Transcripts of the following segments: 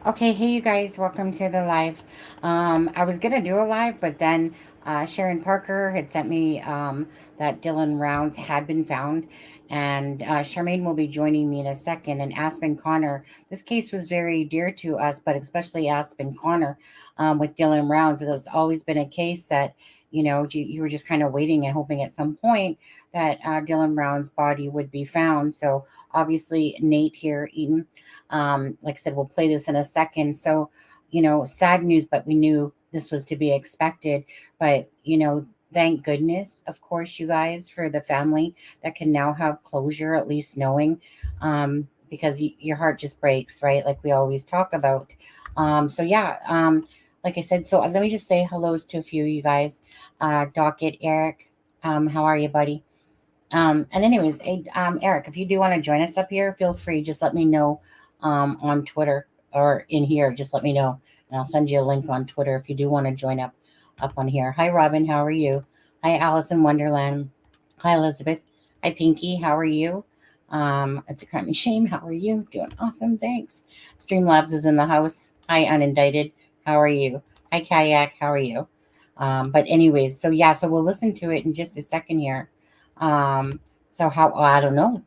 Okay, hey you guys, welcome to the live. I was gonna do a live, but then Sharon Parker had sent me that Dylan Rounds had been found, and Charmaine will be joining me in a second. And Aspen Connor, this case was very dear to us, but especially Aspen Connor with Dylan Rounds. It has always been a case that you were just kind of waiting and hoping at some point that Dylan Brown's body would be found. So obviously, Nate here, Eden. Like I said, we'll play this in a second. So, sad news, but we knew this was to be expected. But, thank goodness, of course, you guys, for the family that can now have closure, at least knowing, because your heart just breaks, right? Like we always talk about. So, yeah. Like I said, so let me just say hellos to a few of you guys. Docket, Eric, how are you, buddy? And anyways, hey, Eric, if you do want to join us up here, feel free. Just let me know on Twitter or in here. Just let me know, and I'll send you a link on Twitter if you do want to join up on here. Hi, Robin. How are you? Hi, Alice in Wonderland. Hi, Elizabeth. Hi, Pinky. How are you? It's a crime and shame. How are you? Doing awesome. Thanks. Streamlabs is in the house. Hi, Unindicted. How are you? Hi, Kayak. How are you? But anyways, so yeah, so we'll listen to it in just a second here. So how I don't know.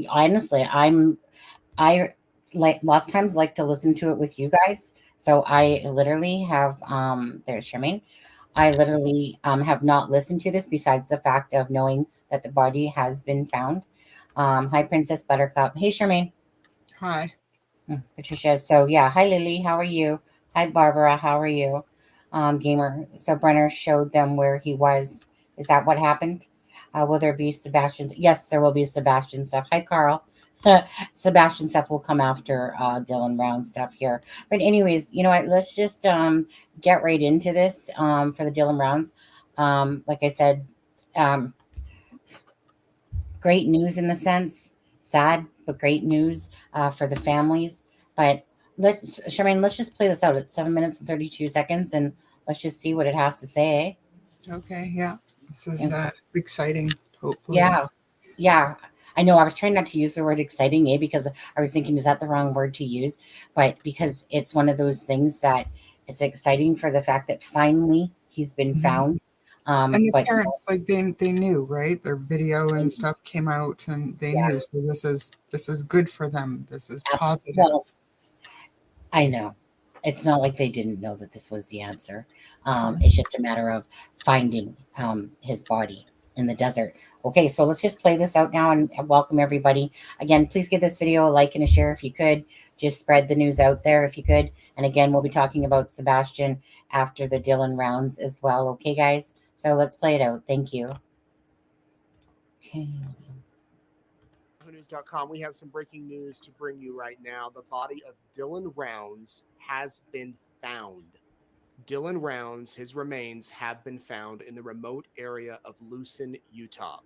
Honestly, I like lots of times like to listen to it with you guys. So I literally have there's Charmaine. I literally have not listened to this besides the fact of knowing that the body has been found. Hi Princess Buttercup. Hey Charmaine. Hi. Patricia. So yeah, hi Lily, how are you? Hi Barbara, how are you? Gamer. So Brenner showed them where he was. Is that what happened? Will there be Sebastian's? Yes, there will be Sebastian stuff. Hi Carl. Sebastian stuff will come after Dylan Brown stuff here. But anyways, you know what? Let's just get right into this for the Dylan Browns. Like I said, um, great news in the sense, sad but great news for the families. But let's, Charmaine, let's just play this out. It's 7 minutes and 32 seconds, and let's just see what it has to say. Okay. Yeah. This is Okay. exciting. Hopefully. Yeah, yeah. I know I was trying not to use the word exciting, because I was thinking, is that the wrong word to use? But because it's one of those things that it's exciting for the fact that finally he's been Mhm. found. And the But parents, like they knew, right? Their video and stuff came out, and they yeah, knew. So this is good for them. This is positive. well, I know. It's not like they didn't know that this was the answer. It's just a matter of finding his body in the desert. Okay, so let's just play this out now and welcome everybody. Again, please give this video a like and a share if you could. Just spread the news out there if you could. And again, we'll be talking about Sebastian after the Dylan rounds as well. Okay, guys? So let's play it out. Thank you. Okay. YahooNews.com. We have some breaking news to bring you right now. The body of Dylan Rounds has been found. Dylan Rounds, his remains have been found in the remote area of Lucin, Utah.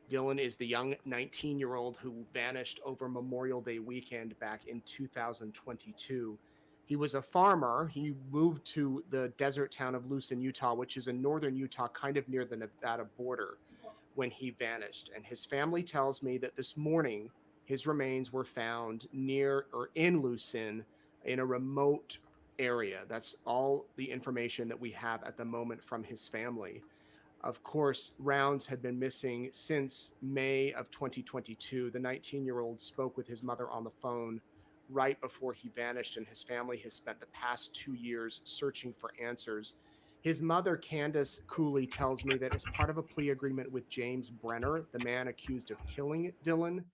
Dylan is the young 19-year-old who vanished over Memorial Day weekend back in 2022. He was a farmer. He moved to the desert town of Lucin, Utah, which is in northern Utah, kind of near the Nevada border, when he vanished. And his family tells me that this morning his remains were found near or in Lucin in a remote area. That's all the information that we have at the moment from his family. Of course, Rounds had been missing since May of 2022. The 19-year-old spoke with his mother on the phone right before he vanished, and his family has spent the past 2 years searching for answers. His mother, Candace Cooley, tells me that as part of a plea agreement with James Brenner, the man accused of killing Dylan,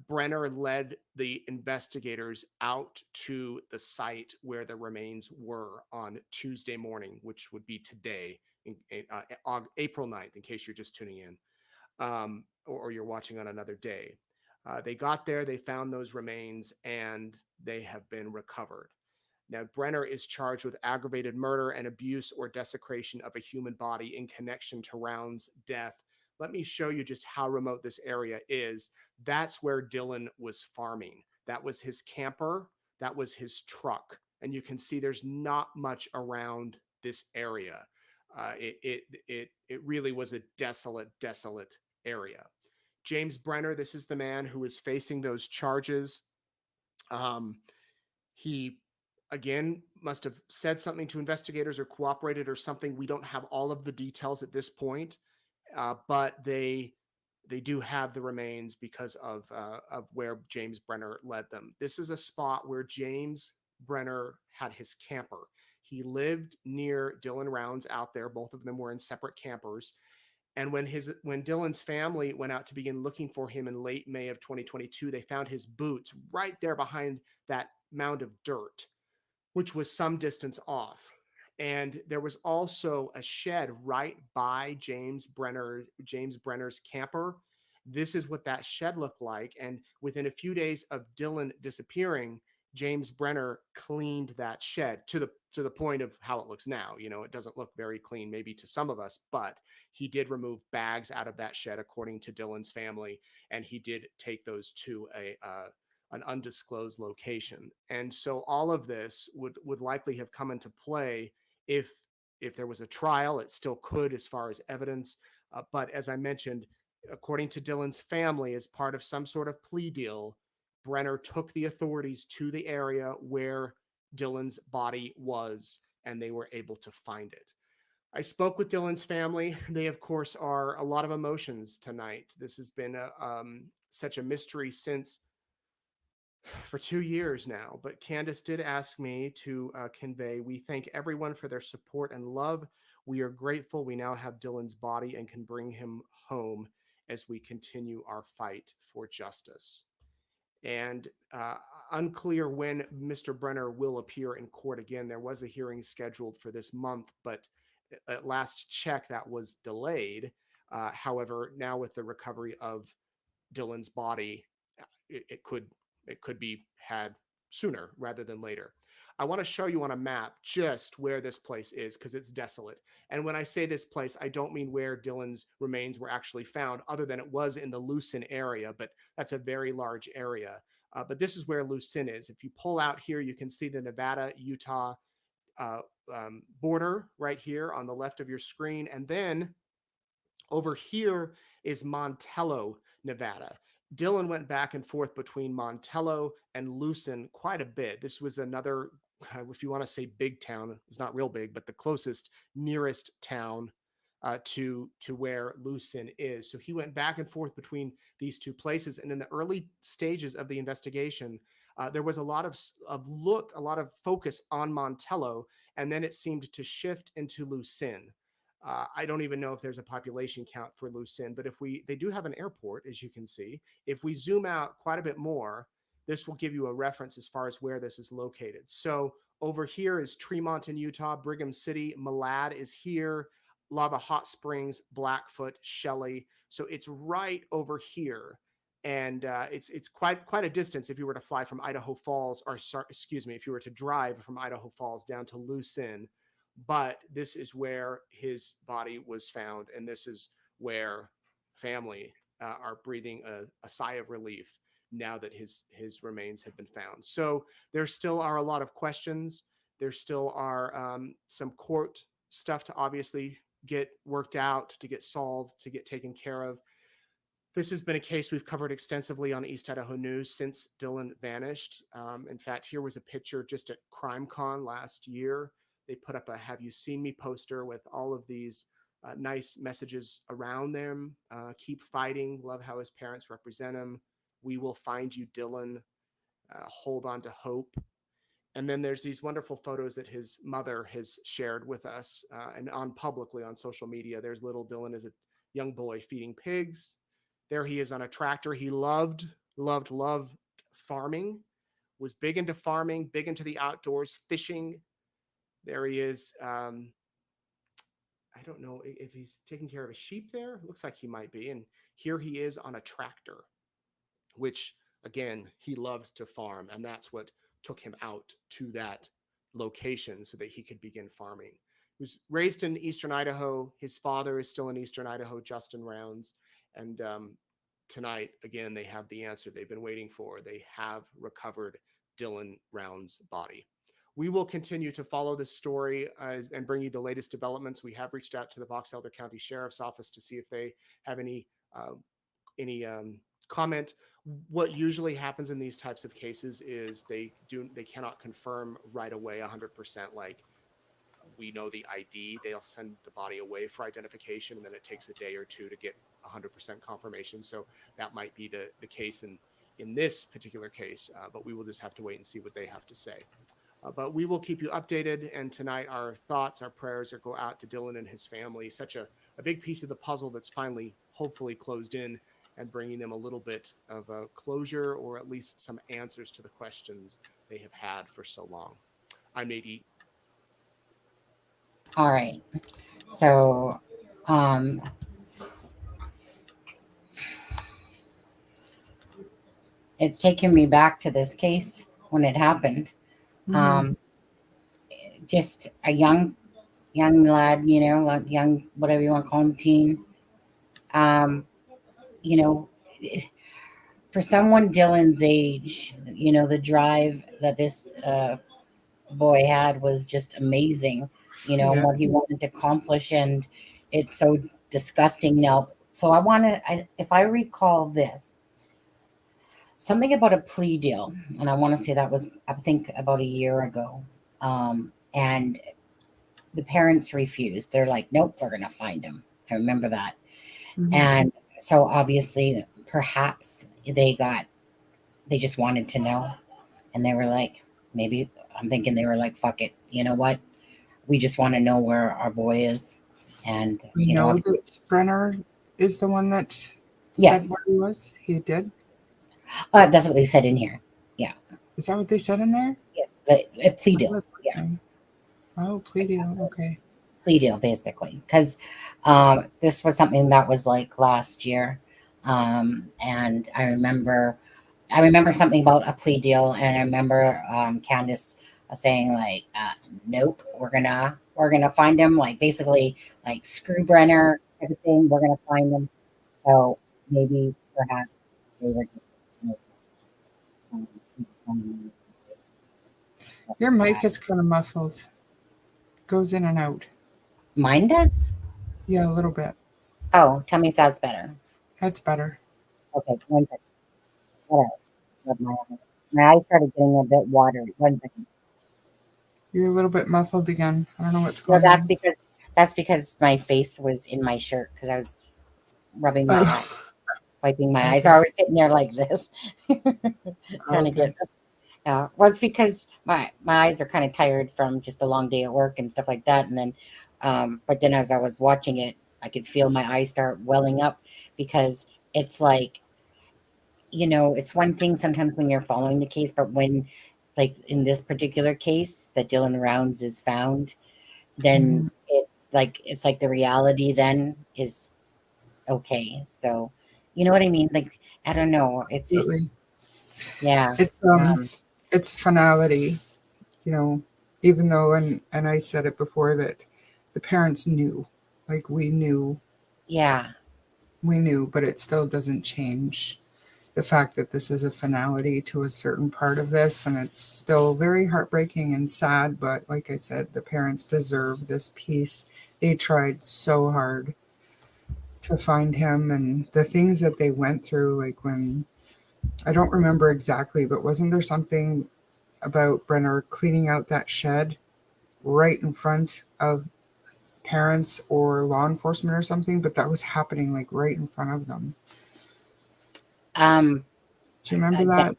Brenner led the investigators out to the site where the remains were on Tuesday morning, which would be today, April 9th, in case you're just tuning in, or you're watching on another day. They got there, they found those remains, and they have been recovered. Now, Brenner is charged with aggravated murder and abuse or desecration of a human body in connection to Round's death. Let me show you just how remote this area is. That's where Dylan was farming. That was his camper. That was his truck. And you can see there's not much around this area. It really was a desolate area. James Brenner, this is the man who is facing those charges. Um, He, again, must have said something to investigators or cooperated or something. We don't have all of the details at this point, but they do have the remains because of where James Brenner led them. This is a spot where James Brenner had his camper. He lived near Dylan Rounds out there. Both of them were in separate campers. And when Dylan's family went out to begin looking for him in late May of 2022, they found his boots right there behind that mound of dirt, which was some distance off. And there was also a shed right by James Brenner's camper. This is what that shed looked like. And within a few days of Dylan disappearing, James Brenner cleaned that shed to the point of how it looks now. You know, it doesn't look very clean, maybe to some of us, but he did remove bags out of that shed, according to Dylan's family, and he did take those to an undisclosed location. And so all of this would likely have come into play if there was a trial. It still could, as far as evidence. But as I mentioned, according to Dylan's family, as part of some sort of plea deal, Brenner took the authorities to the area where Dylan's body was, and they were able to find it. I spoke with Dylan's family. They, of course, are a lot of emotions tonight. This has been such a mystery since for 2 years now. But Candace did ask me to convey, we thank everyone for their support and love. We are grateful we now have Dylan's body and can bring him home as we continue our fight for justice. And unclear when Mr. Brenner will appear in court again. There was a hearing scheduled for this month, but at last check, that was delayed. However, now with the recovery of Dylan's body, it could be had sooner rather than later. I want to show you on a map just where this place is because it's desolate. And when I say this place, I don't mean where Dylan's remains were actually found, other than it was in the Lucin area, but that's a very large area. But this is where Lucin is. If you pull out here, you can see the Nevada-Utah uh, border right here on the left of your screen. And then over here is Montello, Nevada. Dylan went back and forth between Montello and Lucin quite a bit. This was another, if you want to say big town, it's not real big, but the closest nearest town to where Lucin is. So he went back and forth between these two places. And in the early stages of the investigation, there was a lot a lot of focus on Montello, and then it seemed to shift into Lucin. I don't even know if there's a population count for Lucin, but they do have an airport, as you can see. If we zoom out quite a bit more, this will give you a reference as far as where this is located. So over here is Tremont in Utah, Brigham City, Malad is here, Lava Hot Springs, Blackfoot, Shelley. So it's right over here. And it's quite a distance if you were to fly from Idaho Falls, or excuse me, if you were to drive from Idaho Falls down to Lucin. But this is where his body was found, and this is where family are breathing a sigh of relief now that his remains have been found. So there still are a lot of questions. There still are some court stuff to obviously get worked out, to get solved, to get taken care of. This has been a case we've covered extensively on East Idaho News since Dylan vanished. In fact, here was a picture just at CrimeCon last year. They put up a "Have you seen me" poster with all of these nice messages around them. Keep fighting. Love how his parents represent him. We will find you, Dylan. Hold on to hope. And then there's these wonderful photos that his mother has shared with us and on publicly on social media. There's little Dylan as a young boy feeding pigs. There he is on a tractor. He loved farming, was big into farming, big into the outdoors, fishing. There he is. I don't know if he's taking care of a sheep there. It looks like he might be. And here he is on a tractor, which, again, he loved to farm. And that's what took him out to that location so that he could begin farming. He was raised in Eastern Idaho. His father is still in Eastern Idaho, Justin Rounds. And tonight, again, they have the answer they've been waiting for. They have recovered Dylan Rounds' body. We will continue to follow this story and bring you the latest developments. We have reached out to the Box Elder County Sheriff's Office to see if they have any comment. What usually happens in these types of cases is they cannot confirm right away 100%, like we know the ID. They'll send the body away for identification, and then it takes a day or two to get 100% confirmation. So that might be the case in this particular case, but we will just have to wait and see what they have to say. But we will keep you updated. And tonight, our thoughts, our prayers go out to Dylan and his family. Such a big piece of the puzzle that's finally, hopefully, closed in, and bringing them a little bit of a closure, or at least some answers to the questions they have had for so long. I'm Nate E. All right. So, um, it's taken me back to this case when it happened. Um, just a young lad, like young, whatever you want to call him, teen. Um, you know, for someone Dylan's age, the drive that this boy had was just amazing. Yeah. What he wanted to accomplish, and it's so disgusting now. So if I recall this, something about a plea deal, and I want to say that was, I think, about a year ago. And the parents refused. They're like, nope, we're going to find him. I remember that. And so obviously, perhaps they just wanted to know. And they were like, maybe, I'm thinking they were like, fuck it. You know what? We just want to know where our boy is. And, We know that Brenner is the one that said Yes. where he was. He did. That's what they said in here. Yeah. Is that what they said in there? Yeah. But a plea deal. Yeah. Oh, plea deal. Okay. Plea deal, basically. Because this was something that was like last year. And I remember something about a plea deal, and I remember Candace saying like, nope, we're gonna find him, like basically like screw Brenner, everything, we're gonna find him. So maybe perhaps they were just Your mic is kind of muffled. Goes in and out. Mine does? Yeah, a little bit. Oh, tell me if that's better. That's better. Okay, 1 second. What else? Rub my eyes. My eyes started getting a bit watery. 1 second. You're a little bit muffled again. I don't know what's No, going on. that's because my face was in my shirt because I was rubbing my eyes, wiping my eyes. So I was sitting there like this, trying to get. Well, it's because my eyes are kind of tired from just a long day at work and stuff like that. And then, but then as I was watching it, I could feel my eyes start welling up, because it's like, it's one thing sometimes when you're following the case, but when, like in this particular case that Dylan Rounds is found, then it's like the reality then is okay. So, you know what I mean? Like, I don't know. It's yeah. It's finality, even though, and I said it before, that the parents knew, like we knew, but it still doesn't change the fact that this is a finality to a certain part of this, and it's still very heartbreaking and sad. But like I said, the parents deserve this peace. They tried so hard to find him, and the things that they went through, like when, I don't remember exactly, but wasn't there something about Brenner cleaning out that shed right in front of parents or law enforcement or something? But that was happening like right in front of them. Do you remember that?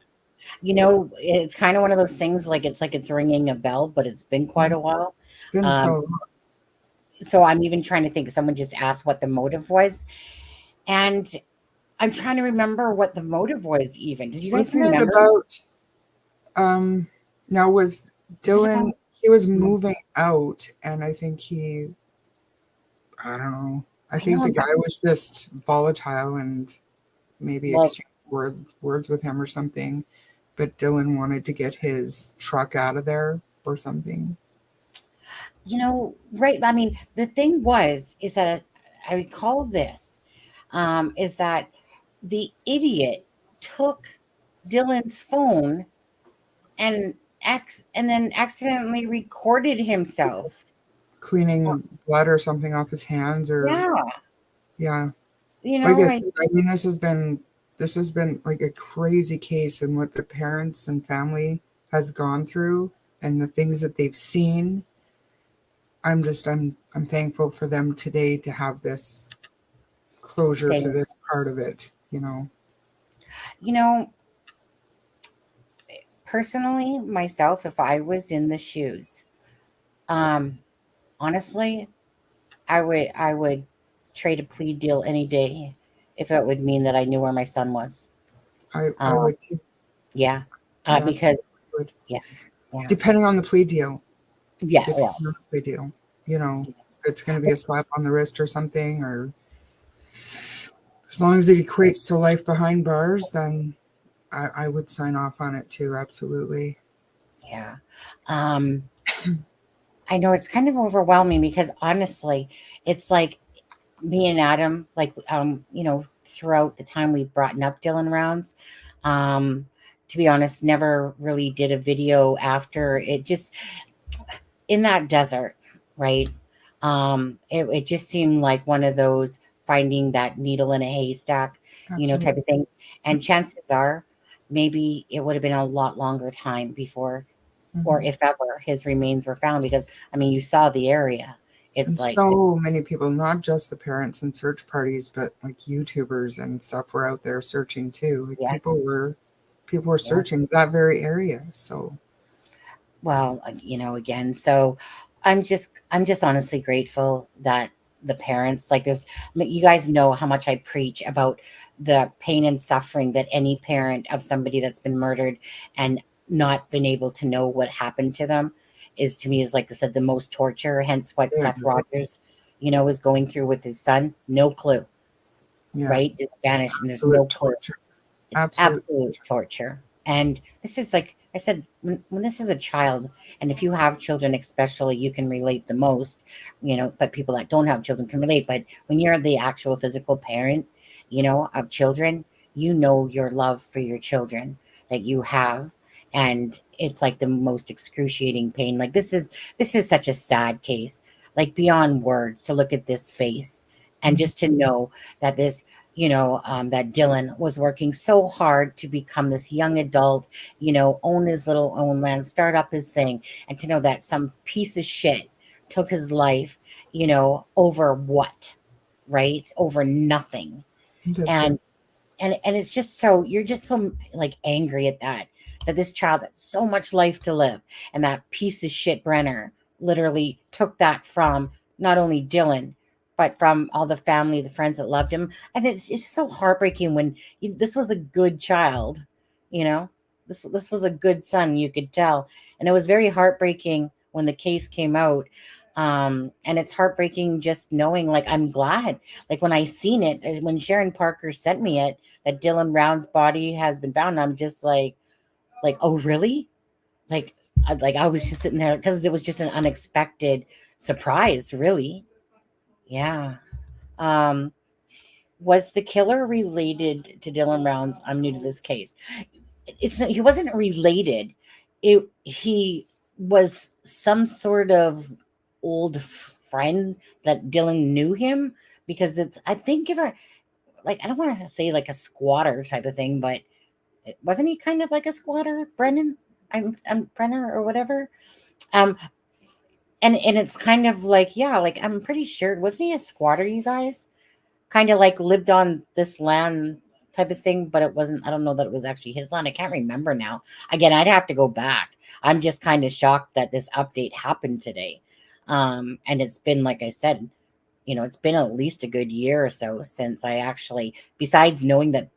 It's kind of one of those things, like it's ringing a bell, but it's been quite a while. It's been so long. So I'm even trying to think. Someone just asked what the motive was, and I'm trying to remember what the motive was. Even, did you guys remember? It about now was Dylan? He was moving out, and I think I don't know. I think the guy was just volatile and maybe exchanged words with him or something. But Dylan wanted to get his truck out of there or something. Right. I mean, the thing is that I recall this, is that the idiot took Dylan's phone and then accidentally recorded himself Cleaning blood or something off his hands, or yeah. Like I said, I mean, this has been This has been like a crazy case, and what the parents and family has gone through and the things that they've seen. I'm thankful for them today to have this closure to Same. this part of it, you know. You know, personally, myself, if I was in the shoes, um, honestly, I would trade a plea deal any day if it would mean that I knew where my son was. I Um, would too. yeah, I because absolutely would. yeah, yeah, Depending on the plea deal. yeah, Depending well, on the plea deal. You know, yeah. if it's gonna be a slap on the wrist or something, or as long as it equates to life behind bars, then I would sign off on it too, absolutely. Yeah. Um, I know it's kind of overwhelming because honestly, it's like me and Adam, like, throughout the time we've brought up Dylan rounds, um, to be honest, never really did a video after it. Just in that desert, right? It just seemed like one of those finding that needle in a haystack, type Absolutely. of thing. And chances are, maybe it would have been a lot longer time before, or Mhm. if ever, his remains were found. Because I mean, you saw the area. And It's like, so many people, not just the parents and search parties, but like YouTubers and stuff were out there searching too. Like yeah, people were yeah. searching that very area. So Well, again, so I'm just honestly grateful that the parents, like, you guys know how much I preach about the pain and suffering that any parent of somebody that's been murdered and not been able to know what happened to them is, to me, is, like I said, the most torture. Hence what yeah, Seth Rogers, is going through with his son. No clue, yeah, right? Just vanished, and there's no absolute clue. torture. Absolute Absolute torture. torture. And this is, like I said, when this is a child, and if you have children, especially, you can relate the most, but people that don't have children can relate. But when you're the actual physical parent, of children, your love for your children that you have. And it's like the most excruciating pain. Like, this is such a sad case, like beyond words, to look at this face and Mhm. just to know that that Dylan was working so hard to become this young adult, own his little own land, start up his thing, and to know that some piece of shit took his life, over what, right? Over nothing. That's right. And it's just so, you're just so, like, angry at that this child had so much life to live, and that piece of shit Brenner literally took that from not only Dylan, but from all the family, the friends that loved him. And it's so heartbreaking when this was a good child, you know this was a good son, you could tell. And it was very heartbreaking when the case came out. And it's heartbreaking just knowing, like, I'm glad, like, when I seen it, when Sharon Parker sent me it, that Dylan Brown's body has been found. I'm just like, oh, really? Like, I was just sitting there because it was just an unexpected surprise, really. Yeah. Um, was the killer related to Dylan Brown's? I'm new to this case. He wasn't related. He was some sort of old friend that Dylan knew him, because it's, I think, if I, like, I don't want to say like a squatter type of thing, but wasn't he kind of like a squatter, Brennan? I'm Brenner or whatever. Um, and it's kind of like, yeah, like, I'm pretty sure, wasn't he a squatter, you guys? Kind of like lived on this land type of thing, but it wasn't, I don't know that it was actually his land. I can't remember now. Again, I'd have to go back. I'm just kind of shocked that this update happened today. And it's been, like I said, it's been at least a good year or so since I actually, besides knowing that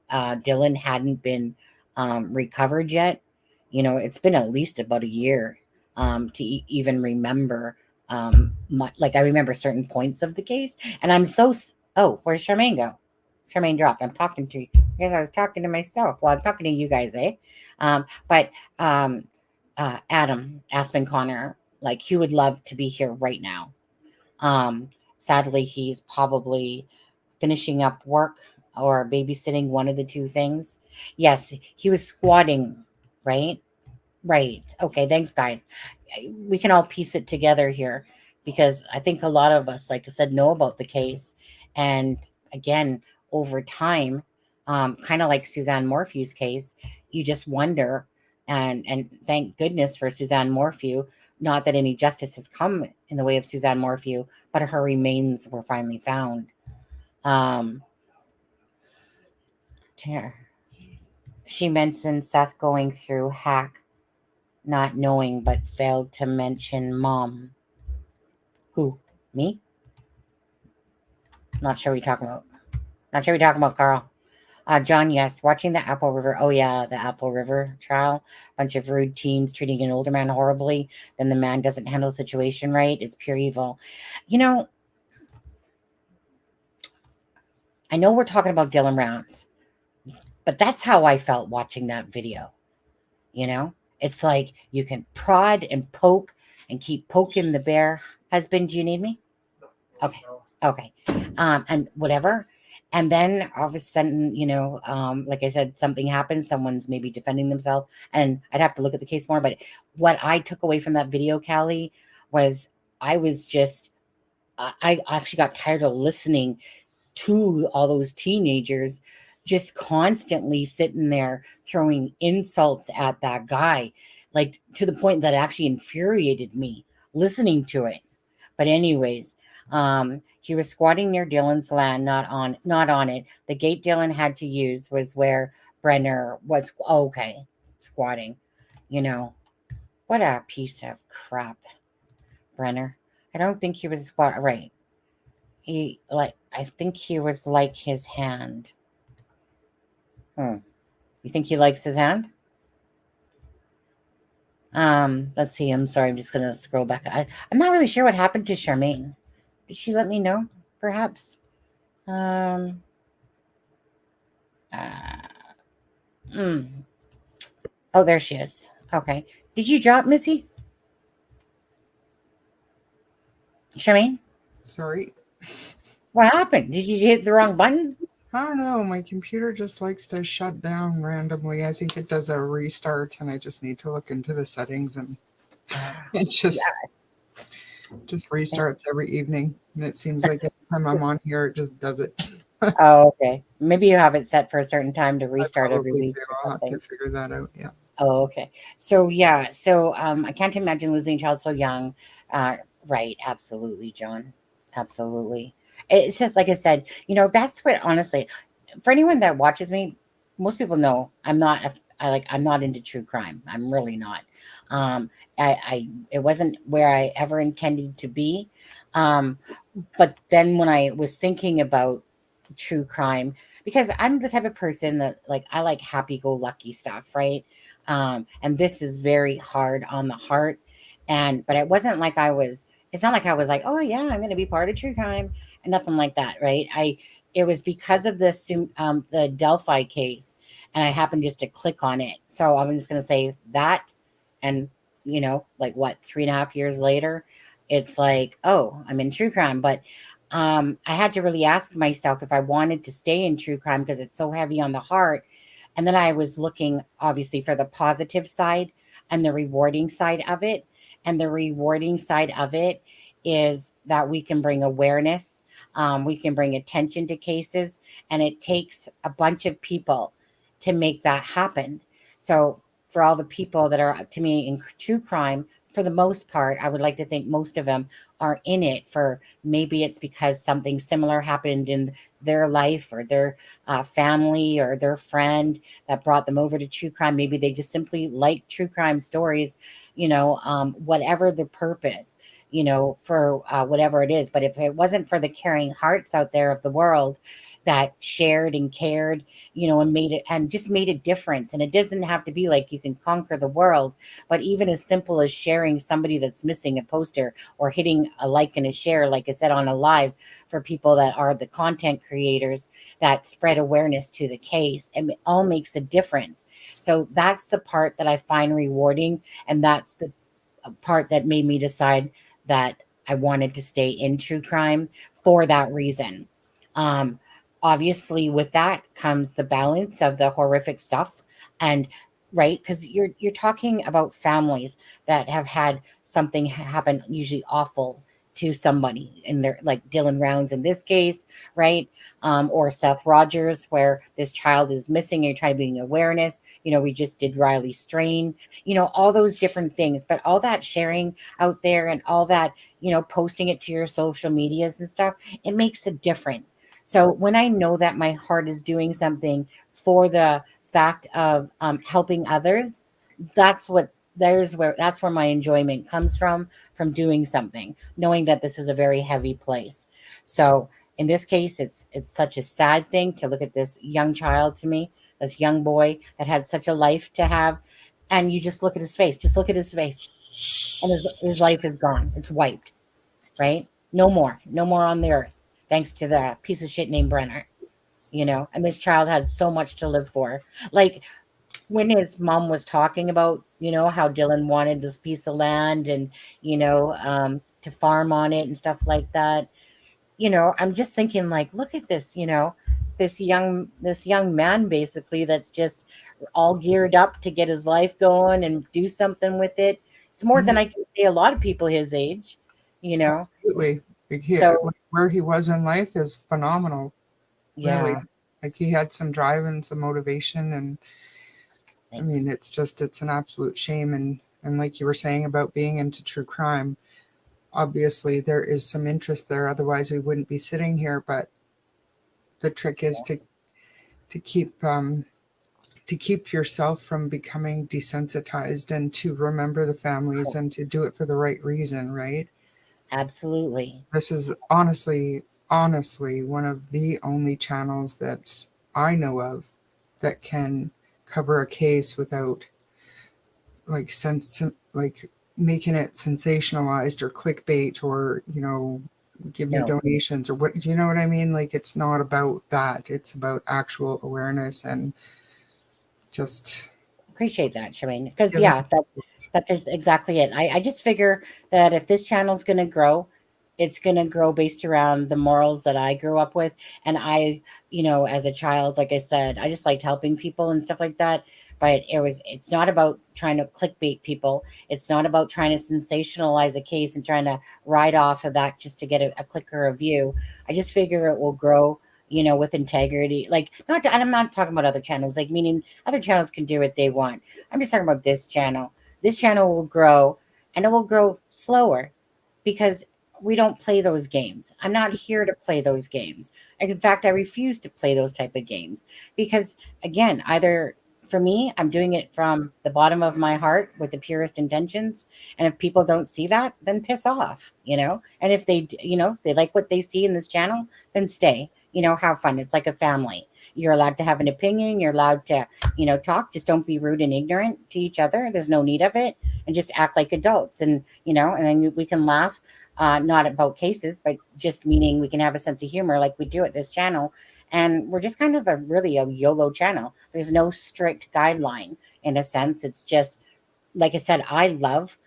Dylan hadn't been recovered yet. It's been at least about a year to even remember. Like, I remember certain points of the case, and I'm so. Oh, where's Charmaine go? Charmaine dropped. I'm talking to you. Yes, I was talking to myself. Well, I'm talking to you guys, eh? But Adam Aspen Connor, like, he would love to be here right now. Um, Sadly, he's probably finishing up work or babysitting, one of the two things. Yes, he was squatting, right? Right. Okay, thanks, guys. We can all piece it together here, because I think a lot of us, like I said, know about the case. And again, over time, kind of like Suzanne Morphew's case. You just wonder, and thank goodness for Suzanne Morphew. Not that any justice has come in the way of Suzanne Morphew, but her remains were finally found. Um, she mentioned Seth going through hack, not knowing, but failed to mention mom. Who? Me? Not sure what you're talking about. Not sure what you're talking about, Carl. John, yes, watching the Apple River. Oh, yeah, the Apple River trial. Bunch of rude teens treating an older man horribly. Then the man doesn't handle the situation right. It's pure evil. You know, I know we're talking about Dylan Rounds, but that's how I felt watching that video. You know, it's like you can prod and poke and keep poking the bear. Husband, do you need me? Okay. Okay. And whatever. And then all of a sudden, like I said, something happens. Someone's maybe defending themselves. And I'd have to look at the case more. But what I took away from that video, Callie, was I actually got tired of listening to all those teenagers just constantly sitting there throwing insults at that guy, like to the point that actually infuriated me listening to it. But anyways, he was squatting near Dylan's land, not on it. The gate Dylan had to use was where Brenner was. Okay, squatting. You know, what a piece of crap, Brenner. I don't think he was squat right. I think he was like his hand. You think he likes his hand? Let's see. I'm sorry. I'm just gonna scroll back. I'm not really sure what happened to Charmaine. Did she let me know? Perhaps. Um. Uh, mm. Oh, there she is. Okay. Did you drop Missy? Charmaine? Sorry. What happened? Did you hit the wrong button? I don't know. My computer just likes to shut down randomly. I think it does a restart, and I just need to look into the settings, and it just restarts every evening. And it seems like every time I'm on here, it just does it. Oh, okay. Maybe you have it set for a certain time to I restart every probably week do. or I'll have something. to figure that out. Yeah. Oh, okay. So yeah, I can't imagine losing a child so young. Right, absolutely, John. Absolutely. It's just like I said, that's what honestly, for anyone that watches me, most people know I'm not into true crime. I'm really not. It wasn't where I ever intended to be. Um, but then when I was thinking about true crime, because I'm the type of person that like I like happy go lucky stuff, right? And this is very hard on the heart. But it wasn't like it's not like I was like, oh yeah, I'm gonna be part of true crime and nothing like that, right? It was because of the Delphi case, and I happened just to click on it. So I'm just gonna say that, and like what, 3.5 years later, it's like, oh, I'm in true crime. But I had to really ask myself if I wanted to stay in true crime because it's so heavy on the heart. And then I was looking obviously for the positive side and the rewarding side of it. And the rewarding side of it is that we can bring awareness, we can bring attention to cases, and it takes a bunch of people to make that happen. So, for all the people that are to me in true crime, for the most part, I would like to think most of them are in it for maybe it's because something similar happened in their life or their family or their friend that brought them over to true crime. Maybe they just simply like true crime stories, whatever the purpose, for whatever it is. But if it wasn't for the caring hearts out there of the world that shared and cared, and made it and just made a difference. And it doesn't have to be like you can conquer the world, but even as simple as sharing somebody that's missing a poster or hitting a like and a share, like I said, on a live for people that are the content creators that spread awareness to the case, and it all makes a difference. So that's the part that I find rewarding. And that's the part that made me decide that I wanted to stay in true crime for that reason. Um, Obviously, with that comes the balance of the horrific stuff, and right, because you're talking about families that have had something happen, usually awful to somebody in there, like Dylan Rounds in this case, right? Or Seth Rogers, where this child is missing and you're trying to bring awareness. We just did Riley Strain, all those different things, but all that sharing out there and all that, posting it to your social medias and stuff, it makes a difference. So when I know that my heart is doing something for the fact of helping others, that's what that's where my enjoyment comes from doing something, knowing that this is a very heavy place. So in this case, it's such a sad thing to look at this young child, to me, this young boy that had such a life to have, and you just look at his face, and his life is gone. It's wiped, right? No more on the earth, thanks to the piece of shit named Brenner. And this child had so much to live for. Like, when his mom was talking about, how Dylan wanted this piece of land and, to farm on it and stuff like that, I'm just thinking, like, look at this, this young man, basically, that's just all geared up to get his life going and do something with it. It's more than Mhm. I can say a lot of people his age, you know. Absolutely. Like So where he was in life is phenomenal, really. yeah, Like he had some drive and some motivation, and I mean, thanks. it's an absolute shame. And like you were saying about being into true crime, obviously there is some interest there. Otherwise, we wouldn't be sitting here. But the trick is to keep to keep yourself from becoming desensitized and to remember the families and to do it for the right reason, right? Absolutely. This is honestly one of the only channels that I know of that can cover a case without like like making it sensationalized or clickbait or give me No, donations or what, do you know what I mean? Like it's not about that. It's about actual awareness and just appreciate that, Shemaine. Because giving. yeah, that's just exactly it. I just figure that if this channel's going to grow, it's going to grow based around the morals that I grew up with. And as a child, like I said, I just liked helping people and stuff like that. But it's not about trying to clickbait people. It's not about trying to sensationalize a case and trying to ride off of that just to get a click or a view. I just figure it will grow, with integrity. Like, not, and I'm not talking about other channels, like, meaning other channels can do what they want. I'm just talking about this channel. This channel will grow, and it will grow slower because we don't play those games. I'm not here to play those games. In fact, I refuse to play those type of games because, again, either for me, I'm doing it from the bottom of my heart with the purest intentions. And if people don't see that, then piss off, And if they like what they see in this channel, then stay, have fun. It's like a family. You're allowed to have an opinion. You're allowed to, talk. Just don't be rude and ignorant to each other. There's no need of it. And just act like adults. And then we can laugh, not about cases, but just meaning we can have a sense of humor like we do at this channel. And we're just kind of really a YOLO channel. There's no strict guideline in a sense. It's just, like I said, I love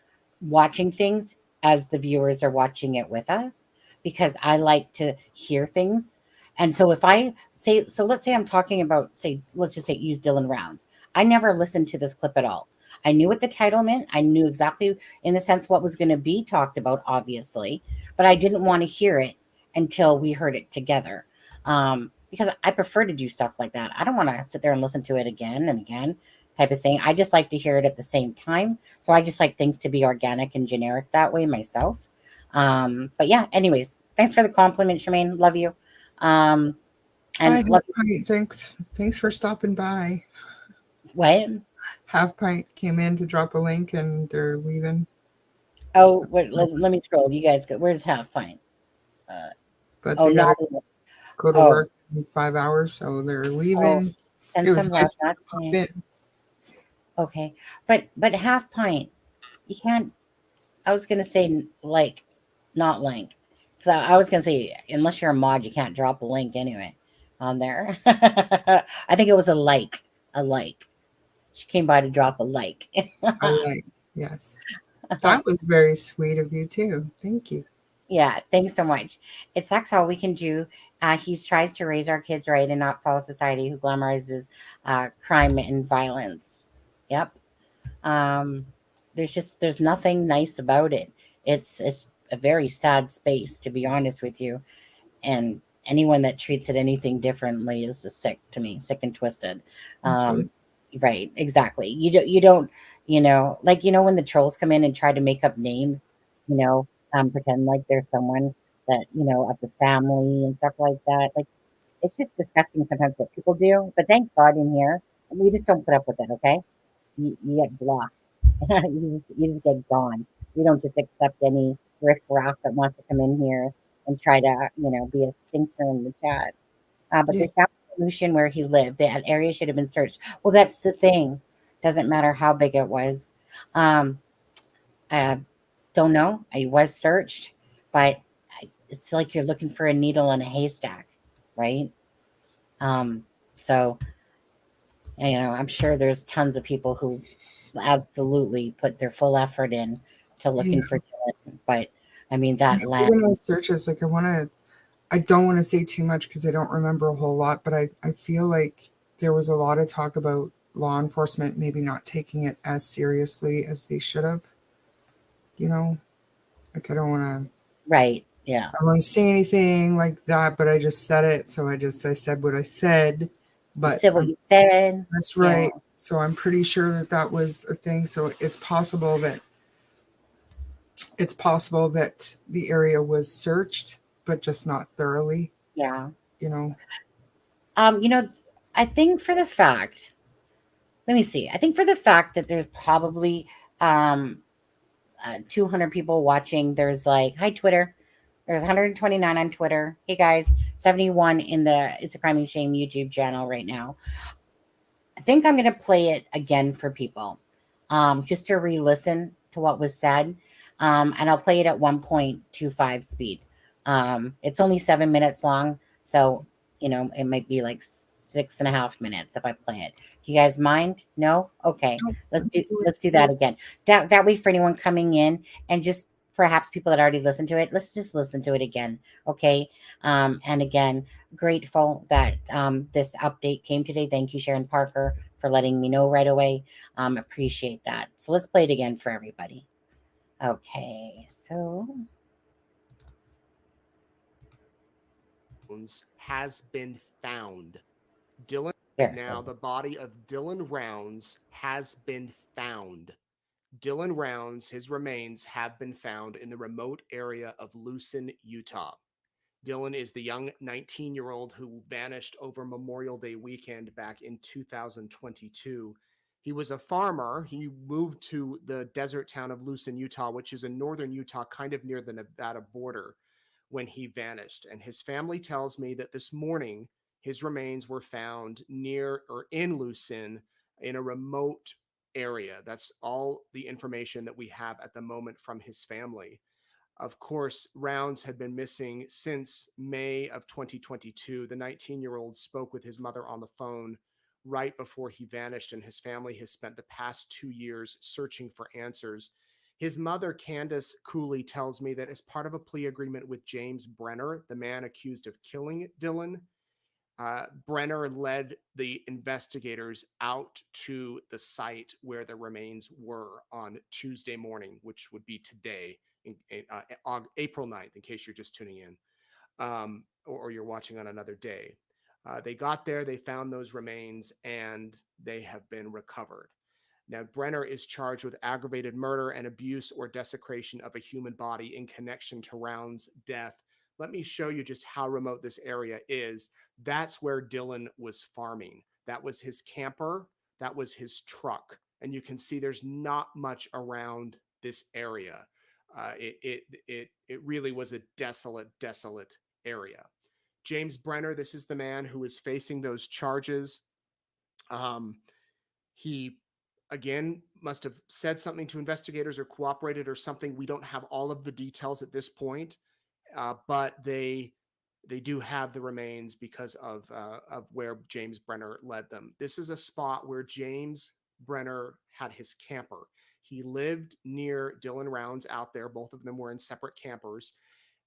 watching things as the viewers are watching it with us because I like to hear things. And so if I say, so let's say I'm talking about, say, let's just say use Dylan Rounds. I never listened to this clip at all. I knew what the title meant. I knew exactly, in a sense, what was going to be talked about, obviously, but I didn't want to hear it until we heard it together. Because I prefer to do stuff like that. I don't want to sit there and listen to it again and again, type of thing. I just like to hear it at the same time. So I just like things to be organic and generic that way myself. But yeah, anyways, thanks for the compliment, Shemaine. Love you. Um, Hi, and Half love Pint. Thanks for stopping by. what? Half Pint came in to drop a link and they're leaving. Oh, wait, let me scroll. You guys go. Where's Half Pint? Uh, But oh, they gotta not. go to Oh, work in 5 hours, so they're oh, leaving. send It was some love. nice to Not pop pint. in. Okay, but Half Pint. You can't. I was gonna say like, not link, because I was gonna say unless you're a mod, you can't drop a link anyway on there. I think it was a like, a like. She came by to drop a like. I like, yes. That was very sweet of you too. Thank you. Yeah, thanks so much. It sucks how we can do. He tries to raise our kids right and not follow society who glamorizes crime and violence. Yep. Um, there's nothing nice about it. It's a very sad space, to be honest with you. And anyone that treats it anything differently is sick to me, sick and twisted. Absolutely. Um, right, exactly. You don't, like when the trolls come in and try to make up names, pretend like there's someone that of the family and stuff like that. Like it's just disgusting sometimes what people do. But thank God in here, we just don't put up with it. Okay, you get blocked. You just get gone. We don't just accept any riffraff that wants to come in here and try to be a stinker in the chat. But Yeah. they found a solution where he lived. That area should have been searched. Well, that's the thing. Doesn't matter how big it was. Um, I don't know. I was searched, but it's like you're looking for a needle in a haystack, right? Um, so I'm sure there's tons of people who absolutely put their full effort in to Yeah. looking for Dylan, but I mean that land. When I search this, like I don't want to say too much because I don't remember a whole lot, but I feel like there was a lot of talk about law enforcement maybe not taking it as seriously as they should have. You know, like Right? Yeah. I don't want to say anything like that, but I just said it, so I said what I said. You But said what you said. that's Yeah. right. So I'm pretty sure that that was a thing. So it's possible that the area was searched, but just not thoroughly. Yeah. You know, Um, you know, I think for the fact, let me see. I think for the fact that there's probably um 200 people watching. There's like, hi Twitter. There's 129 on Twitter. Hey guys, 71 in the It's a Crime and Shame YouTube channel right now. I think I'm going to play it again for people, just to re-listen to what was said, and I'll play it at 1.25 speed. It's only 7 minutes long, so it might be like 6.5 minutes if I play it. Do you guys mind? No? Okay. no, Let's do let's do it. let's do that again. That way, for anyone coming in and just perhaps people that already listened to it, let's just listen to it again. Okay. And again, grateful that this update came today. Thank you, Sharon Parker, for letting me know right away. Appreciate that. So let's play it again for everybody. Okay, so Has been found. Dylan, there. now the body of Dylan Rounds has been found. Dylan Rounds, his remains have been found in the remote area of Lucin, Utah. Dylan is the young 19-year-old who vanished over Memorial Day weekend back in 2022. He was a farmer. He moved to the desert town of Lucin, Utah, which is in northern Utah, kind of near the Nevada border, when he vanished. And his family tells me that this morning his remains were found near or in Lucin in a remote area. That's all the information that we have at the moment from his family. Of course, Rounds had been missing since May of 2022. The 19-year-old spoke with his mother on the phone right before he vanished, and his family has spent the past 2 years searching for answers. His mother, Candace Cooley, tells me that as part of a plea agreement with James Brenner, the man accused of killing Dylan, Brenner led the investigators out to the site where the remains were on Tuesday morning, which would be today, April 9th, in case you're just tuning in, or you're watching on another day. They got there, they found those remains, and they have been recovered. Now, Brenner is charged with aggravated murder and abuse or desecration of a human body in connection to Round's death. Let me show you just how remote this area is. That's where Dylan was farming. That was his camper. That was his truck. And you can see there's not much around this area. It really was a desolate area. James Brenner, this is the man who is facing those charges. He again must have said something to investigators or cooperated or something. We don't have all of the details at this point, but they do have the remains because of where James Brenner led them. This is a spot where James Brenner had his camper. He lived near Dylan Rounds out there. Both of them were in separate campers.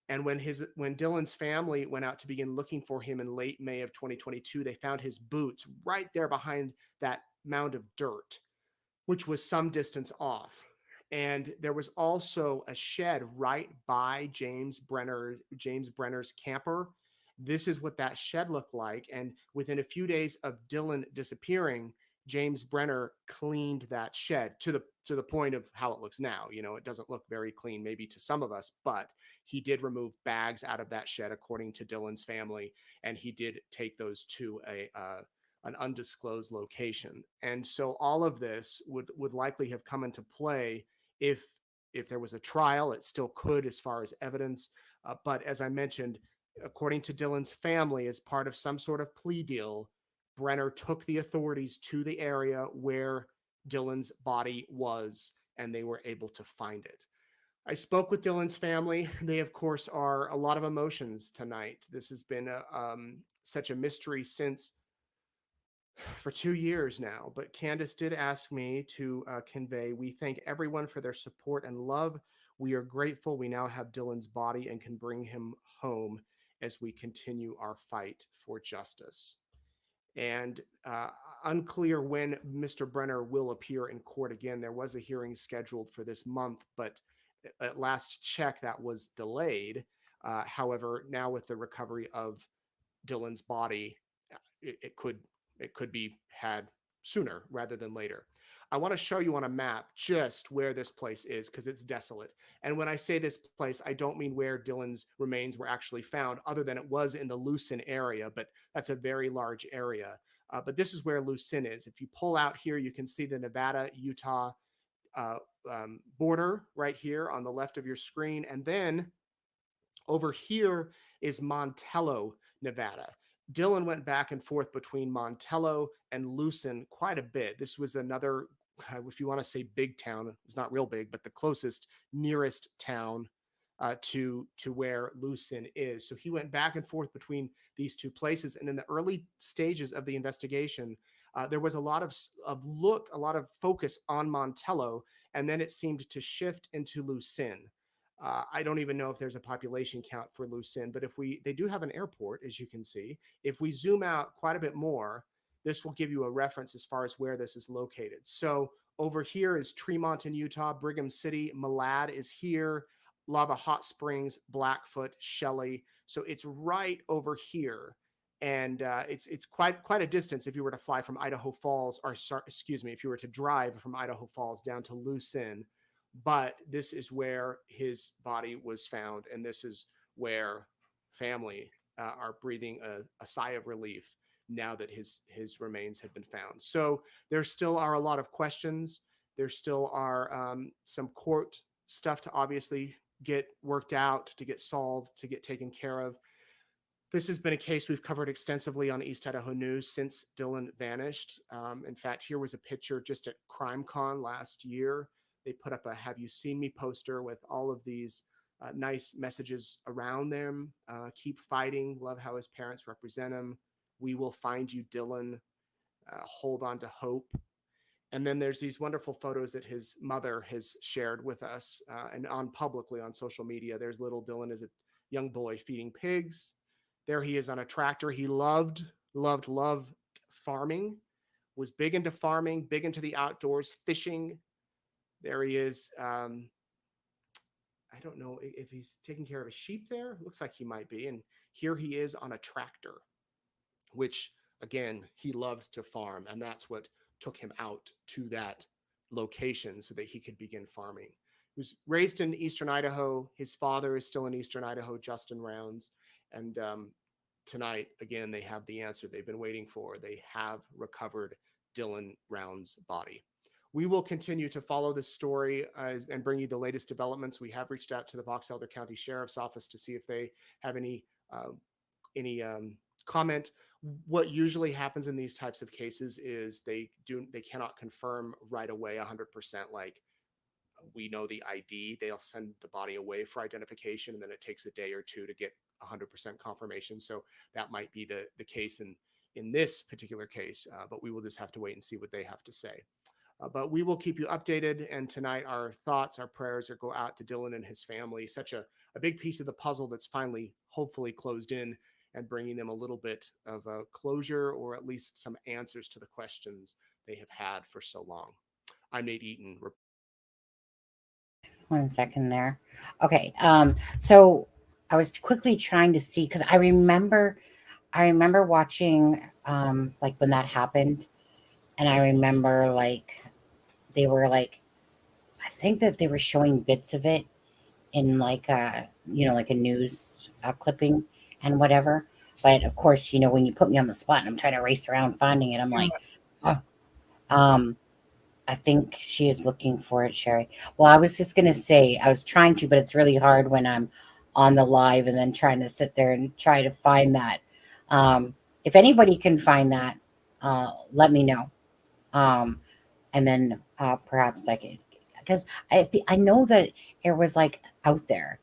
And when Dylan's family went out to begin looking for him in late May of 2022, they found his boots right there behind that mound of dirt, which was some distance off. And there was also a shed right by James Brenner's camper. This is what that shed looked like. And within a few days of Dylan disappearing, James Brenner cleaned that shed to the point of how it looks now. You know, it doesn't look very clean, maybe to some of us, but he did remove bags out of that shed, according to Dylan's family, and he did take those to a an undisclosed location. And so all of this would likely have come into play if there was a trial. It still could, as far as evidence. But as I mentioned, according to Dylan's family, as part of some sort of plea deal, Brenner took the authorities to the area where Dylan's body was, and they were able to find it. I spoke with Dylan's family. They, of course, are a lot of emotions tonight. This has been such a mystery since for 2 years now. But Candace did ask me to convey, we thank everyone for their support and love. We are grateful we now have Dylan's body and can bring him home as we continue our fight for justice. And unclear when Mr. Brenner will appear in court again. There was a hearing scheduled for this month, but at last check that was delayed. However, now with the recovery of Dylan's body, it could be had sooner rather than later. I want to show you on a map just where this place is, because it's desolate. And when I say this place, I don't mean where Dylan's remains were actually found, other than it was in the Lucin area, but that's a very large area. But this is where Lucin is. If you pull out here, you can see the Nevada-Utah uh, border right here on the left of your screen. And then over here is Montello, Nevada. Dylan went back and forth between Montello and Lucin quite a bit. This was another, if you want to say big town, it's not real big, but the closest, nearest town to where Lucin is. So he went back and forth between these two places. And in the early stages of the investigation, there was a lot of a lot of focus on Montello, and then it seemed to shift into Lucin. I don't even know if there's a population count for Lucin, but they do have an airport, as you can see. If we zoom out quite a bit more, this will give you a reference as far as where this is located. So over here is Tremont in Utah, Brigham City, Malad is here, Lava Hot Springs, Blackfoot, Shelley. So it's right over here. And it's quite a distance if you were to fly from Idaho Falls, or sorry, excuse me, if you were to drive from Idaho Falls down to Lucin. But this is where his body was found, and this is where family are breathing a sigh of relief now that his remains have been found. So there still are a lot of questions. There still are some court stuff to obviously get worked out, to get solved, to get taken care of. This has been a case we've covered extensively on East Idaho News since Dylan vanished. In fact, here was a picture just at CrimeCon last year. They put up a "Have you seen me" poster with all of these nice messages around them. Keep fighting. Love how his parents represent him. We will find you, Dylan. Hold on to hope. And then there's these wonderful photos that his mother has shared with us and on publicly on social media. There's little Dylan as a young boy feeding pigs. There he is on a tractor. He loved farming, was big into farming, big into the outdoors, fishing. There he is. I don't know if he's taking care of a sheep there. Looks like he might be. And here he is on a tractor, which again, he loved to farm. And that's what took him out to that location so that he could begin farming. He was raised in Eastern Idaho. His father is still in Eastern Idaho, Justin Rounds. And tonight, again, they have the answer they've been waiting for. They have recovered Dylan Rounds' body. We will continue to follow this story and bring you the latest developments. We have reached out to the Box Elder County Sheriff's Office to see if they have any comment. What usually happens in these types of cases is they cannot confirm right away 100%, like we know the ID. They'll send the body away for identification, and then it takes a day or two to get 100% confirmation. So that might be the case in this particular case, but we will just have to wait and see what they have to say. But we will keep you updated. And tonight, our thoughts, our prayers go out to Dylan and his family. Such a big piece of the puzzle that's finally, hopefully, closed in, and bringing them a little bit of a closure, or at least some answers to the questions they have had for so long. I'm Nate Eaton. One second there. Okay. So I was quickly trying to see because I remember watching like when that happened, and I remember like they were like I think that they were showing bits of it in like like a news clipping and whatever. But of course, when you put me on the spot and I'm trying to race around finding it, I'm Yeah. like, oh, um, I think she is looking for it, Sherry. Well, I was just gonna say I was trying to, but it's really hard when I'm on the live and then trying to sit there and try to find that. Um, if anybody can find that, let me know. Um, and then perhaps I could, because I know that it was like out there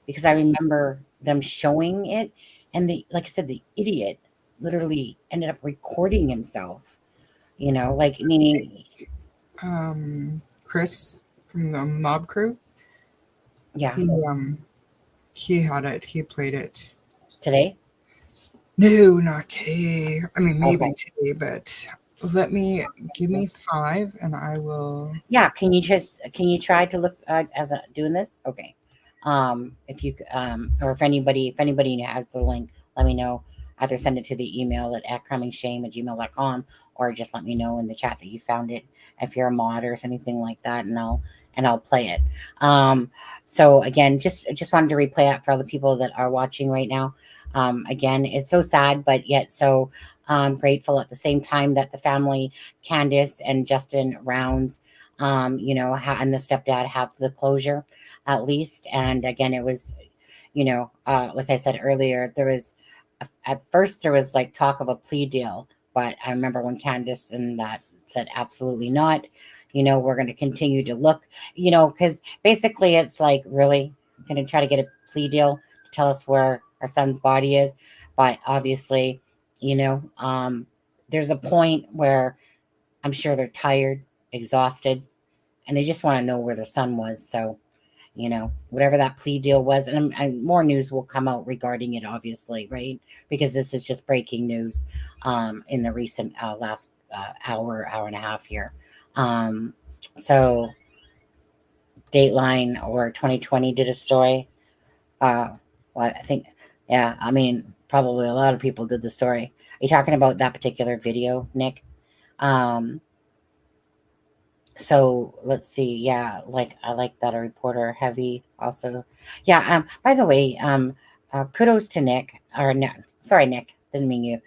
because I remember them showing it, and like I said, the idiot literally ended up recording himself. Like meaning, Chris from the mob crew, yeah, he had it. He played it. today. No, not today. I mean, maybe Okay. today, but give me 5 and I will. Yeah, can you try to look as a doing this? Okay. If you or if anybody has the link, let me know. Either send it to the email at crumingshame@gmail.com, or just let me know in the chat that you found it if you're a mod or anything like that, and I'll play it. Um, so again, just wanted to replay it for all the people that are watching right now. Again, it's so sad, but yet so grateful at the same time that the family, Candace and Justin Rounds, and the stepdad have the closure at least. And again, it was, like I said earlier, at first there was like talk of a plea deal, but I remember when Candace and that said absolutely not. We're going to continue to look, because basically it's like, really going to try to get a plea deal to tell us where our son's body is. But obviously, there's a point where I'm sure they're tired, exhausted, and they just want to know where their son was. So, whatever that plea deal was, and more news will come out regarding it, obviously, right? Because this is just breaking news in the recent last hour and a half here. Um, so, Dateline or 2020 did a story. Uh, well, I think, yeah, I mean, probably a lot of people did the story. Are you talking about that particular video, Nick? Um, So let's see. Yeah, like I like that a reporter heavy also. Yeah. By the way, kudos to Nick or no, sorry, Nick, didn't mean you.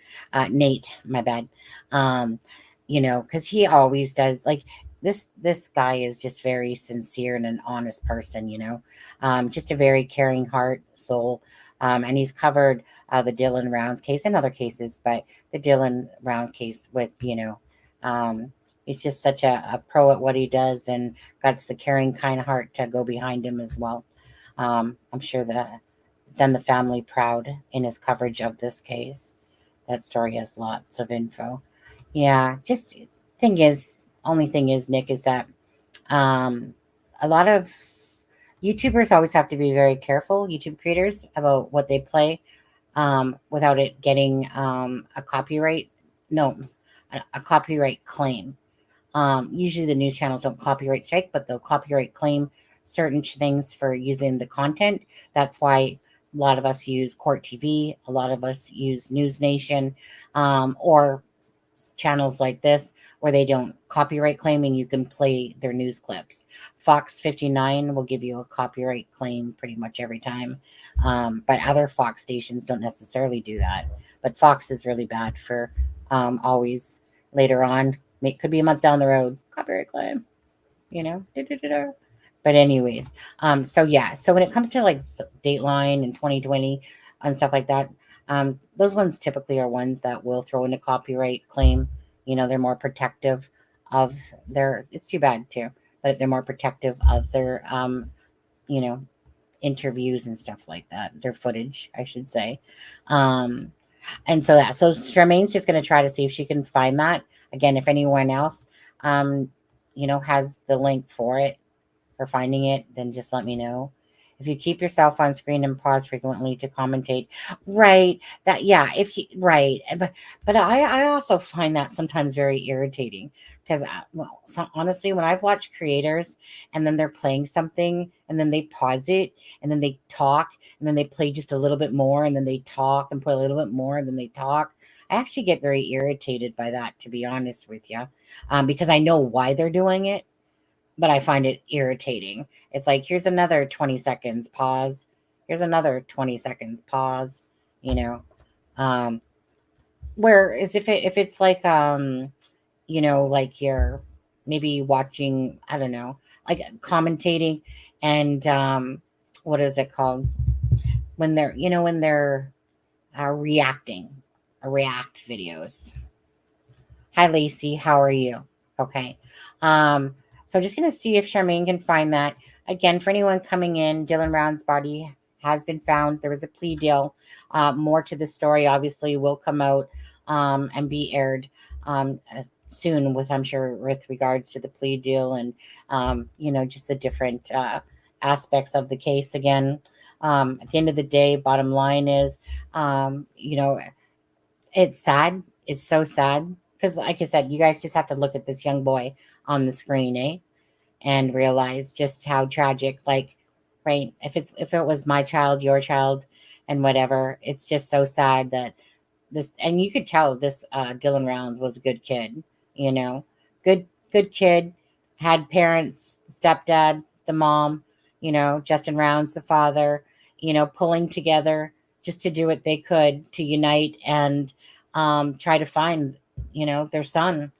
Nate, my bad. Um, because he always does like this guy is just very sincere and an honest person. Just a very caring heart, soul. And he's covered the Dylan Rounds case and other cases, but the Dylan Round case with um he's just such a pro at what he does, and got the caring, kind heart to go behind him as well. I'm sure that done the family proud in his coverage of this case. That story has lots of info. Yeah, just only thing is, Nick, is that um, a lot of YouTubers always have to be very careful, YouTube creators, about what they play without it getting a copyright, no, a copyright claim. Usually the news channels don't copyright strike, but they'll copyright claim certain things for using the content. That's why a lot of us use Court TV, a lot of us use News Nation, or channels like this where they don't copyright claim and you can play their news clips. Fox 59 will give you a copyright claim pretty much every time, but other Fox stations don't necessarily do that. But Fox is really bad for always later on could be a month down the road. Copyright claim, Da-da-da-da. But anyways, so yeah. So when it comes to like Dateline and 2020 and stuff like that, those ones typically are ones that will throw in a copyright claim. They're more protective of their. It's too bad too, but they're more protective of their, you know, interviews and stuff like that. Their footage, I should say. Um, and so Charmaine's just going to try to see if she can find that. Again, if anyone else, has the link for it, for finding it, then just let me know. If you keep yourself on screen and pause frequently to commentate, right? That yeah, if you right, but I also find that sometimes very irritating because well, so honestly, when I've watched creators and then they're playing something and then they pause it and then they talk and then they play just a little bit more and then they talk and play a little bit more and then they talk. I actually get very irritated by that, to be honest with you, because I know why they're doing it, but I find it irritating. It's like, here's another 20 seconds pause. Here's another 20 seconds pause, you know. Um, whereas if it's like like you're maybe watching, I don't know, like commentating and what is it called? When they're when they're reacting, react videos. Hi, Lacey. How are you? Okay. Um, so just going to see if Charmaine can find that. Again, for anyone coming in, Dylan Round's body has been found. There was a plea deal. More to the story, obviously, will come out and be aired soon with, I'm sure, with regards to the plea deal and, just the different aspects of the case. Again, at the end of the day, bottom line is, it's sad. It's so sad because, like I said, you guys just have to look at this young boy on the screen, and realize just how tragic. Like, right? If it was my child, your child, and whatever, it's just so sad that this. And you could tell this Dylan Rounds was a good kid. You know, good good kid. Had parents, stepdad, the mom. Justin Rounds, the father. Pulling together just to do what they could to unite and try to find, their son.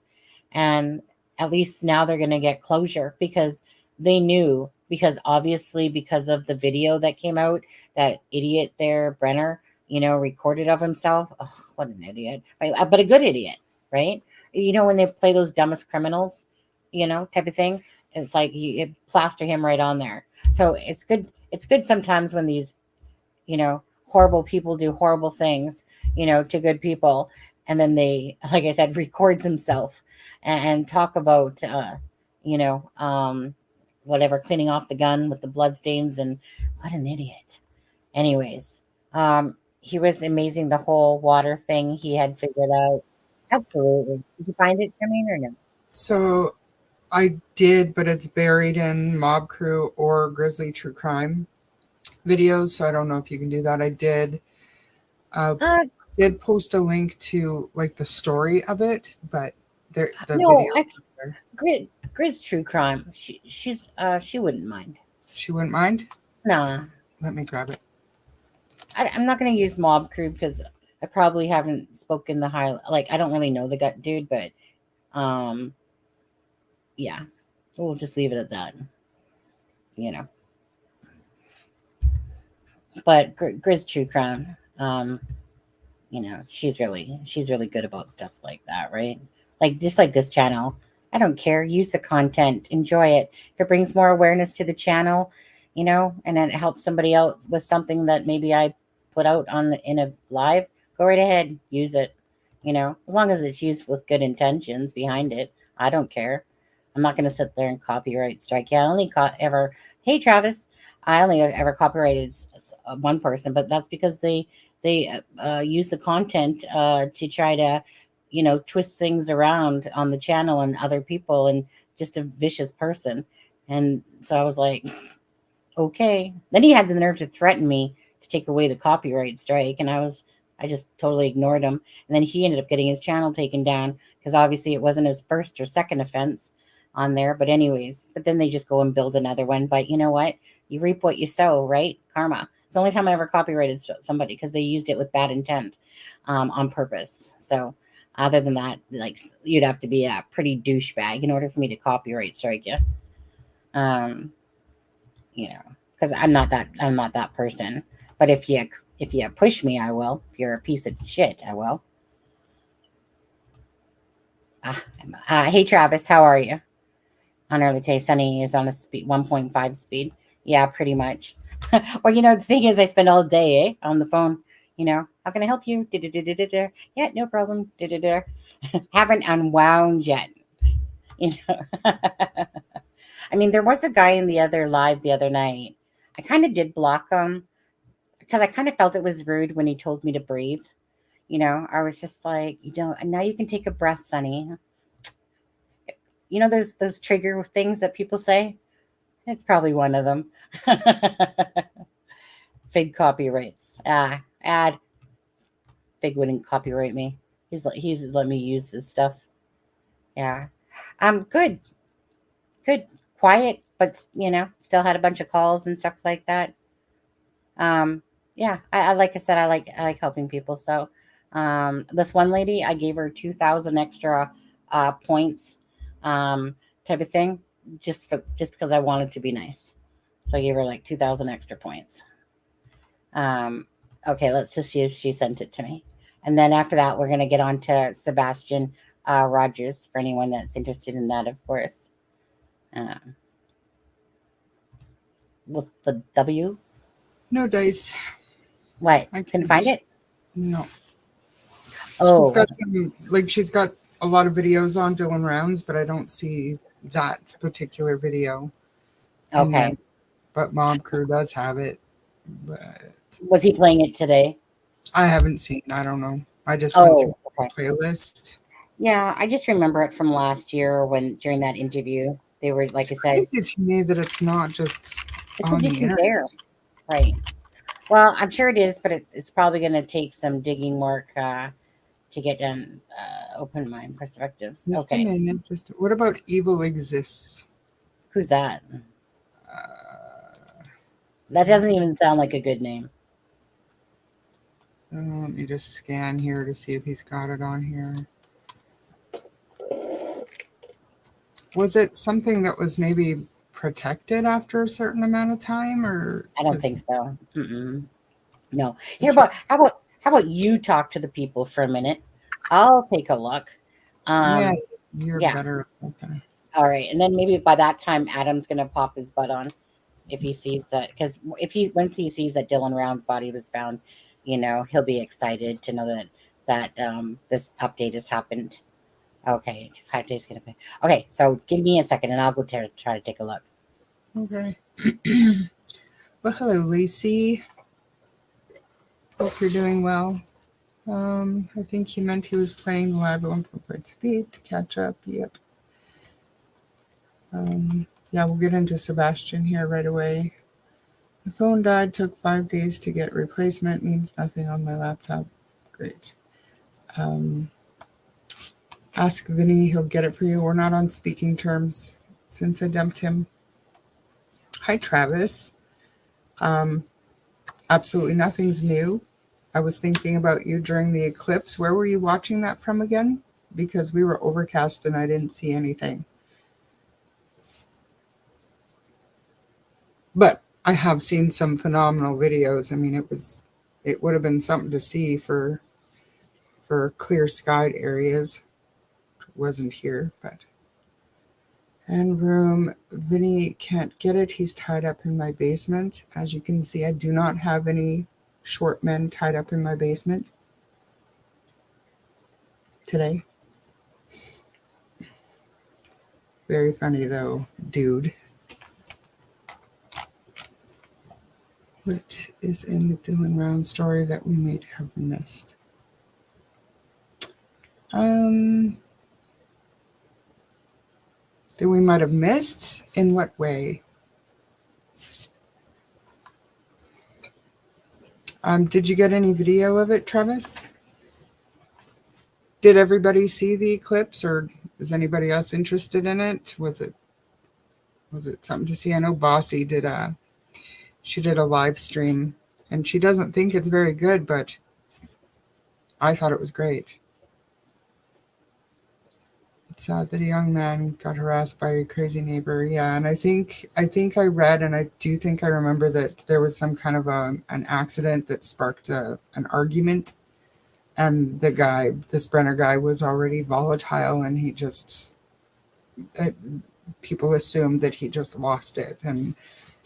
And at least now they're going to get closure because they knew, because obviously, because of the video that came out, that idiot there, Brenner, recorded of himself. Oh, what an idiot. But a good idiot, right? When they play those dumbest criminals, type of thing, it's like you plaster him right on there. So it's good sometimes when these horrible people do horrible things, to good people. And then they, like I said, record themselves and talk about, you know, um, whatever, cleaning off the gun with the blood stains. And what an idiot. Anyways, he was amazing. The whole water thing he had figured out. Absolutely. Did you find it, Jermaine, or no? So I did, but it's buried in Mob Crew or Grizzly True Crime videos. So I don't know if you can do that. I uh, Uh, did post a link to like the story of it, but the no, videos not there. Grizz True Crime. She wouldn't mind. She wouldn't mind. Nah. Let me grab it. I'm not going to use Mob Crew because I probably haven't spoken the high. Like, I don't really know the gut dude, but um, yeah, we'll just leave it at that. You know, but Grizz True Crime, she's really good about stuff like that, right? Like just like this channel. I don't care. Use the content, enjoy it. If it brings more awareness to the channel, and it helps somebody else with something that maybe I put out on in a live, go right ahead, use it. As long as it's used with good intentions behind it, I don't care. I'm not going to sit there and copyright strike. Yeah, I only ever. Hey, Travis, I only ever copyrighted one person, but that's because they use the content to try to, twist things around on the channel and other people, and just a vicious person. And so I was like, okay. Then he had the nerve to threaten me to take away the copyright strike, and I just totally ignored him. And then he ended up getting his channel taken down because obviously it wasn't his first or second offense on there. But anyways, but then they just go and build another one. But you know what? You reap what you sow, right? Karma. It's the only time I ever copyrighted somebody because they used it with bad intent, on purpose. So other than that, like, you'd have to be a pretty douchebag in order for me to copyright strike you. Um, because I'm not that person. But if you push me, I will. If you're a piece of shit, I will. Hey Travis, how are you? On early day, Sunny is on a speed 1.5 speed. Yeah, pretty much. Well, the thing is, I spend all day on the phone. How can I help you? Da-da-da-da-da-da. Yeah, no problem. Da-da-da. Haven't unwound yet. You know. I mean, there was a guy in the other live the other night. I kind of did block him because I kind of felt it was rude when he told me to breathe. I was just like, now you can take a breath, Sonny. Those trigger things that people say. It's probably one of them. Fig copyrights. Ad. Fig wouldn't copyright me. He's let me use his stuff. Yeah. Good. Good. Quiet, but still had a bunch of calls and stuff like that. Yeah. I like I said, I like helping people. So, this one lady, I gave her 2,000 extra points, type of thing, just because I wanted to be nice. So I gave her like 2,000 extra points. Um, okay, let's just see if she sent it to me. And then after that, we're going to get on to Sebastian Rogers for anyone that's interested in that, of course. With the W. No dice. What? I Couldn't find it? No. Oh, She's got a lot of videos on Dylan Rounds, but I don't see that particular video in there. okay. But Mob Crew does have it. But Was he playing it today? I haven't seen. I don't know. I just went through Okay. the playlist. Yeah, I just remember it from last year when during that interview they were, like I said, Crazy to me that it's not just it's on a the different internet. there, right? Well, I'm sure it is, but it's probably going to take some digging work to get done. Open mind perspectives. Just a Okay, minute. What about Evil Exists? who's that? Uh, That doesn't even sound like a good name. let me just scan here to see if he's got it on here. Was it something that was maybe protected after a certain amount of time, or I don't think so. No. How about you talk to the people for a minute? I'll take a look. Yeah, you're Yeah. better. Okay. All right, and then maybe by that time, Adam's gonna pop his butt on if he sees that, because once he sees that Dylan Round's body was found, he'll be excited to know that this update has happened. Okay, 5 days gonna be okay. So give me a second, and I'll go try to take a look. Okay. Well, hello, Lacey. Hope you're doing well. I think he meant he was playing live at 1.5 speed to catch up. Yep. Yeah, we'll get into Sebastian here right away. The phone died, took 5 days to get replacement, means nothing on my laptop. Great. Ask Vinny, he'll get it for you. We're not on speaking terms since I dumped him. Hi, Travis. Absolutely nothing's new. I was thinking about you during the eclipse. Where were you watching that from again? Because we were overcast and I didn't see anything. But I have seen some phenomenal videos. I mean, it would have been something to see for clear skied areas. It wasn't here, but. And room, Vinny can't get it. He's tied up in my basement. As you can see, I do not have any short men tied up in my basement today. Very funny though, dude. What is in the Dylan Round story that we might have missed? That we might have missed? In what way? Did you get any video of it, Travis? Did everybody see the eclipse, or is anybody else interested in it? Was it something to see? I know Bossy did she did a live stream, and she doesn't think it's very good, but I thought it was great. It's sad that a young man got harassed by a crazy neighbor. Yeah, and I think I read, and I do think I remember that there was some kind of an accident that sparked an argument, and this Brenner guy was already volatile, and he just people assumed that he just lost it, and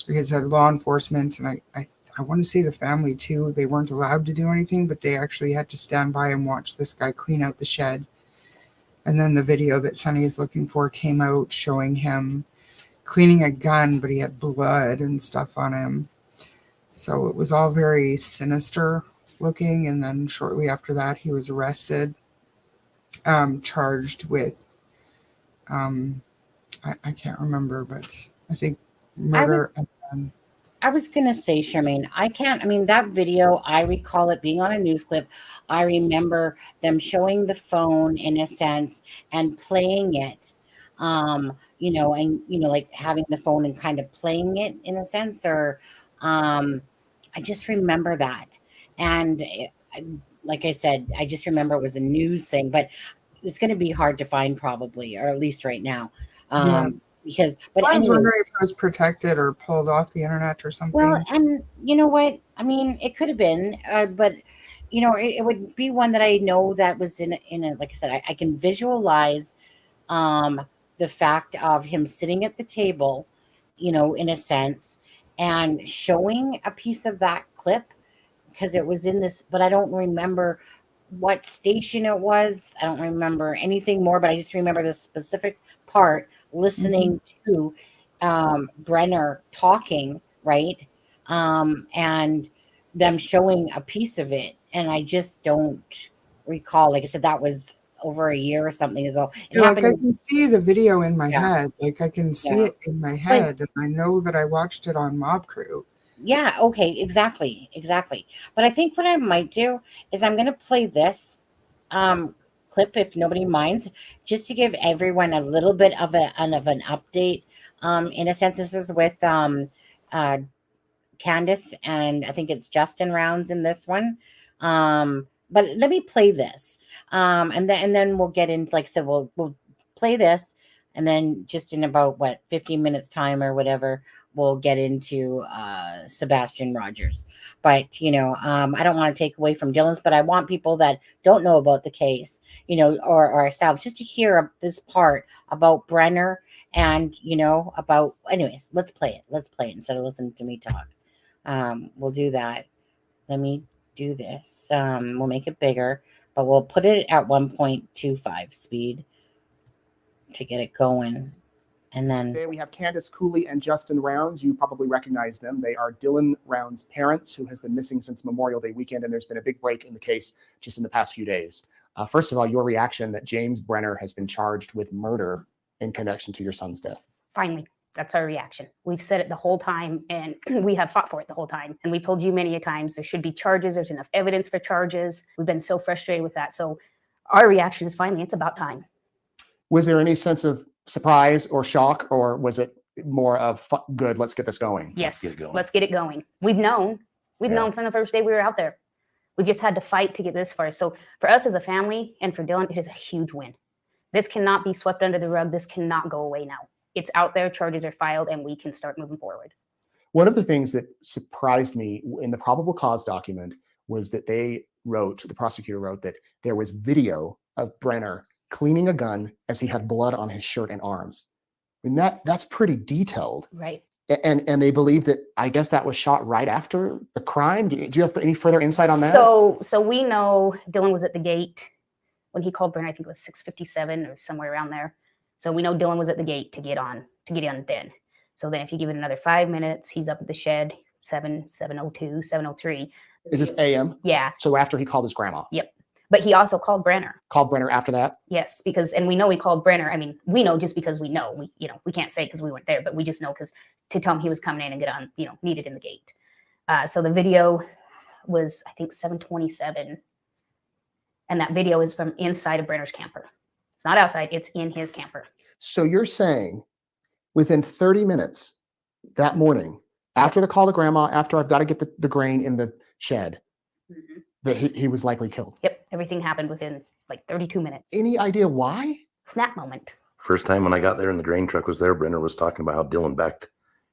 because of law enforcement, and I want to say the family too, they weren't allowed to do anything, but they actually had to stand by and watch this guy clean out the shed. And then the video that Sonny is looking for came out showing him cleaning a gun, but he had blood and stuff on him. So it was all very sinister looking. And then shortly after that, he was arrested, charged with, I can't remember, but I think I was murder. And I was gonna say, Charmaine, I can't. I mean, that video, I recall it being on a news clip. I remember them showing the phone in a sense and playing it, and like having the phone and kind of playing it in a sense, or I just remember that. And like I said, I just remember it was a news thing, but it's going to be hard to find probably, or at least right now, yeah, but I was anyway. wondering if it was protected or pulled off the internet or Well, something. and you know what? I mean, it could have been, but it would be one that I know that was in a like I said, I can visualize um the fact of him sitting at the table, in a sense, and showing a piece of that clip because it was in this, but I don't remember what station it was. I don't remember anything more, but I just remember this specific part Mhm. listening to Brenner talking, right? And them showing a piece of it. And I just don't recall. Like I said, that was over a year or something ago. It Yeah, like I happened. can see the video in my Yeah. head. Like I can see Yeah. it in my But head, and I know that I watched it on Mob Crew. yeah, okay, exactly, exactly. But I think what I might do is I'm gonna play this clip if nobody minds, just to give everyone a little bit of an update. In a sense, this is with uh Candace, and I think it's Justin Rounds in this one. But let me play this, and then we'll get into, like I said, we'll play this, and then just in about 15 minutes time or whatever, we'll get into Sebastian Rogers. But I don't want to take away from Dylan's, but I want people that don't know about the case, or ourselves, just to hear this part about Brenner and about. Anyways, let's play it. Let's play it instead of listening to me talk. We'll do that. Let me do this. We'll make it bigger, but we'll put it at 1.25 speed to get it going. And then, Today we have Candace Cooley and Justin Rounds. You probably recognize them. They are Dylan Rounds' parents, who has been missing since Memorial Day weekend, and there's been a big break in the case just in the past few days. First of all, your reaction that James Brenner has been charged with murder in connection to your son's death. Finally, that's our reaction. We've said it the whole time, and we have fought for it the whole time. And we've told you many a times there should be charges. There's enough evidence for charges. We've been so frustrated with that. So our reaction is finally, it's about time. Was there any sense of surprise or shock, or was it more of good, let's get this going? Yes, get it going. let's get it going. We've known from the first day we were out there. We just had to fight to get this far. So for us as a family and for Dylan, it is a huge win. This cannot be swept under the rug. This cannot go away now. It's out there, charges are filed, and we can start moving forward. One of the things that surprised me in the probable cause document was that the prosecutor wrote that there was video of Brenner cleaning a gun as he had blood on his shirt and arms. I mean, that's pretty detailed. Right. And they believe that, I guess, that was shot right after the crime. Do you have any further insight on that? So we know Dylan was at the gate when he called Brenner. I think it was 6:57 or somewhere around there. So we know Dylan was at the gate to get in then. So then if you give it another 5 minutes, he's up at the shed, 7:02, 7:03. Is this AM? Yeah. So after he called his grandma. Yep. But he also called Brenner. Called Brenner after that? Yes, and we know he called Brenner. I mean, we know just because we know. We can't say because we weren't there, but we just know because to tell him he was coming in and get on, needed in the gate. So the video was, I think, 7:27. And that video is from inside of Brenner's camper. It's not outside, it's in his camper. So you're saying within 30 minutes that morning, after the call to grandma, after I've got to get the grain in the shed, that he was likely killed? Yep, everything happened within like 32 minutes. Any idea why? Snap moment. First time when I got there and the grain truck was there, Brenner was talking about how Dylan backed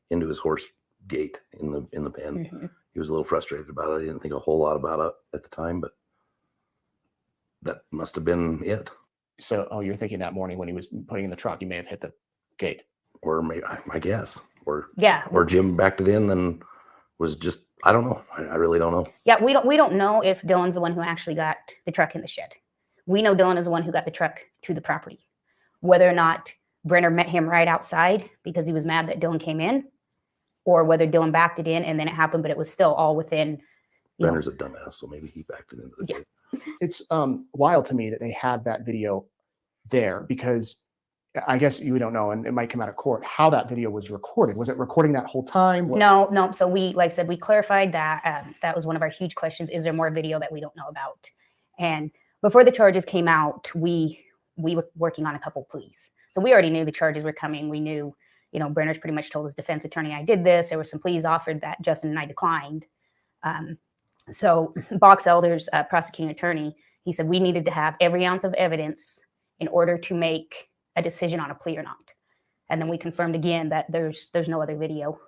into his horse gate in the pen. He was a little frustrated about it. I didn't think a whole lot about it at the time, but that must have been it. So, you're thinking that morning when he was putting in the truck, he may have hit the gate. Or maybe, I guess. Or Jim backed it in and was just, I don't know. I really don't know. Yeah, we don't know if Dylan's the one who actually got the truck in the shed. We know Dylan is the one who got the truck to the property. Whether or not Brenner met him right outside because he was mad that Dylan came in, or whether Dylan backed it in and then it happened, but it was still all within. You know, Brenner's a dumbass, so maybe he backed it into the Yeah. gate. It's wild to me that they had that video there, because I guess you don't know, and it might come out of court, how that video was recorded. Was it recording that whole time? No. So we, like I said, we clarified that. That was one of our huge questions. Is there more video that we don't know about? And before the charges came out, we were working on a couple pleas. So we already knew the charges were coming. We knew, Brenner's pretty much told his defense attorney, I did this. There were some pleas offered that Justin and I declined. So Box Elder's prosecuting attorney, he said we needed to have every ounce of evidence in order to make a decision on a plea or not. And then we confirmed again that there's no other video.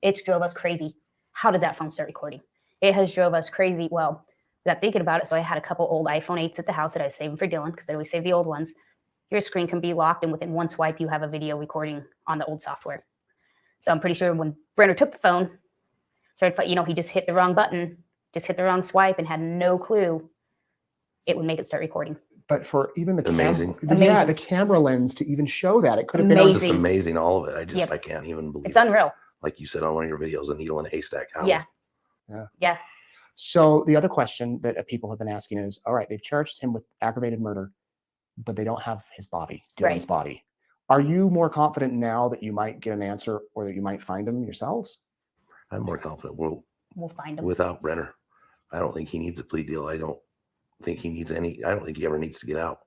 It's drove us crazy. How did that phone start recording? It has drove us crazy. Well, without thinking about it, so I had a couple old iPhone 8s at the house that I saved for Dylan, because I always save the old ones. Your screen can be locked, and within one swipe, you have a video recording on the old software. So I'm pretty sure when Brenner took the phone, he just hit the wrong button, just hit the wrong swipe, and had no clue it would make it start recording. But for even the Amazing. camera, the camera lens to even show that, it could have been It's on just Amazing. amazing, all of it. Yep. I can't even believe It's it. unreal. Like you said on one of your videos, a needle in a haystack. How? Yeah. So the other question that people have been asking is, all right, they've charged him with aggravated murder, but they don't have his body, Dylan's Right. body. Are you more confident now that you might get an answer, or that you might find him yourselves? I'm more confident. We'll find him. Without Brenner, I don't think he needs a plea deal. I don't think he ever needs to get out.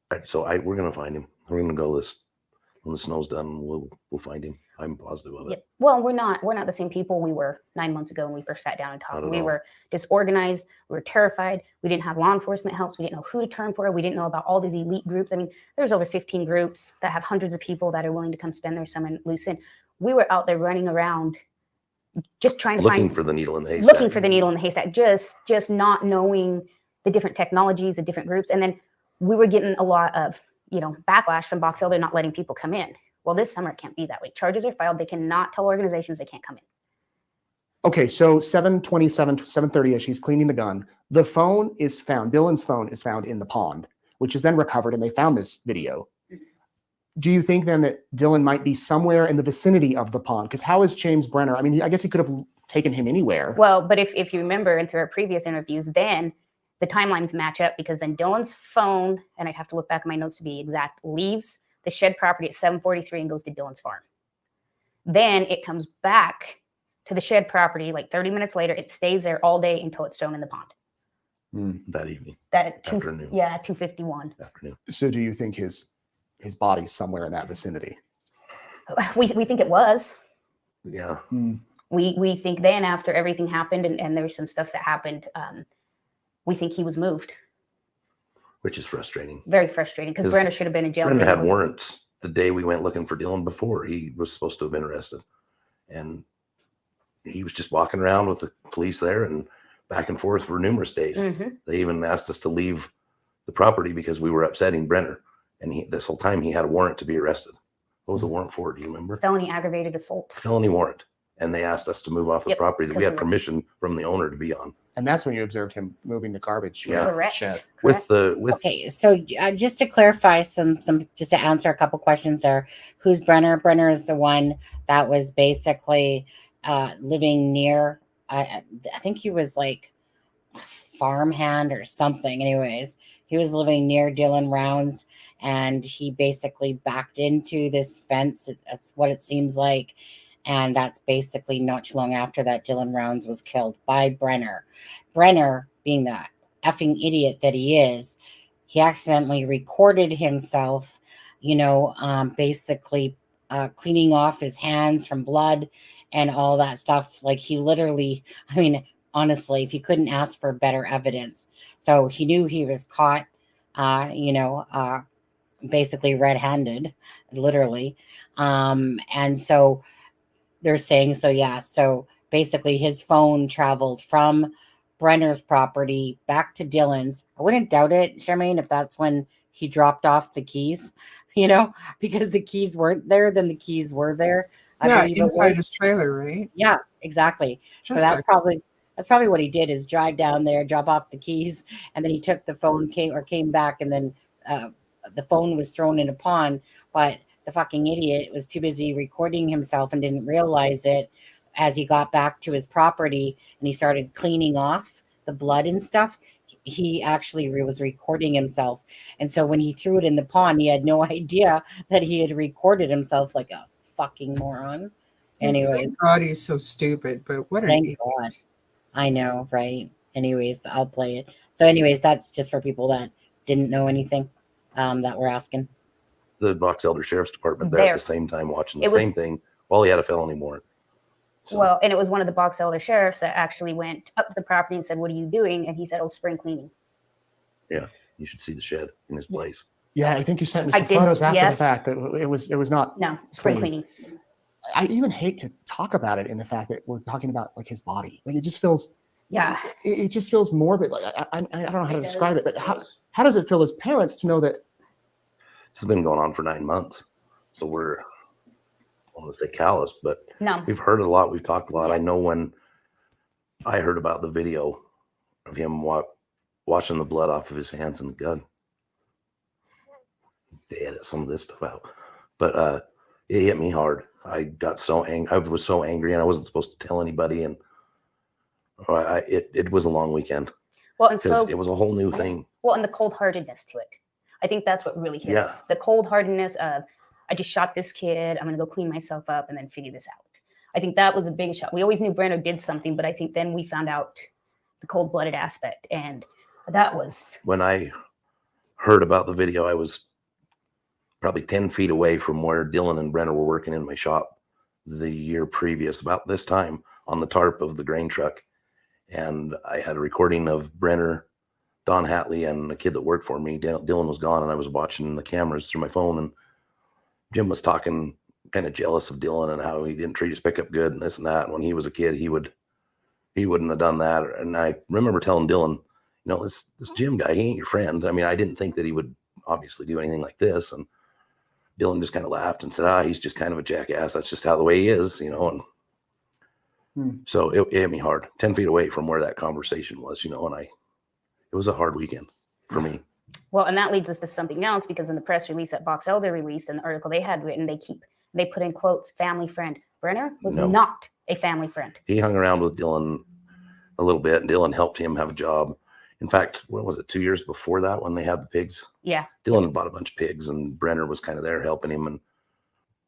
We're going to find him. We're going to go when the snow's done, we'll find him. I'm positive of it. Yeah. Well, we're not the same people we were 9 months ago when we first sat down and Not talked. at We all. were disorganized. We were terrified. We didn't have law enforcement help. We didn't know who to turn for. We didn't know about all these elite groups. I mean, there's over 15 groups that have hundreds of people that are willing to come spend their summer in Lucent. We were out there running around, just trying to Looking find, for the needle in the haystack. looking for the needle in the haystack, just not knowing the different technologies, the different groups. And then we were getting a lot of, backlash from Box Elder not letting people come in. Well, this summer it can't be that way. Charges are filed. They cannot tell organizations they can't come in. Okay, so 7:27, 7:30ish, he's cleaning the gun. The phone is found. Dylan's phone is found in the pond, which is then recovered, and they found this video. Do you think then that Dylan might be somewhere in the vicinity of the pond? Because how is James Brenner? I mean, I guess he could have taken him anywhere. Well, but if you remember, and through our previous interviews, then the timelines match up, because then Dylan's phone, and I'd have to look back at my notes to be exact, leaves the shed property at 7:43 and goes to Dylan's farm. Then it comes back to the shed property like 30 minutes later. It stays there all day until it's thrown in the pond. That evening. That Afternoon. 2:51. Afternoon. So do you think his body's somewhere in that vicinity? We think it was. Yeah. We think then, after everything happened, and there was some stuff that happened, we think he was moved. Which is frustrating. Very frustrating, because 'Cause Brenner should have been in jail. Brenner had warrants the day we went looking for Dylan before he was supposed to have been arrested. And he was just walking around with the police there and back and forth for numerous days. Mhm. They even asked us to leave the property because we were upsetting Brenner. And this whole time he had a warrant to be arrested. What was the warrant for? Do you remember? Felony aggravated assault. Felony warrant. And they asked us to move off the Yep, property that we 'cause had we were- permission from the owner to be on. And that's when you observed him moving the garbage from Yeah. the Correct. shed. With Okay, so just to clarify just to answer a couple questions there. Who's Brenner? Brenner is the one that was basically living near, I think he was like farmhand or something. Anyways, he was living near Dylan Rounds, and he basically backed into this fence. That's what it seems like. And that's basically not too long after that Dylan Rounds was killed by Brenner. Brenner, being the effing idiot that he is, he accidentally recorded himself, basically cleaning off his hands from blood and all that stuff. Like, he literally, I mean, honestly, if he couldn't ask for better evidence. So he knew he was caught, basically red-handed, literally. And so they're saying, so basically his phone traveled from Brenner's property back to Dylan's. I wouldn't doubt it, Charmaine, if that's when he dropped off the keys, because the keys weren't there, then the keys were there. I Yeah, believe it inside was. his trailer, right? Yeah, exactly. So Just that's probably what he did, is drive down there, drop off the keys, and then he took the phone, came back, and then the phone was thrown in a pond. But the fucking idiot was too busy recording himself and didn't realize it as he got back to his property and he started cleaning off the blood and stuff. He actually was recording himself. And so when he threw it in the pond, he had no idea that he had recorded himself like a fucking moron. Anyway, Thank God he's so stupid, but what an thank idiot. God. I know, right? Anyways, I'll play it. So anyways, that's just for people that didn't know anything that we're asking. The Box Elder Sheriff's Department there There. at the same time watching the It was- same thing while he had a felony warrant. So, Well, and it was one of the Box Elder sheriffs that actually went up to the property and said, "What are you doing?" And he said, "Oh, spring cleaning." yeah, you should see the shed in his place. Yeah, I think you sent me I some did, photos after the yes. fact. That it was not. No, spring Cleaning. cleaning. I even hate to talk about it in the fact that we're talking about like his body. Like it just feels. Yeah. It just feels morbid. Like I don't know how to describe it, but does. how does it feel as parents to know that? This has been going on for 9 months. So we're, I don't want to say callous, but No. we've heard a lot. We've talked a lot. I know when I heard about the video of him washing the blood off of his hands and the gun, they edit some of this stuff out. But it hit me hard. I got so angry. I was so angry, and I wasn't supposed to tell anybody. And it was a long weekend Well, and because so it was a whole new thing. well, and the cold-heartedness to it. I think that's what really hit Yeah. us. The cold-heartedness of, I just shot this kid. I'm going to go clean myself up and then figure this out. I think that was a big shot. We always knew Brando did something, but I think then we found out the cold-blooded aspect. And that was, When I heard about the video, I was probably 10 feet away from where Dylan and Brenner were working in my shop the year previous, about this time, on the tarp of the grain truck. And I had a recording of Brenner, Don Hatley, and a kid that worked for me. Dylan was gone, and I was watching the cameras through my phone, and Jim was talking, kind of jealous of Dylan and how he didn't treat his pickup good and this and that. And when he was a kid, he wouldn't have done that. And I remember telling Dylan, this Jim guy, he ain't your friend. I mean, I didn't think that he would obviously do anything like this. And Dylan just kind of laughed and said, he's just kind of a jackass. That's just how the way he is, and so it hit me hard, 10 feet away from where that conversation was, and it was a hard weekend for me. well, and that leads us to something else, because in the press release that Box Elder released and the article they had written, they put in quotes, family friend. Brenner was No. not a family friend. He hung around with Dylan a little bit, and Dylan helped him have a job. In fact, when was it, 2 years before that, when they had the pigs? Yeah. Dylan had bought a bunch of pigs, and Brenner was kind of there helping him. And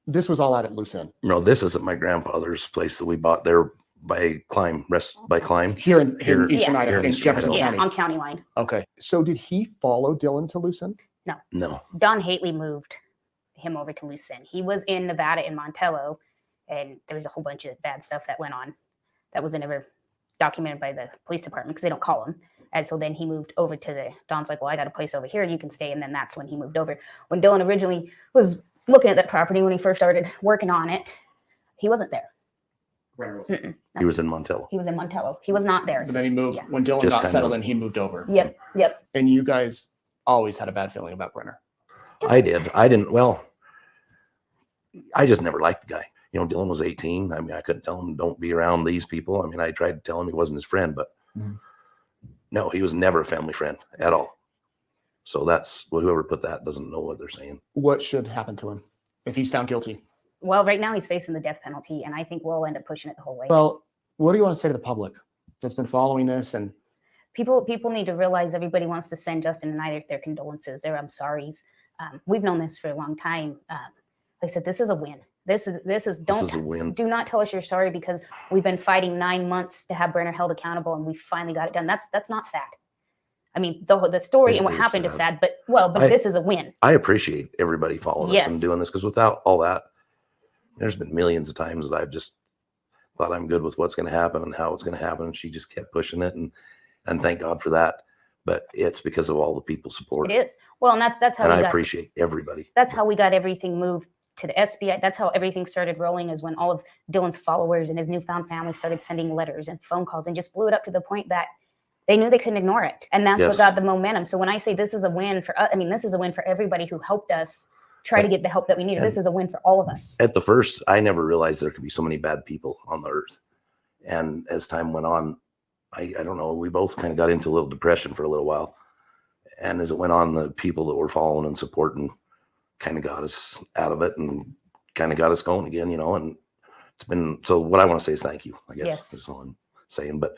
This was all out at loose end. this is at my grandfather's place that we bought there by Climb. Here in Here- Eastern Yeah. Idaho, Here in in Eastern Jefferson Idaho. Yeah, County. on county line. Okay. So did he follow Dylan to loose end? No, Don Hatley moved him over to Lucin. He was in Nevada in Montello, and there was a whole bunch of bad stuff that went on that wasn't ever documented by the police department because they don't call him. And so then he moved over to Don's like, well, I got a place over here, you can stay. And then that's when he moved over. When Dylan originally was looking at that property, when he first started working on it, he wasn't there. Mm-mm. he was in Montello. He was in Montello. He was not there. But then he moved, Yeah. when Dylan Just got kind settled of- in, he moved over. Yep. And you guys always had a bad feeling about Brenner. I did. I didn't. Well, I just never liked the guy. Dylan was 18. I mean, I couldn't tell him don't be around these people. I mean, I tried to tell him he wasn't his friend, but no, he was never a family friend at all. So that's whoever put that doesn't know what they're saying. What should happen to him if he's found guilty? Well, right now he's facing the death penalty, and I think we'll end up pushing it the whole way. Well, what do you want to say to the public that's been following this? And People need to realize everybody wants to send Justin and I their condolences, their I'm sorries. We've known this for a long time. Like I said, this is a win. This is This is a win. do not tell us you're sorry, because we've been fighting 9 months to have Brenner held accountable, and we finally got it done. That's not sad. I mean, the story It and what is happened is sad. sad, but I- this is a win. I appreciate everybody following us Yes. and doing this, because without all that, there's been millions of times that I've just thought I'm good with what's going to happen and how it's going to happen. And she just kept pushing it, and thank God for that. But it's because of all the people support. It is. Well, and that's how And we I got appreciate everybody. that's how we got everything moved to the SBI. That's how everything started rolling, is when all of Dylan's followers and his newfound family started sending letters and phone calls and just blew it up to the point that they knew they couldn't ignore it. And that's Yes. what got the momentum. So when I say this is a win for us, I mean, this is a win for everybody who helped us try to get the help that we needed. This is a win for all of us. At the first, I never realized there could be so many bad people on the earth. And as time went on, I don't know, we both kind of got into a little depression for a little while. And as it went on, the people that were following and supporting kind of got us out of it and kind of got us going again, you know, and it's been, so what I want to say is thank you, I guess. Yes. That's all I'm saying, but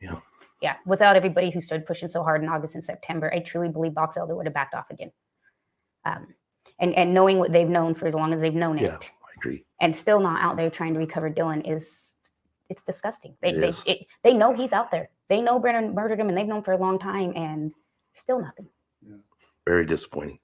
you know. Yeah, without everybody who started pushing so hard in August and September, I truly believe Box Elder would have backed off again. And knowing what they've known for as long as they've known Yeah, it, I agree. and still not out there trying to recover Dylan it's disgusting. It is. They know he's out there. They know Brennan murdered him, and they've known for a long time, and still nothing. Very disappointing.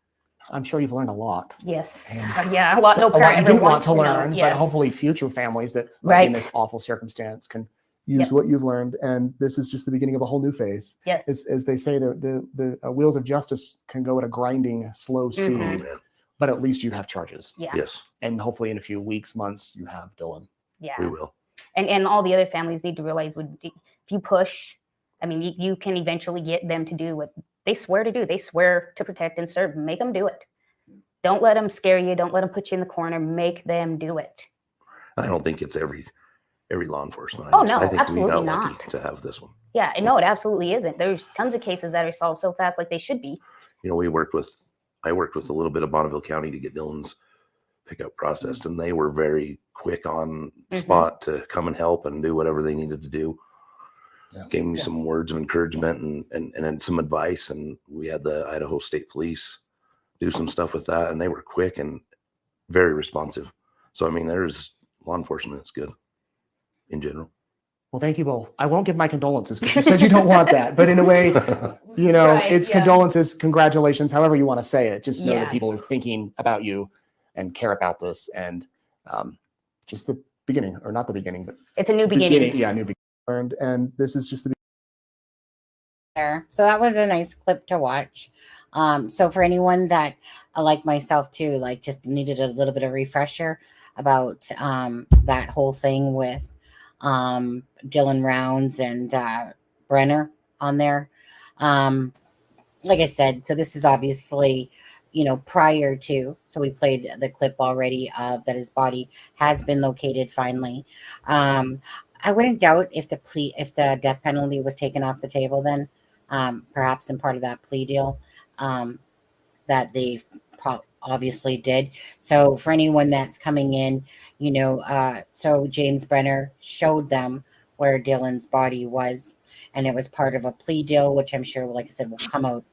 I'm sure you've learned a lot. Yes, And yeah, a lot. No a lot parent you ever didn't want wants to know. learn, Yes. but hopefully future families that might be in Right. this awful circumstance can use Yep. what you've learned, and this is just the beginning of a whole new phase. Yes. As they say, the wheels of justice can go at a grinding, slow speed, Mhm. Oh, man. but at least you have charges. Yeah, Yes, And hopefully in a few weeks, months, you have Dylan. yeah. we will. And all the other families need to realize if you push, I mean, you can eventually get them to do what they swear to do. They swear to protect and serve. Make them do it. Don't let them scare you. Don't let them put you in the corner. Make them do it. I don't think it's every law enforcement. Oh, I no, think we absolutely got not. lucky to have this one. Yeah, and no, it absolutely isn't. There's tons of cases that are solved so fast, like they should be. You know, I worked with a little bit of Bonneville County to get Dylan's pickup processed, and they were very quick on Mhm. spot to come and help and do whatever they needed to do. Yeah. Gave me Yeah. some words of encouragement and then some advice, and we had the Idaho State Police do some stuff with that, and they were quick and very responsive. So I mean, there's law enforcement is good in general. Well, thank you both. I won't give my condolences because you said you don't want that, but in a way, you know, Right, it's yeah. condolences, congratulations, however you want to say it. Just know Yeah. that people are thinking about you and care about this, and just the beginning, or not the beginning, but It's a new beginning. Yeah, new beginning. Learned, and this is just the There. So that was a nice clip to watch. So for anyone that, like myself too, like just needed a little bit of refresher about that whole thing with Dylan Rounds and Brenner on there. Like I said, so this is obviously, you know, prior to, so we played the clip already of that his body has been located finally. I wouldn't doubt if the death penalty was taken off the table then, perhaps in part of that plea deal that they obviously did. So for anyone that's coming in, you know, so James Brenner showed them where Dylan's body was, and it was part of a plea deal, which I'm sure, like I said, will come out,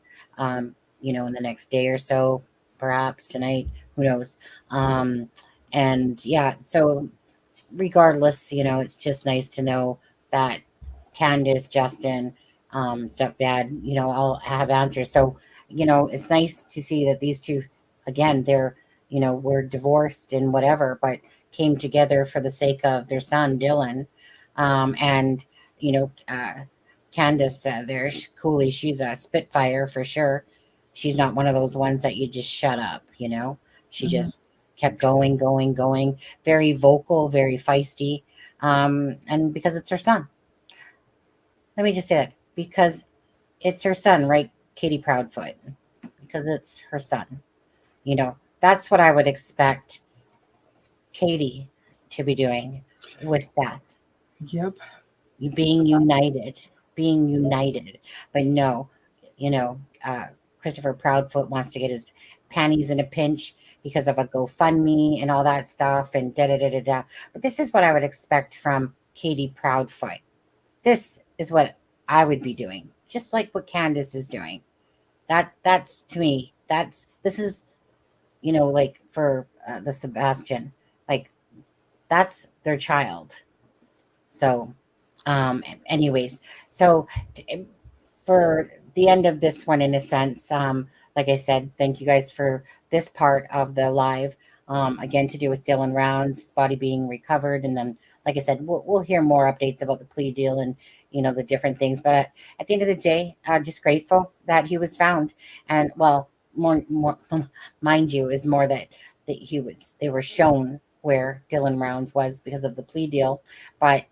you know, in the next day or so, perhaps tonight, who knows. And yeah, so regardless, you know, it's just nice to know that Candace, Justin, stepdad, you know, all have answers. So, you know, it's nice to see that these two, again, they're, you know, were divorced and whatever, but came together for the sake of their son, Dylan. And, you know, Candace, there's Cooley, she's a spitfire for sure. She's not one of those ones that you just shut up, you know, she just kept going. Very vocal, very feisty. And because it's her son. Let me just say that, because it's her son, right, Katie Proudfoot? Because it's her son. You know, that's what I would expect Katie to be doing with Seth. Yep. Being united. But no, you know, Christopher Proudfoot wants to get his panties in a pinch because of a GoFundMe and all that stuff and da-da-da-da-da. But this is what I would expect from Katie Proudfoot. This is what I would be doing, just like what Candace is doing. That's to me, this is, you know, like for the Sebastian, like that's their child. So, anyways, so for the end of this one, in a sense, like I said, thank you guys for this part of the live. Again, to do with Dylan Rounds, his body being recovered, and then, like I said, we'll hear more updates about the plea deal and, you know, the different things. But at the end of the day, just grateful that he was found, and well, more mind you, is more that they were shown where Dylan Rounds was because of the plea deal, but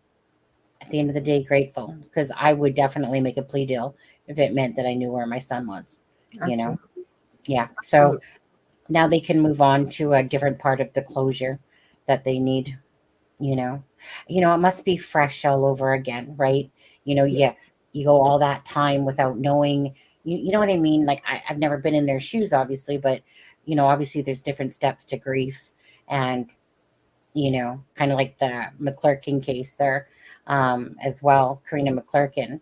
at the end of the day, grateful, because I would definitely make a plea deal if it meant that I knew where my son was, you know? Yeah. So now they can move on to a different part of the closure that they need, you know? It must be fresh all over again, right? You know, you go all that time without knowing, you know what I mean? Like I've never been in their shoes, obviously, but obviously there's different steps to grief, and kind of like the McClurkin case there, as well. Karina McClurkin,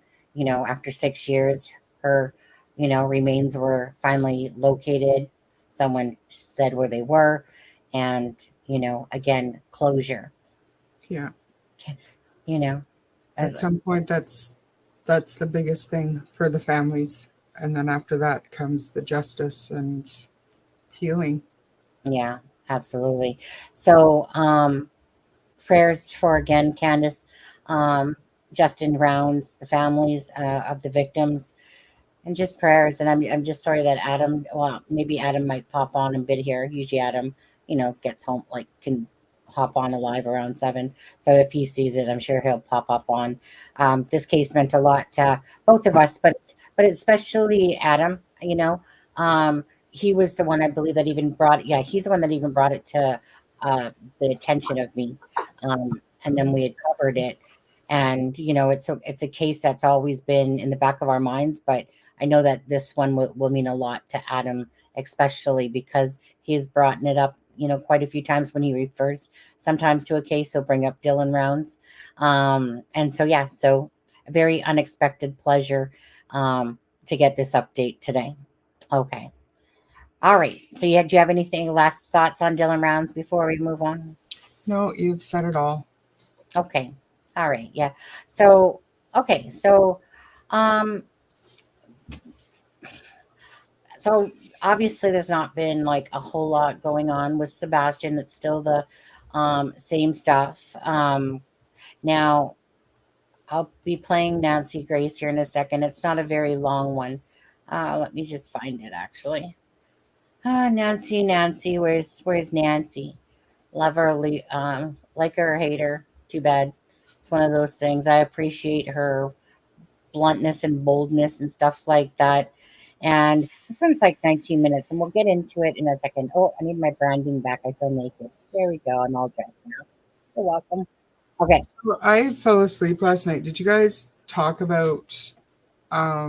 after 6 years, her, remains were finally located. Someone said where they were, and, again, closure, Yeah. you know. At some point, that's the biggest thing for the families. And then after that comes the justice and healing. Yeah, absolutely. So, prayers for, again, Candace, Justin Rounds, the families of the victims, and just prayers. And I'm just sorry that Adam. Well, maybe Adam might pop on a bit here. Usually Adam, gets home, like, can hop on alive around 7. So if he sees it, I'm sure he'll pop up on. This case meant a lot to both of us, but especially Adam. He was the one, I believe, that even brought. Yeah, he's the one that even brought it to the attention of me. And then we had covered it, and it's a case that's always been in the back of our minds, but I know that this one will mean a lot to Adam, especially because he's brought it up, quite a few times when he refers sometimes to a case. He'll bring up Dylan Rounds. And so, yeah, so a very unexpected pleasure to get this update today. Okay. All right. So do you have anything, last thoughts on Dylan Rounds before we move on? No, you've said it all. Okay. All right. Yeah. So, okay. So, so obviously there's not been like a whole lot going on with Sebastian. It's still the same stuff. Now I'll be playing Nancy Grace here in a second. It's not a very long one. Let me just find it actually. Nancy, where's Nancy? Love her, like her or hate her. Too bad. It's one of those things. I appreciate her bluntness and boldness and stuff like that. And this one's like 19 minutes, and we'll get into it in a second. Oh, I need my branding back. I feel naked. There we go. I'm all dressed now. You're welcome. Okay. So I fell asleep last night. Did you guys talk about I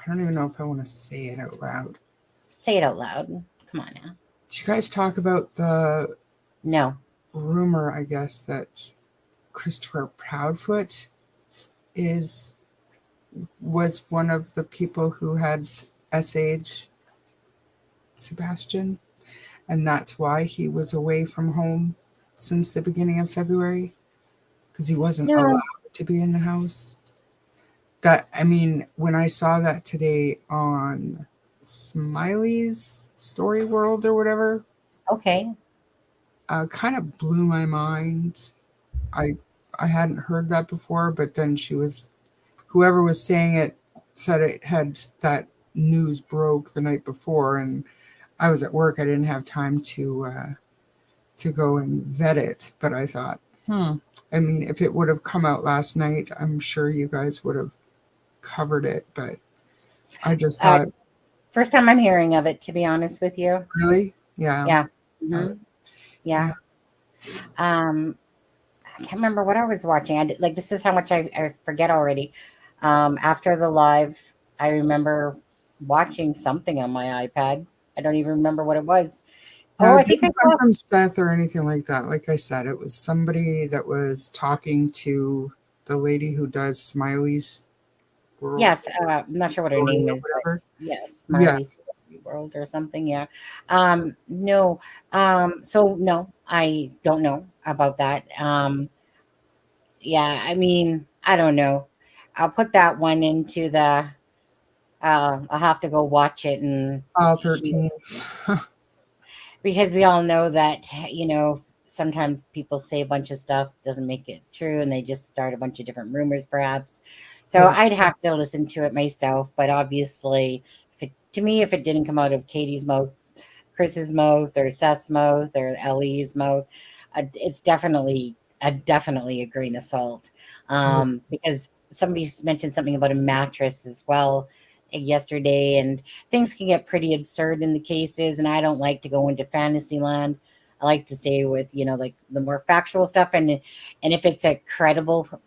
don't even know if I want to say it out loud. Say it out loud. Come on now. Did you guys talk about the No. rumor, I guess, that Christopher Proudfoot was one of the people who had SA'd Sebastian, and that's why he was away from home since the beginning of February, because he wasn't No. allowed to be in the house. When I saw that today on Smiley's Story World or whatever, Okay. kind of blew my mind. I hadn't heard that before, but then whoever was saying it said it had, that news broke the night before, and I was at work. I didn't have time to go and vet it, but I thought, if it would have come out last night, I'm sure you guys would have covered it, but I just thought, first time I'm hearing of it, to be honest with you. really? Yeah. Yeah. Mm-hmm. Yeah. I can't remember what I was watching. I did, like, this is how much I forget already. After the live, I remember watching something on my iPad. I don't even remember what it was. No, I it think I didn't come saw. from Seth or anything like that. Like I said, it was somebody that was talking to the lady who does Smiley's World. Yes, I'm not sure what her Story name or is. whatever. Yes, Smiley's World or something. Yeah. No. So no, I don't know about that. Yeah, I don't know. I'll put that one into the. I'll have to go watch it and File 13. because we all know that sometimes people say a bunch of stuff, doesn't make it true, and they just start a bunch of different rumors perhaps. So Yeah. I'd have to listen to it myself, but obviously if it didn't come out of Katie's mouth, Chris's mouth, or Seth's mouth, or Ellie's mouth, it's definitely a grain of salt, because somebody mentioned something about a mattress as well yesterday, and things can get pretty absurd in the cases, and I don't like to go into fantasy land. I like to stay with like the more factual stuff, and if it's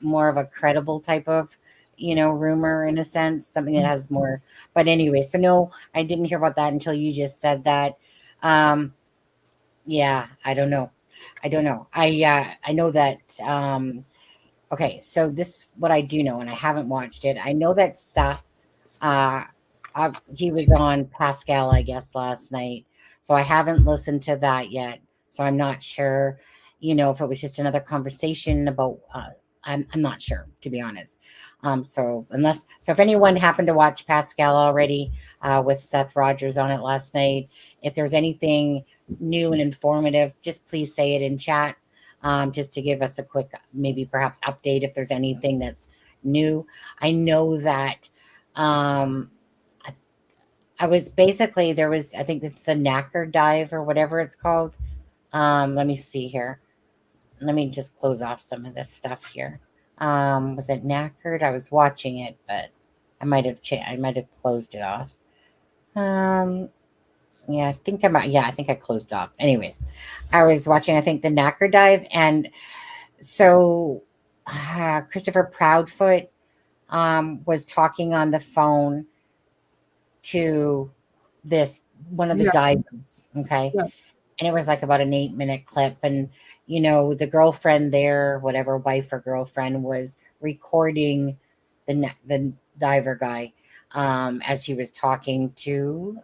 more of a credible type of rumor in a sense, something that has more. But anyway, so no, I didn't hear about that until you just said that. Yeah, I don't know. I know that. Okay, so this what I do know, and I haven't watched it. I know that Seth, uh, he was on Pascal, I guess, last night. So I haven't listened to that yet. So I'm not sure, if it was just another conversation about. I'm not sure, to be honest. So if anyone happened to watch Pascal already, with Seth Rogers on it last night, if there's anything new and informative, just please say it in chat, just to give us a quick, maybe perhaps update if there's anything that's new. I know that I, I was basically, I think it's the knacker dive or whatever it's called. Let me see here. Let me just close off some of this stuff here. Was it knackered? I was watching it, but I might have closed it off. Yeah, I think I closed off. Anyways, I was watching, I think, the knacker dive, and so Christopher Proudfoot was talking on the phone to this one of the Yeah, divers, okay, yeah. and it was like about an 8-minute clip, and the girlfriend there, whatever, wife or girlfriend, was recording the diver guy, as he was talking to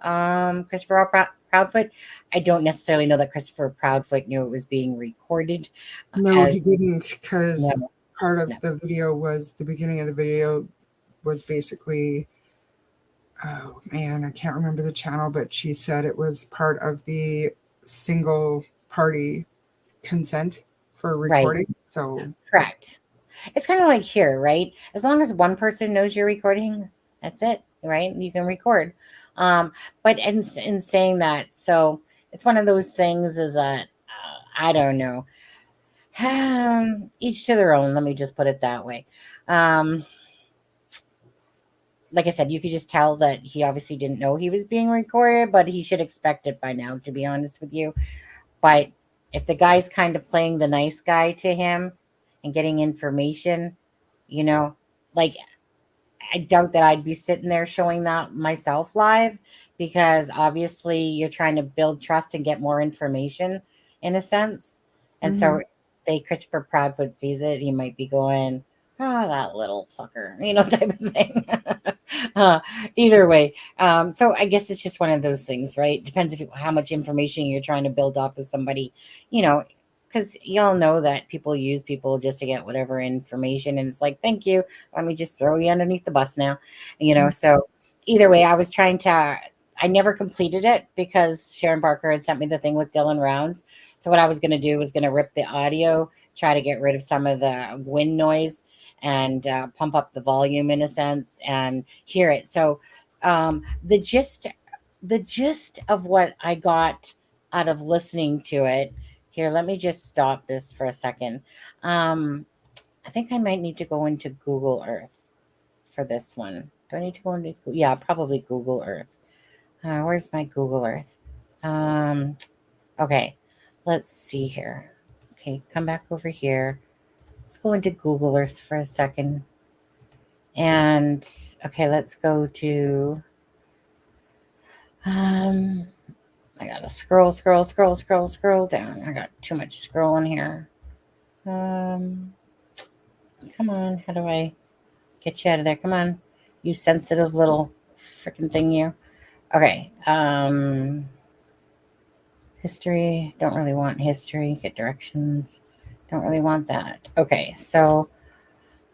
Christopher Proudfoot. I don't necessarily know that Christopher Proudfoot knew it was being recorded. No, As he didn't, because no, part no, of the video was the beginning of the video was basically, oh man, I can't remember the channel, but she said it was part of the single party consent for right, recording. So correct. It's kind of like here, right? As long as one person knows you're recording, that's it, right? You can record. But in saying that, so it's one of those things is that, I don't know. Each to their own. Let me just put it that way. Um, like I said, you could just tell that he obviously didn't know he was being recorded, but he should expect it by now, to be honest with you. But if the guy's kind of playing the nice guy to him and getting information, you know, like, I doubt that I'd be sitting there showing that myself live, because obviously you're trying to build trust and get more information in a sense. And so, mhm. say Christopher Proudfoot sees it, he might be going, "Ah, that little fucker," type of thing. uh, Either way, so I guess it's just one of those things, right? Depends how much information you're trying to build off of somebody, you know. Because y'all know that people use people just to get whatever information, and it's like, thank you, let me just throw you underneath the bus now, so either way, I never completed it because Sharon Parker had sent me the thing with Dylan Rounds. So what I was going to do was going to rip the audio, try to get rid of some of the wind noise, and pump up the volume in a sense and hear it. So the gist of what I got out of listening to it, here, let me just stop this for a second. I think I might need to go into Google Earth for this one. Do I need to go into? Yeah, probably Google Earth. Where's my Google Earth? Okay, let's see here. Okay, come back over here. Let's go into Google Earth for a second. And okay, let's go to. I gotta scroll down. I got too much scrolling here. Come on, how do I get you out of there? Come on, you sensitive little freaking thing, you. Okay. History. Don't really want history. Get directions. Don't really want that. Okay. So,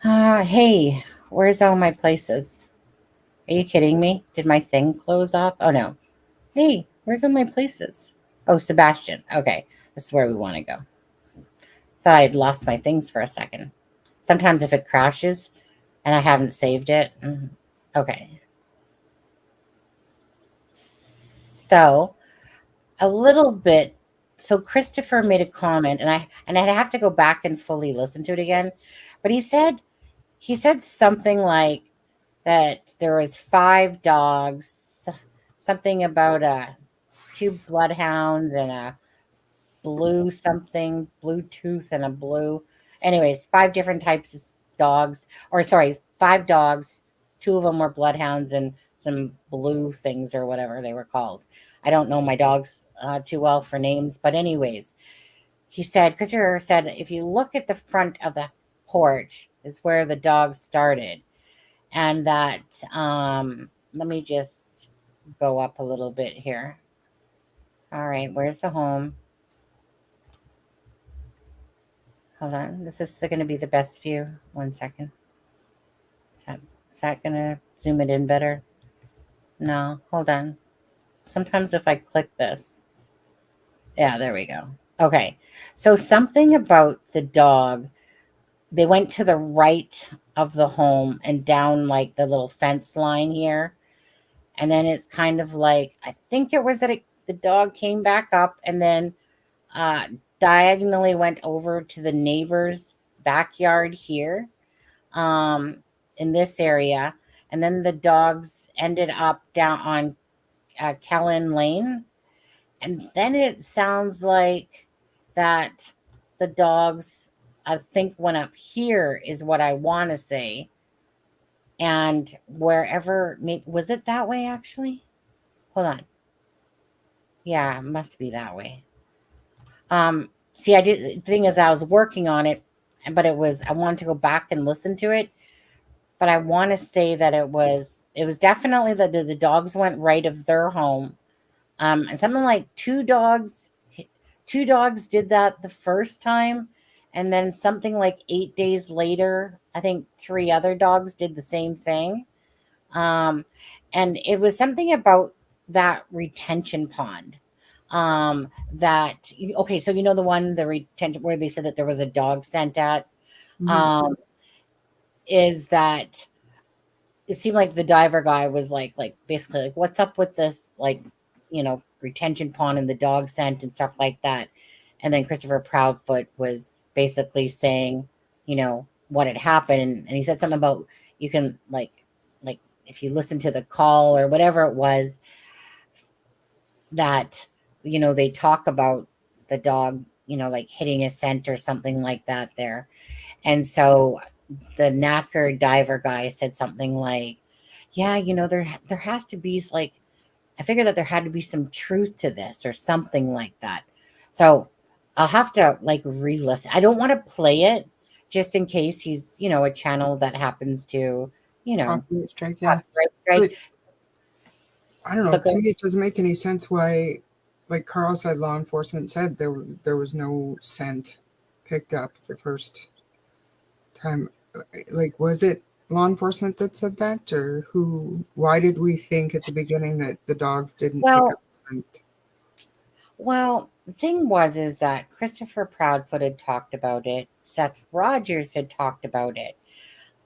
hey, where's all my places? Are you kidding me? Did my thing close off? Oh no. Hey, where's all my places? Oh, Sebastian. Okay. This is where we want to go. Thought I had lost my things for a second. Sometimes if it crashes and I haven't saved it. Okay. So, a little bit. So Christopher made a comment, and I'd have to go back and fully listen to it again. But he said something like that there was 5 dogs, something about two bloodhounds and a blue something, Bluetooth and a blue. Anyways, 5 different types of dogs, or sorry, 5 dogs. 2 of them were bloodhounds and some blue things or whatever they were called. I don't know my dogs too well for names, but anyways, he said, Christopher said, if you look at the front of the porch is where the dogs started, and that let me just go up a little bit here. All right, where's the home? Hold on, this is going to be the best view. 1 second. Is that going to zoom it in better? No, hold on. Sometimes if I click this, yeah, there we go. Okay, so something about the dog, they went to the right of the home and down like the little fence line here. And then it's kind of like, I think it was that the dog came back up and then diagonally went over to the neighbor's backyard here in this area. And then the dogs ended up down on Kellen Lane. And then it sounds like that the dogs, I think, went up here is what I want to say. And wherever, was it that way actually? Hold on. Yeah, it must be that way. See, the thing is, I was working on it, but I wanted to go back and listen to it. But I want to say that it was definitely the dogs went right of their home. And something like 2 dogs did that the first time. And then something like 8 days later, I think 3 other dogs did the same thing. And it was something about that retention pond. Okay, so the one, the retention, where they said that there was a dog sent at, is that it seemed like the diver guy was like basically like, what's up with this, like, retention pond and the dog scent and stuff like that. And then Christopher Proudfoot was basically saying, what had happened. And he said something about, you can like if you listen to the call or whatever it was, that, they talk about the dog, like hitting a scent or something like that there. And so the knackered diver guy said something like, yeah, there has to be like, I figured that there had to be some truth to this or something like that. So I'll have to like re-listen. I don't want to play it just in case he's, a channel that happens to, Copyright strike, yeah. Right. I don't know. To me, it doesn't make any sense why, like Carl said, law enforcement said there was no scent picked up the first time. Like, was it law enforcement that said that, or who? Why did we think at the beginning that the dogs didn't pick up scent? Well, the thing is that Christopher Proudfoot had talked about it. Seth Rogers had talked about it.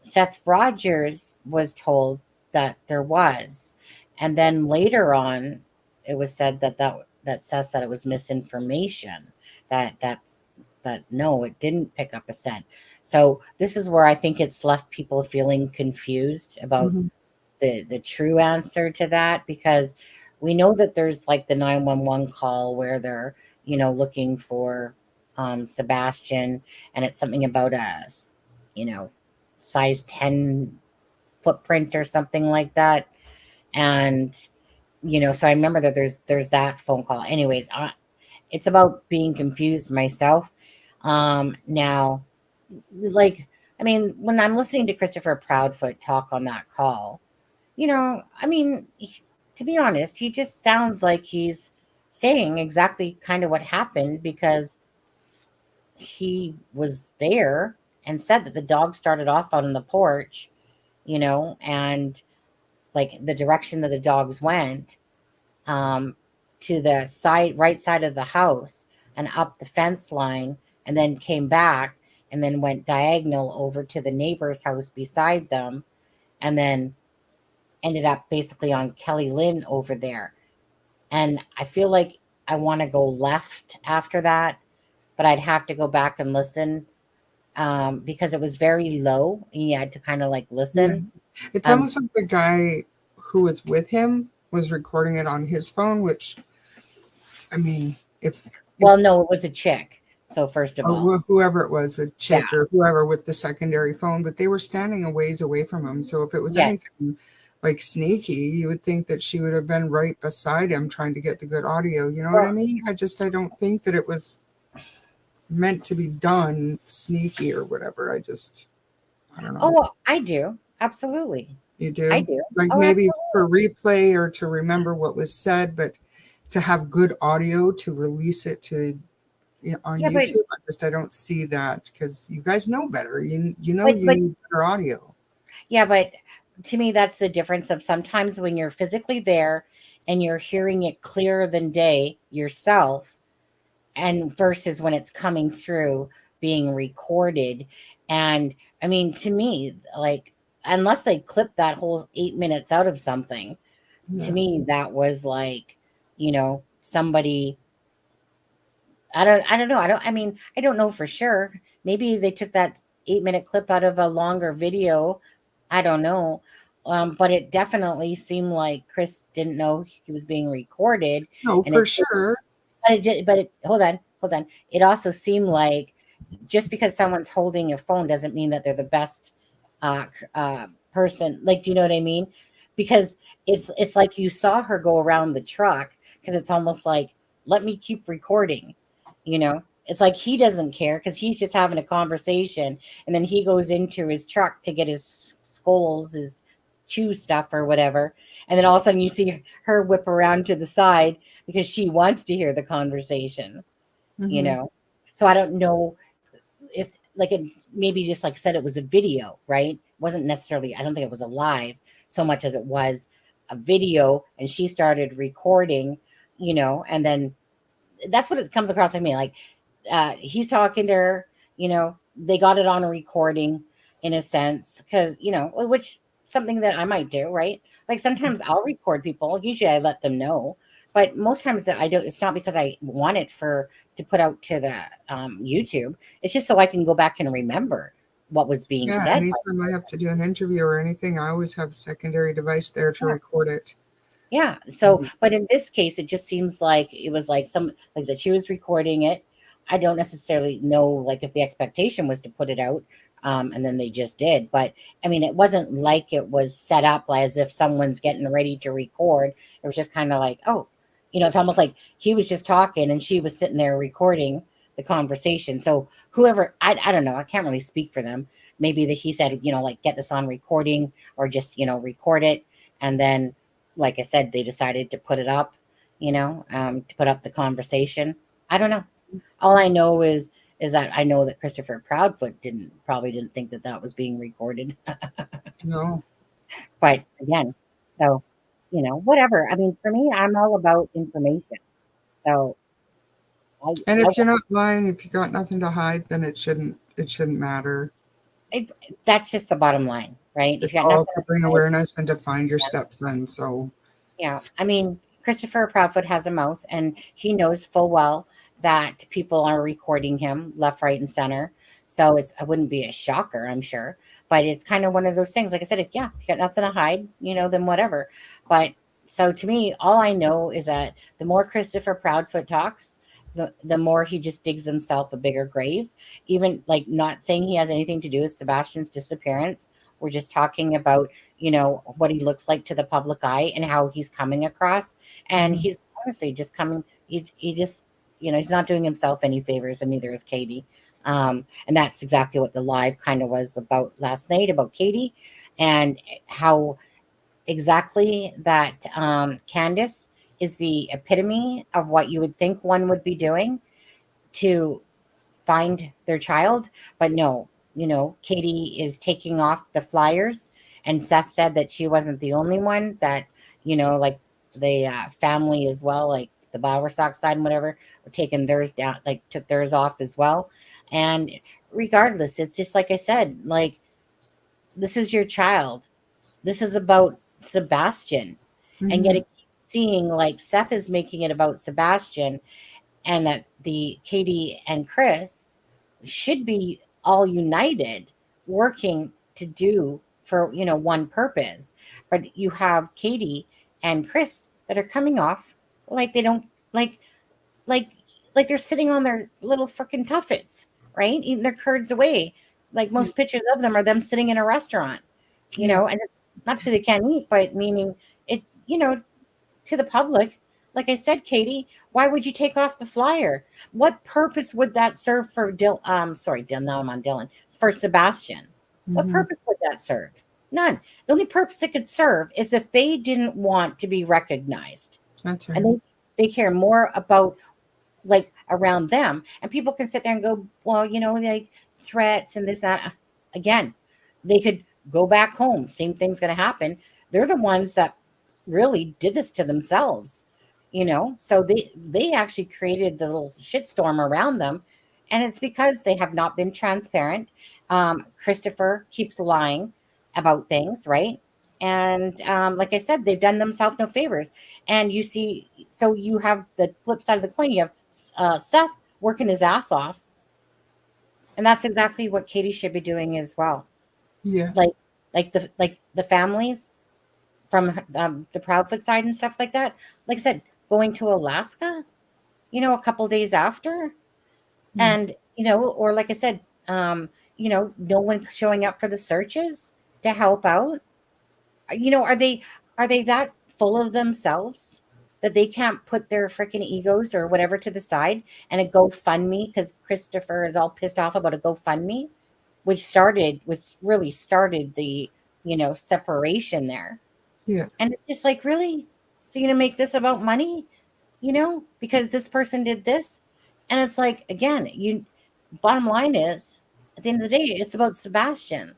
Seth Rogers was told that there was. And then later on, it was said that Seth said it was misinformation, that no, it didn't pick up a scent. So this is where I think it's left people feeling confused about the true answer to that, because we know that there's like the 911 call where they're, looking for Sebastian, and it's something about a, size 10 footprint or something like that. And, so I remember that there's that phone call. Anyways, it's about being confused myself. Now, like, I mean, when I'm listening to Christopher Proudfoot talk on that call, to be honest, he just sounds like he's saying exactly kind of what happened, because he was there and said that the dog started off out on the porch, and like the direction that the dogs went to the right side of the house and up the fence line, and then came back and then went diagonal over to the neighbor's house beside them, and then ended up basically on Kelly Lynn over there. And I feel like I want to go left after that, but I'd have to go back and listen because it was very low and you had to kind of like listen. Yeah. It's almost like the guy who was with him was recording it on his phone, which, I mean, well, no, it was a chick. So first of Or all, whoever it was, a chick or whoever with the secondary phone, but they were standing a ways away from him. So if it was yes. anything like sneaky, you would think that she would have been right beside him trying to get the good audio. You know what I mean? I don't think that it was meant to be done sneaky or whatever. I don't know. Oh, I do. Absolutely. You I do? do. Like Oh, maybe absolutely. for replay or to remember what was said, but to have good audio to release it to on Yeah, but YouTube, I don't see that because you guys know better. You know but you but need better audio. yeah, but to me that's the difference of sometimes when you're physically there and you're hearing it clearer than day yourself, and versus when it's coming through being recorded. And I mean, to me, like, unless they clip that whole 8 minutes out of something, to Yeah. me that was like, somebody. I don't know. I mean, I don't know for sure. Maybe they took that 8 minute clip out of a longer video. I don't know. But it definitely seemed like Chris didn't know he was being recorded. No, And for sure. hold on. It also seemed like just because someone's holding a phone doesn't mean that they're the best person. Like, do you know what I mean? Because it's like you saw her go around the truck, because it's almost like, let me keep recording. It's like he doesn't care because he's just having a conversation, and then he goes into his truck to get his skulls, his chew stuff or whatever, and then all of a sudden you see her whip around to the side because she wants to hear the conversation. you Mhm. know so I don't know if, like, it maybe, just like I said, it was a video, right? It wasn't necessarily, I don't think it was a live so much as it was a video, and she started recording, and then that's what it comes across like me, like, he's talking to her, they got it on a recording in a sense, because, which something that I might do, right? Like sometimes I'll record people. Usually I let them know, but most times I don't. It's not because I want it to put out to the YouTube. It's just so I can go back and remember what was being Yeah, said. anytime I have to do an interview or anything, I always have a secondary device there to Yeah. record it. Yeah. So, but in this case, it just seems like it was like like that she was recording it. I don't necessarily know, like, if the expectation was to put it out, and then they just did. But I mean, it wasn't like it was set up as if someone's getting ready to record. It was just kind of like, oh, it's almost like he was just talking and she was sitting there recording the conversation. So whoever, I don't know, I can't really speak for them. Maybe that he said, like, get this on recording, or just, record it, and then, like I said, they decided to put it up, to put up the conversation. I don't know. All I know is that I know that Christopher Proudfoot probably didn't think that was being recorded. No. But again, so, whatever. I mean, for me, I'm all about information. So And I if you're not lying, if you got nothing to hide, then it shouldn't matter. that's just the bottom line, right? If It's you got all nothing to to bring hide, awareness and to find your stepson. So yeah. I mean, Christopher Proudfoot has a mouth, and he knows full well that people are recording him left, right, and center. So it wouldn't be a shocker, I'm sure. But it's kind of one of those things. Like I said, if you got nothing to hide, then whatever. But so to me, all I know is that the more Christopher Proudfoot talks, the more he just digs himself a bigger grave. Even, like, not saying he has anything to do with Sebastian's disappearance. We're just talking about, what he looks like to the public eye and how he's coming across. And mhm. he's honestly just coming, he just, he's not doing himself any favors, and neither is Katie. And that's exactly what the live kind of was about last night, about Katie, and how exactly that Candace is the epitome of what you would think one would be doing to find their child. But no, Katie is taking off the flyers, and Seth said that she wasn't the only one, that, like, the family as well, like the Bowersock side and whatever, were taking theirs down, like took theirs off as well. And regardless, it's just like I said, like, this is your child. This is about Sebastian. And yet Mhm. it keeps seeing like Seth is making it about Sebastian, and that the Katie and Chris should be all united, working to do for, one purpose. But you have Katie and Chris that are coming off like they don't, like like they're sitting on their little freaking tuffets, right? Eating their curds away. Like most pictures of them are them sitting in a restaurant, Yeah. and not so they can't eat, but meaning it, to the public. Like I said, Katie, why would you take off the flyer? What purpose would that serve for sorry, Dylan, now I'm on Dylan. It's for Sebastian. What Mhm. purpose would that serve? None. The only purpose it could serve is if they didn't want to be recognized. That's right. And they care more about like around them. And people can sit there and go, well, like threats and this, that. Again, they could go back home. Same thing's going to happen. They're the ones that really did this to themselves, so they actually created the little shitstorm around them. And it's because they have not been transparent. Christopher keeps lying about things, right? And like I said, they've done themselves no favors. And you see, so you have the flip side of the coin. You have Seth working his ass off, and that's exactly what Katie should be doing as well. Yeah. Like the families from the Proudfoot side and stuff like that. Like I said, going to Alaska, a couple days after, and or like I said, no one showing up for the searches to help out. Are they that full of themselves that they can't put their freaking egos or whatever to the side and a GoFundMe, because Christopher is all pissed off about a GoFundMe, which really started the separation there. Yeah. And it's just like, really? So you're gonna make this about money, because this person did this? And it's like, again, bottom line is, at the end of the day, it's about Sebastian.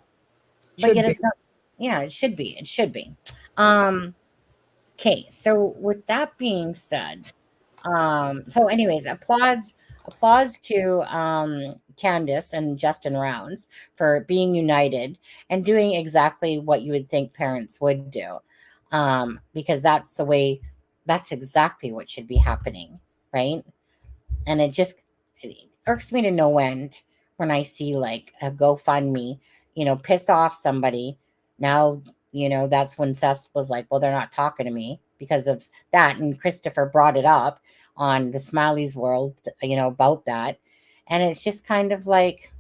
But Should yet be. it's not. Yeah, it should be. It should be. Okay, so with that being said, so anyways, applause to Candace and Justin Rounds for being united and doing exactly what you would think parents would do, because that's exactly what should be happening, right? And it irks me to no end when I see like a GoFundMe, piss off somebody. Now, that's when Seth was like, well, they're not talking to me because of that. And Christopher brought it up on the Smiley's World, about that. And it's just kind of like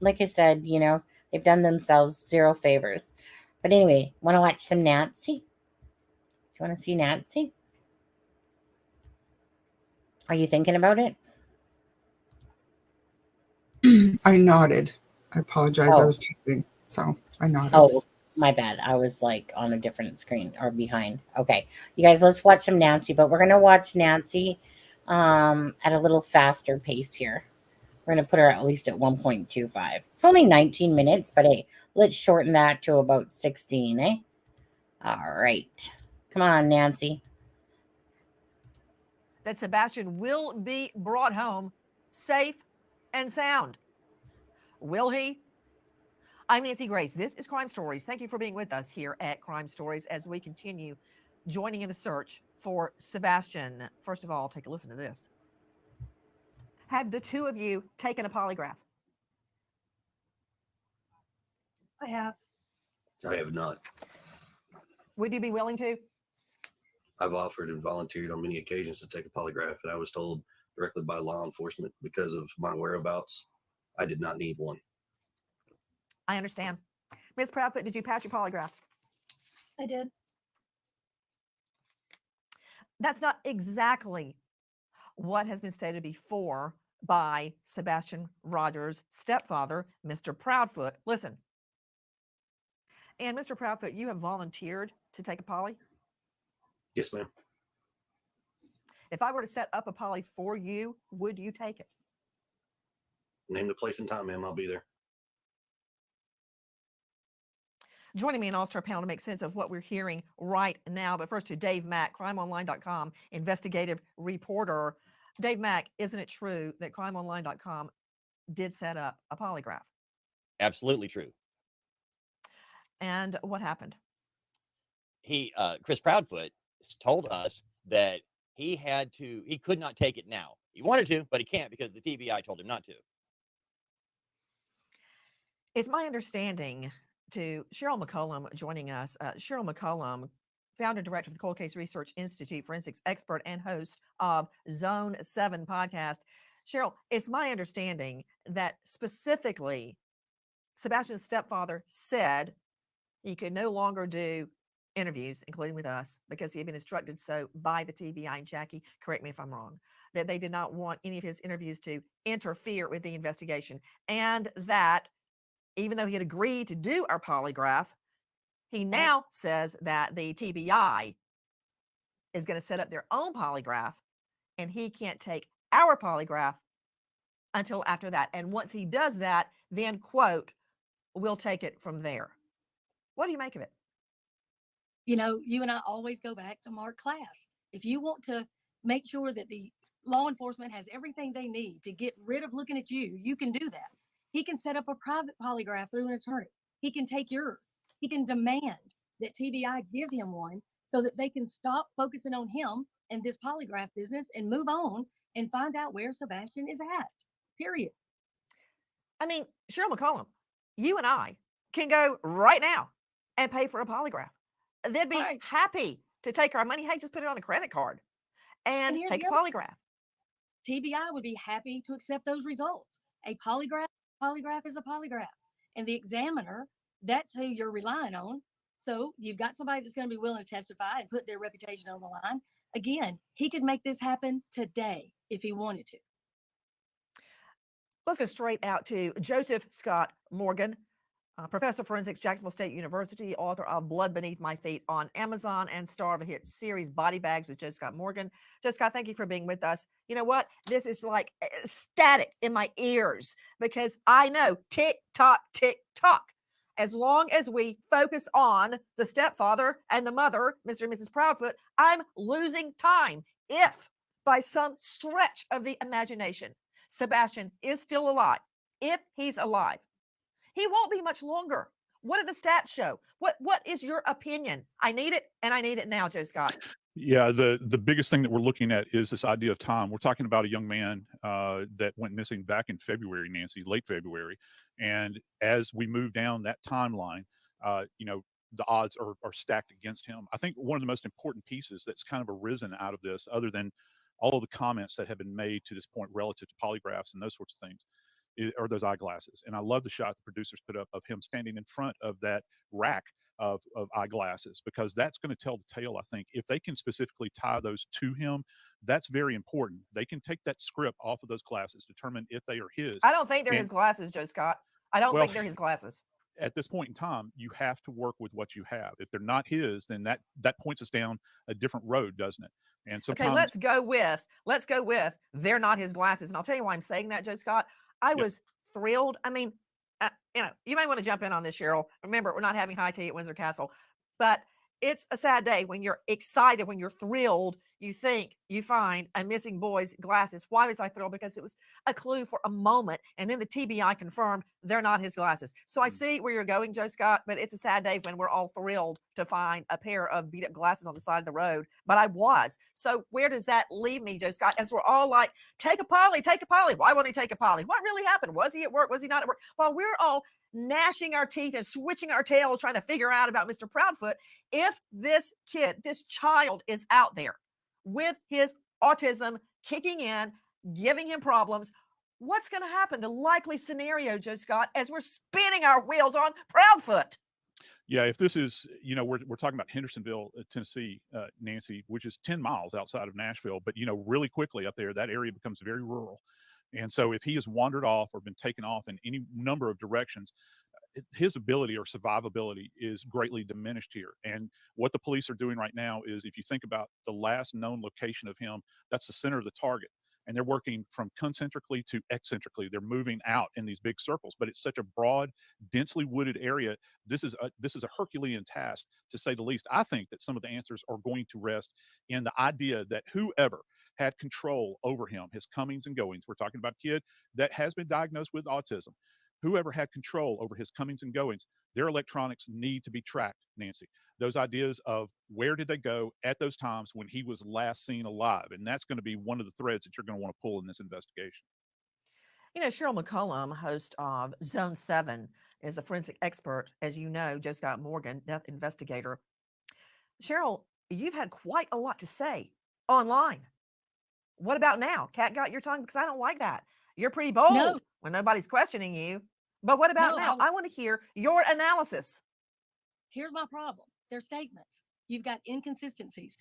I said, they've done themselves zero favors. But anyway, want to watch some Nancy? Do you want to see Nancy? Are you thinking about it? I nodded. I apologize. I Oh, was typing, so I nodded. oh, my bad. I was like on a different screen or behind. Okay, you guys, let's watch some Nancy. But we're gonna watch Nancy at a little faster pace here. We're gonna put her at least at 1.25. It's only 19 minutes, but hey, let's shorten that to about 16, eh? All right. Come on, Nancy. That Sebastian will be brought home safe and sound. Will he? I'm Nancy Grace. This is Crime Stories. Thank you for being with us here at Crime Stories as we continue joining in the search for Sebastian. First of all, take a listen to this. Have the two of you taken a polygraph? I have. I have not. Would you be willing to? I've offered and volunteered on many occasions to take a polygraph, and I was told directly by law enforcement because of my whereabouts, I did not need one. I understand. Ms. Proudfoot, did you pass your polygraph? I did. That's not exactly what has been stated before by Sebastian Rogers' stepfather, Mr. Proudfoot. Listen. And Mr. Proudfoot, you have volunteered to take a poly? Yes, ma'am. If I were to set up a poly for you, would you take it? Name the place and time, ma'am. I'll be there. Joining me in All-Star panel to make sense of what we're hearing right now. But first to Dave Mack, crimeonline.com investigative reporter. Dave Mack, isn't it true that crimeonline.com did set up a polygraph? Absolutely true. And what happened? Chris Proudfoot told us that he could not take it now. He wanted to, but he can't because the TBI told him not to. It's my understanding to Cheryl McCollum joining us. Cheryl McCollum, founder and director of the Cold Case Research Institute, forensics expert, and host of Zone 7 podcast. Cheryl, it's my understanding that specifically Sebastian's stepfather said he could no longer do interviews, including with us, because he had been instructed so by the TBI. And Jackie, correct me if I'm wrong, that they did not want any of his interviews to interfere with the investigation. And that even though he had agreed to do our polygraph, he now says that the TBI is going to set up their own polygraph and he can't take our polygraph until after that. And once he does that, then, quote, we'll take it from there. What do you make of it? You know, you and I always go back to Mark Class. If you want to make sure that the law enforcement has everything they need to get rid of looking at you, you can do that. He can set up a private polygraph through an attorney. He can take yours. He can demand that TBI give him one so that they can stop focusing on him and this polygraph business and move on and find out where Sebastian is at, period. I mean, Cheryl McCollum, you and I can go right now and pay for a polygraph. They'd be Right. happy to take our money. Hey, just put it on a credit card and here's take the a other- polygraph. TBI would be happy to accept those results. A polygraph is a polygraph. And the examiner, that's who you're relying on. So you've got somebody that's going to be willing to testify and put their reputation on the line. Again, he could make this happen today if he wanted to. Let's go straight out to Joseph Scott Morgan, professor of forensics, Jacksonville State University, author of Blood Beneath My Feet on Amazon, and star of a hit series, Body Bags with Joe Scott Morgan. Joe Scott, thank you for being with us. You know what? This is like static in my ears because I know tick tock, tick tock. As long as we focus on the stepfather and the mother, Mr. and Mrs. Proudfoot, I'm losing time. If by some stretch of the imagination, Sebastian is still alive, if he's alive, he won't be much longer. What do the stats show? What is your opinion? I need it, and I need it now, Joe Scott. Yeah, the biggest thing that we're looking at is this idea of time. We're talking about a young man that went missing back in February, Nancy, late February. And as we move down that timeline, you know, the odds are stacked against him. I think one of the most important pieces that's kind of arisen out of this, other than all of the comments that have been made to this point relative to polygraphs and those sorts of things, are those eyeglasses. And I love the shot the producers put up of him standing in front of that rack of eyeglasses, because that's going to tell the tale. I think if they can specifically tie those to him, that's very important. They can take that script off of those glasses, determine if they are his. I don't think they're And- his glasses, Joe Scott. I don't Well, think they're his glasses. At this point in time, you have to work with what you have. If they're not his, then that points us down a different road, doesn't it? And sometimes, Okay, let's go with they're not his glasses. And I'll tell you why I'm saying that, Joe Scott. I was thrilled. I mean, you know, you might want to jump in on this, Cheryl. Remember, we're not having high tea at Windsor Castle, but it's a sad day when you're excited, when you're thrilled, you think you find a missing boy's glasses. Why was I thrilled? Because it was a clue for a moment, and then the TBI confirmed they're not his glasses. So I see where you're going, Joe Scott, but it's a sad day when we're all thrilled to find a pair of beat up glasses on the side of the road. But I was. So where does that leave me, Joe Scott? As we're all like, take a poly, take a poly. Why won't he take a poly? What really happened? Was he at work? Was he not at work? While we're all gnashing our teeth and switching our tails trying to figure out about Mr. Proudfoot, if this kid, this child is out there with his autism kicking in, giving him problems, what's going to happen? The likely scenario, Joe Scott, as we're spinning our wheels on Proudfoot. yeah, if this is, you know, we're talking about Hendersonville, Tennessee, Nancy, which is 10 miles outside of Nashville, but, you know, really quickly up there, that area becomes very rural. And so if he has wandered off or been taken off in any number of directions, his ability or survivability is greatly diminished here. And what the police are doing right now is, if you think about the last known location of him, that's the center of the target. And they're working from concentrically to eccentrically. They're moving out in these big circles, but it's such a broad, densely wooded area. This is a Herculean task, to say the least. I think that some of the answers are going to rest in the idea that whoever had control over him, his comings and goings, we're talking about a kid that has been diagnosed with autism, whoever had control over his comings and goings, their electronics need to be tracked, Nancy. Those ideas of where did they go at those times when he was last seen alive. And that's going to be one of the threads that you're going to want to pull in this investigation. You know, Cheryl McCollum, host of Zone 7, is a forensic expert. As you know, Joe Scott Morgan, death investigator. Cheryl, you've had quite a lot to say online. What about now? Cat got your tongue? Because I don't like that. You're pretty bold No, when nobody's questioning you. But what about no, now? I want to hear your analysis. here's my problem. Their statements. You've got inconsistencies.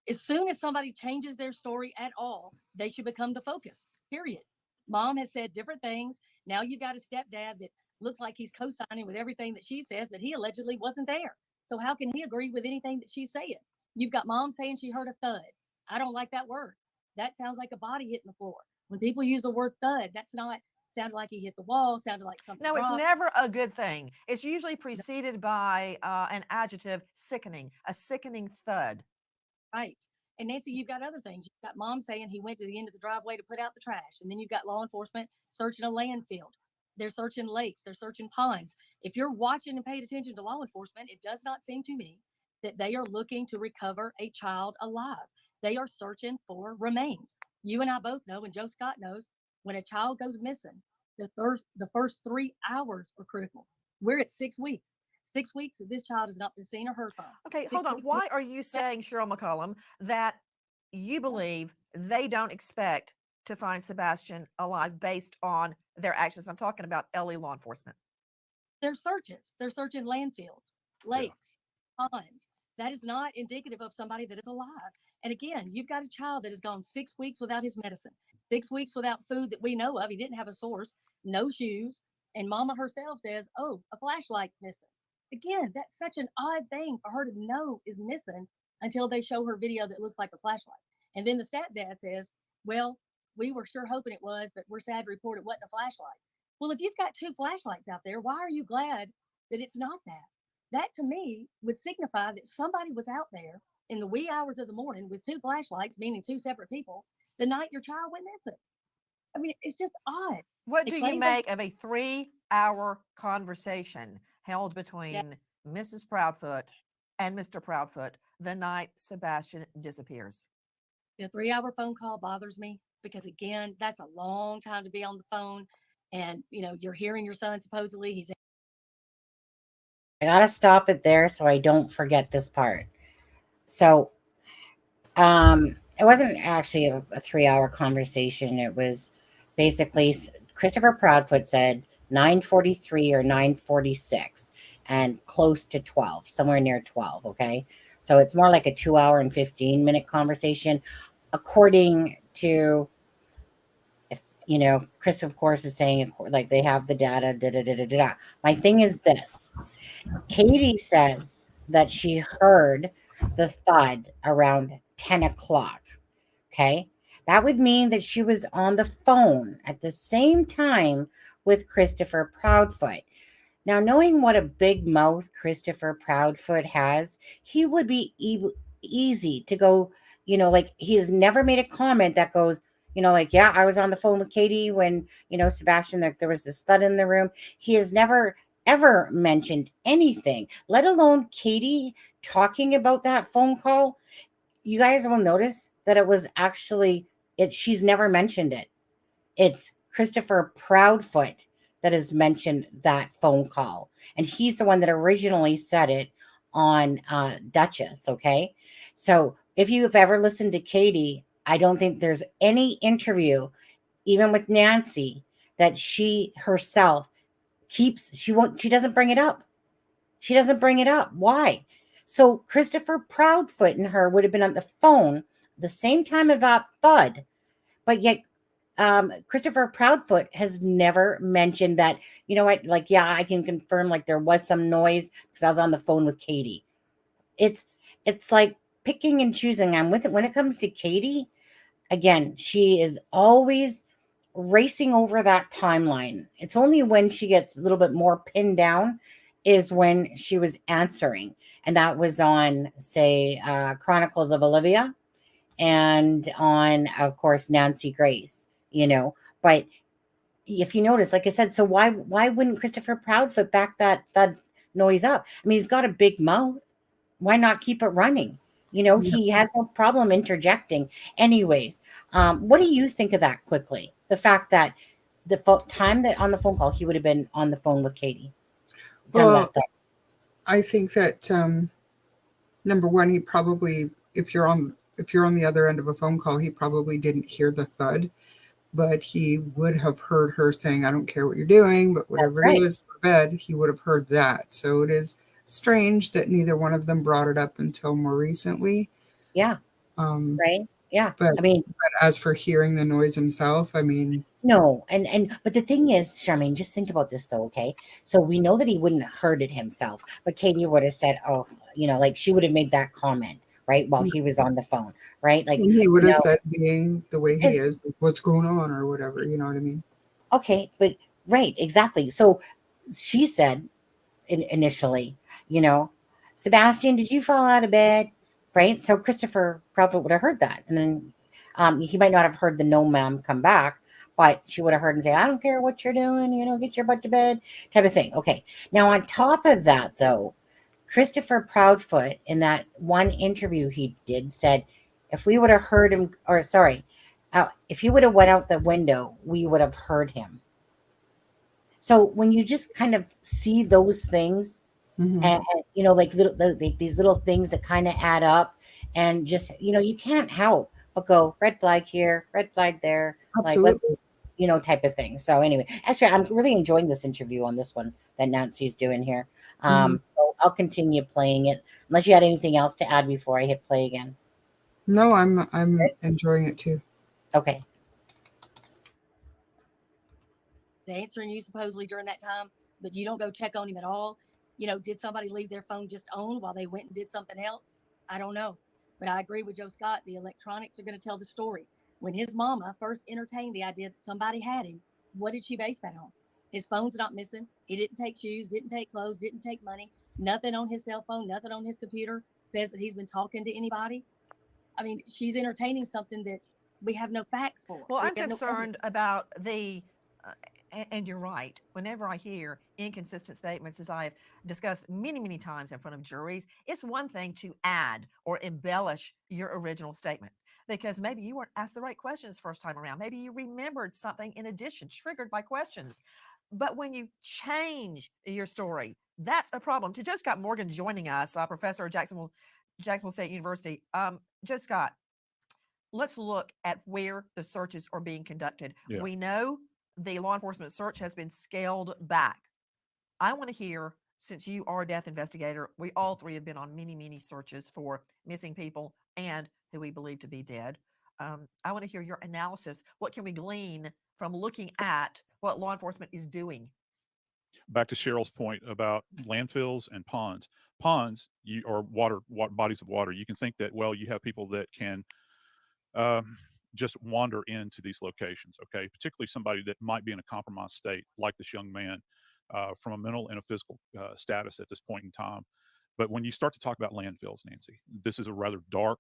As soon as somebody changes their story at all, they should become the focus. Period. Mom has said different things. Now you've got a stepdad that looks like he's co-signing with everything that she says, but he allegedly wasn't there. So how can he agree with anything that she's saying? You've got mom saying she heard a thud. I don't like that word. That sounds like a body hitting the floor. When people use the word thud, that's not sounded like he hit the wall, sounded like something. No, it's dropped. never a good thing. It's usually preceded by an adjective, sickening, a sickening thud. Right. And Nancy, you've got other things. You've got mom saying he went to the end of the driveway to put out the trash. And then you've got law enforcement searching a landfill. They're searching lakes. They're searching ponds. If you're watching and paid attention to law enforcement, it does not seem to me that they are looking to recover a child alive. They are searching for remains. You and I both know, and Joe Scott knows, when a child goes missing, the first 3 hours are critical. We're at 6 weeks. 6 weeks that this child has not been seen or heard from. Okay, 6 hold on. weeks Why are you saying, Cheryl McCollum, that you believe they don't expect to find Sebastian alive based on their actions? I'm talking about LA law enforcement. They're searches. They're searching landfills, lakes, ponds. That is not indicative of somebody that is alive. And again, you've got a child that has gone 6 weeks without his medicine, 6 weeks without food that we know of. He didn't have a source, no shoes. And mama herself says, oh, a flashlight's missing. Again, that's such an odd thing for her to know is missing until they show her video that looks like a flashlight. And then the stepdad says, well, we were sure hoping it was, but we're sad to report it wasn't a flashlight. Well, if you've got 2 flashlights out there, why are you glad that it's not that? That to me would signify that somebody was out there in the wee hours of the morning with 2 flashlights, meaning 2 separate people, the night your child went missing. I mean, it's just odd. What They do you claim they- make of a 3-hour conversation held between Mrs. Proudfoot and Mr. Proudfoot the night Sebastian disappears? The 3-hour phone call bothers me because, again, that's a long time to be on the phone. And, you know, you're hearing your son supposedly. He's I gotta stop it there so I don't forget this part. So, it wasn't actually a 3-hour conversation. It was basically Christopher Proudfoot said 9:43 or 9:46 and close to 12, somewhere near 12. Okay. So it's more like a 2-hour and 15-minute conversation, according to, if you know, Chris, of course, is saying like they have the data. Da, da, da, da, da. My thing is this. Katie says that she heard the thud around 10 o'clock. Okay. That would mean that she was on the phone at the same time with Christopher Proudfoot. Now, knowing what a big mouth Christopher Proudfoot has, he would be easy to go, you know, like he has never made a comment that goes, you know, like, yeah, I was on the phone with Katie when, you know, Sebastian, like there was this thud in the room. He has never ever mentioned anything, let alone Katie talking about that phone call. You guys will notice that it was actually she's never mentioned it. It's Christopher Proudfoot that has mentioned that phone call, and he's the one that originally said it on Duchess. Okay, so if you have ever listened to Katie, I don't think there's any interview, even with Nancy, that she herself she doesn't bring it up. She doesn't bring it up. Why? So Christopher Proudfoot and her would have been on the phone the same time of that thud, but yet Christopher Proudfoot has never mentioned that, you know what, like, yeah, I can confirm like there was some noise because I was on the phone with Katie. It's like picking and choosing. I'm with it when it comes to Katie. Again, she is always racing over that timeline. It's only when she gets a little bit more pinned down is when she was answering. And that was on, say, Chronicles of Olivia and on, of course, Nancy Grace, you know. But if you notice, like I said, so why wouldn't Christopher Proudfoot back that noise up? I mean, he's got a big mouth. Why not keep it running? You know, he has no problem interjecting. Anyways, what do you think of that quickly? The fact that the time that on the phone call, he would have been on the phone with Katie. Well, I think that number one, he probably if you're on the other end of a phone call, he probably didn't hear the thud, but he would have heard her saying, "I don't care what you're doing, but whatever it right. is for bed," he would have heard that. So it is strange that neither one of them brought it up until more recently. Yeah. Um, Right. Yeah. but I mean, as for hearing the noise himself, I mean, no, but the thing is, Charmaine, just think about this though, okay? So we know that he wouldn't have heard it himself, but Katie would have said, "Oh, like she would have made that comment, right, while he was on the phone, right? Like, and he would you have know, said, being the way he his is, "What's going on?" or whatever. You know what I mean? okay, but right, exactly. So she said initially, you know, Sebastian, did you fall out of bed? Right. So Christopher probably would have heard that. And then he might not have heard the no ma'am come back, but she would have heard him say, I don't care what you're doing, get your butt to bed type of thing. Okay. Now, on top of that, though, Christopher Proudfoot, in that one interview he did, said, if we would have heard him, or sorry, if he would have went out the window, we would have heard him. So when you just kind of see those things, Hmm. and like these little things that kind of add up, and just you can't help but go red flag here, red flag there, like let's Absolutely. type of thing. So anyway, actually, I'm really enjoying this interview on this one that Nancy's doing here. Hmm. So I'll continue playing it unless you had anything else to add before I hit play again. No, I'm enjoying it too. Okay. Answering you supposedly during that time, but you don't go check on him at all. Did somebody leave their phone just on while they went and did something else? I don't know. But I agree with Joe Scott. The electronics are going to tell the story. When his mama first entertained the idea that somebody had him, what did she base that on? His phone's not missing. He didn't take shoes, didn't take clothes, didn't take money. Nothing on his cell phone, nothing on his computer says that he's been talking to anybody. I mean, she's entertaining something that we have no facts for. Well, We I'm have no concerned about uh, and you're right. Whenever I hear inconsistent statements, as I have discussed many, many times in front of juries, it's one thing to add or embellish your original statement because maybe you weren't asked the right questions first time around. Maybe you remembered something in addition, triggered by questions. But when you change your story, that's a problem. To Joe Scott Morgan joining us, professor at Jacksonville State University. Joe Scott, let's look at where the searches are being conducted. Yeah. We know the law enforcement search has been scaled back. I want to hear, since you are a death investigator, we all three have been on many, many searches for missing people and who we believe to be dead. I want to hear your analysis. What can we glean from looking at what law enforcement is doing? Back to Cheryl's point about landfills and ponds. Ponds, or bodies of water. You can think that, well, you have people that can just wander into these locations, okay? Particularly somebody that might be in a compromised state, like this young man, from a mental and a physical status at this point in time. But when you start to talk about landfills, Nancy, this is a rather dark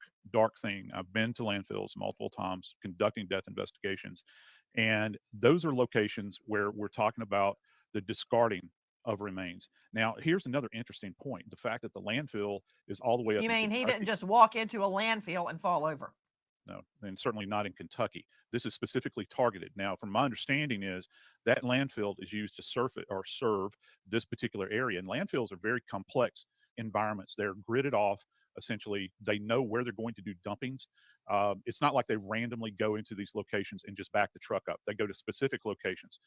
thing. I've been to landfills multiple times conducting death investigations, and those are locations where we're talking about the discarding of remains. Now, here's another interesting point: the fact that the landfill is all the way up You in mean he didn't Kentucky. just walk into a landfill and fall over? No, and certainly not in Kentucky. This is specifically targeted. Now, from my understanding, is that landfill is used to serve this particular area. And landfills are very complex environments. They're gridded off. Essentially, they know where they're going to do dumpings. It's not like they randomly go into these locations and just back the truck up. They go to specific locations.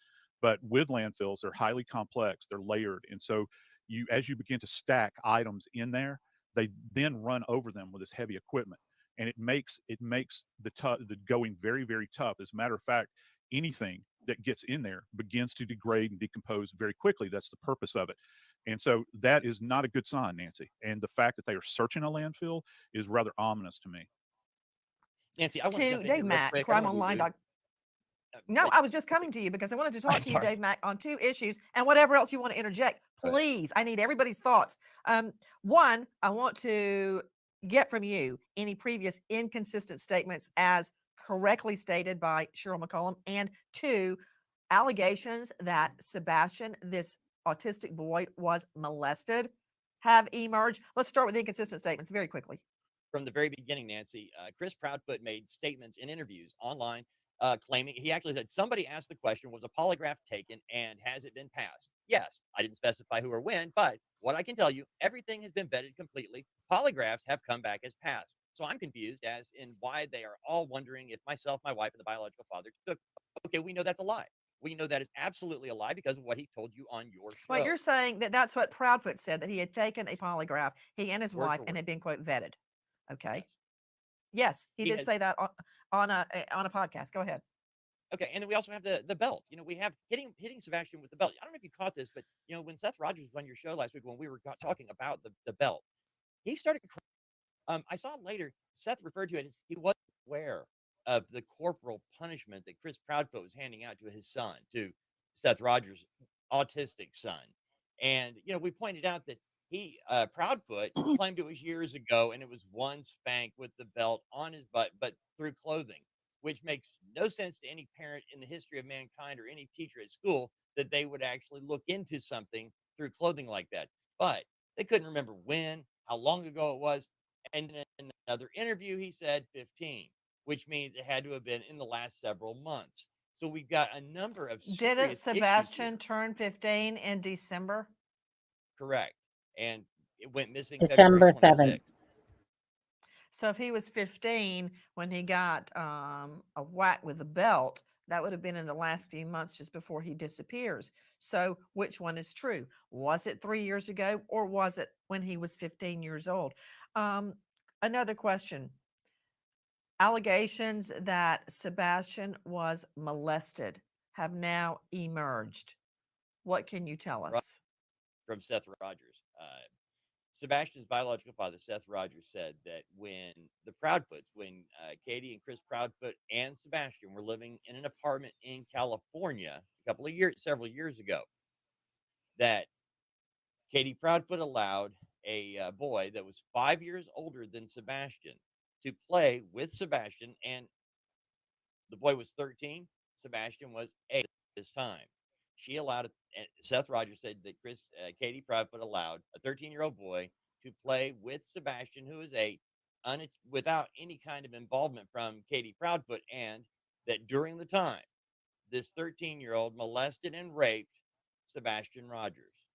But with landfills, they're highly complex. They're layered, and so as you begin to stack items in there, they then run over them with this heavy equipment, and it makes the going very, very tough. As a matter of fact, anything that gets in there begins to degrade and decompose very quickly. That's the purpose of it. And so that is not a good sign, Nancy. And the fact that they are searching a landfill is rather ominous to me. Nancy, I want to To jump in here Dave real Mack, quick. I don't Crime want to be Online. rude. No, But I was just coming to you because I wanted to talk to you, sorry. Dave Mack, on two issues and whatever else you want to interject. Right. Please, I need everybody's thoughts. One, I want to get from you any previous inconsistent statements as correctly stated by Cheryl McCollum, and two, allegations that Sebastian, this autistic boy, was molested have emerged. Let's start with inconsistent statements very quickly. From the very beginning, Nancy, Chris Proudfoot made statements in interviews online claiming he actually said somebody asked the question, was a polygraph taken and has it been passed? Yes, I didn't specify who or when, but what I can tell you, everything has been vetted completely. Polygraphs have come back as passed. So I'm confused as in why they are all wondering if myself, my wife, and the biological father took. Okay, we know that's a lie. We know that is absolutely a lie because of what he told you on your show. Well, you're saying that that's what Proudfoot said, that he had taken a polygraph, he and his Word wife, for and word. had been, quote, vetted. Okay. Yes. Yes, he He did has say that on a podcast. Go ahead. Okay, and then we also have the belt. You know, we have hitting Sebastian with the belt. I don't know if you caught this, but you know, when Seth Rogers was on your show last week, when we were talking about the belt, he started. I saw later Seth referred to it as he wasn't aware of the corporal punishment that Chris Proudfoot was handing out to his son, to Seth Rogers' autistic son, and you know, we pointed out that he Proudfoot claimed it was years ago, and it was one spank with the belt on his butt, but through clothing, which makes no sense to any parent in the history of mankind or any teacher at school that they would actually look into something through clothing like that. But they couldn't remember when, how long ago it was. And in another interview, he said 15, which means it had to have been in the last several months. So we've got a number of Didn't serious issues Sebastian here. turn 15 in December? Correct. And it went missing February December 7th. 26th. So if he was 15 when he got a whack with a belt, that would have been in the last few months just before he disappears. So which one is true? Was it 3 years ago, or was it when he was 15 years old? Another question. Allegations that Sebastian was molested have now emerged. What can you tell Right. us? From Seth Rogers. Sebastian's biological father, Seth Rogers, said that when the Proudfoots, when Katie and Chris Proudfoot and Sebastian were living in an apartment in California several years ago, that Katie Proudfoot allowed a boy that was 5 years older than Sebastian to play with Sebastian, and the boy was 13. Sebastian was 8 at this time. She allowed it. Seth Rogers said that Katie Proudfoot allowed a 13-year-old boy to play with Sebastian, who is 8, without any kind of involvement from Katie Proudfoot, and that during the time, this 13-year-old molested and raped Sebastian Rogers.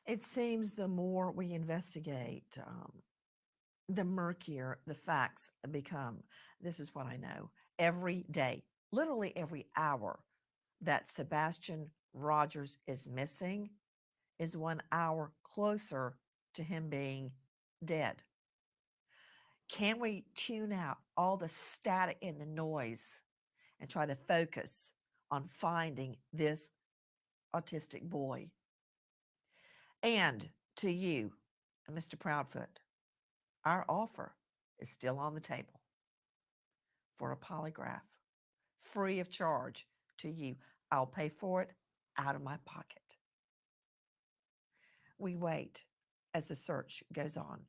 It seems the more we investigate, the murkier the facts become. This is what I know. Every day, literally every hour that Sebastian Rogers is missing is 1 hour closer to him being dead. Can we tune out all the static and the noise and try to focus on finding this autistic boy? And to you, Mr. Proudfoot, our offer is still on the table for a polygraph, free of charge to you. I'll pay for it out of my pocket. We wait as the search goes on.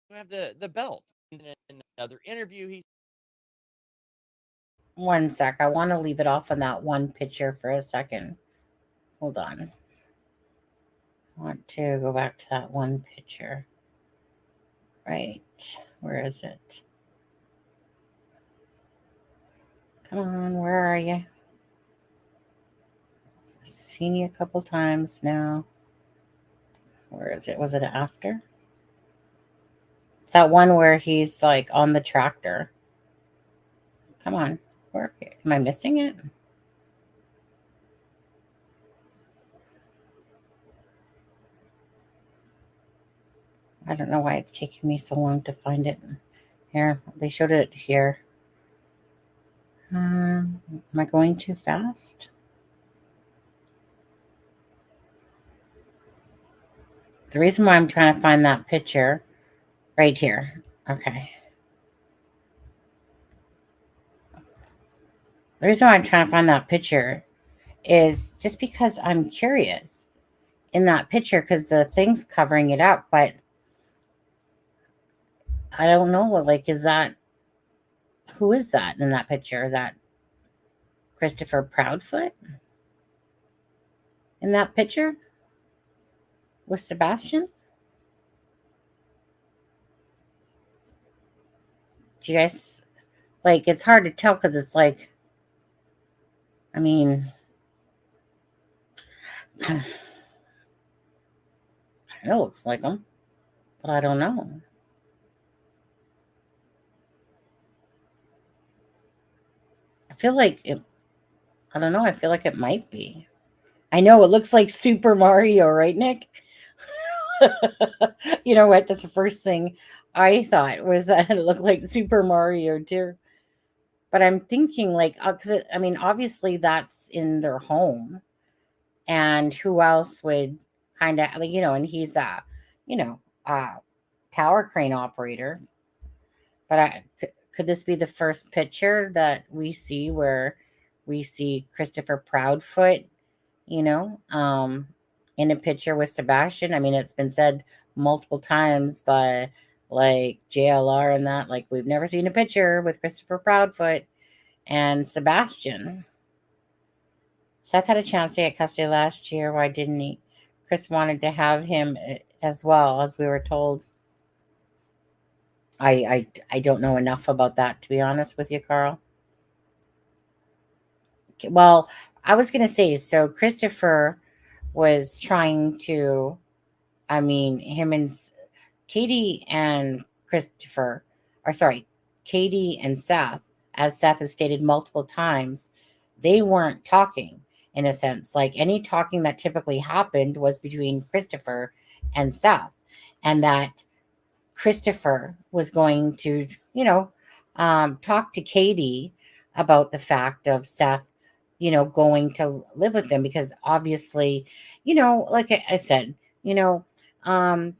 We have the belt. In another interview, he One sec. I want to leave it off on that one picture for a second. Hold on. I want to go back to that one picture. Right. Where is it? Come on. Where are you? Seen you a couple times now. Where is it? Was it after? It's that one where he's like on the tractor. Come on. Where am I missing it? I don't know why it's taking me so long to find it. Here, they showed it here. Am I going too fast? The reason why I'm trying to find that picture right here. Okay. The reason why I'm trying to find that picture is just because I'm curious in that picture, because the thing's covering it up, but I don't know what, like, who is that in that picture? Is that Christopher Proudfoot in that picture with Sebastian? Do you guys, like, it's hard to tell because it's like, I mean, kind of looks like him. but I don't know. I feel like it, I don't know. I feel like it might be. I know it looks like Super Mario, right, Nick? You know what? That's the first thing I thought was that it looked like Super Mario too. But I'm thinking like, because I mean, obviously that's in their home, and who else would kind of like, and he's a, you know, a tower crane operator. But could this be the first picture that we see where we see Christopher Proudfoot, you know, in a picture with Sebastian? I mean, it's been said multiple times by like JLR and that, like, we've never seen a picture with Christopher Proudfoot and Sebastian. Seth had a chance to get custody last year. Why didn't he? Chris wanted to have him as well, as we were told. I don't know enough about that, to be honest with you, Carl. Well, I was going to say, so Christopher was trying to, I mean, him and Katie and Christopher, or sorry, Katie and Seth, as Seth has stated multiple times, they weren't talking in a sense. Like, any talking that typically happened was between Christopher and Seth, and that Christopher was going to, talk to Katie about the fact of Seth, going to live with them, because obviously, like I said, you know, um,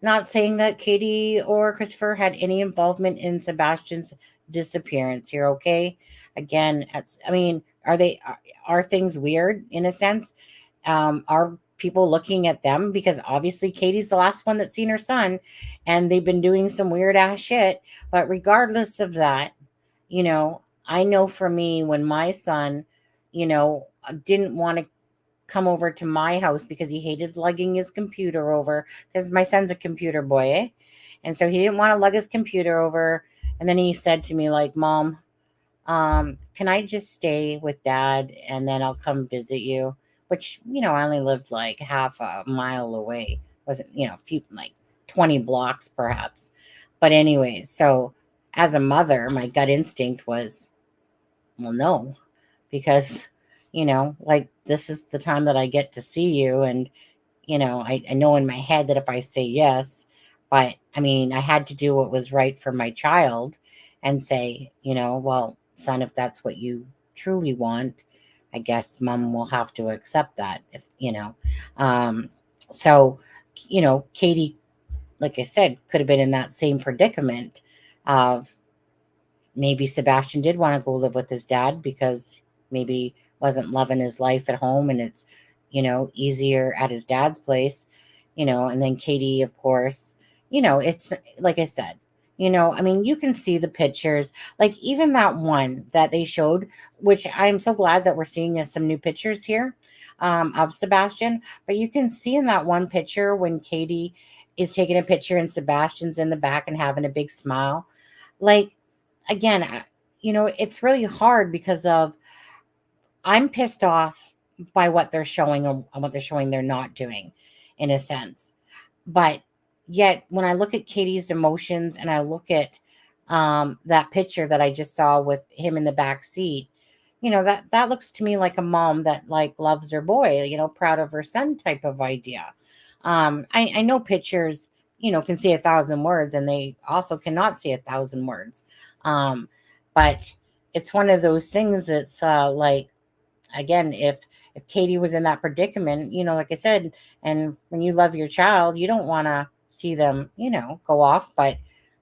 not saying that Katie or Christopher had any involvement in Sebastian's disappearance here, okay? Again, I mean, are things weird in a sense? Are people looking at them? Because obviously Katie's the last one that's seen her son, and they've been doing some weird ass shit. But regardless of that, I know for me, when my son, didn't want to come over to my house because he hated lugging his computer over, because my son's a computer boy, eh? And so he didn't want to lug his computer over. And then he said to me, like, Mom, can I just stay with Dad and then I'll come visit you? Which, I only lived like half a mile away. Wasn't, a few, like 20 blocks perhaps. But anyways, so as a mother, my gut instinct was, well, no, because, like, this is the time that I get to see you. And, I know in my head that if I say yes, but I mean, I had to do what was right for my child and say, well, son, if that's what you truly want, I guess Mom will have to accept that. Um, so, Katie, like I said, could have been in that same predicament of, maybe Sebastian did want to go live with his dad because maybe wasn't loving his life at home, and it's, easier at his dad's place, and then Katie, of course, it's like I said, I mean, you can see the pictures, like even that one that they showed, which I'm so glad that we're seeing some new pictures here, of Sebastian. But you can see in that one picture when Katie is taking a picture and Sebastian's in the back and having a big smile. Like, again, it's really hard because of, I'm pissed off by what they're showing and what they're showing they're not doing, in a sense. But yet, when I look at Katie's emotions and I look at that picture that I just saw with him in the back seat, that looks to me like a mom that, like, loves her boy, proud of her son type of idea. I know pictures, can say 1,000 words, and they also cannot say 1,000 words. But it's one of those things that's like, again, if Katie was in that predicament, like I said, and when you love your child, you don't want to see them, go off. But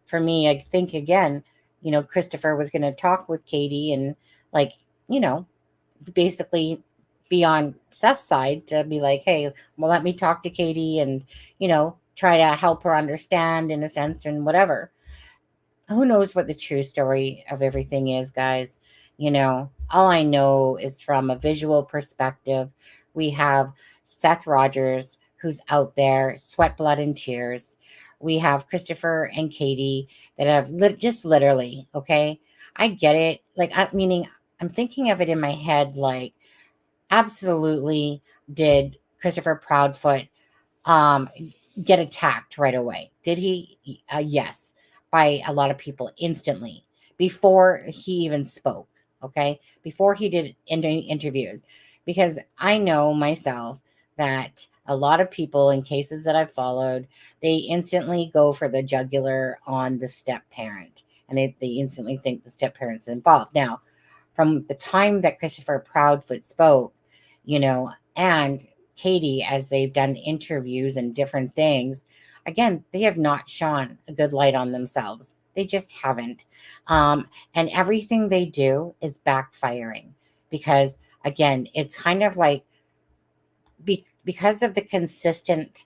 for me, I think, again, Christopher was going to talk with Katie and, like, basically be on Seth's side to be like, hey, well, let me talk to Katie and, try to help her understand in a sense and whatever. Who knows what the true story of everything is, guys? All I know is, from a visual perspective, we have Seth Rogers, who's out there, sweat, blood, and tears. We have Christopher and Katie that have just literally, okay, I get it. Like, meaning, I'm thinking of it in my head, like, absolutely did Christopher Proudfoot get attacked right away. Did he? Yes, by a lot of people instantly before he even spoke. Okay, before he did any interviews, because I know myself that a lot of people in cases that I've followed, they instantly go for the jugular on the step parent, and they instantly think the step parent's involved. Now, from the time that Christopher Proudfoot spoke, and Katie, as they've done interviews and different things, again, they have not shone a good light on themselves. They just haven't. And everything they do is backfiring because, again, it's kind of like because of the consistent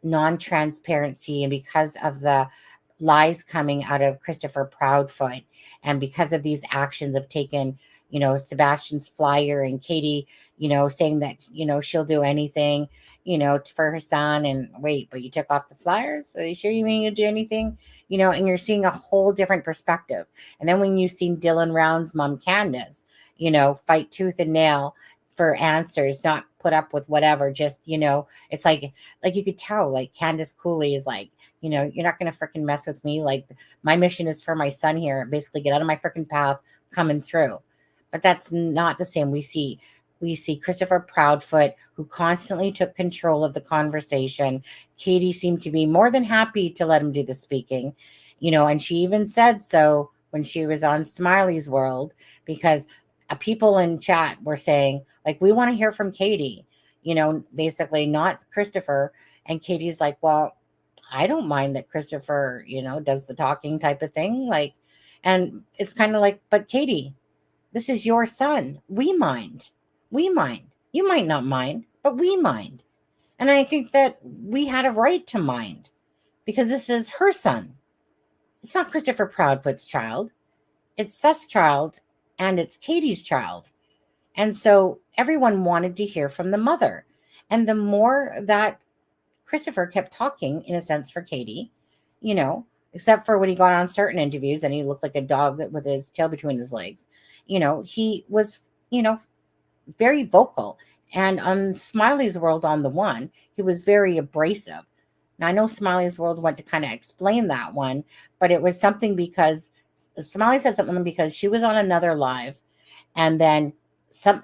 non-transparency and because of the lies coming out of Christopher Proudfoot and because of these actions have taken, Sebastian's flyer and Katie, saying that, she'll do anything, for her son. And wait, but you took off the flyers? Are you sure you mean you do anything? And you're seeing a whole different perspective. And then when you've seen Dylan Round's mom, Candace, fight tooth and nail for answers, not put up with whatever, just, it's like you could tell, like Candace Cooley is like, you're not going to freaking mess with me. Like my mission is for my son here. Basically get out of my freaking path coming through. But that's not the same. We see Christopher Proudfoot, who constantly took control of the conversation. Katie seemed to be more than happy to let him do the speaking, and she even said so when she was on Smiley's World, because people in chat were saying, like, we want to hear from Katie, basically not Christopher. And Katie's like, well, I don't mind that Christopher, does the talking type of thing. Like, and it's kind of like, but Katie, this is your son. We mind. We mind. You might not mind, but we mind. And I think that we had a right to mind because this is her son. It's not Christopher Proudfoot's child. It's Seth's child and it's Katie's child. And so everyone wanted to hear from the mother. And the more that Christopher kept talking, in a sense, for Katie, except for when he got on certain interviews and he looked like a dog with his tail between his legs, he was, very vocal. And on Smiley's World on the one, he was very abrasive. Now, I know Smiley's World went to kind of explain that one, but it was something because Smiley said something because she was on another live and then something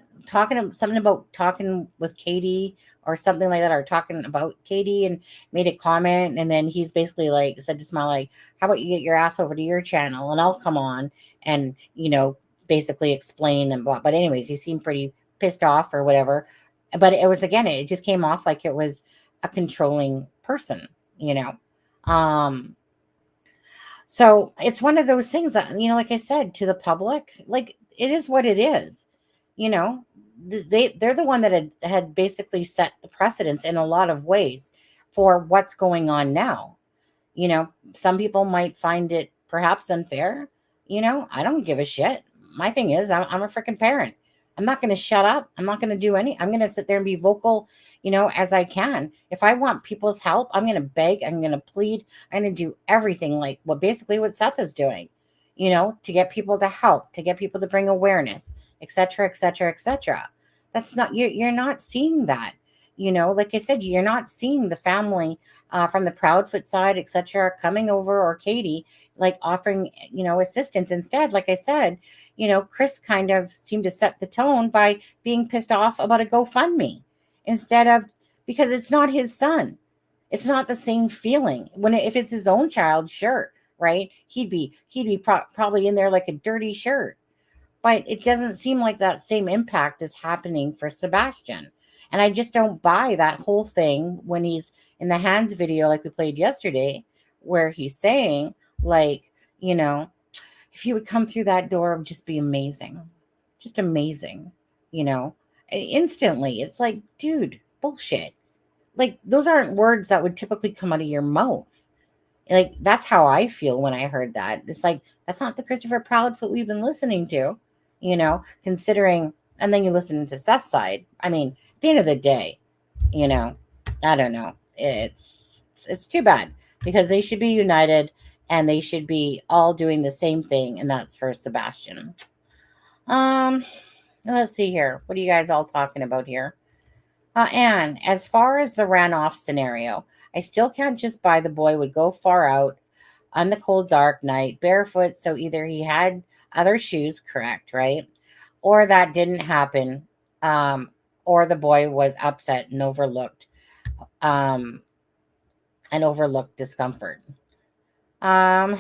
about talking with Katie or something like that, or talking about Katie and made a comment. And then he's basically like said to Smiley, how about you get your ass over to your channel and I'll come on and, basically explain and blah. But anyways, he seemed pretty pissed off or whatever. But it was, again, it just came off like it was a controlling person, So it's one of those things that, like I said, to the public, like it is what it is, they're the one that had basically set the precedence in a lot of ways for what's going on now. Some people might find it perhaps unfair. I don't give a shit. My thing is I'm a freaking parent. I'm not going to shut up. I'm not going to do I'm going to sit there and be vocal, as I can. If I want people's help, I'm going to beg. I'm going to plead. I'm going to do everything like basically what Seth is doing, to get people to help, to get people to bring awareness, etc., etc., etc. That's not, you're not seeing that, like I said, you're not seeing the family from the Proudfoot side, etc., coming over, or Katie, like offering, assistance. Instead, like I said, Chris kind of seemed to set the tone by being pissed off about a GoFundMe instead of, because it's not his son. It's not the same feeling if it's his own child, sure. Right. He'd be probably in there like a dirty shirt, but it doesn't seem like that same impact is happening for Sebastian. And I just don't buy that whole thing when he's in the Hands video, like we played yesterday, where he's saying like, if he would come through that door, it would just be amazing. Just amazing, instantly. It's like, dude, bullshit. Like, those aren't words that would typically come out of your mouth. Like, that's how I feel when I heard that. It's like, that's not the Christopher Proudfoot we've been listening to, considering, and then you listen to Seth's side. I mean, at the end of the day, I don't know. It's too bad because they should be united and they should be all doing the same thing. And that's for Sebastian. Let's see here. What are you guys all talking about here? Anne, as far as the ran off scenario, I still can't just buy the boy would go far out on the cold, dark night, barefoot. So either he had other shoes, correct, right? Or that didn't happen. Um, or the boy was upset um, and overlooked discomfort. Um,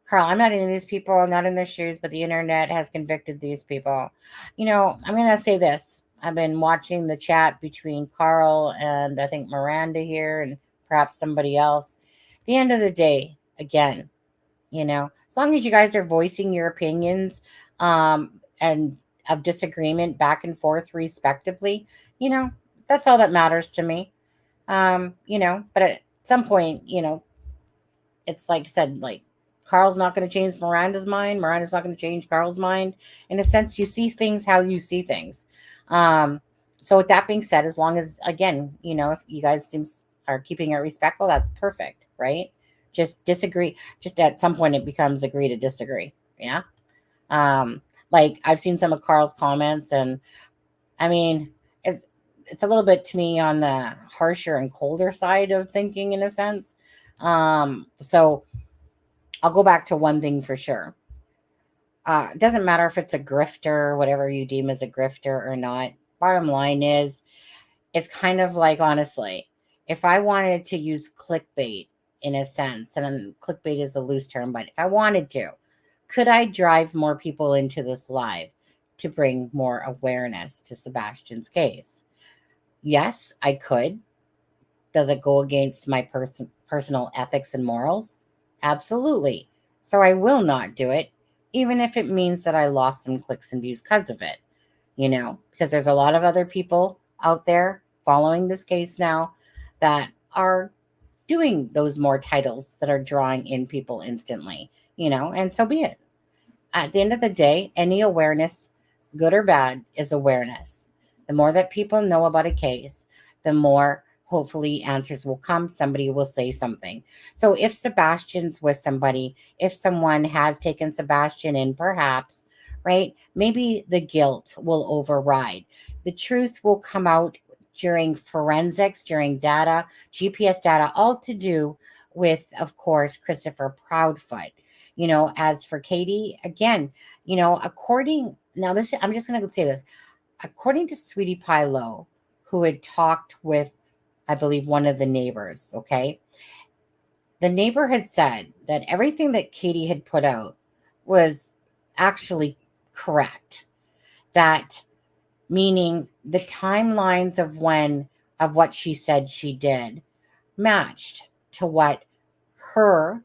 Carl, I'm not in these people. I'm not in their shoes, but the internet has convicted these people. I'm going to say this. I've been watching the chat between Carl and I think Miranda here and perhaps somebody else. At the end of the day, again, as long as you guys are voicing your opinions and of disagreement back and forth respectively, that's all that matters to me. But at some point, it's like I said, like Carl's not going to change Miranda's mind. Miranda's not going to change Carl's mind. In a sense, you see things how you see things. So with that being said, as long as, again, if you guys are keeping it respectful, that's perfect, right? Just disagree. Just at some point, it becomes agree to disagree. Yeah. Like I've seen some of Carl's comments, and I mean, it's a little bit to me on the harsher and colder side of thinking, in a sense. So I'll go back to one thing for sure. It doesn't matter if it's a grifter, whatever you deem as a grifter or not. Bottom line is, it's kind of like, honestly, if I wanted to use clickbait in a sense, and clickbait is a loose term, but if I wanted to, could I drive more people into this live to bring more awareness to Sebastian's case? Yes, I could. Does it go against my personal ethics and morals? Absolutely. So I will not do it, even if it means that I lost some clicks and views because of it, because there's a lot of other people out there following this case now that are doing those more titles that are drawing in people instantly, and so be it. At the end of the day, any awareness, good or bad, is awareness. The more that people know about a case, the more hopefully answers will come. Somebody will say something. So if Sebastian's with somebody, if someone has taken Sebastian in, perhaps, right, maybe the guilt will override. The truth will come out during forensics, during data, GPS data, all to do with, of course, Christopher Proudfoot. As for Katie, again, I'm just going to say this. According to Sweetie Pie Low, who had talked with, I believe, one of the neighbors, okay? The neighbor had said that everything that Katie had put out was actually correct. That meaning the timelines of what she said she did matched to what their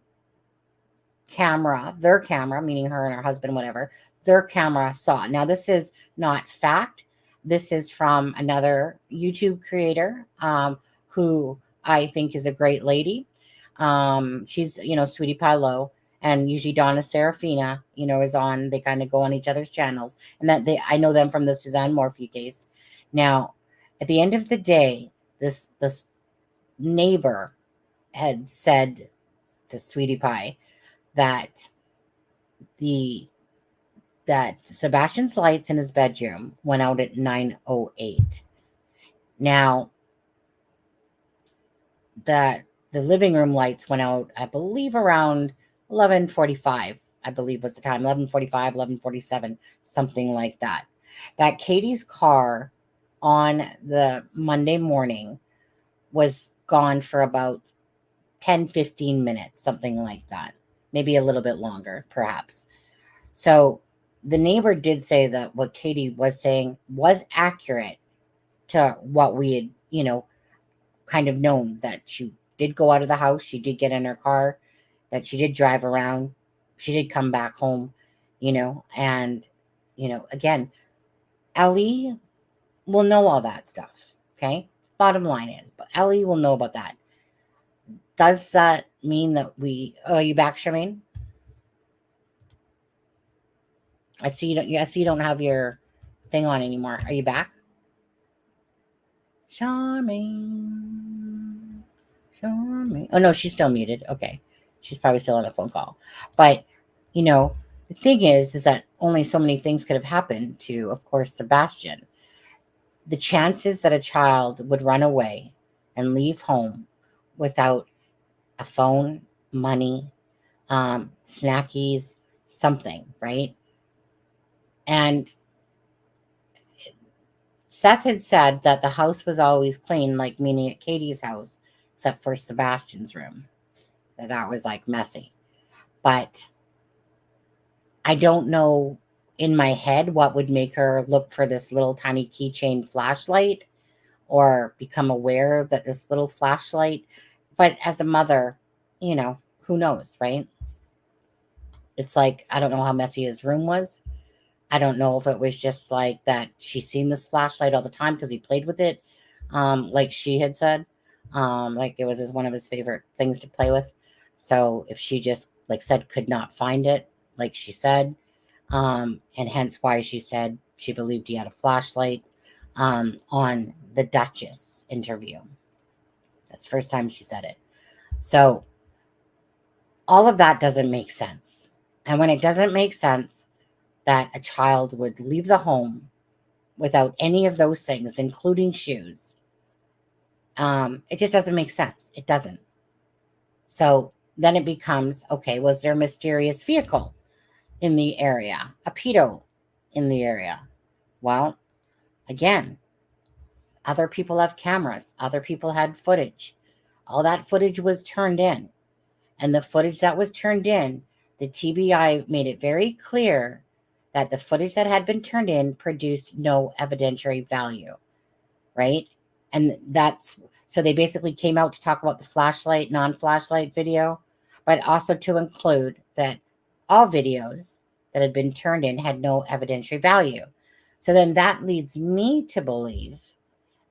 camera, meaning her and her husband, whatever, their camera saw. Now, this is not fact. This is from another YouTube creator who I think is a great lady. She's, Sweetie Pie Low, and usually Donna Serafina, is on. They kind of go on each other's channels, and I know them from the Suzanne Morphy case. Now, at the end of the day, this neighbor had said to Sweetie Pie that Sebastian's lights in his bedroom went out at 9:08. Now, that the living room lights went out, I believe, around 11:45. I believe was the time, 11:45, 11:47, something like that. That Katie's car on the Monday morning was gone for about 10, 15 minutes, something like that. Maybe a little bit longer, perhaps. So the neighbor did say that what Katie was saying was accurate to what we had, kind of known, that she did go out of the house. She did get in her car, that she did drive around. She did come back home, and, again, Ellie will know all that stuff. Okay. Bottom line is, but Ellie will know about that. Does that mean that are you back, Charmaine? I see you don't have your thing on anymore. Are you back? Charmaine. Oh no, she's still muted. Okay. She's probably still on a phone call. But, the thing is that only so many things could have happened to, of course, Sebastian. The chances that a child would run away and leave home without a phone, money, snackies, something, right? And Seth had said that the house was always clean, like meaning at Katie's house, except for Sebastian's room. That was like messy. But I don't know in my head what would make her look for this little tiny keychain flashlight or become aware that this little flashlight. But as a mother, who knows, right? It's like, I don't know how messy his room was. I don't know if it was just like that she's seen this flashlight all the time because he played with it, like she had said. Like it was one of his favorite things to play with. So if she just like said could not find it, like she said, and hence why she said she believed he had a flashlight on the Duchess interview. That's the first time she said it. So all of that doesn't make sense. And when it doesn't make sense that a child would leave the home without any of those things, including shoes, it just doesn't make sense. It doesn't. So then it becomes, okay, was there a mysterious vehicle in the area, a pedo in the area? Well, again, other people have cameras. Other people had footage. All that footage was turned in. And the footage that was turned in, the TBI made it very clear that the footage that had been turned in produced no evidentiary value, right? And so they basically came out to talk about the flashlight, non-flashlight video, but also to include that all videos that had been turned in had no evidentiary value. So then that leads me to believe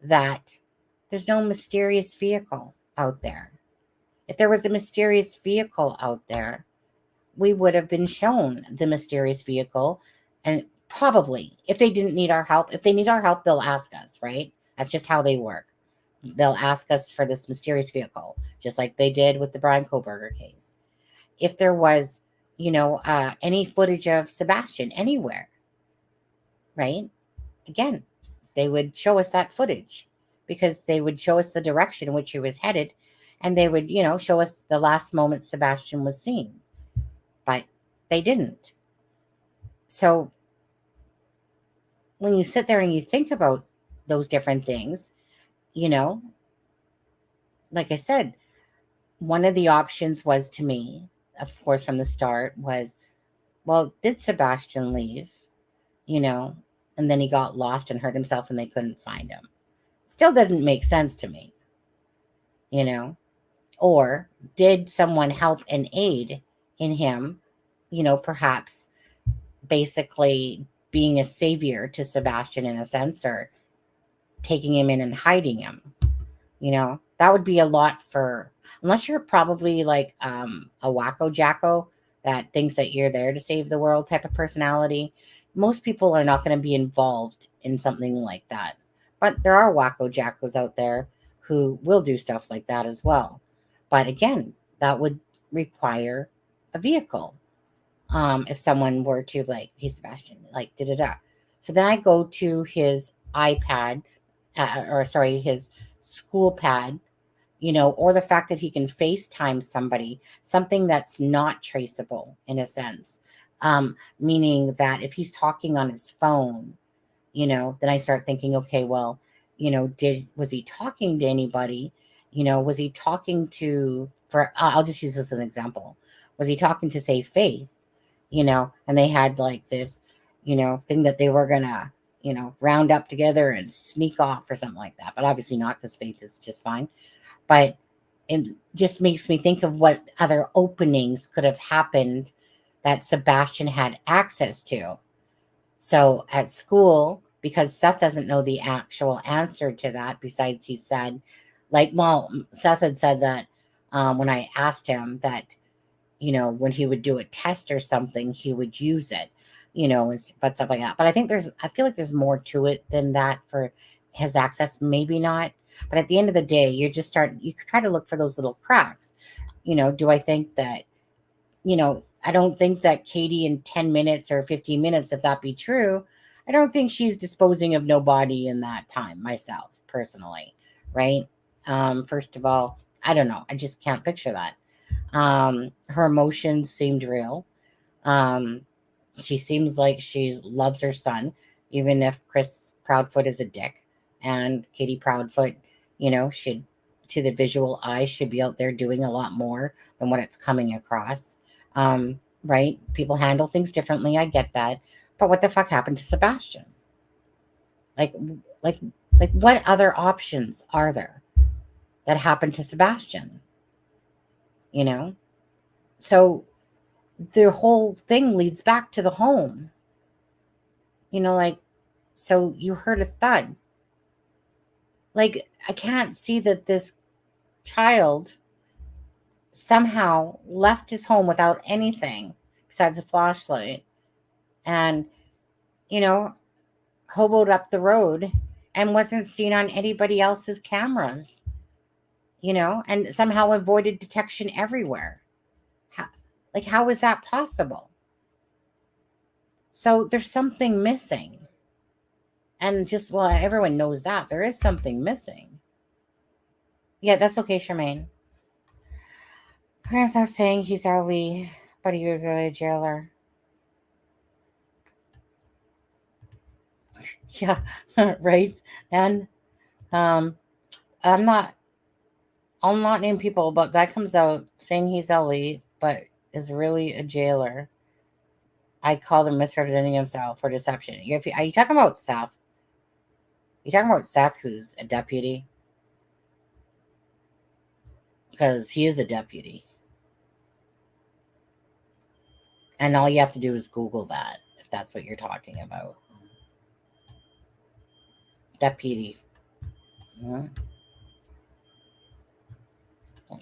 that there's no mysterious vehicle out there. If there was a mysterious vehicle out there, we would have been shown the mysterious vehicle. And probably, if they didn't need our help, if they need our help, they'll ask us, right? That's just how they work. They'll ask us for this mysterious vehicle, just like they did with the Brian Koberger case. If there was, any footage of Sebastian anywhere, right? Again, they would show us that footage because they would show us the direction in which he was headed, and they would, show us the last moment Sebastian was seen. But they didn't. So when you sit there and you think about those different things, like I said, one of the options was to me, of course, from the start was, well, did Sebastian leave, and then he got lost and hurt himself and they couldn't find him? Still didn't make sense to me, or did someone help and aid in him, perhaps basically being a savior to Sebastian in a sense, or taking him in and hiding him. That would be a lot for, unless you're probably like a wacko jacko that thinks that you're there to save the world type of personality. Most people are not going to be involved in something like that. But there are wacko jackos out there who will do stuff like that as well. But again, that would require a vehicle. If someone were to like, hey, Sebastian, like, da-da-da. So then I go to his iPad, his school pad, or the fact that he can FaceTime somebody, something that's not traceable in a sense. Meaning that if he's talking on his phone, then I start thinking, okay, well, was he talking to anybody? Was he talking to, I'll just use this as an example. Was he talking to, say, Faith? And they had like this, thing that they were gonna, round up together and sneak off or something like that. But obviously not, because Faith is just fine. But it just makes me think of what other openings could have happened that Sebastian had access to. So at school, because Seth doesn't know the actual answer to that, besides he said, Seth had said that when I asked him that, when he would do a test or something, he would use it, but stuff like that. But I feel like there's more to it than that for his access. Maybe not. But at the end of the day, you try to look for those little cracks. Do I think that, I don't think that Katie in 10 minutes or 15 minutes, if that be true, I don't think she's disposing of nobody in that time myself, personally. Right. First of all, I don't know. I just can't picture that. Her emotions seemed real. Um, she seems like she loves her son, even if Chris Proudfoot is a dick, and Katie Proudfoot, should, to the visual eye, should be out there doing a lot more than what it's coming across. Right? People handle things differently. I get that, but what the fuck happened to Sebastian? Like, like, what other options are there that happened to Sebastian? So the whole thing leads back to the home. So you heard a thud. Like, I can't see that this child somehow left his home without anything besides a flashlight and, hoboed up the road and wasn't seen on anybody else's cameras, and somehow avoided detection everywhere. How is that possible? So there's something missing. And well, everyone knows that there is something missing. Yeah, that's okay, Charmaine. I'm not saying he's Ali, but he was really a jailer. Yeah, right. And I'll not name people, but guy comes out saying he's Ali, but is really a jailer. I call them misrepresenting himself for deception. Are you talking about Seth? You talking about Seth, who's a deputy? Because he is a deputy. And all you have to do is Google that, if that's what you're talking about. Deputy. Mm-hmm.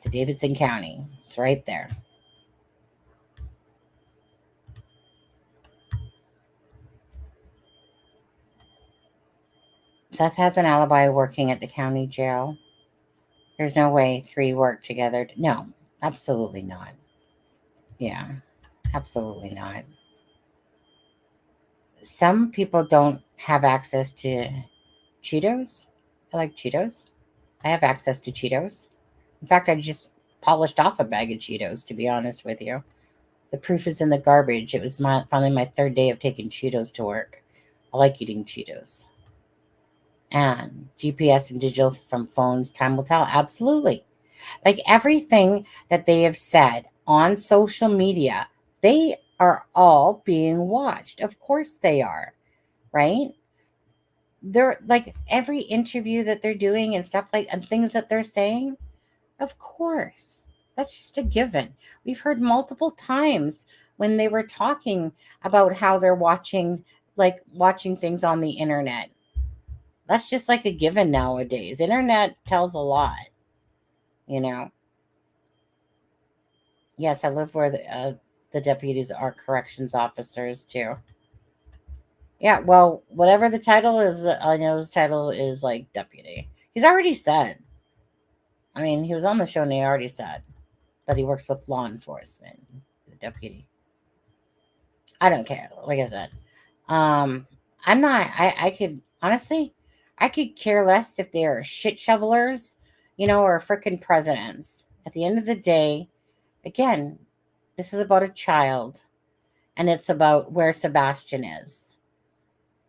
To Davidson County. It's right there. Seth has an alibi working at the county jail. There's no way 3 work together. No, absolutely not. Yeah, absolutely not. Some people don't have access to Cheetos. I like Cheetos. I have access to Cheetos. In fact, I just polished off a bag of Cheetos, to be honest with you. The proof is in the garbage. It was finally my 3rd day of taking Cheetos to work. I like eating Cheetos. And GPS and digital from phones, time will tell. Absolutely. Like everything that they have said on social media, they are all being watched. Of course they are, right? They're like every interview that they're doing and stuff and things that they're saying. Of course. That's just a given. We've heard multiple times when they were talking about how they're watching things on the internet. That's just like a given nowadays. Internet tells a lot, Yes, I live where the deputies are corrections officers too. Yeah, well, whatever the title is, I know his title is like deputy. He's already said. I mean, he was on the show and he already said that he works with law enforcement. He's a deputy. I don't care. Like I said, I'm not. I could honestly, I could care less if they're shit shovelers, or freaking presidents. At the end of the day, again, this is about a child, and it's about where Sebastian is.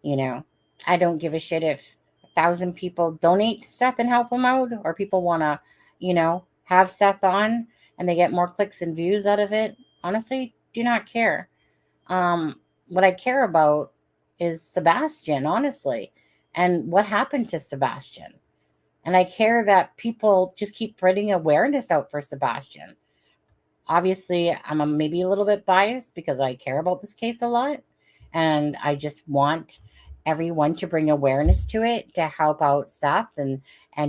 I don't give a shit if 1,000 people donate to Seth and help him out, or people want to, have Seth on and they get more clicks and views out of it. Honestly, do not care. What I care about is Sebastian, honestly, and what happened to Sebastian. And I care that people just keep spreading awareness out for Sebastian. Obviously, I'm maybe a little bit biased because I care about this case a lot. And I just want everyone to bring awareness to it to help out Seth and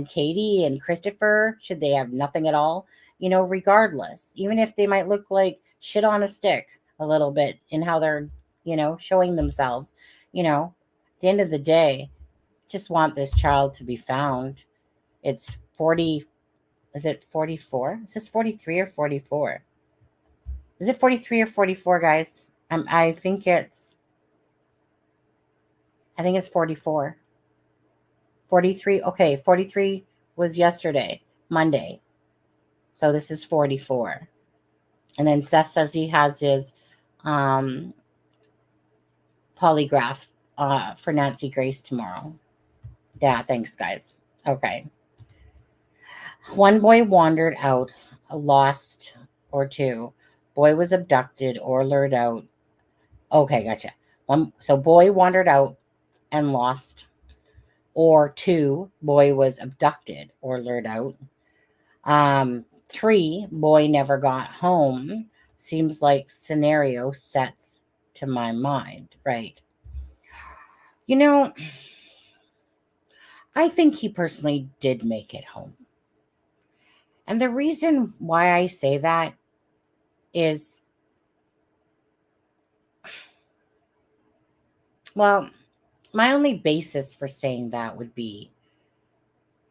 Katie and Christopher, should they have nothing at all, regardless. Even if they might look like shit on a stick a little bit in how they're, showing themselves, at the end of the day, just want this child to be found. It's 40. Is it 44? Is this 43 or 44? Is it 43 or 44, guys? I think it's 44. 43. Okay, 43 was yesterday, Monday. So this is 44. And then Seth says he has his polygraph for Nancy Grace tomorrow. Yeah, thanks, guys. Okay. One boy wandered out, lost, or two. Boy was abducted or lured out. Okay, gotcha. So boy wandered out and lost, or two, boy was abducted or lured out. 3, boy never got home. Seems like scenario sets to my mind, right? You know, I think he personally did make it home. And the reason why I say that is, well, my only basis for saying that would be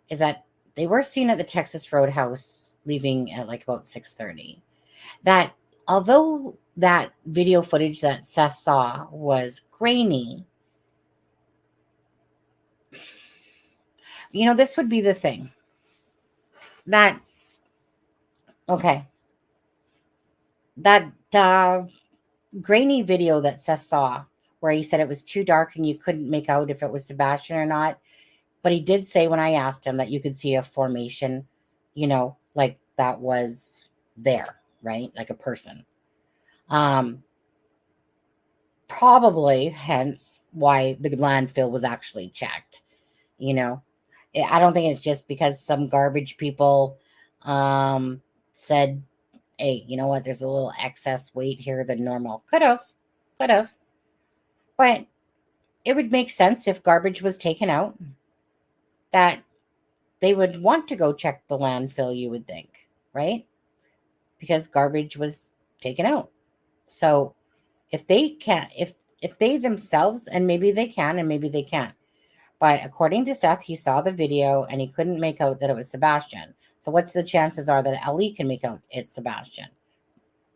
is that they were seen at the Texas Roadhouse leaving at like about 6:30. That although that video footage that Seth saw was grainy, this would be the thing. That, okay, that grainy video that Seth saw, where he said it was too dark and you couldn't make out if it was Sebastian or not. But he did say when I asked him that you could see a formation, like that was there, right? Like a person. Probably hence why the landfill was actually checked. I don't think it's just because some garbage people said, hey, you know what, there's a little excess weight here than normal. Could have. But it would make sense if garbage was taken out that they would want to go check the landfill, you would think, right? Because garbage was taken out. So if they can't, if they themselves, and maybe they can and maybe they can't, but according to Seth, he saw the video and he couldn't make out that it was Sebastian. So what's the chances are that Ellie can make out it's Sebastian?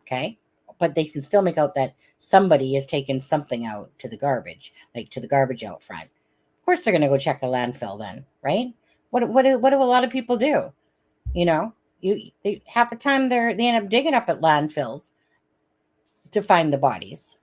Okay. But they can still make out that somebody has taken something out to the garbage, like to the garbage out front. Of course, they're going to go check a landfill then, right? What do a lot of people do? Half the time they end up digging up at landfills to find the bodies,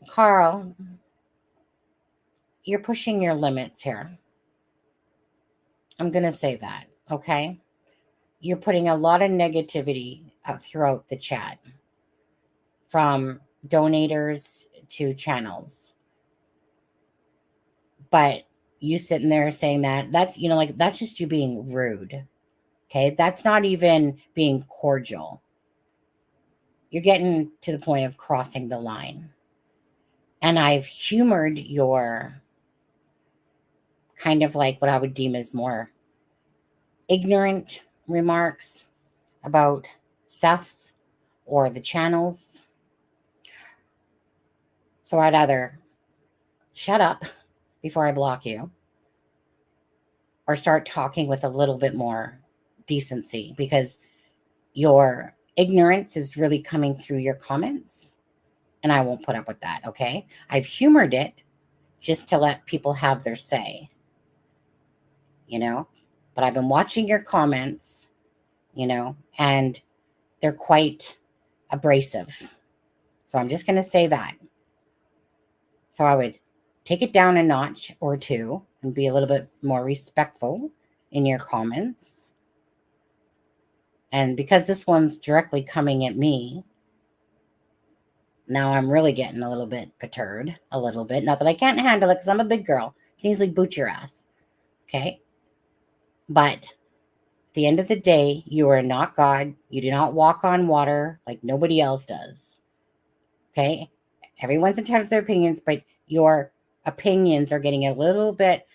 Carl, you're pushing your limits here. I'm going to say that, okay? You're putting a lot of negativity throughout the chat, from donators to channels. But you sitting there saying that's that's just you being rude. Okay? That's not even being cordial. You're getting to the point of crossing the line. And I've humored your kind of like what I would deem as more ignorant remarks about Seth or the channels. So I'd either shut up before I block you or start talking with a little bit more decency, because your ignorance is really coming through your comments and I won't put up with that. Okay. I've humored it just to let people have their say, but I've been watching your comments, and they're quite abrasive. So I'm just going to say that. So I would take it down a notch or two and be a little bit more respectful in your comments. And because this one's directly coming at me, now I'm really getting a little bit perturbed, a little bit. Not that I can't handle it because I'm a big girl. I can easily boot your ass. Okay? But at the end of the day, you are not God. You do not walk on water like nobody else does. Okay? Everyone's entitled to their opinions, but your opinions are getting a little bit,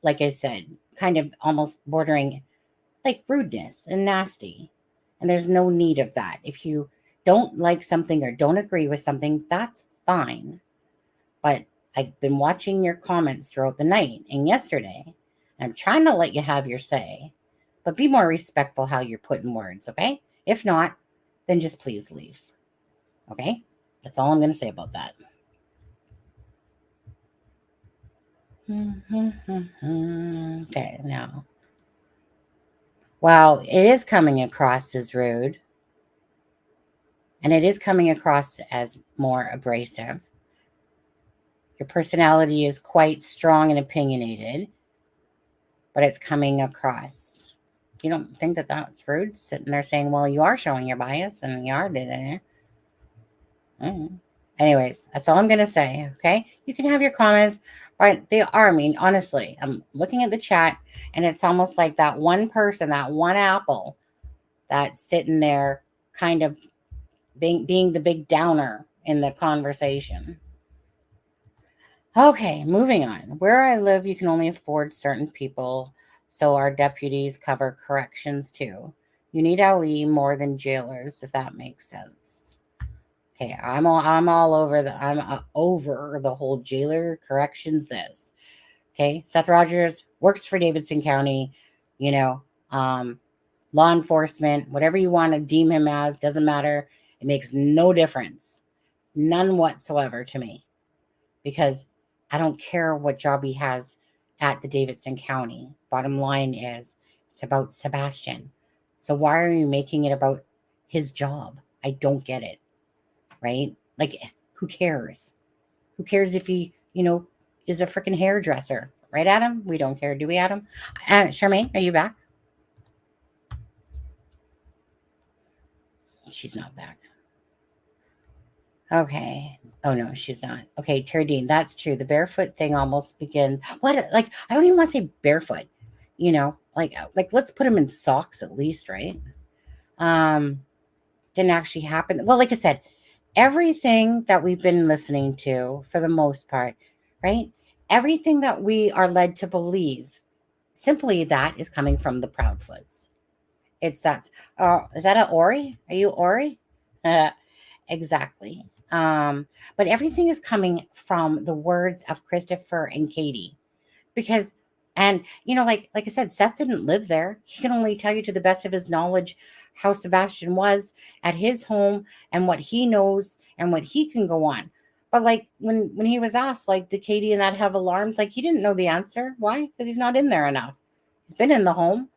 like I said, kind of almost bordering like rudeness and nasty. And there's no need of that. If you don't like something or don't agree with something, that's fine. But I've been watching your comments throughout the night and yesterday. I'm trying to let you have your say, but be more respectful how you're putting words, okay? If not, then just please leave. Okay? That's all I'm going to say about that. Okay, now. Well, it is coming across as rude, and it is coming across as more abrasive. Your personality is quite strong and opinionated, but it's coming across. You don't think that that's rude? Sitting there saying, well, you are showing your bias, and you are doing it. Anyways, that's all I'm going to say, okay? You can have your comments, but they are, I mean, honestly, I'm looking at the chat, and it's almost like that one person, that one apple that's sitting there kind of being the big downer in the conversation. Okay, moving on. Where I live, you can only afford certain people, so our deputies cover corrections too. You need LE more than jailers, if that makes sense. Okay, I'm all over over the whole jailer corrections this. Okay, Seth Rogers works for Davidson County, you know, law enforcement, whatever you want to deem him as, doesn't matter. It makes no difference. None whatsoever to me. Because I don't care what job he has at the Davidson County. Bottom line is, it's about Sebastian. So why are you making it about his job? I don't get it. Right? Like, who cares? Who cares if he, is a freaking hairdresser? Right, Adam? We don't care. Do we, Adam? Charmaine, are you back? She's not back. Okay. Oh, no, she's not. Okay, Terry Dean, that's true. The barefoot thing almost begins. What? Like, I don't even want to say barefoot. Like let's put him in socks at least, right? Didn't actually happen. Well, like I said, everything that we've been listening to, for the most part, right? Everything that we are led to believe, simply that is coming from the Proudfoots. Is that a Ori? Are you Ori? Exactly. But everything is coming from the words of Christopher and Katie. Because, and like I said, Seth didn't live there. He can only tell you to the best of his knowledge how Sebastian was at his home and what he knows and what he can go on. But like when he was asked, like, did Katie and that have alarms? Like, he didn't know the answer. Why? Because he's not in there enough. He's been in the home,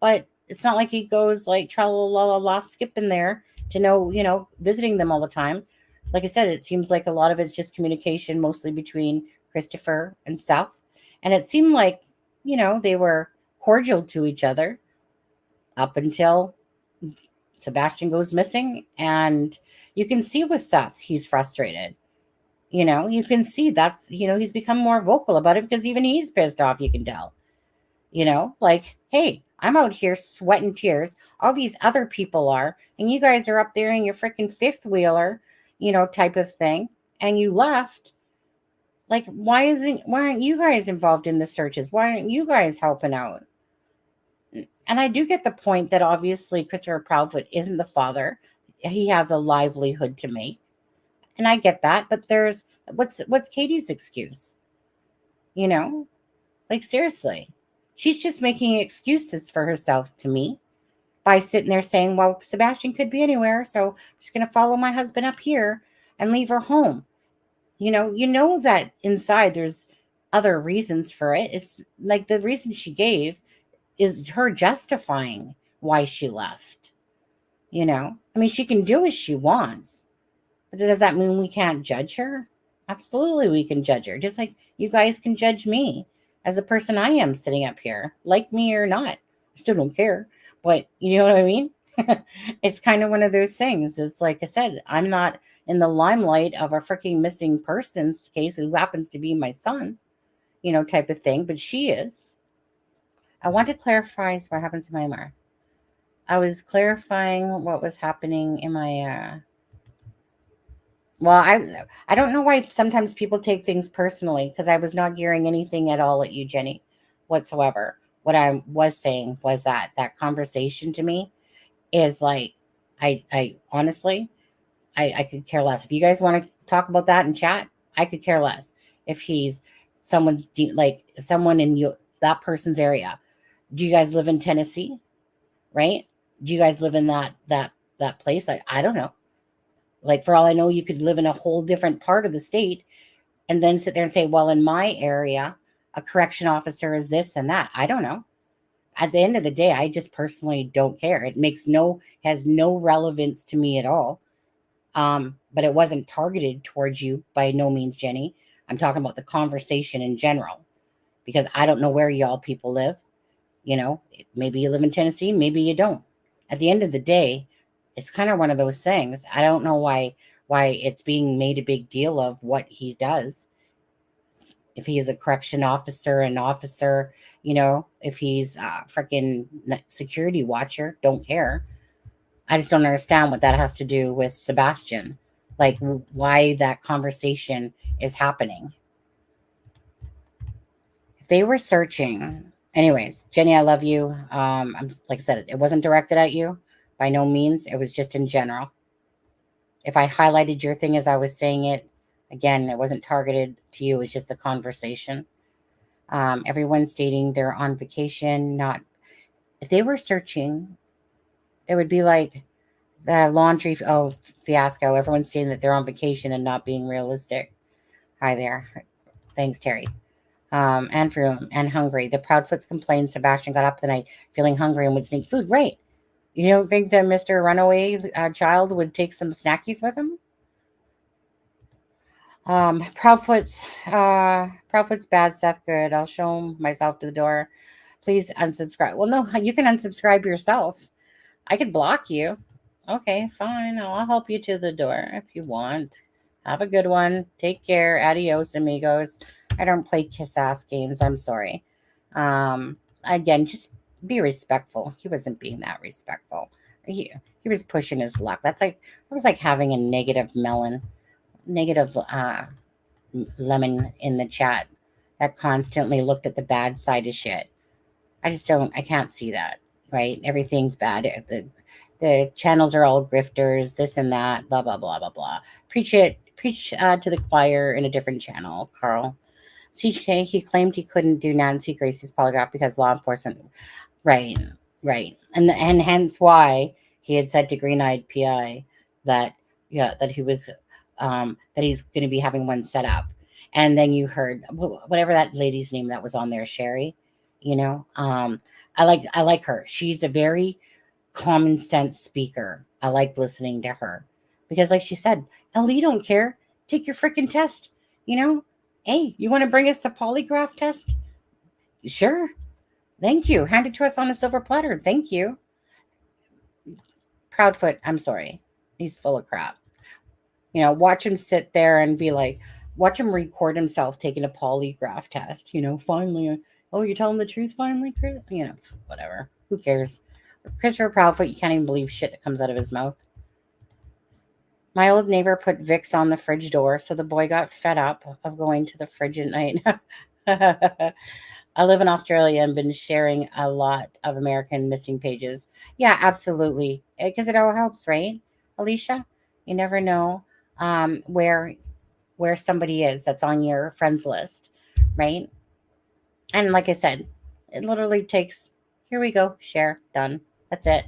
but it's not like he goes like tra-la-la-la-la skipping there to know, visiting them all the time. Like I said, it seems like a lot of it's just communication, mostly between Christopher and Seth. And it seemed like, they were cordial to each other up until Sebastian goes missing. And you can see with Seth, he's frustrated. You can see that's, he's become more vocal about it because even he's pissed off, you can tell. Like, hey, I'm out here sweating tears. All these other people are, and you guys are up there in your freaking fifth wheeler, type of thing. And you left. Like, why aren't you guys involved in the searches? Why aren't you guys helping out? And I do get the point that obviously Christopher Proudfoot isn't the father. He has a livelihood to make. And I get that, but what's Katie's excuse? Like, seriously. She's just making excuses for herself to me by sitting there saying, well, Sebastian could be anywhere, so I'm just going to follow my husband up here and leave her home. You know that inside there's other reasons for it. It's like the reason she gave is her justifying why she left. I mean, she can do as she wants, but does that mean we can't judge her? Absolutely, we can judge her, just like you guys can judge me as a person I am sitting up here, like me or not. I still don't care, but you know what I mean? It's kind of one of those things. It's like I said, I'm not in the limelight of a freaking missing persons case who happens to be my son, type of thing, but she is. I want to clarify what happens in Myanmar. I was clarifying what was happening in my well, I don't know why sometimes people take things personally, because I was not gearing anything at all at you, Jenny, whatsoever. What I was saying was that conversation to me is like, I honestly, I could care less. If you guys want to talk about that in chat, I could care less. if he's like someone in that person's area. Do you guys live in Tennessee? Right? Do you guys live in that place? Like, I don't know. Like, for all I know, you could live in a whole different part of the state and then sit there and say, well, in my area, a correction officer is this and that. I don't know. At the end of the day, I just personally don't care. It has no relevance to me at all. But it wasn't targeted towards you by no means, Jenny. I'm talking about the conversation in general, because I don't know where y'all people live. Maybe you live in Tennessee, maybe you don't. At the end of the day, it's kind of one of those things. I don't know why it's being made a big deal of what he does. If he is a correction officer, an officer, if he's a freaking security watcher, don't care. I just don't understand what that has to do with Sebastian. Like, why that conversation is happening. If they were searching, anyways, Jenny, I love you. I'm like I said, it wasn't directed at you by no means. It was just in general. If I highlighted your thing as I was saying it, again, it wasn't targeted to you. It was just a conversation. Everyone stating they're on vacation. Not if they were searching, it would be like the laundry fiasco. Everyone's saying that they're on vacation and not being realistic. Hi there. Thanks, Terry. Andrew and hungry. The Proudfoots complained Sebastian got up the night feeling hungry and would sneak food. Right. You don't think that Mr. Runaway child would take some snackies with him? Proudfoot's bad, Seth good. I'll show myself to the door. Please unsubscribe. Well, no, you can unsubscribe yourself. I could block you. Okay, fine. I'll help you to the door if you want. Have a good one. Take care. Adios, amigos. I don't play kiss-ass games. I'm sorry. Again, just be respectful. He wasn't being that respectful. He was pushing his luck. That was like having a negative lemon in the chat that constantly looked at the bad side of shit. I can't see that, right? Everything's bad. The channels are all grifters, this and that, blah, blah, blah, blah, blah. Preach to the choir in a different channel, Carl. CK, he claimed he couldn't do Nancy Grace's polygraph because law enforcement. Right. And hence why he had said to Green Eyed PI that he was, that he's going to be having one set up. And then you heard whatever that lady's name that was on there, Sherry, I like her. She's a very common sense speaker. I like listening to her because, like she said, Ellie, don't care. Take your freaking test. Hey, you want to bring us a polygraph test? Sure. Thank you. Hand it to us on a silver platter. Thank you. Proudfoot, I'm sorry. He's full of crap. Watch him sit there and be like, watch him record himself taking a polygraph test. Finally, oh, you're telling the truth finally, Chris? Whatever. Who cares? Christopher Proudfoot, you can't even believe shit that comes out of his mouth. My old neighbor put Vicks on the fridge door, so the boy got fed up of going to the fridge at night. I live in Australia and been sharing a lot of American missing pages. Yeah, absolutely. Because it all helps, right, Alicia? You never know where somebody is that's on your friends list, right? And like I said, it literally takes, here we go, share, done. That's it,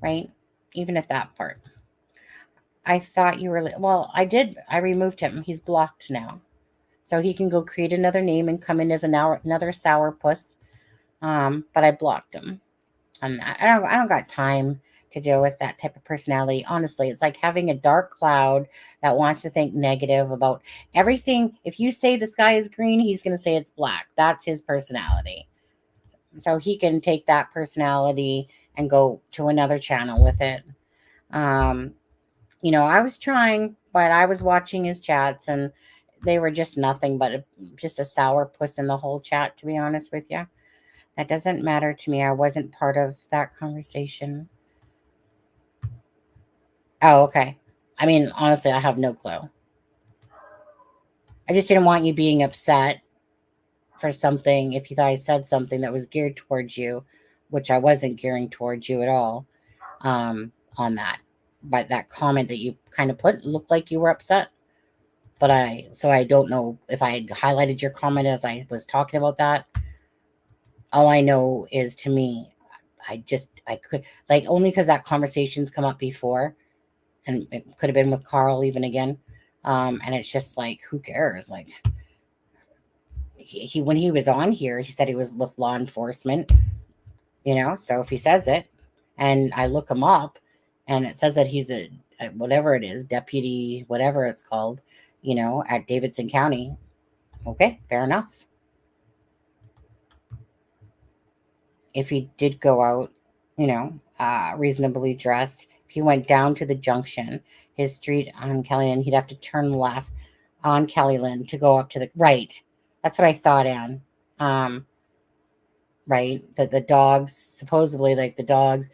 right? Even if that part. I thought you were, well, I did. I removed him. He's blocked now. So he can go create another name and come in as another sourpuss. But I blocked him. I don't got time to deal with that type of personality. Honestly, it's like having a dark cloud that wants to think negative about everything. If you say the sky is green, he's going to say it's black. That's his personality. So he can take that personality and go to another channel with it. I was trying, but I was watching his chats and they were just nothing but just a sour puss in the whole chat, to be honest with you. That doesn't matter to me. I wasn't part of that conversation. Oh, okay. I mean, honestly, I have no clue. I just didn't want you being upset for something if you thought I said something that was geared towards you, which I wasn't gearing towards you at all on that. But that comment that you kind of put looked like you were upset. but I don't know if I highlighted your comment as I was talking about that. All I know is, to me, I could, like, only because that conversation's come up before, and it could have been with Carl even again. And it's just like, who cares? Like, he when he was on here, he said he was with law enforcement, so if he says it, and I look him up, and it says that he's a whatever it is, deputy, whatever it's called, at Davidson County. Okay, fair enough. If he did go out, reasonably dressed, if he went down to the junction, his street on Kellyland, he'd have to turn left on Kellyland to go up to the right. That's what I thought, Anne. Right? That the dogs, supposedly, like, the dogs,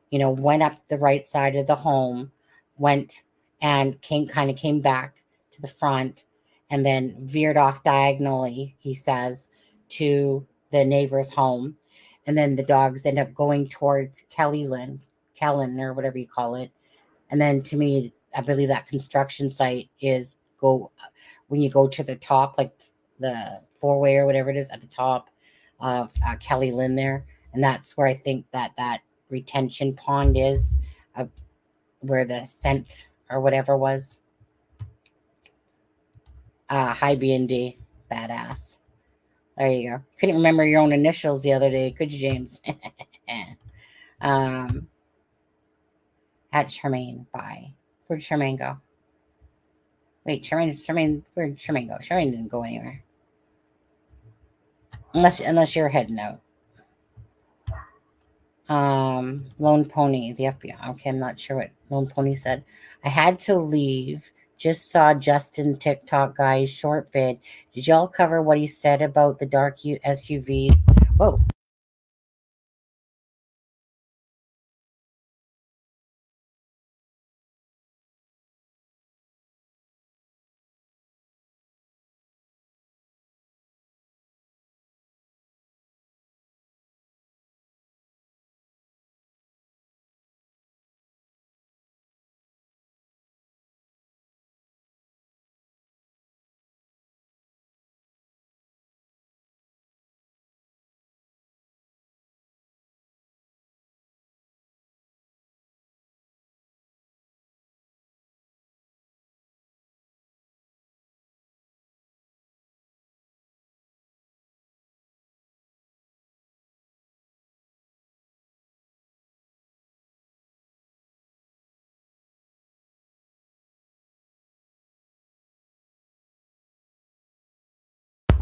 went up the right side of the home, went and came back to the front, and then veered off diagonally, he says, to the neighbor's home. And then the dogs end up going towards Kellen, or whatever you call it. And then, to me, I believe that construction site is when you go to the top, like the four-way or whatever it is at the top of Kelly Lynn there. And that's where I think that retention pond is, where the scent or whatever was. Hi, B&D. Badass. There you go. Couldn't remember your own initials the other day, could you, James? At Charmaine. Bye. Where'd Charmaine go? Wait, Charmaine, where'd Charmaine go? Charmaine didn't go anywhere. Unless you're heading out. Lone Pony, the FBI. Okay, I'm not sure what Lone Pony said. I had to leave. Just saw Justin TikTok guy's short vid. Did y'all cover what he said about the dark SUVs? Whoa.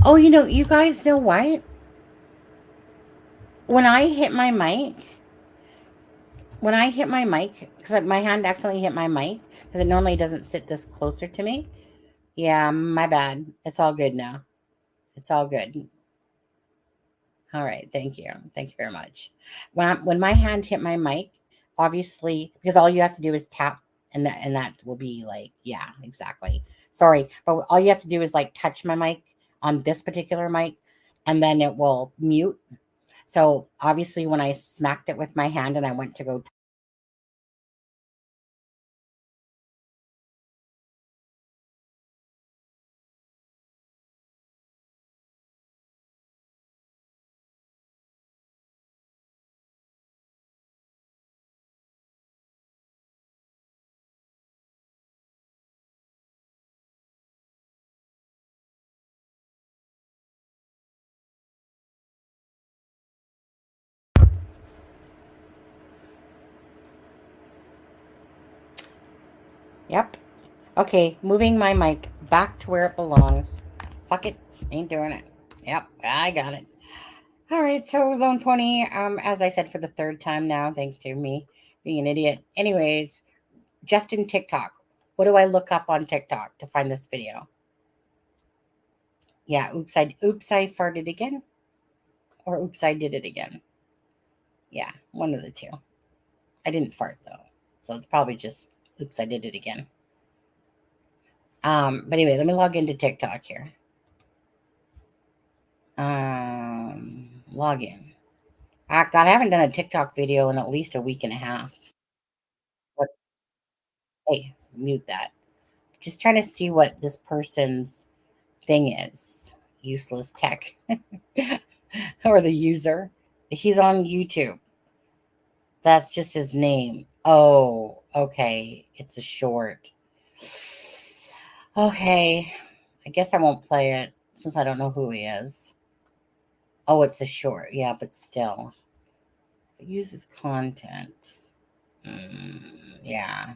Oh, you guys know what? When I hit my mic, because my hand accidentally hit my mic, because it normally doesn't sit this closer to me. Yeah, my bad. It's all good now. It's all good. All right, thank you. Thank you very much. When my hand hit my mic, obviously, because all you have to do is tap, and that will be like, yeah, exactly. Sorry, but all you have to do is like touch my mic on this particular mic, and then it will mute. So obviously, when I smacked it with my hand and I went to go. Yep. Okay, moving my mic back to where it belongs. Fuck it, ain't doing it. Yep, I got it. All right, so Lone Pony, as I said for the third time now, thanks to me being an idiot. Anyways, just in TikTok. What do I look up on TikTok to find this video? Yeah, oops, I farted again. Or oops, I did it again. Yeah, one of the two. I didn't fart though. So it's probably just oops, I did it again. But anyway, let me log into TikTok here. Log in. God, I haven't done a TikTok video in at least a week and a half. But hey, mute that. Just trying to see what this person's thing is. Useless tech. Or the user. He's on YouTube. That's just his name. Oh, okay. It's a short. Okay. I guess I won't play it since I don't know who he is. Oh, it's a short. Yeah, but still. It uses content. Yeah.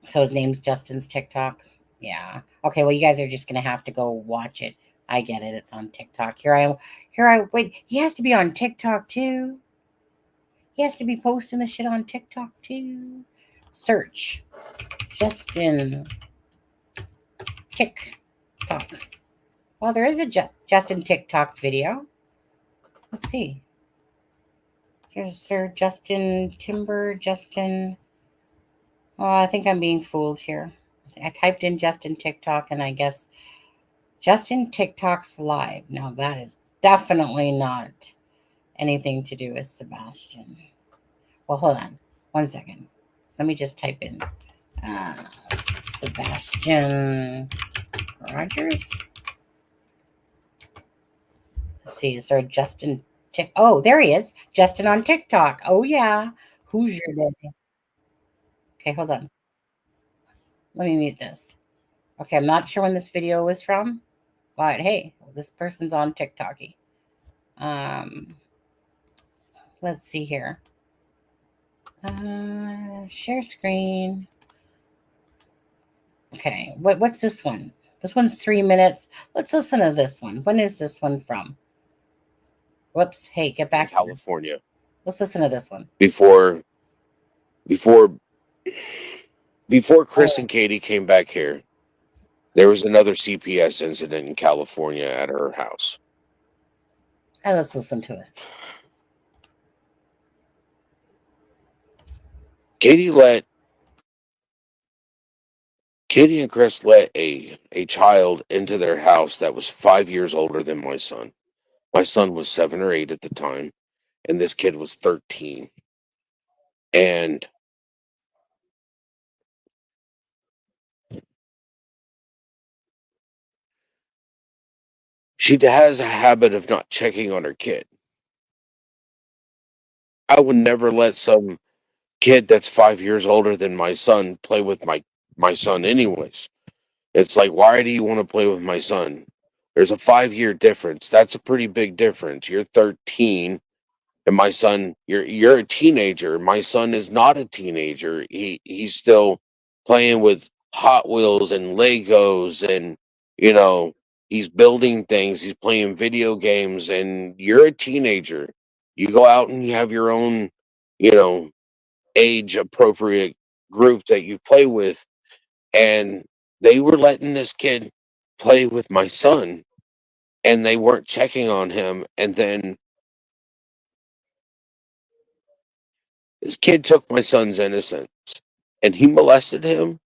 So his name's Justin's TikTok. Yeah. Okay, well you guys are just gonna have to go watch it. I get it. It's on TikTok. Wait, he has to be on TikTok too. He has to be posting the shit on TikTok too. Search Justin TikTok. Well, there is a Justin TikTok video. Let's see. There's Sir Justin Timber, Justin. Oh, I think I'm being fooled here. I typed in Justin TikTok and I guess Justin TikTok's live. Now that is definitely not anything to do with Sebastian. Well, hold on 1 second. Let me just type in Sebastian Rogers. Let's see, is there a Justin Oh, there he is. Justin on TikTok. Oh yeah. Who's your daddy? Okay, hold on. Let me mute this. Okay, I'm not sure when this video was from, but hey, this person's on TikToky. Let's see here. Share screen. Okay, what's this one? This one's 3 minutes. Let's listen to this one. When is this one from? Whoops. Hey, get back. California. Let's listen to this one. Before Chris and Katie came back here, there was another CPS incident in California at her house. Let's listen to it. Katie and Chris let a child into their house that was 5 years older than my son. My son was 7 or 8 at the time, and this kid was 13. And she has a habit of not checking on her kid. I would never let some kid that's 5 years older than my son play with my son anyways. It's like, why do you want to play with my son? There's a 5 year difference. That's a pretty big difference. You're 13 and my son, you're a teenager. My son is not a teenager. He's still playing with Hot Wheels and Legos, and you know, he's building things, he's playing video games, and you're a teenager. You go out and you have your own, you know, age appropriate group that you play with, and they were letting this kid play with my son and they weren't checking on him. And then this kid took my son's innocence and he molested him.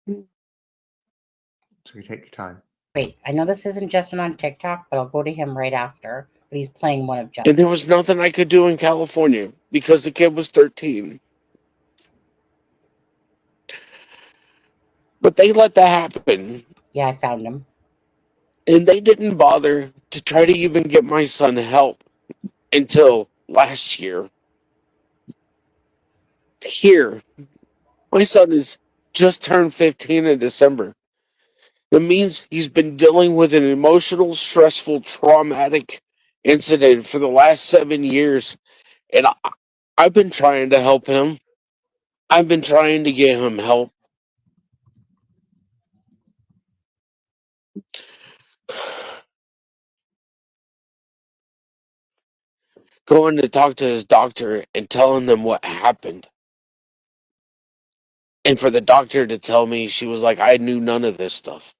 So you take your time. Wait, I know this isn't Justin on TikTok, but I'll go to him right after. But he's playing one of Justin. And there was nothing I could do in California because the kid was 13. But they let that happen. Yeah, I found him. And they didn't bother to try to even get my son help until last year. Here, my son is just turned 15 in December. That means he's been dealing with an emotional, stressful, traumatic incident for the last 7 years. And I've been trying to help him. I've been trying to get him help. Going to talk to his doctor and telling them what happened. And for the doctor to tell me, she was like, I knew none of this stuff.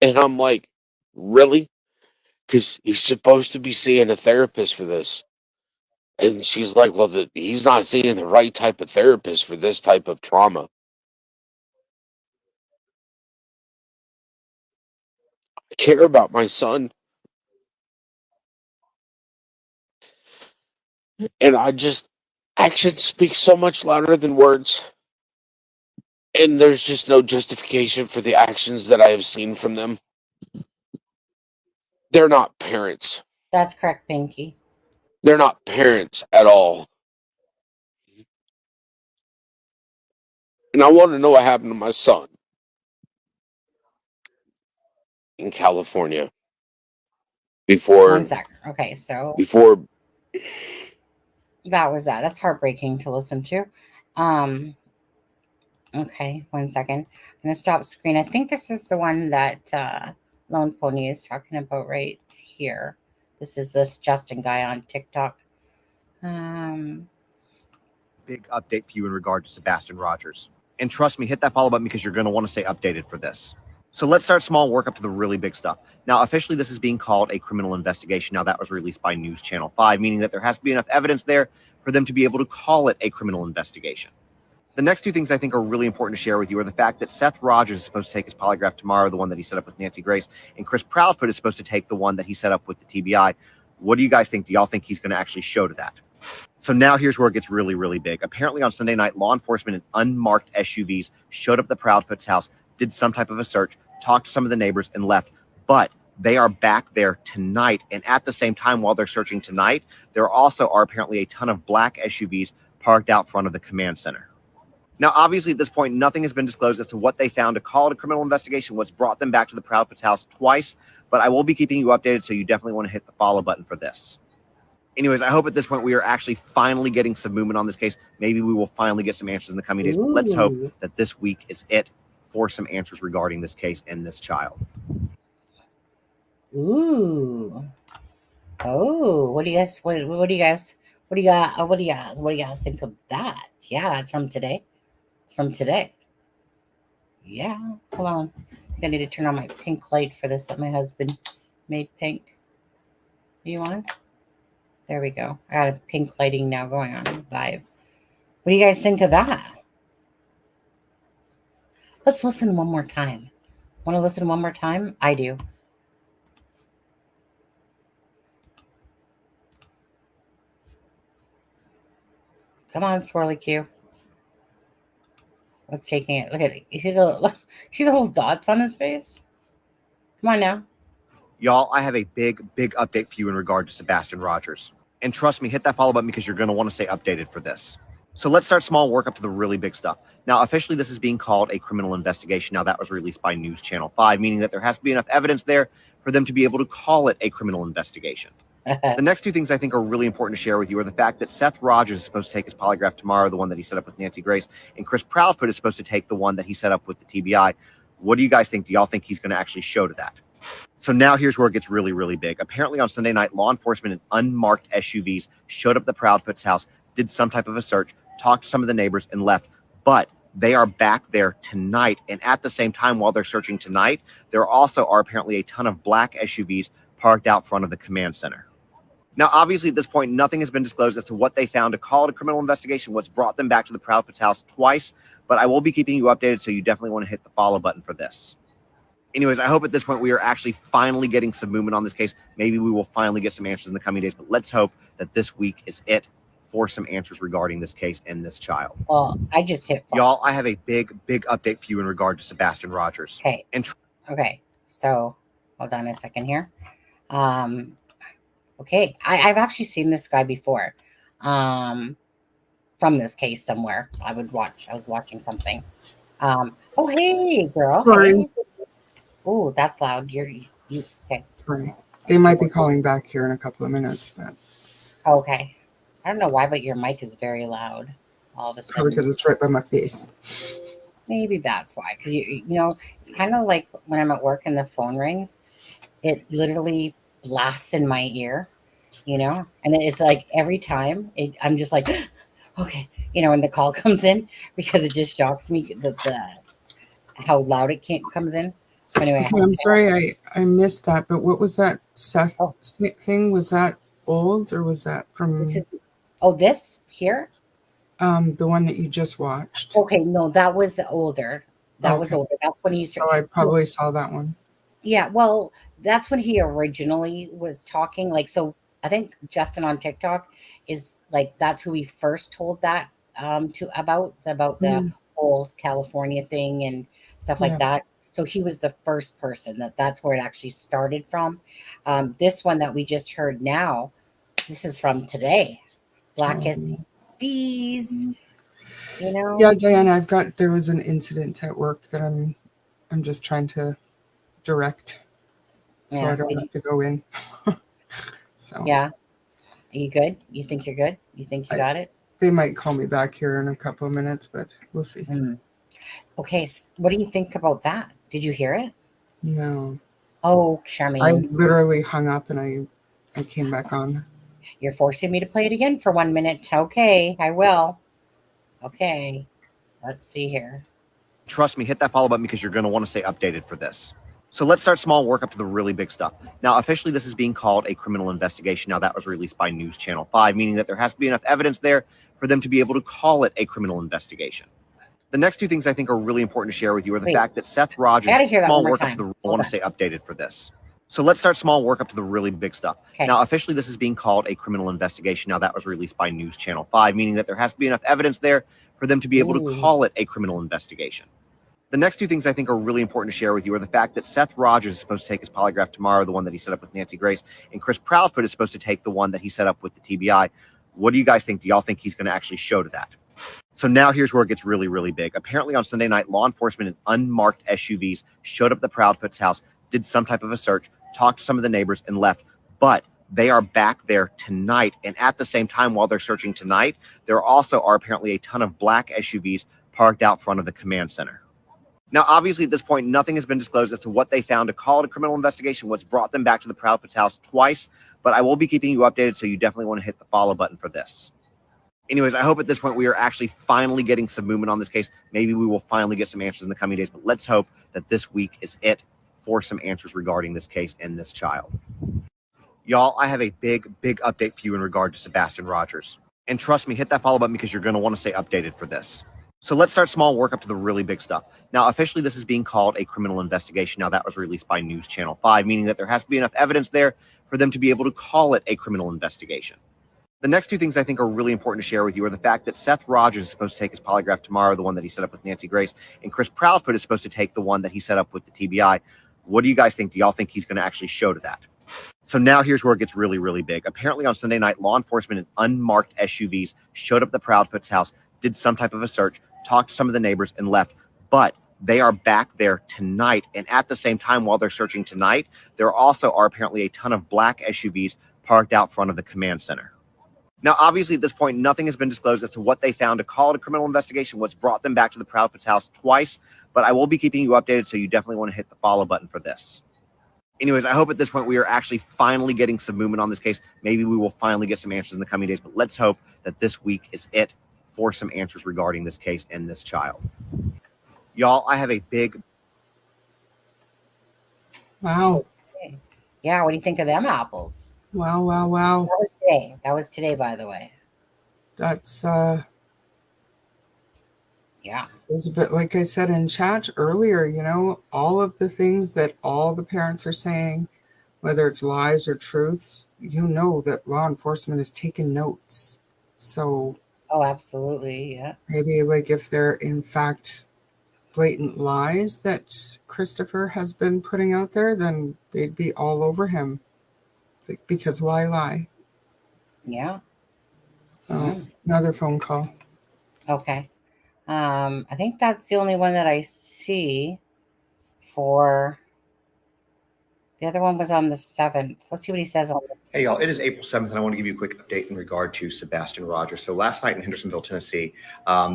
And I'm like, really? Because he's supposed to be seeing a therapist for this. And she's like, well, he's not seeing the right type of therapist for this type of trauma. I care about my son. And actions speak so much louder than words. And there's just no justification for the actions that I have seen from them. They're not parents. That's correct, Pinky. They're not parents at all. And I want to know what happened to my son in California One before sec. Okay, so before that was that. That's heartbreaking to listen to. Um, okay, 1 second. I'm gonna stop screen. I think this is the one that Lone Pony is talking about right here. This is this Justin guy on TikTok. Big update for you in regard to Sebastian Rogers. And trust me, hit that follow button because you're going to want to stay updated for this. So let's start small, work up to the really big stuff. Now, officially, this is being called a criminal investigation. Now, that was released by News Channel 5, meaning that there has to be enough evidence there for them to be able to call it a criminal investigation. The next two things I think are really important to share with you are the fact that Seth Rogers is supposed to take his polygraph tomorrow, the one that he set up with Nancy Grace, and Chris Proudfoot is supposed to take the one that he set up with the TBI. What do you guys think? Do y'all think he's going to actually show to that? So now here's where it gets really, really big. Apparently on Sunday night, law enforcement in unmarked SUVs showed up at the Proudfoot's house, did some type of a search, talked to some of the neighbors, and left. But they are back there tonight. And at the same time, while they're searching tonight, there also are apparently a ton of black SUVs parked out front of the command center. Now, obviously, at this point, nothing has been disclosed as to what they found to call it a criminal investigation, what's brought them back to the Proudfoot's house twice. But I will be keeping you updated, so you definitely want to hit the follow button for this. Anyways, I hope at this point we are actually finally getting some movement on this case. Maybe we will finally get some answers in the coming days. But let's hope that this week is it for some answers regarding this case and this child. Ooh. Oh, what do you guys think of that? Yeah, it's from today. It's from today. Yeah. Hold on. I think I need to turn on my pink light for this that my husband made pink. Are you on? There we go. I got a pink lighting now going on live. What do you guys think of that? Let's listen one more time. Want to listen one more time? I do. Come on, Swirly Q. What's taking it? Look at it. You see the little dots on his face? Come on now. Y'all, I have a big update for you in regard to Sebastian Rogers. And trust me, hit that follow button because you're going to want to stay updated for this. So let's start small, work up to the really big stuff. Now, officially, this is being called a criminal investigation. Now, that was released by News Channel 5, meaning that there has to be enough evidence there for them to be able to call it a criminal investigation. The next two things I think are really important to share with you are the fact that Seth Rogers is supposed to take his polygraph tomorrow, the one that he set up with Nancy Grace, and Chris Proudfoot is supposed to take the one that he set up with the TBI. What do you guys think? Do y'all think he's going to actually show to that? So now here's where it gets really, really big. Apparently on Sunday night, law enforcement in unmarked SUVs showed up at the Proudfoot's house, did some type of a search, talked to some of the neighbors, and left. But they are back there tonight. And at the same time, while they're searching tonight, there also are apparently a ton of black SUVs parked out front of the command center. Now, obviously, at this point, nothing has been disclosed as to what they found to call it a criminal investigation, what's brought them back to the Proudfoot's house twice. But I will be keeping you updated, so you definitely want to hit the follow button for this. Anyways, I hope at this point we are actually finally getting some movement on this case. Maybe we will finally get some answers in the coming days, but let's hope that this week is it for some answers regarding this case and this child. Well, I just hit follow. Y'all, I have a big update for you in regard to Sebastian Rogers. Okay. Okay. So hold on a second here. Okay. I've actually seen this guy before. From this case somewhere. I was watching something. Oh hey girl. Sorry. Hey. Oh, that's loud. You okay. Sorry. They might be calling back here in a couple of minutes, but Okay. I don't know why, but your mic is very loud all of a probably sudden. because it's right by my face. Maybe that's why. Because you know, it's kind of like when I'm at work and the phone rings, it literally blasts in my ear, you know, and it's like every time I'm just like, okay, you know, when the call comes in because it just shocks me how loud it comes in. Anyway, Okay, I'm sorry I missed that, but what was that Seth thing? Was that old or was that from this here? The one that you just watched? Okay, no, that was older. That was older. That's when he So I probably saw that one. Yeah, well, that's when he originally was talking. Like, so I think Justin on TikTok is like, that's who he first told that to about the whole California thing and stuff like Yeah. that. So he was the first person that's where it actually started from. This one that we just heard now, this is from today. Black as bees, you know. Yeah, Diana, there was an incident at work that I'm just trying to direct, so Yeah. I don't have to go in. So Yeah. Are you good? You think you're good? You think you got it? they might call me back here in a couple of minutes, but we'll see. Okay. What do you think about that? Did you hear it? No, Oh, I Charmaine, literally hung up and I came back on. you're forcing me to play it again for 1 minute. Okay, I will. Okay. Let's see here. Trust me, hit that follow button because you're going to want to stay updated for this. So let's start small, work up to the really big stuff. Now, officially, this is being called a criminal investigation. Now, that was released by News Channel 5, meaning that there has to be enough evidence there for them to be able to call it a criminal investigation. The next two things I think are really important to share with you are the fact that Seth Rogers, I gotta hear that small one more work up to time. the, I want to stay updated for this. So let's start small, work up to the really big stuff. Okay. Now, officially, this is being called a criminal investigation. Now, that was released by News Channel 5, meaning that there has to be enough evidence there for them to be able to call it a criminal investigation. The next two things I think are really important to share with you are the fact that Seth Rogers is supposed to take his polygraph tomorrow, the one that he set up with Nancy Grace, and Chris Proudfoot is supposed to take the one that he set up with the TBI. What do you guys think? Do y'all think he's going to actually show to that? So now here's where it gets really, really big. Apparently on Sunday night, law enforcement in unmarked SUVs showed up at the Proudfoot's house, did some type of a search, talked to some of the neighbors, and left. But they are back there tonight. And at the same time, while they're searching tonight, there also are apparently a ton of black SUVs parked out front of the command center. Now, obviously, at this point, nothing has been disclosed as to what they found to call it a criminal investigation, what's brought them back to the Proudfoot's house twice, but I will be keeping you updated, so you definitely want to hit the follow button for this. Anyways, I hope at this point we are actually finally getting some movement on this case. Maybe we will finally get some answers in the coming days, but let's hope that this week is it for some answers regarding this case and this child. Y'all, I have a big update for you in regard to Sebastian Rogers. And trust me, hit that follow button because you're going to want to stay updated for this. So let's start small, work up to the really big stuff. Now, officially, this is being called a criminal investigation. Now, that was released by News Channel 5, meaning that there has to be enough evidence there for them to be able to call it a criminal investigation. The next two things I think are really important to share with you are the fact that Seth Rogers is supposed to take his polygraph tomorrow, the one that he set up with Nancy Grace, and Chris Proudfoot is supposed to take the one that he set up with the TBI. What do you guys think? Do y'all think he's going to actually show to that? So now here's where it gets really, really big. Apparently on Sunday night, law enforcement in unmarked SUVs showed up at the Proudfoot's house, did some type of a search, talked to some of the neighbors, and left. But they are back there tonight. And at the same time, while they're searching tonight, there also are apparently a ton of black SUVs parked out front of the command center. Now, obviously, at this point, nothing has been disclosed as to what they found to call it a criminal investigation, what's brought them back to the Proudfoot's house twice, but I will be keeping you updated, so you definitely want to hit the follow button for this. Anyways, I hope at this point we are actually finally getting some movement on this case. Maybe we will finally get some answers in the coming days, but let's hope that this week is it for some answers regarding this case and this child. Y'all, I have a big... Wow. Yeah, what do you think of them apples? Wow. That was today, by the way. That's Yeah. it's a bit like I said in chat earlier, you know, all of the things that all the parents are saying, whether it's lies or truths, you know that law enforcement is taking notes. So Oh, absolutely. Yeah. maybe like if they're in fact blatant lies that Christopher has been putting out there, then they'd be all over him. Because why lie? Yeah. Oh, another phone call. Okay. I think that's the only one that I see for the other one was on the 7th. Let's see what he says on this. Hey, y'all, it is April 7th, and I want to give you a quick update in regard to Sebastian Rogers. So last night in Hendersonville, Tennessee,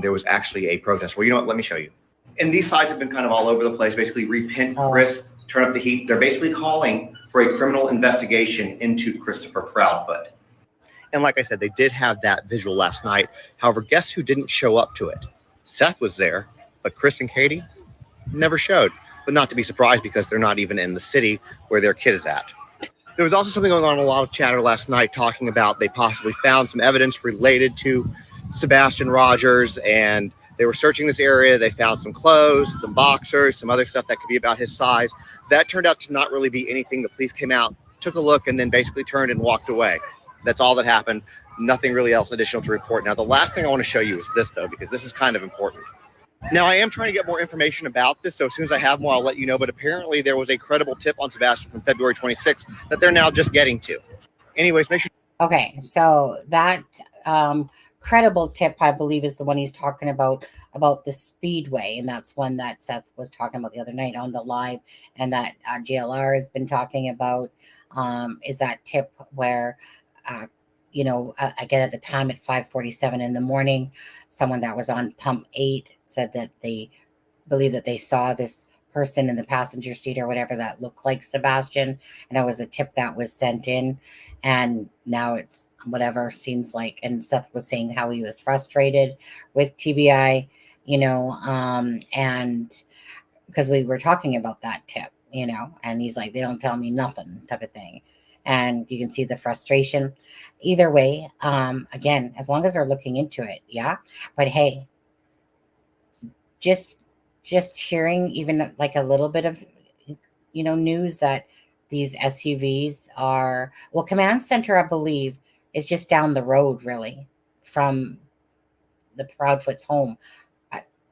there was actually a protest. Well, you know what? Let me show you. And these sides have been kind of all over the place. Basically, repent, Chris, turn up the heat. They're basically calling for a criminal investigation into Christopher Proudfoot. And like I said, they did have that visual last night. However, guess who didn't show up to it? Seth was there, but Chris and Katie never showed. But not to be surprised, because they're not even in the city where their kid is at. There was also something going on, a lot of chatter last night talking about they possibly found some evidence related to Sebastian Rogers and They were searching this area. They found some clothes, some boxers, some other stuff that could be about his size. That turned out to not really be anything. The police came out, took a look, and then basically turned and walked away. That's all that happened. Nothing really else additional to report. Now, the last thing I want to show you is this, though, because this is kind of important. Now, I am trying to get more information about this, so as soon as I have more, I'll let you know. But apparently, there was a credible tip on Sebastian from February 26th that they're now just getting to. Anyways, make sure. Okay, so that credible tip, I believe, is the one he's talking about the Speedway, and that's one that Seth was talking about the other night on the live, and that JLR has been talking about. Is that tip where, again, at the time at 5:47 in the morning, someone that was on pump 8 said that they believe that they saw this person in the passenger seat or whatever that looked like Sebastian, and that was a tip that was sent in, and now it's whatever seems like. And Seth was saying how he was frustrated with TBI, and because we were talking about that tip, and he's like, they don't tell me nothing type of thing. And you can see the frustration. Either way, again, as long as they're looking into it, yeah. But hey, just hearing even like a little bit of news that these SUVs are, well, command center, I believe, is just down the road really from the Proudfoot's home.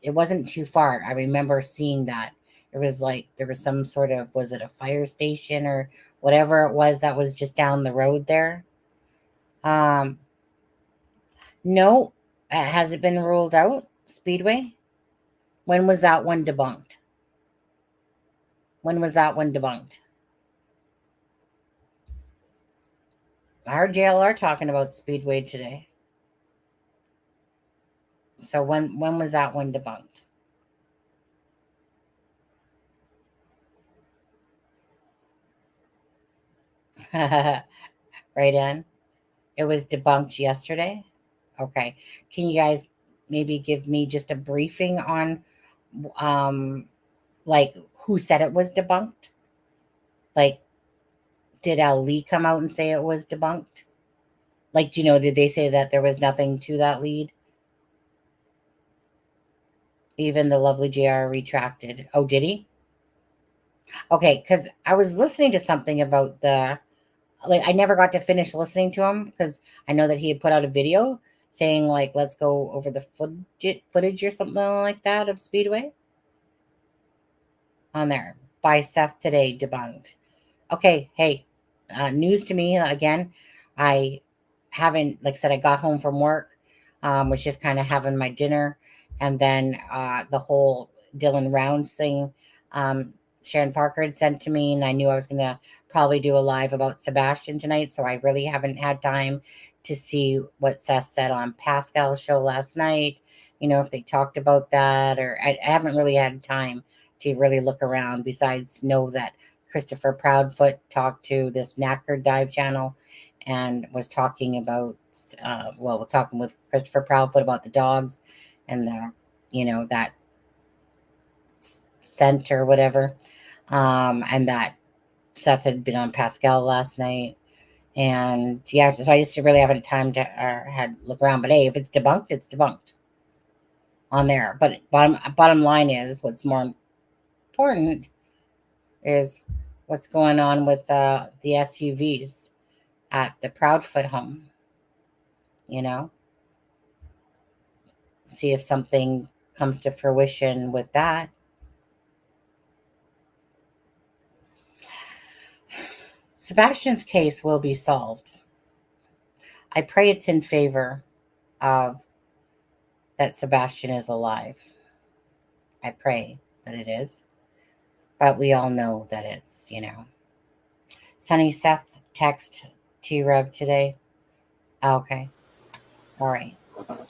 It wasn't too far. I remember seeing that. It was like there was some sort of, was it a fire station or whatever it was that was just down the road there? No, has it been ruled out, Speedway? When was that one debunked? I heard JLR talking about Speedway today. So when was that one debunked? Right in. It was debunked yesterday. Okay. Can you guys maybe give me just a briefing on like who said it was debunked? Like, did Ali come out and say it was debunked? Like, did they say that there was nothing to that lead? Even the lovely JR retracted. Oh, did he? Okay, because I was listening to something about I never got to finish listening to him because I know that he had put out a video saying, like, let's go over the footage or something like that of Speedway on there. By Seth today, debunked. Okay, hey, news to me again. I haven't, like I said, I got home from work, was just kind of having my dinner, and then the whole Dylan Rounds thing, Sharon Parker had sent to me, and I knew I was gonna probably do a live about Sebastian tonight, so I really haven't had time to see what Seth said on Pascal's show last night. If they talked about that, or I haven't really had time to really look around. Besides, know that Christopher Proudfoot talked to this Knackered Dive channel and was talking about, we're talking with Christopher Proudfoot about the dogs and that scent or whatever. And that Seth had been on Pascal last night. And yeah, so I just really haven't time to had look around. But hey, if it's debunked, it's debunked on there. But bottom line is, what's more important is what's going on with the SUVs at the Proudfoot home. See if something comes to fruition with that. Sebastian's case will be solved. I pray it's in favor of that Sebastian is alive. I pray that it is. But we all know that it's, Sonny, Seth text T-Rev today. Okay. All right.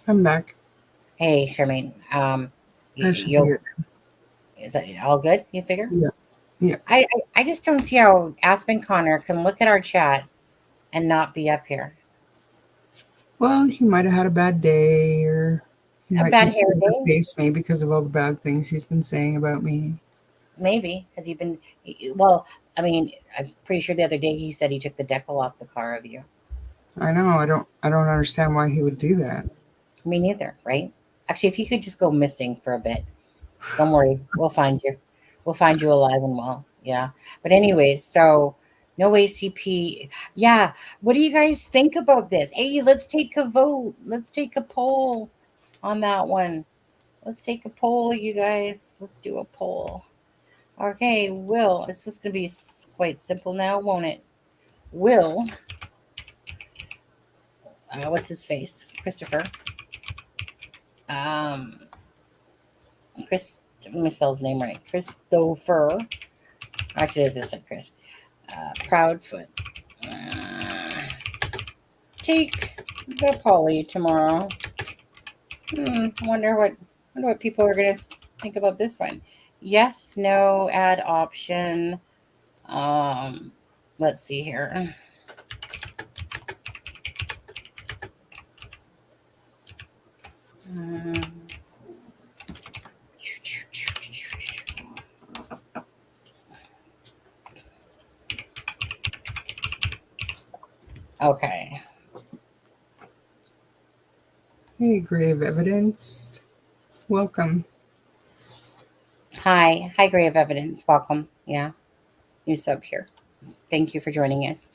I'm back. Hey, Charmaine. I should be it. Is that all good, you figure? Yeah. Yeah. I just don't see how Aspen Connor can look at our chat and not be up here. Well, he might have had a bad day, or he might bad be hair day? face me because of all the bad things he's been saying about me. Maybe, because you've been, well, I mean, I'm pretty sure the other day he said he took the decal off the car of you. I know. I don't understand why he would do that. Me neither, right? Actually, if you could just go missing for a bit, don't worry, we'll find you. We'll find you alive and well. Yeah. But anyways, so no ACP. Yeah. What do you guys think about this? Hey, let's take a vote. Let's take a poll on that one. Let's take a poll, you guys. Let's do a poll. Okay, Will. It's just gonna be quite simple now, won't it? Will. What's his face? Christopher. Um, Chris. Let me spell his name right. Christopher. Actually, this isn't Chris. Proudfoot. Take the Polly tomorrow. Wonder what people are gonna think about this one. Yes, no, add option. Let's see here. Okay. Hey, Grave Evidence. Welcome. Hi, Grave Evidence. Welcome. Yeah, new sub here. Thank you for joining us.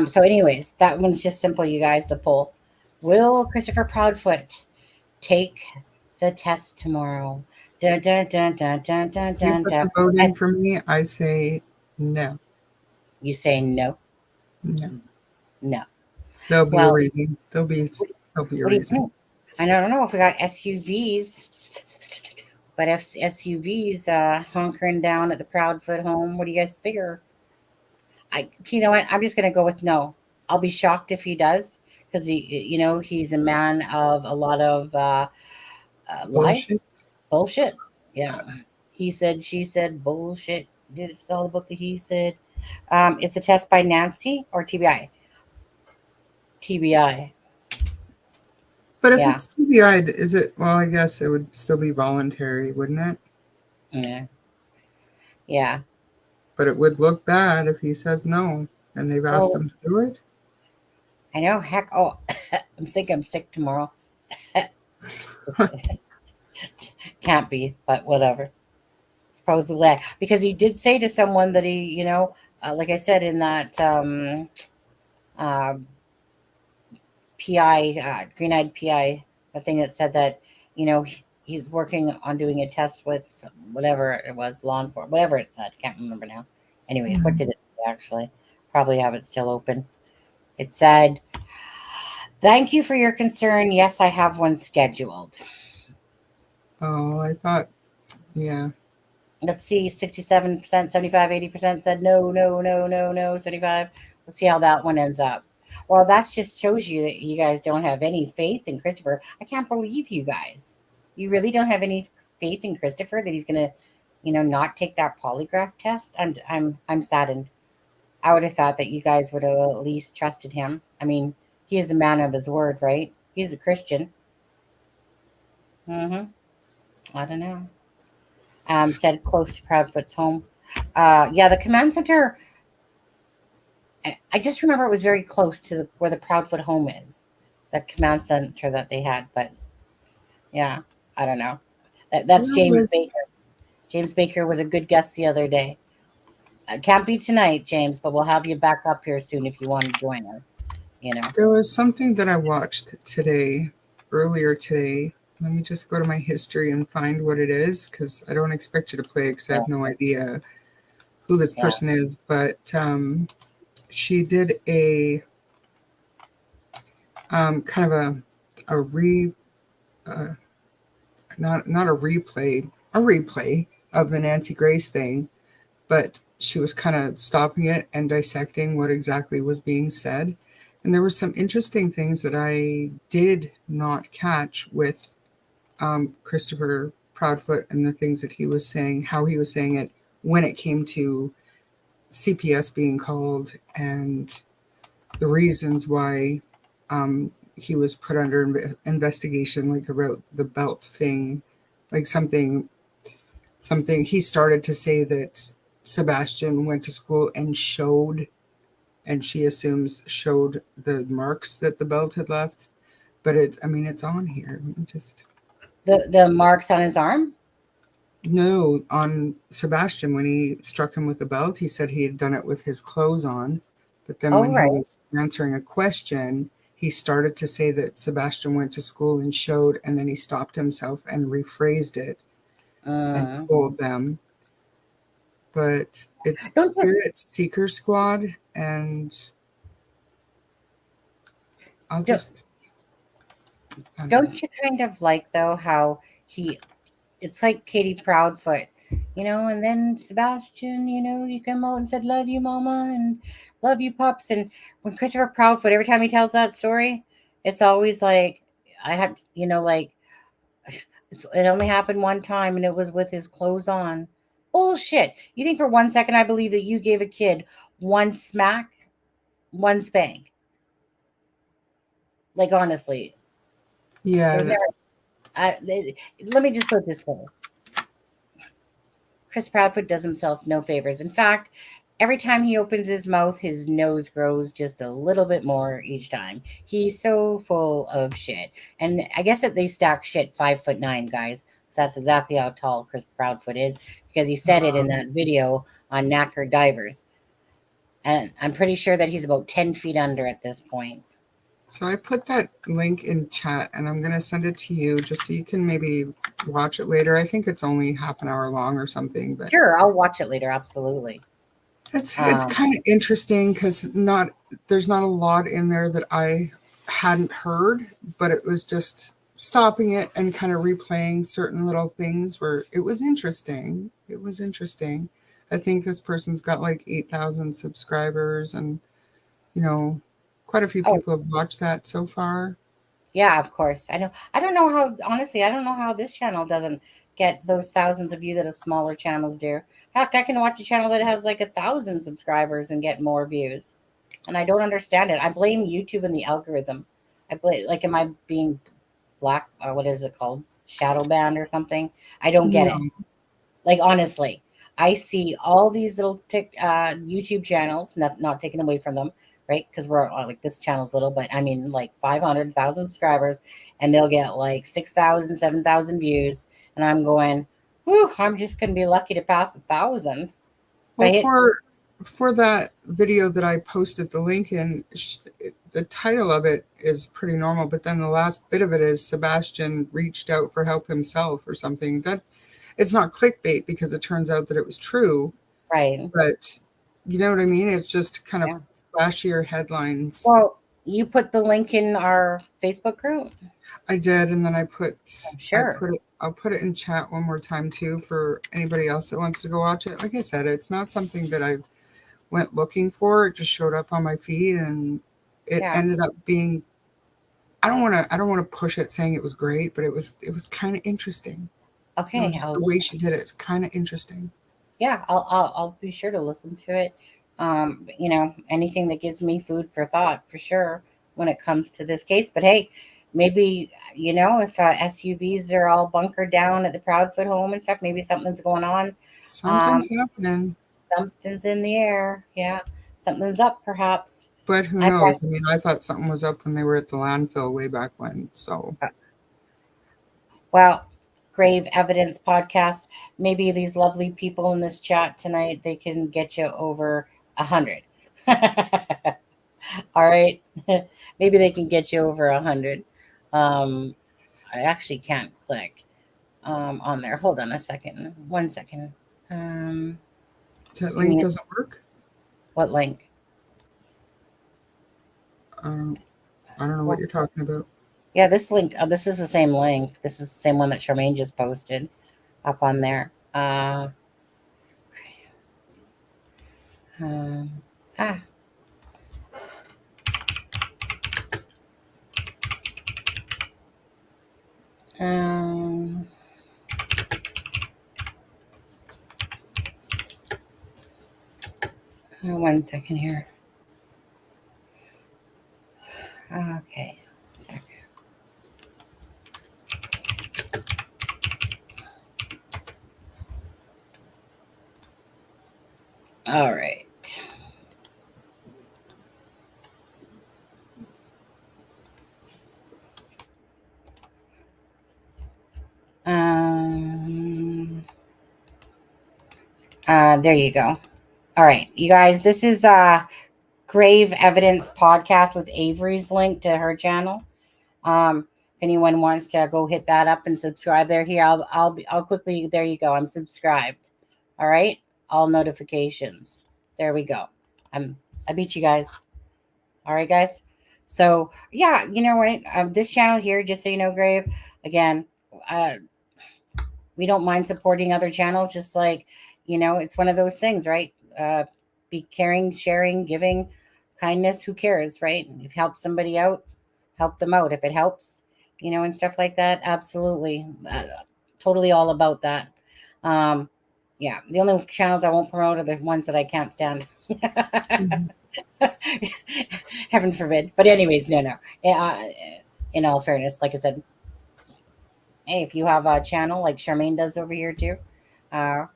So, anyways, that one's just simple, you guys. The poll: will Christopher Proudfoot take the test tomorrow? Dun, dun, dun, dun, dun, dun, You dun, put dun. the vote in for me. I say no. You say no? No. No. There'll be a Well, reason. There'll be a what do you reason. think? I don't know if we got SUVs, but if SUVs honkering down at the Proudfoot home, what do you guys figure? You know what? I'm just gonna go with no. I'll be shocked if he does, because he's a man of a lot of lies, Bullshit. bullshit. Yeah, he said, she said, bullshit. It's all about the he said. Is the test by Nancy or TBI? TBI. But if Yeah, it's TBI, is it? Well, I guess it would still be voluntary, wouldn't it? yeah, yeah. But it would look bad if he says no and they've asked Oh, him to do it. I know. Heck, oh, I'm thinking I'm sick tomorrow. Can't be, but whatever. Supposedly, because he did say to someone that like I said in that uh, PI, green-eyed PI, the thing that said that he's working on doing a test with whatever it was, law enforcement, whatever it said. Can't remember now. Anyways, what did it say actually? Probably have it still open. It said, "Thank you for your concern. Yes, I have one scheduled." Oh, I thought, yeah. Let's see, 67%, 75, 80% said no, no, no, no, no, 75. Let's see how that one ends up. Well, that just shows you that you guys don't have any faith in Christopher. I can't believe you guys. You really don't have any faith in Christopher that he's gonna, not take that polygraph test. I'm saddened. I would have thought that you guys would have at least trusted him. I mean, he is a man of his word, right? He's a Christian. I don't know. Said close to Proudfoot's home. Yeah, the command center. I just remember it was very close to where the Proudfoot home is, the command center that they had. But yeah, I don't know. That's Well, James with Baker. James Baker was a good guest the other day. Can't be tonight, James, but we'll have you back up here soon if you want to join us. there was something that I watched earlier today. Let me just go to my history and find what it is, because I don't expect you to play because I have no idea who this Yeah. person is. But she did a kind of a not a replay of the Nancy Grace thing, but she was kind of stopping it and dissecting what exactly was being said. And there were some interesting things that I did not catch with Christopher Proudfoot and the things that he was saying, how he was saying it when it came to CPS being called and the reasons why he was put under investigation, like about the belt thing, like something he started to say that Sebastian went to school and she assumes showed the marks that the belt had left. But it's on here. Let me just The marks on his arm? No, on Sebastian, when he struck him with the belt, he said he had done it with his clothes on. But then Oh, when he right. was answering a question, he started to say that Sebastian went to school and showed, and then he stopped himself and rephrased it and Uh, told them. But it's don't you Spirit Seeker Squad, and I'll don't, just, I don't know. don't you kind of like though how he it's like Katie Proudfoot, and then Sebastian, you come out and said, "Love you, Mama," and "Love you, Pups." And when Christopher Proudfoot, every time he tells that story, it's always like, I have, like, it only happened one time and it was with his clothes on. Bullshit. You think for 1 second I believe that you gave a kid one smack, one spank? Like, honestly, Yeah, there's never, let me just put it this way. Chris Proudfoot does himself no favors. In fact, every time he opens his mouth, his nose grows just a little bit more each time. He's so full of shit. And I guess that they stack shit 5'9", guys. So that's exactly how tall Chris Proudfoot is, because he said it in that video on Knacker Divers. And I'm pretty sure that he's about 10 feet under at this point. so I put that link in chat, and I'm going to send it to you just so you can maybe watch it later. I think it's only half an hour long or something, but Sure, I'll watch it later. Absolutely. it's Um, kind of interesting because there's not a lot in there that I hadn't heard, but it was just stopping it and kind of replaying certain little things where it was interesting. It was interesting. I think this person's got like 8,000 subscribers, and quite a few oh, people have watched that so far. yeah, of course. I know. I don't know how, honestly, I don't know how this channel doesn't get those thousands of views that a smaller channels do. Heck, I can watch a channel that has like 1,000 subscribers and get more views. And I don't understand it. I blame YouTube and the algorithm. I blame, like, am I being black, or what is it called? Shadow banned or something? I don't get No, it. Like, honestly, I see all these little YouTube channels, not taken away from them, right? Because we're like, this channel's little, but I mean, like 500,000 subscribers, and they'll get like 6,000, 7,000 views, and I'm going, whew, I'm just gonna be lucky to pass 1,000. If I well, hit, for that video that I posted the link in, the title of it is pretty normal, but then the last bit of it is Sebastian reached out for help himself or something. That it's not clickbait because it turns out that it was true, right, but you know what I mean? It's just kind of yeah. flashier headlines. Well, you put the link in our Facebook group. I did, and then I Sure. put it. I'll put it in chat one more time too for anybody else that wants to go watch it. Like I said, it's not something that I went looking for. It just showed up on my feed, and it Yeah. ended up being. I don't want to push it saying it was great, but it was kind of interesting. Okay. Just the way she did it, it's kind of interesting. Yeah, I'll be sure to listen to it. Anything that gives me food for thought, for sure, when it comes to this case. But hey, maybe, if SUVs are all bunkered down at the Proudfoot home and stuff, maybe something's going on. Um, Something's happening, Something's in the air. Yeah, something's up, perhaps. but who I knows? I mean, I thought something was up when they were at the landfill way back when. So Well, Grave Evidence Podcast. Maybe these lovely people in this chat tonight, they can get you over 100. All right. Maybe they can get you over 100. Um, I actually can't click on there. Hold on a second. 1 second. that Give link me doesn't work. what link? Um, I don't know what Well, you're talking about. yeah, this link. This is the same link. This is the same one that Charmaine just posted up on there. Um, ah, um, 1 second here. Okay. Second. All right. There you go. All right, you guys, this is Grave Evidence Podcast with Avery's link to her channel. If anyone wants to go hit that up and subscribe there, here I'll quickly. There you go. I'm subscribed. All right, all notifications. There we go. I beat you guys. All right, guys. So yeah, you know what? This channel here, just so you know, Grave. Again, we don't mind supporting other channels. Just like, it's one of those things, right? Be caring, sharing, giving, kindness. Who cares, right? If you help somebody out, help them out. If it helps, and stuff like that. Absolutely. Totally all about that. Yeah. The only channels I won't promote are the ones that I can't stand. Heaven forbid. But anyways, no. In all fairness, like I said, hey, if you have a channel like Charmaine does over here too,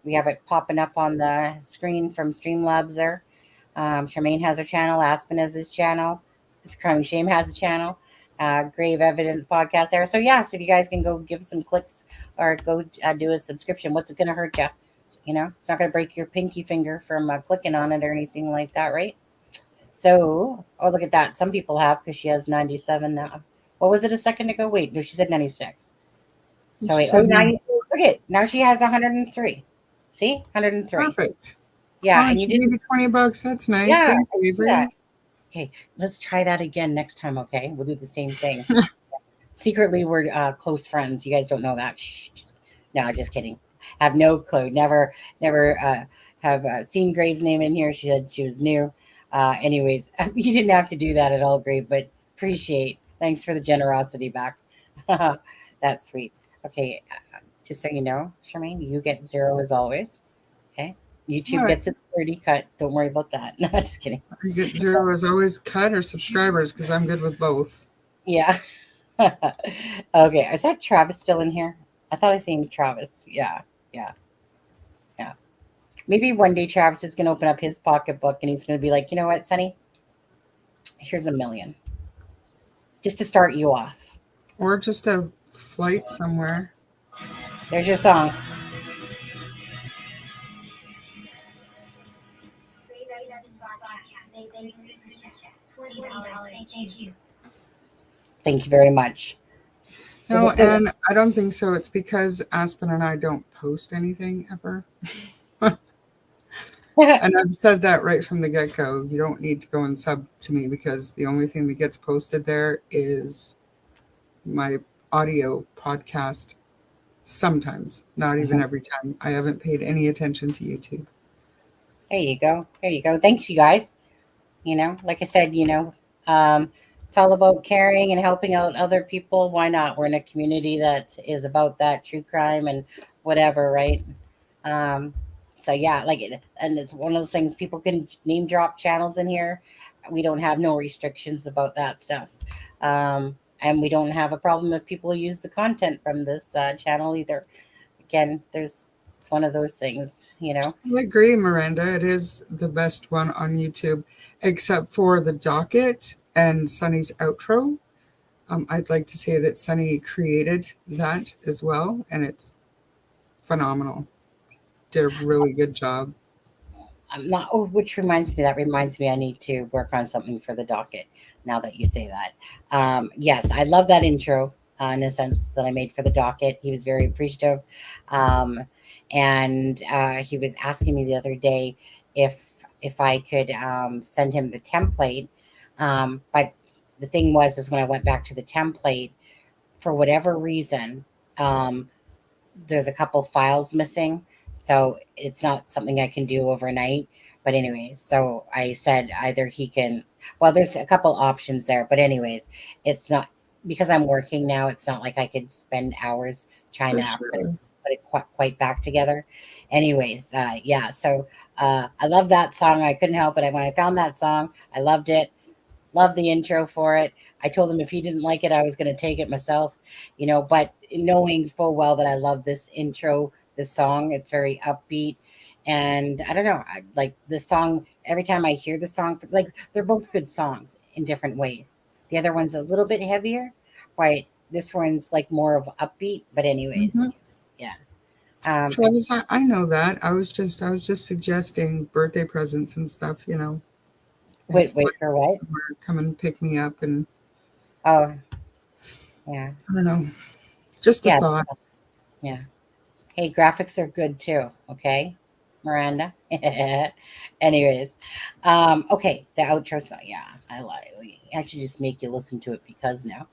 we have it popping up on the screen from Streamlabs there. Charmaine has her channel. Aspen has his channel. It's Crime and Shame has a channel. Grave Evidence Podcast there. So yeah, so if you guys can go give some clicks or go do a subscription, what's it going to hurt you? It's not going to break your pinky finger from clicking on it or anything like that, right? So, oh, look at that. Some people have, because she has 97 now. What was it a second ago? Wait, no, she said 96. So wait, 90. Look at, now she has 103. See? 103. Perfect. Yeah. Oh, and she gave you $20. That's nice. Yeah, Thank you, Avery. yeah. Okay, let's try that again next time, okay? We'll do the same thing. Secretly, we're close friends. You guys don't know that. Shh. No, just kidding. I have no clue. Never have seen Grave's name in here. She said she was new. Anyways, you didn't have to do that at all, Grave, but appreciate. Thanks for the generosity back. That's sweet. Okay, just so you know, Charmaine, you get 0 as always. Okay, YouTube gets its 30 cut. Don't worry about that. No, just kidding. You get 0 as always cut or subscribers, because I'm good with both. Yeah. Okay, is that Travis still in here? I thought I seen Travis. Yeah. Maybe one day Travis is going to open up his pocketbook and he's going to be like, you know what, Sonny? Here's $1 million. Just to start you off. Or just a flight somewhere. There's your song. Thank you very much. No, and I don't think so. It's because Aspen and I don't post anything ever. And I've said that right from the get-go. You don't need to go and sub to me, because the only thing that gets posted there is my audio podcast. Sometimes, not even every time. I haven't paid any attention to YouTube. There you go. There you go. Thanks, you guys. Like I said, it's all about caring and helping out other people. Why not? We're in a community that is about that true crime and whatever, right? So yeah, and it's one of those things, people can name drop channels in here. We don't have no restrictions about that stuff. And we don't have a problem if people use the content from this channel either. Again, it's one of those things, I agree, Miranda. It is the best one on YouTube, except for the docket and Sunny's outro. I'd like to say that Sunny created that as well, and it's phenomenal. Did a really good job. I'm not. Oh, which reminds me. That reminds me. I need to work on something for the docket. Now that you say that, yes, I love that intro. In a sense that I made for the docket, he was very appreciative, and he was asking me the other day if I could send him the template. But the thing is when I went back to the template, for whatever reason, there's a couple files missing. So it's not something I can do overnight. But anyways, so I said either he can, well, there's a couple options there. But anyways, it's not, because I'm working now, it's not like I could spend hours trying to put it quite back together. Anyways, yeah, so I love that song. I couldn't help it. When I found that song, I loved it. Loved the intro for it. I told him if he didn't like it, I was going to take it myself, but knowing full well that I love this intro, this song, it's very upbeat. And I don't know, I like this song. Every time I hear the song, they're both good songs in different ways. The other one's a little bit heavier, right? This one's more of upbeat, but anyways, yeah. Travis, I know that. I was just suggesting birthday presents and stuff, you know. Wait, It's wait flight for what? somewhere, come and pick me up, and Oh, yeah. I don't know. Just a Yeah. thought. Yeah. Hey, graphics are good too. Okay, Miranda. Anyways, okay, the outro song. Yeah, I like. I should just make you listen to it because now.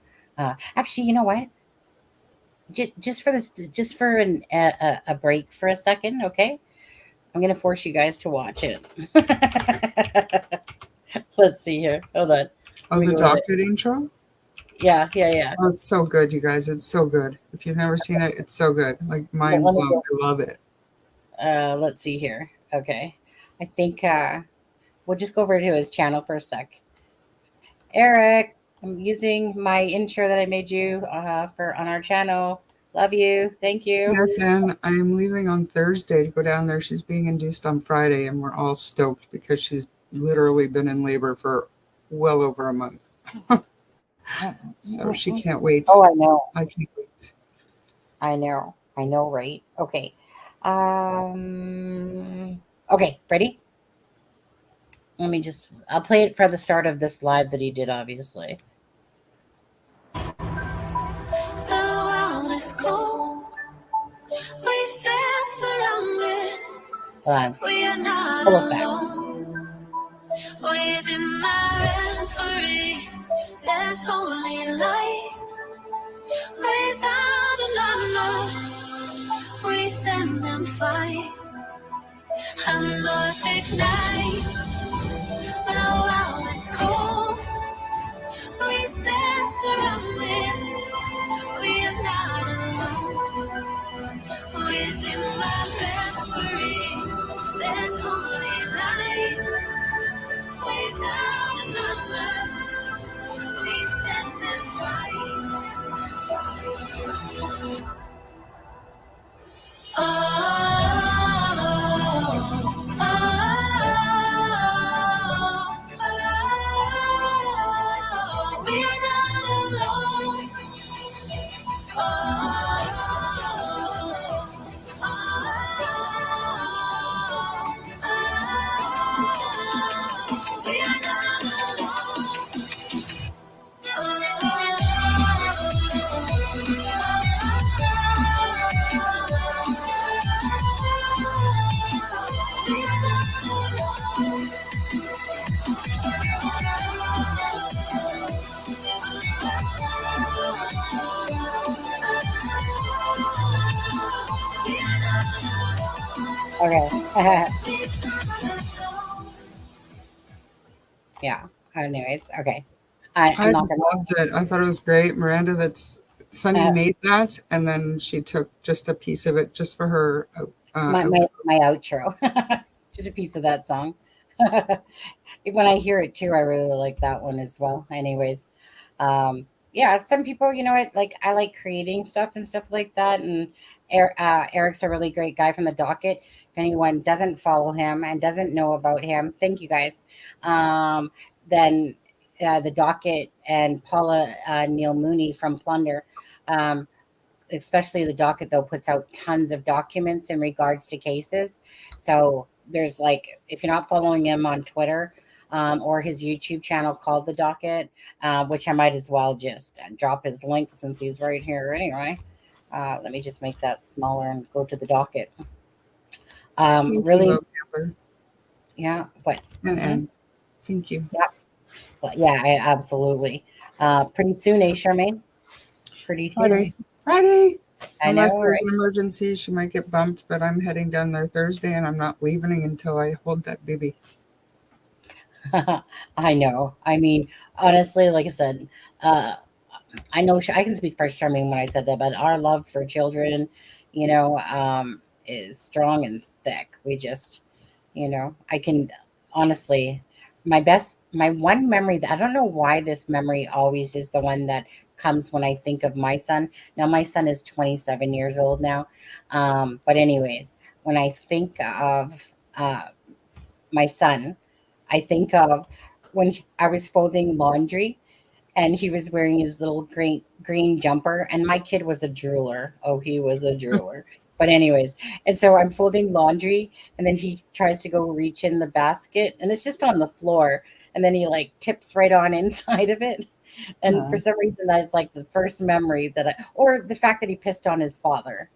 Actually, you know what? Just for this, just for a break for a second. Okay, I'm gonna force you guys to watch it. Let's see here. Hold on. Let Oh, me the go to docket intro? Yeah, yeah, yeah. Oh, it's so good, you guys. It's so good. If you've never seen it, it's so good. Like mind Let me blown. go. I love it. Let's see here. Okay, I think we'll just go over to his channel for a sec. Eric, I'm using my intro that I made you for on our channel. Love you. Thank you. Yes, and I'm leaving on Thursday to go down there. She's being induced on Friday, and we're all stoked because she's literally been in labor for well over a month. So she can't wait. Oh, I know. I can't wait. I know. I know, right? Okay. Okay, ready? Let me just I'll play it for the start of this live that he did, obviously. The world is cold. We stand surrounded. We are not alone. Within my referee, there's only light. Without a number, we stand and fight. And Lord, ignite. The world is cold. We stand surrounded. We are not alone. Within my referee, there's only light. Without a number, we stand and fight. We are not alone. We are not Okay. Yeah. Anyways, okay. I I'm not just loved it. I thought it was great. Miranda, that's Sunny gonna. made that, and then she took just a piece of it just for her. My Outro. my outro. Just a piece of that song. When I hear it too, I really like that one as well. Anyways, yeah, some people, you know, I like creating stuff and stuff like that. And Eric's a really great guy from the docket. If anyone doesn't follow him and doesn't know about him, thank you guys. Then the docket and Paula Neil Mooney from Plunder. Especially the docket though puts out tons of documents in regards to cases. So there's like, if you're not following him on Twitter or his YouTube channel called the docket, which I might as well just drop his link since he's right here anyway. Let me just make that smaller and go to the docket. Thank Really, you, Amber. Yeah, but And thank you. Yeah, but yeah, absolutely. Pretty soon, Charmaine? Pretty soon. Friday. I Unless know, there's right? an emergency, she might get bumped, but I'm heading down there Thursday, and I'm not leaving until I hold that baby. I know. I mean, honestly, like I said, I know I can speak for Charmaine when I said that, but our love for children, you know, is strong and thick. We just, you know, I can honestly, my one memory that I don't know why this memory always is the one that comes when I think of my son. Now, my son is 27 years old now. But, anyways, when I think of my son, I think of when I was folding laundry and he was wearing his little green jumper, and my kid was a drooler. Oh, he was a drooler. But anyways, and so I'm folding laundry, and then he tries to go reach in the basket, and it's just on the floor, and then he like tips right on inside of it. And for some reason, that's like the first memory that or the fact that he pissed on his father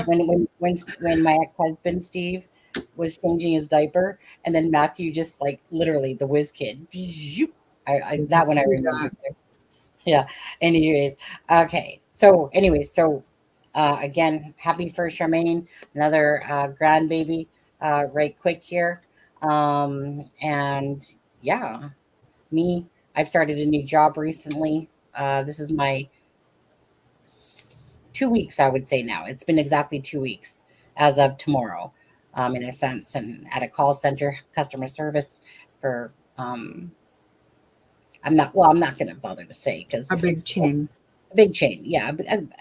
when my ex-husband Steve was changing his diaper, and then Matthew just like literally the whiz kid. That one I remember too. Yeah. Anyways, okay. So, again, happy for Charmaine, another grandbaby, right quick here. And yeah, me, I've started a new job recently. This is my 2 weeks, I would say now. It's been exactly 2 weeks as of tomorrow, in a sense, and at a call center, customer service for, I'm not going to bother to say because A big chain. a big chain, yeah,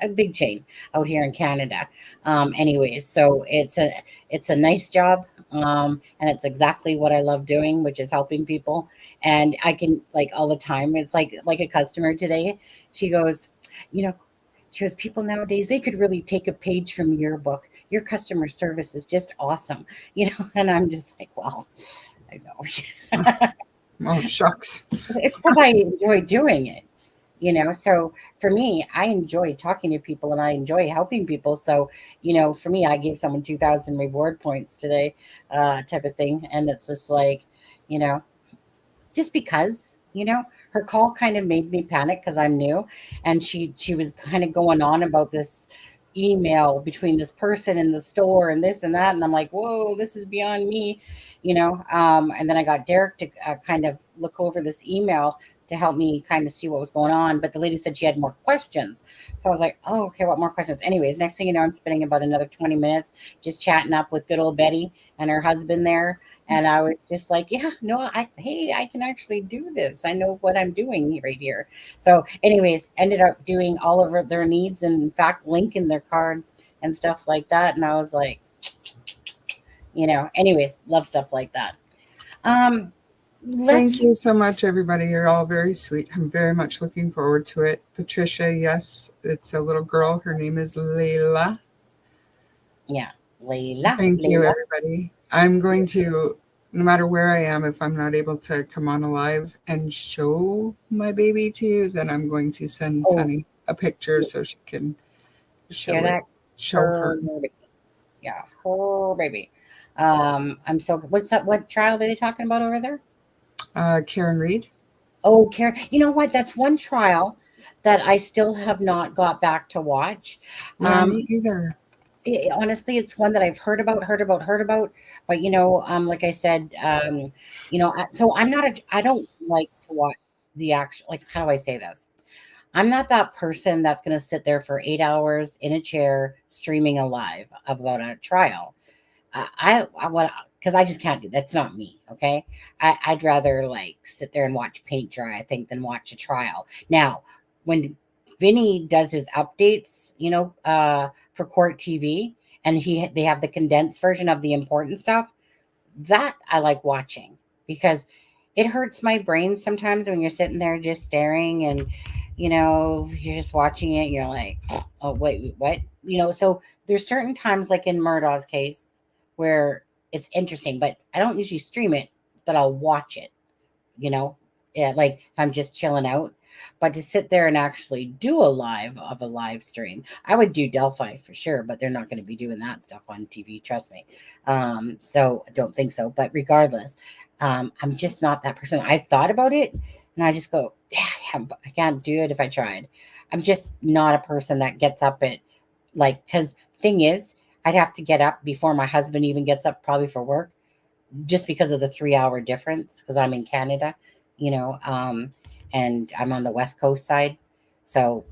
a big chain out here in Canada. Anyways, so it's a nice job, and it's exactly what I love doing, which is helping people. And I can like all the time. It's like a customer today. She goes, you know, she goes, people nowadays they could really take a page from your book. Your customer service is just awesome, And I'm just like, well, I know. Oh, shucks. It's because I enjoy doing it. So for me, I enjoy talking to people and I enjoy helping people. So for me, I gave someone 2,000 reward points today, type of thing. And it's just like, you know just because her call kind of made me panic because I'm new, and she was kind of going on about this email between this person in the store and this and that, and I'm like, whoa, this is beyond me. And then I got Derek to kind of look over this email to help me kind of see what was going on, but the lady said she had more questions. So I was like, oh, okay, what more questions? Anyways, next thing you know, I'm spending about another 20 minutes just chatting up with good old Betty and her husband there. And I was just like, yeah, no, I can actually do this. I know what I'm doing right here. So anyways, ended up doing all of their needs, and in fact, linking their cards and stuff like that. And I was like, anyways, love stuff like that. Thank you so much, everybody. You're all very sweet. I'm very much looking forward to it. Patricia, yes, it's a little girl. Her name is Layla. Yeah, Layla. Thank you, everybody. I'm going to, no matter where I am, if I'm not able to come on alive and show my baby to you, then I'm going to send Sunny a picture so she can show her. Baby. Yeah, her baby. I'm so. What's that? What child are they talking about over there? Karen Reed. Oh, Karen. You know what? That's one trial that I still have not got back to watch. Yeah, me either. Honestly, it's one that I've heard about, but like I said, so I don't like to watch the actual, like, how do I say this? I'm not that person that's going to sit there for 8 hours in a chair streaming a live about a trial. I want, because I just can't do that's not me. Okay. I'd rather like sit there and watch paint dry, I think, than watch a trial. Now, when Vinny does his updates, for court TV, and they have the condensed version of the important stuff, that I like watching, because it hurts my brain sometimes when you're sitting there just staring, and you're just watching it, you're like, oh wait, what? So there's certain times, like in Murdaugh's case, where it's interesting, but I don't usually stream it, but I'll watch it, yeah, like if I'm just chilling out. But to sit there and actually do a live stream, I would do Delphi for sure, but they're not going to be doing that stuff on TV, trust me. So I don't think so. But regardless, I'm just not that person. I've thought about it, and I just go, yeah, I can't do it if I tried. I'm just not a person that gets up at, like, because thing is, I'd have to get up before my husband even gets up, probably for work, just because of the 3-hour difference, because I'm in Canada, and I'm on the West Coast side. So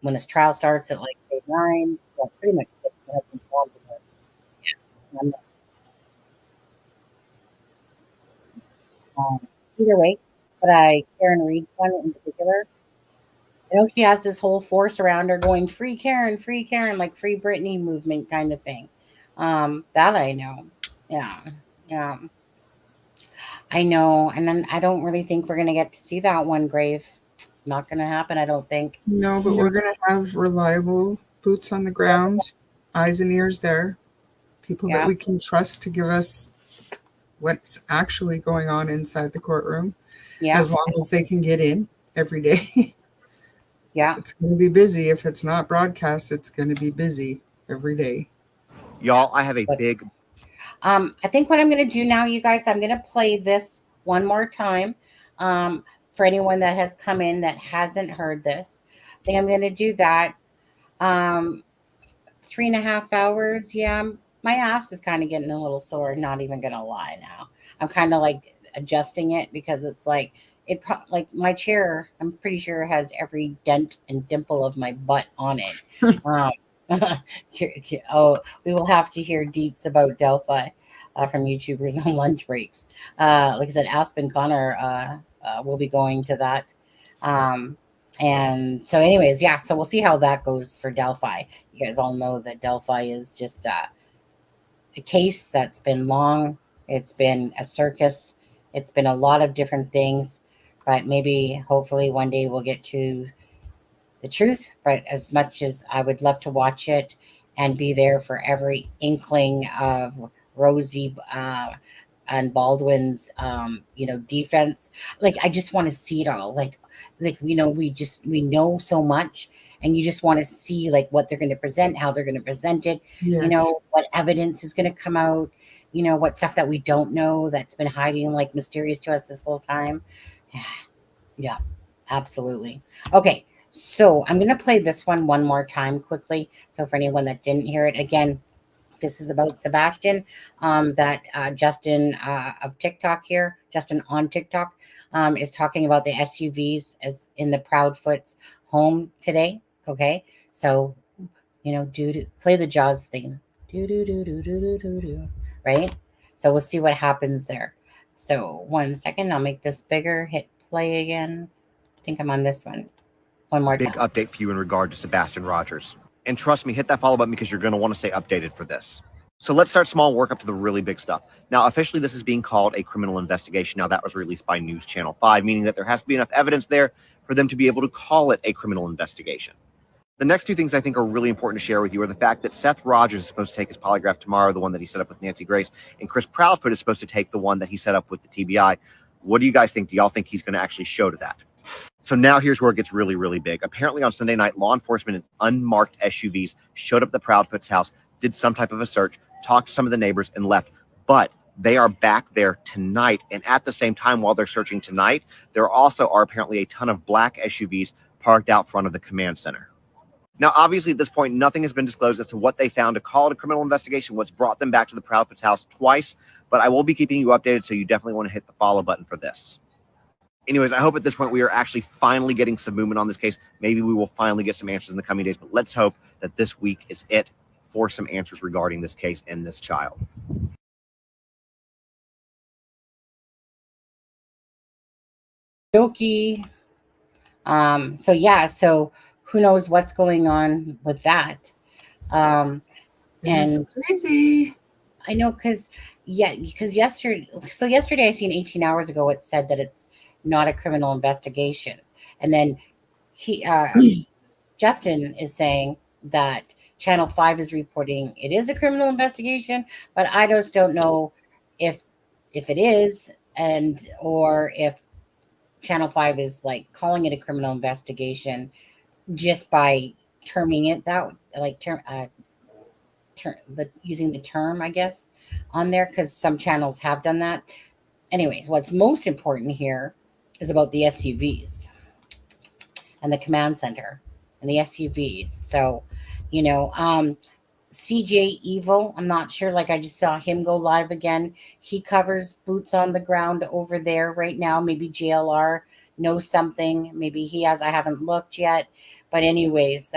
when his trial starts at like 9, well, pretty much my husband's gone to work. Yeah. I'm not, either way, but Karen Reed's one in particular, I know she has this whole force around her going free Karen, like free Britney movement kind of thing. That I know. Yeah. Yeah. I know. And then I don't really think we're going to get to see that one, Grave. Not going to happen, I don't think. No, but we're going to have reliable boots on the ground. eyes and ears there, people that Yeah. we can trust to give us what's actually going on inside the courtroom, Yeah. as long as they can get in every day. Yeah. It's going to be busy. If it's not broadcast, it's going to be busy every day. Y'all, I have a But, big I think what I'm going to do now, you guys, I'm going to play this one more time for anyone that has come in that hasn't heard this. I think I'm going to do that. 3.5 hours. Yeah, my ass is kind of getting a little sore. Not even going to lie now. I'm kind of like adjusting it because it's like, like my chair, I'm pretty sure has every dent and dimple of my butt on it. Um, oh, we will have to hear deets about Delphi from YouTubers on lunch breaks. Like I said, Aspen Connor will be going to that. And so, anyways, yeah, so we'll see how that goes for Delphi. You guys all know that Delphi is just a case that's been long. It's been a circus. It's been a lot of different things, but maybe, hopefully, one day we'll get to the truth. But as much as I would love to watch it and be there for every inkling of Rosie and Baldwin's, defense, like I just want to see it all. Like we know so much, and you just want to see like what they're going to present, how they're going to present it. Yes. What evidence is going to come out. What stuff that we don't know that's been hiding like mysterious to us this whole time. Yeah, absolutely. Okay, so I'm going to play this one more time quickly. So for anyone that didn't hear it, again, this is about Sebastian, that Justin of TikTok here, Justin on TikTok, is talking about the SUVs as in the Proudfoot's home today. Okay, so play the Jaws theme, right? So we'll see what happens there. So 1 second, I'll make this bigger. Hit play again. I think I'm on this one more big time. update for you in regard to Sebastian Rogers. And trust me, hit that follow button because you're going to want to stay updated for this. So let's start small, work up to the really big stuff. Now, officially, this is being called a criminal investigation. Now, that was released by News Channel 5, meaning that there has to be enough evidence there for them to be able to call it a criminal investigation. The next two things I think are really important to share with you are the fact that Seth Rogers is supposed to take his polygraph tomorrow, the one that he set up with Nancy Grace, and Chris Proudfoot is supposed to take the one that he set up with the TBI. What do you guys think? Do y'all think he's going to actually show to that? So now here's where it gets really, really big. Apparently on Sunday night, law enforcement in unmarked SUVs showed up at the Proudfoot's house, did some type of a search, talked to some of the neighbors, and left. But they are back there tonight. And at the same time, while they're searching tonight, there also are apparently a ton of black SUVs parked out front of the command center. Now, obviously, at this point, nothing has been disclosed as to what they found to call it a criminal investigation, what's brought them back to the Proudfoot's house twice. But I will be keeping you updated, so you definitely want to hit the follow button for this. Anyways, I hope at this point we are actually finally getting some movement on this case. Maybe we will finally get some answers in the coming days, but let's hope that this week is it for some answers regarding this case and this child. Okay. So who knows what's going on with that? It's And crazy. I know because yesterday I seen 18 hours ago it said that it's not a criminal investigation, and then he Justin is saying that Channel 5 is reporting it is a criminal investigation, but I just don't know if it is, and or if Channel 5 is like calling it a criminal investigation just by terming it that like using the term, I guess, on there, because some channels have done that. Anyways, what's most important here is about the SUVs and the command center and the SUVs. So, CJ Evil, I'm not sure. Like I just saw him go live again. He covers boots on the ground over there right now. Maybe JLR knows something. Maybe he has. I haven't looked yet. But anyways,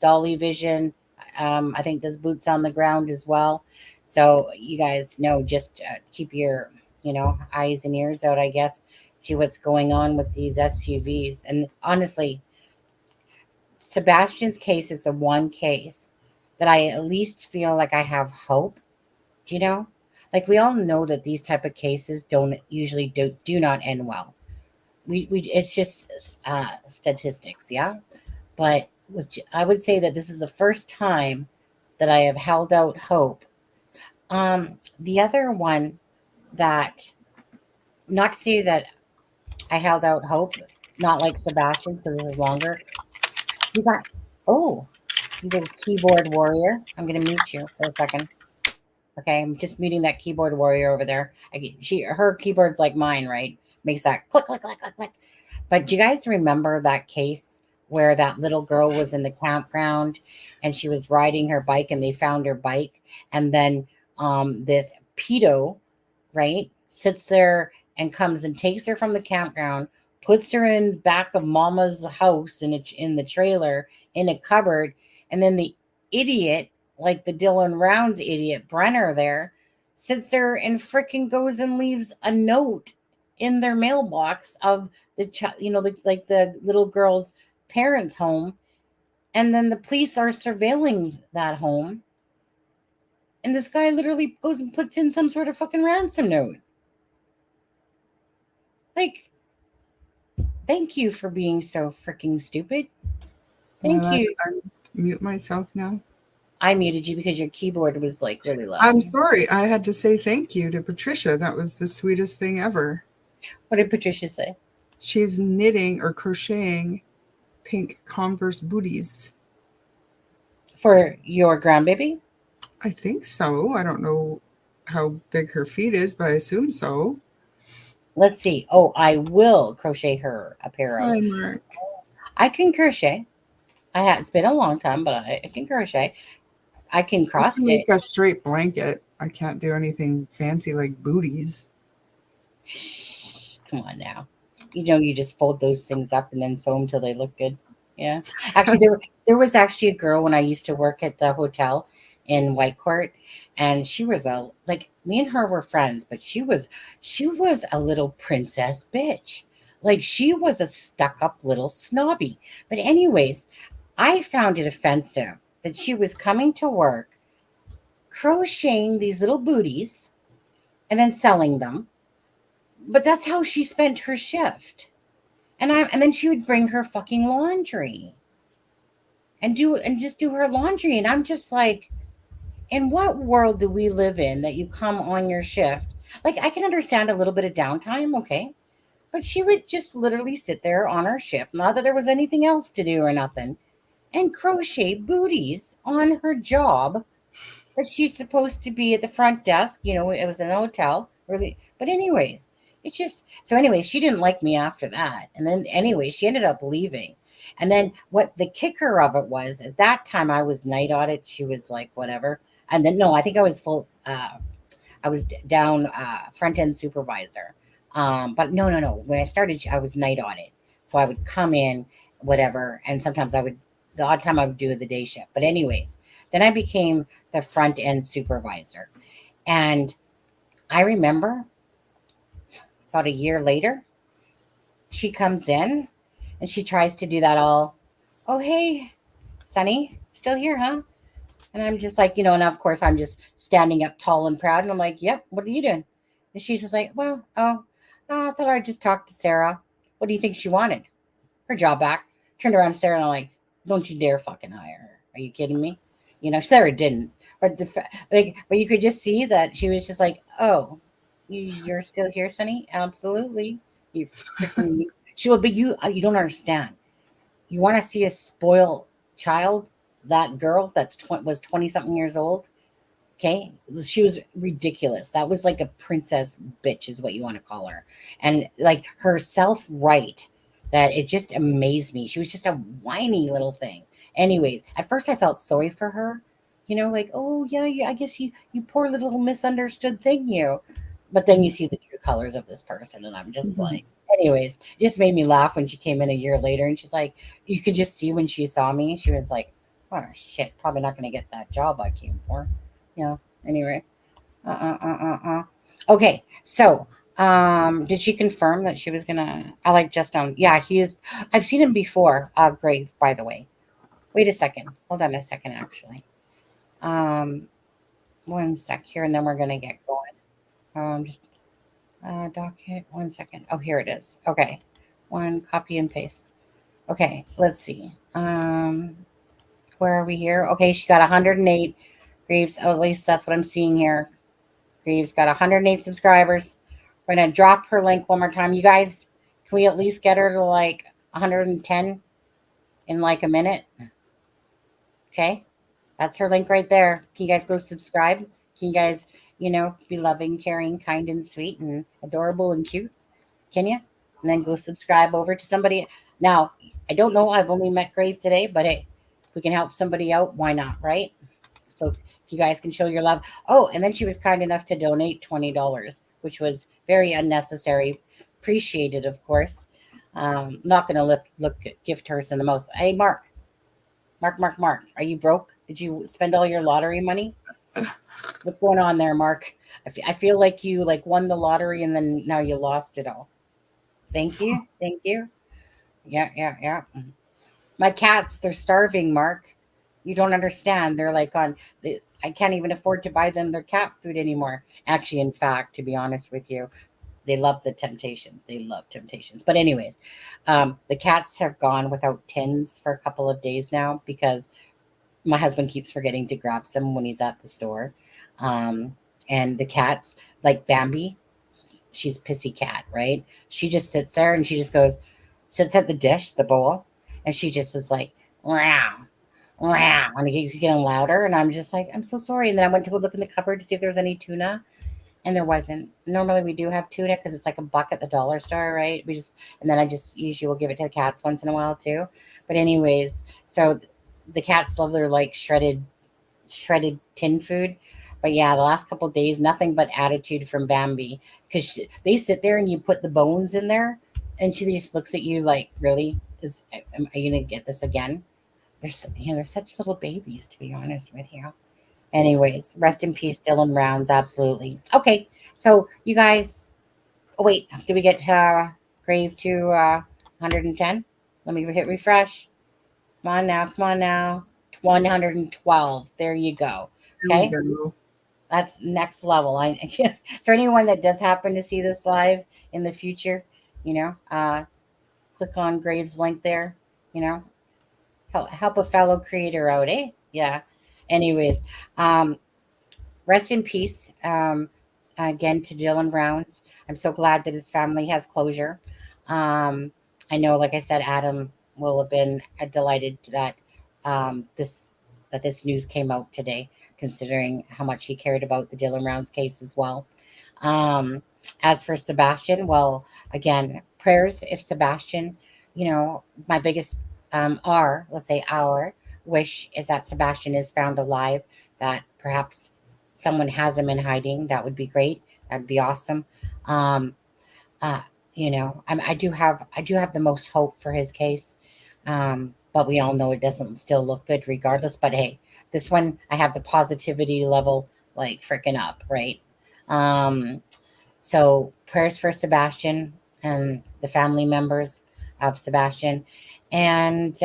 Dolly Vision, I think does boots on the ground as well. So you guys know, just keep your eyes and ears out, I guess. See what's going on with these SUVs. And honestly, Sebastian's case is the one case that I at least feel like I have hope. Like we all know that these type of cases don't usually do not end well. We it's just statistics, yeah. But I would say that this is the first time that I have held out hope. The other one that, not to say that I held out hope, not like Sebastian, because this is longer. You got, oh, you little keyboard warrior. I'm going to mute you for a second. Okay, I'm just muting that keyboard warrior over there. Her keyboard's like mine, right? Makes that click, click, click, click, click. But do you guys remember that case where that little girl was in the campground and she was riding her bike and they found her bike, and then this pedo, right, sits there and comes and takes her from the campground, puts her in back of mama's house in the trailer in a cupboard, and then the idiot, like the Dylan Rounds idiot Brenner there, sits there and freaking goes and leaves a note in their mailbox of the child, like the little girl's parents' home, and then the police are surveilling that home, and this guy literally goes and puts in some sort of fucking ransom note. Like, thank you for being so freaking stupid. Thank you. I mute myself now. I muted you because your keyboard was like really loud. I'm sorry. I had to say thank you to Patricia. That was the sweetest thing ever. What did Patricia say? She's knitting or crocheting pink Converse booties. For your grandbaby? I think so. I don't know how big her feet is, but I assume so. Let's see. Oh, I will crochet her a pair of. Hi, Mark. I can crochet. It's been a long time, but I can crochet. I can cross I can stitch. make a straight blanket. I can't do anything fancy like booties. Come on now. You just fold those things up and then sew them till they look good. Yeah. Actually, there was actually a girl when I used to work at the hotel in Whitecourt, and she was me and her were friends, but she was a little princess bitch. Like, she was a stuck-up little snobby. But anyways, I found it offensive that she was coming to work, crocheting these little booties, and then selling them. But that's how she spent her shift. And then she would bring her fucking laundry and just do her laundry. And I'm just like, in what world do we live in that you come on your shift? Like, I can understand a little bit of downtime, okay? But she would just literally sit there on her shift, not that there was anything else to do or nothing, and crochet booties on her job. But she's supposed to be at the front desk. It was an hotel. Really. But anyways, she didn't like me after that. And then anyway, she ended up leaving. And then what the kicker of it was, at that time I was night audit. She was like, whatever. And then, no, I think I was full. I was down front end supervisor. But no. When I started, I was night audit. So I would come in, whatever. And sometimes the odd time I would do the day shift. But anyways, then I became the front end supervisor. And I remember about a year later, she comes in and she tries to do that all, oh, hey, Sonny, still here, huh? And I'm just like, and of course I'm just standing up tall and proud. And I'm like, yep, what are you doing? And she's just like, well, I thought I'd just talk to Sarah. What do you think she wanted? Her job back. Turned around to Sarah and I'm like, don't you dare fucking hire her. Are you kidding me? Sarah didn't. But but you could just see that she was just like, oh, you're still here, Sonny? Absolutely. You freaking. She will, but you don't understand. You want to see a spoiled child? That girl was 20 something years old. Okay, she was ridiculous. That was like a princess bitch, is what you want to call her, and like her self-right. That it just amazed me. She was just a whiny little thing. Anyways, at first I felt sorry for her. Like, oh yeah, I guess you poor little misunderstood thing, you. But then you see the true colors of this person, and I'm just like, anyways, it just made me laugh when she came in a year later, and she's like, you could just see when she saw me, she was like, oh shit, probably not going to get that job I came for. Anyway. Okay, so did she confirm that she was gonna? I like just on. Yeah, he is. I've seen him before. Grave, by the way. Wait a second. Hold on a second, actually. One sec here, and then we're gonna get going. Just docket. 1 second. Oh, here it is. Okay, one copy and paste. Okay, let's see. Where are we here? Okay, she got 108. Greaves, at least that's what I'm seeing here. Greaves got 108 subscribers. We're gonna drop her link one more time. You guys, can we at least get her to like 110 in like a minute? Okay, that's her link right there. Can you guys go subscribe? Can you guys, be loving, caring, kind, and sweet, and adorable and cute? Can you? And then go subscribe over to somebody. Now, I don't know. I've only met Grave today, but hey, if we can help somebody out, why not, right? So if you guys can show your love. Oh, and then she was kind enough to donate $20, which was very unnecessary. Appreciated, of course. Not going to gift her in the most. Hey, Mark. Mark. Are you broke? Did you spend all your lottery money? What's going on there, Mark? I feel like you won the lottery and then now you lost it all. Thank you. Yeah. My cats, they're starving, Mark. You don't understand. They're I can't even afford to buy them their cat food anymore. Actually, in fact, to be honest with you, they love the temptation. They love temptations. But anyways, the cats have gone without tins for a couple of days now because my husband keeps forgetting to grab some when he's at the store. And the cats, like Bambi, she's a pissy cat, right? She just sits there and she just sits at the dish, the bowl, and she just is like, wow, wow. And he's getting louder. And I'm just like, I'm so sorry. And then I went to go look in the cupboard to see if there was any tuna. And there wasn't. Normally we do have tuna because it's like $1 at the dollar store, right? And then I just usually will give it to the cats once in a while too. But anyways, so the cats love their like shredded tin food. But yeah, the last couple of days, nothing but attitude from Bambi because they sit there and you put the bones in there, and she just looks at you like, really? Are you gonna get this again? They're such little babies, to be honest with you. Anyways, rest in peace, Dylan Rounds. Absolutely. Okay, so you guys, oh, wait, did we get Grave to 110? Let me hit refresh. Come on now. 112. There you go. Okay. There we go. That's next level. Is there anyone that does happen to see this live in the future? Click on Graves' link there. Help a fellow creator out, eh? Yeah. Anyways, rest in peace. Again to Dylan Rounds. I'm so glad that his family has closure. I know, like I said, Adam will have been delighted that this news came out today, considering how much he cared about the Dylan Rounds case as well. As for Sebastian, well, again, prayers if Sebastian, my biggest our wish is that Sebastian is found alive, that perhaps someone has him in hiding. That would be great. That'd be awesome. I do have the most hope for his case. But we all know it doesn't still look good regardless. But hey, this one, I have the positivity level like freaking up, right? So prayers for Sebastian and the family members of Sebastian, and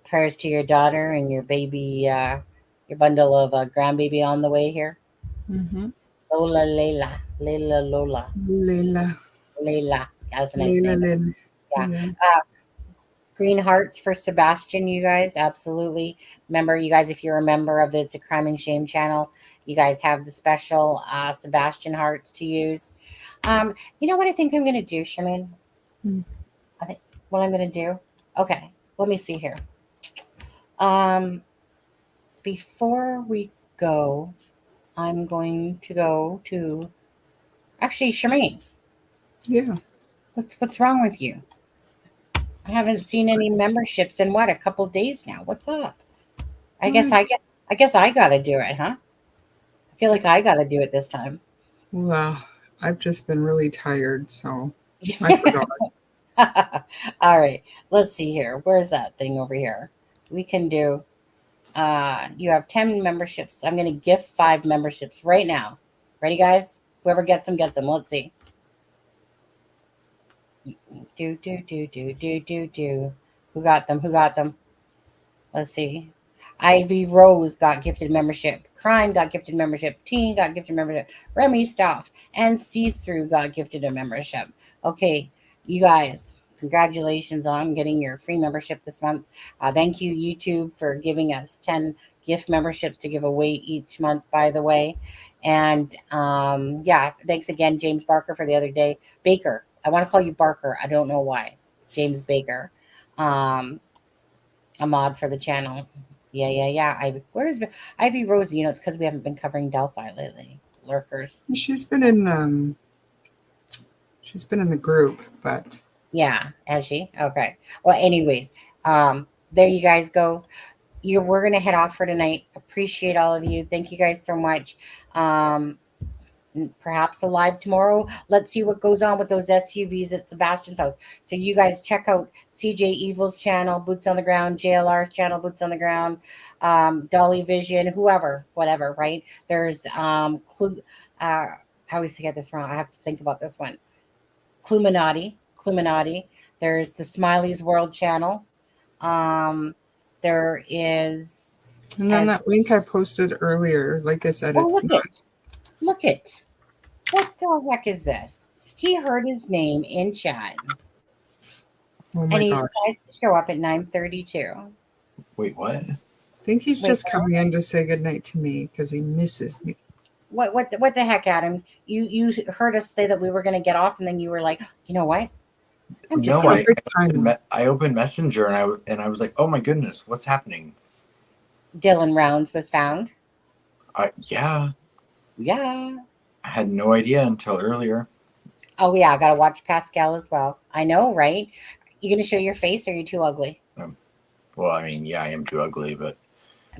prayers to your daughter and your baby, your bundle of grandbaby on the way here. Mm-hmm. Lola. Leila. That's a nice name. Leila. Yeah. Green hearts for Sebastian, you guys. Absolutely. Remember, you guys, if you're a member of the It's a Crime and Shame channel, you guys have the special Sebastian hearts to use. You know what I think I'm going to do, Charmaine? I think what I'm going to do. Okay, let me see here. Before we go, I'm going to go to actually Charmaine. Yeah. What's wrong with you? I haven't seen any memberships in a couple of days now. What's up? I guess I gotta do it, huh? I feel like I gotta do it this time. Well, I've just been really tired, so I forgot. All right, let's see here. Where's that thing over here? We can do. You have 10 memberships. I'm gonna gift 5 memberships right now. Ready, guys? Whoever gets them gets them. Let's see. Do. Who got them? Let's see. Ivy Rose got gifted membership. Crime got gifted membership. Teen got gifted membership. Remy Stoff and Sees Through got gifted a membership. Okay, you guys, congratulations on getting your free membership this month. Thank you, YouTube, for giving us 10 gift memberships to give away each month, by the way. And yeah, thanks again, James Barker, for the other day. Baker. I want to call you Barker. I don't know why. James Baker. A mod for the channel. Yeah. Where's Ivy Rosie? You know, it's because we haven't been covering Delphi lately. Lurkers. She's been in the group, but Yeah, has she? Okay. Well, anyways, there you guys go. We're gonna head off for tonight. Appreciate all of you. Thank you guys so much. Perhaps a live tomorrow. Let's see what goes on with those SUVs at Sebastian's house. So you guys check out CJ Evil's channel, Boots on the Ground, JLR's channel, Boots on the Ground, Dolly Vision, whatever, right? There's I always get this wrong. I have to think about this one. Cluminati. There's the Smiley's World channel. There is, and then that link I posted earlier, like I said, it's not. Look it. What the heck is this? He heard his name in chat. Oh my and he gosh. decides to show up at 9:32. Wait, what? I think he's just coming in to say goodnight to me because he misses me. What the heck, Adam? You heard us say that we were going to get off, and then you were like, you know what? I opened Messenger and I was like, oh my goodness, what's happening? Dylan Rounds was found. Yeah. Yeah. I had no idea until earlier. Oh yeah, I gotta watch Pascal as well. I know, right? You gonna show your face, or are you too ugly? Well, I mean, yeah, I am too ugly, but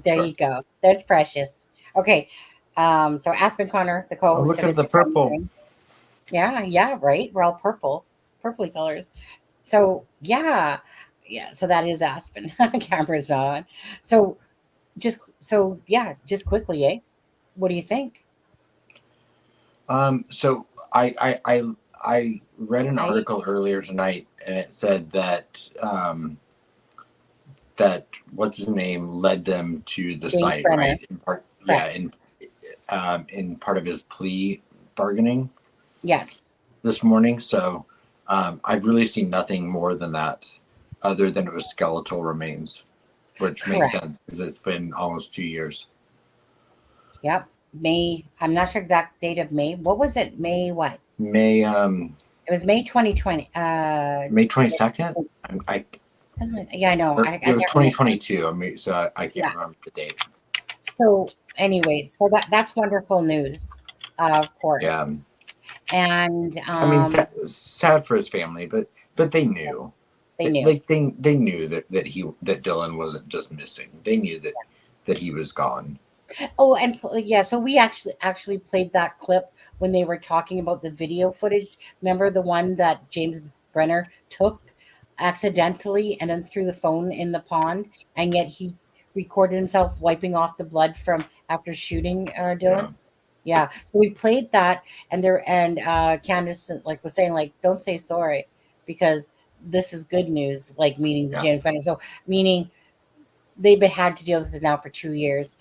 there you go. That's precious. Okay. So Aspen Connor, the co-host. Look at the purple. Yeah, right. We're all purpley colors. So yeah. So that is Aspen. Camera's not on. So just quickly, eh? What do you think? So I read an article earlier tonight, and it said that that what's his name led them to the James site, Brenner. right? In part, in part of his plea bargaining. Yes. This morning, so I've really seen nothing more than that, other than it was skeletal remains, which makes sense because it's been almost 2 years. Yep. May. I'm not sure exact date of May. What was it? May what? May. It was May 2020. May 22nd. Yeah, I know. It was 2022. I mean, so I can't remember the date. So, anyway, so that's wonderful news, of course. Yeah. And I mean, sad for his family, but they knew. They knew. Like they knew that Dylan wasn't just missing. They knew that he was gone. Oh, and yeah, so we actually played that clip when they were talking about the video footage. Remember the one that James Brenner took accidentally and then threw the phone in the pond, and yet he recorded himself wiping off the blood from after shooting Dylan. Yeah. So we played that, and Candace was saying don't say sorry, because this is good news, meaning the James Brenner. So meaning they've had to deal with it now for 2 years.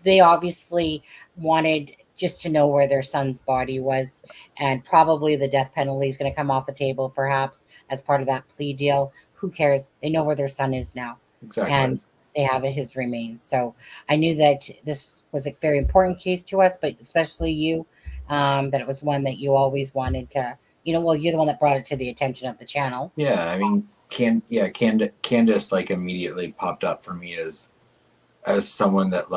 They obviously wanted just to know where their son's body was, and probably the death penalty is going to come off the table, perhaps as part of that plea deal. Who cares? They know where their son is now. Exactly. And they have his remains. So I knew that this was a very important case to us, but especially you, that it was one that you always wanted to, well, you're the one that brought it to the attention of the channel. Yeah, I mean, Candace immediately popped up for me as someone that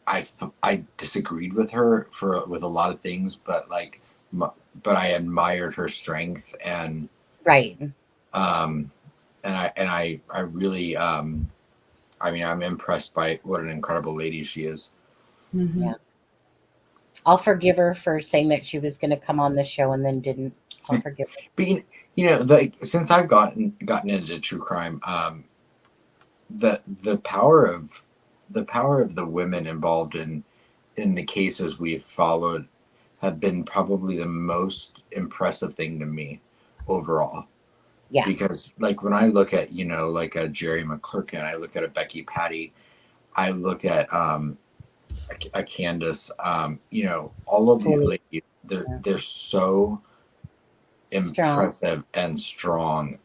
I disagreed with her with a lot of things, but I admired her strength and right. And I really I mean, I'm impressed by what an incredible lady she is. Mm-hmm. Yeah. I'll forgive her for saying that she was going to come on the show and then didn't. I'll forgive her. But since I've gotten into true crime, the power of the women involved in the cases we've followed have been probably the most impressive thing to me overall. Yeah. Because when I look at a Jerry McClurkin, I look at a Becky Patty, I look at a Candace, all of these ladies, they're so Strong. impressive and strong,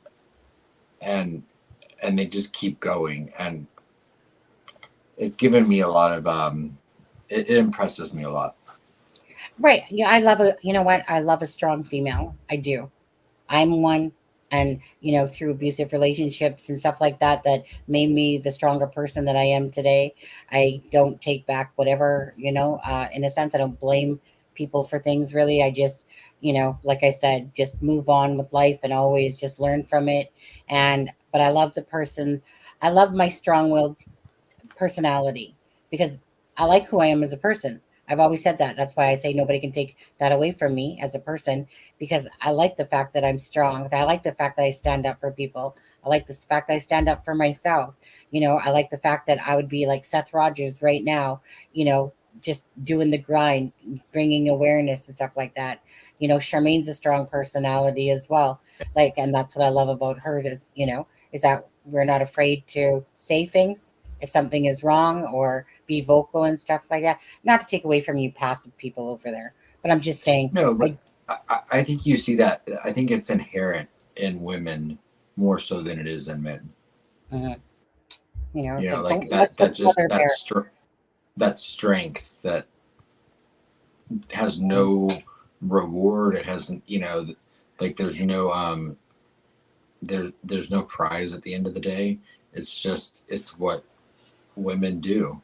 and they just keep going, and it's given me a lot of it impresses me a lot. Right. Yeah, I love a, you know what? I love a strong female. I do. I'm one. And, through abusive relationships and stuff like that, that made me the stronger person that I am today. I don't take back whatever, in a sense, I don't blame people for things really. I just, like I said, just move on with life and always just learn from it. But I love I love my strong willed personality because I like who I am as a person. I've always said that. That's why I say nobody can take that away from me as a person because I like the fact that I'm strong. I like the fact that I stand up for people. I like the fact that I stand up for myself. I like the fact that I would be like Seth Rogers right now, just doing the grind, bringing awareness and stuff like that. Charmaine's a strong personality as well. And that's what I love about her is that we're not afraid to say things if something is wrong or be vocal and stuff like that. Not to take away from you passive people over there, but I'm just saying. No, but I think you see that. I think it's inherent in women more so than it is in men. Like that strength that has no reward. It hasn't, there's no there's no prize at the end of the day. It's what women do.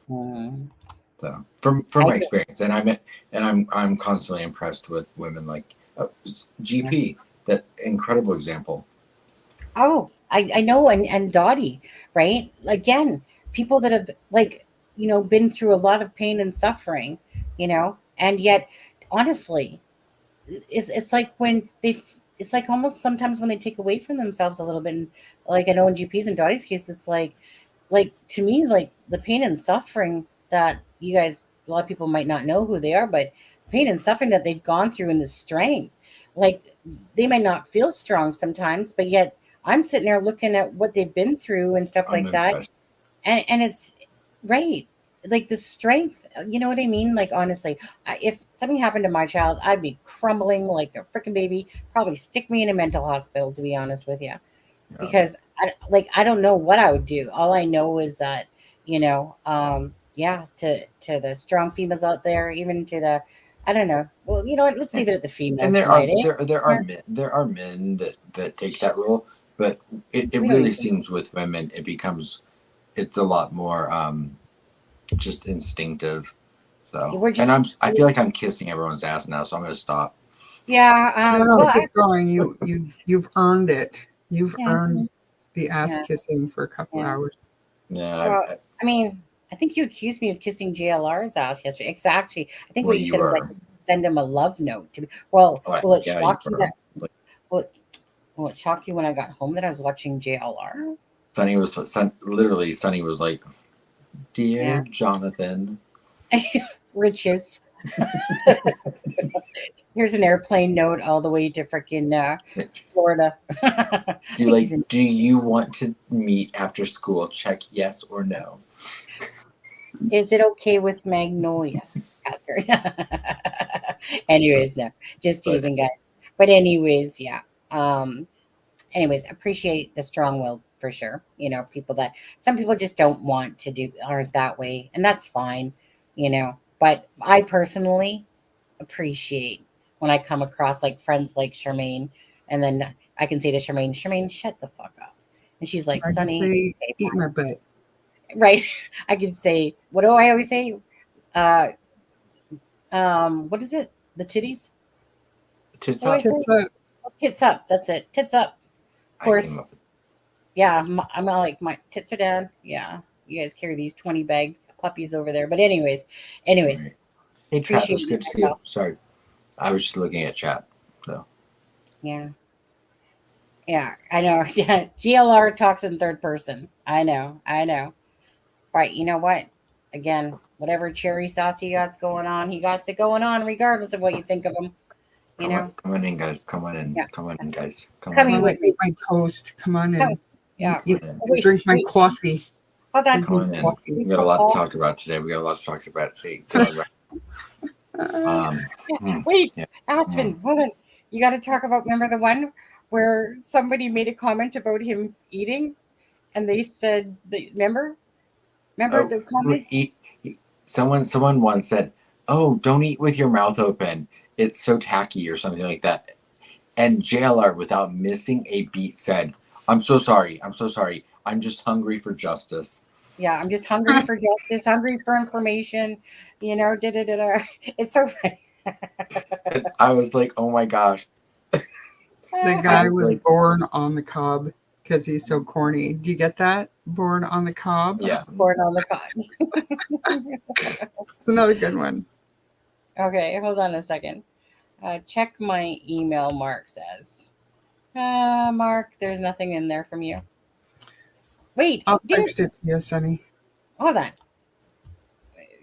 So from my experience, and I'm constantly impressed with women like GP, that incredible example. Oh, I know, and Dottie, right? Again, people that have been through a lot of pain and suffering, and yet, honestly, it's like it's like almost sometimes when they take away from themselves a little bit. And like I know in GP's and Dottie's case, it's like to me, like the pain and suffering that you guys, a lot of people might not know who they are, but the pain and suffering that they've gone through and the strength, like they might not feel strong sometimes, but yet I'm sitting there looking at what they've been through and stuff like that. And it's right. Like the strength, you know what I mean? Like, honestly, if something happened to my child, I'd be crumbling like a freaking baby, probably stick me in a mental hospital, to be honest with you, because I don't know what I would do. All I know is that, to the strong females out there, even to the, I don't know. Well, you know what? Let's leave it at the females. And tonight, there are men that take that role, but it really seems with women it's a lot more just instinctive. So I feel like I'm kissing everyone's ass now, so I'm gonna stop. Yeah. Keep going. You've earned it. You've earned the ass kissing for a couple hours. Yeah. Well, I mean, I think you accused me of kissing JLR's ass yesterday. Exactly. I think what you said was like send him a love note to me. Well, will it shock you that? Will it shock you when I got home that I was watching JLR? Sonny was like, "Dear Jonathan." Riches. Here's an airplane note all the way to freaking Florida. You're like, do you want to meet after school? Check yes or no. Is it okay with Magnolia? Ask her. Anyways, no, just teasing, guys. But anyways, yeah. Anyways, appreciate the strong will for sure. Some people just don't want to aren't that way, and that's fine. But I personally appreciate when I come across like friends like Charmaine, and then I can say to Charmaine, shut the fuck up. And she's like, I Sonny, say, eat my butt. Right. I can say, what do I always say? What is it? The titties? Tits up. Tits up. Tits up. That's it. Tits up. Of course. Yeah. I'm not like, my tits are down. Yeah. You guys carry these 20 bag puppies over there. But anyways. Hey, chat, it's good to see you. Sorry. I was just looking at chat. So. Yeah. Yeah, I know. Yeah. GLR talks in third person. I know. Right. You know what? Again, whatever cherry sauce he got going on, he got it going on, regardless of what you think of him. Come on in, guys. Come on in. Yeah. Come on in, guys. Come on in. Eat my toast. Come on in. Yeah. Drink my coffee. Hold on. Come on in. We got a lot to talk about today. Wait, Aspen, hold on. You got to talk about, remember the one where somebody made a comment about him eating and they said, remember Oh, the comment? someone once said, "Oh, don't eat with your mouth open. It's so tacky," or something like that. And JLR, without missing a beat, said, "I'm so sorry. I'm so sorry. I'm just hungry for justice." Yeah, I'm just hungry for justice, hungry for information, da da da da. It's so funny. And I was like, "Oh my gosh!" The I guy was was like, born on the cob because he's so corny. Do you get that? Born on the cob? "Yeah." Born on the cotton. It's another good one. Okay, hold on a second. Check my email, Mark says. Mark, there's nothing in there from you. Wait, I'll didn't text it to you, Sonny. hold on.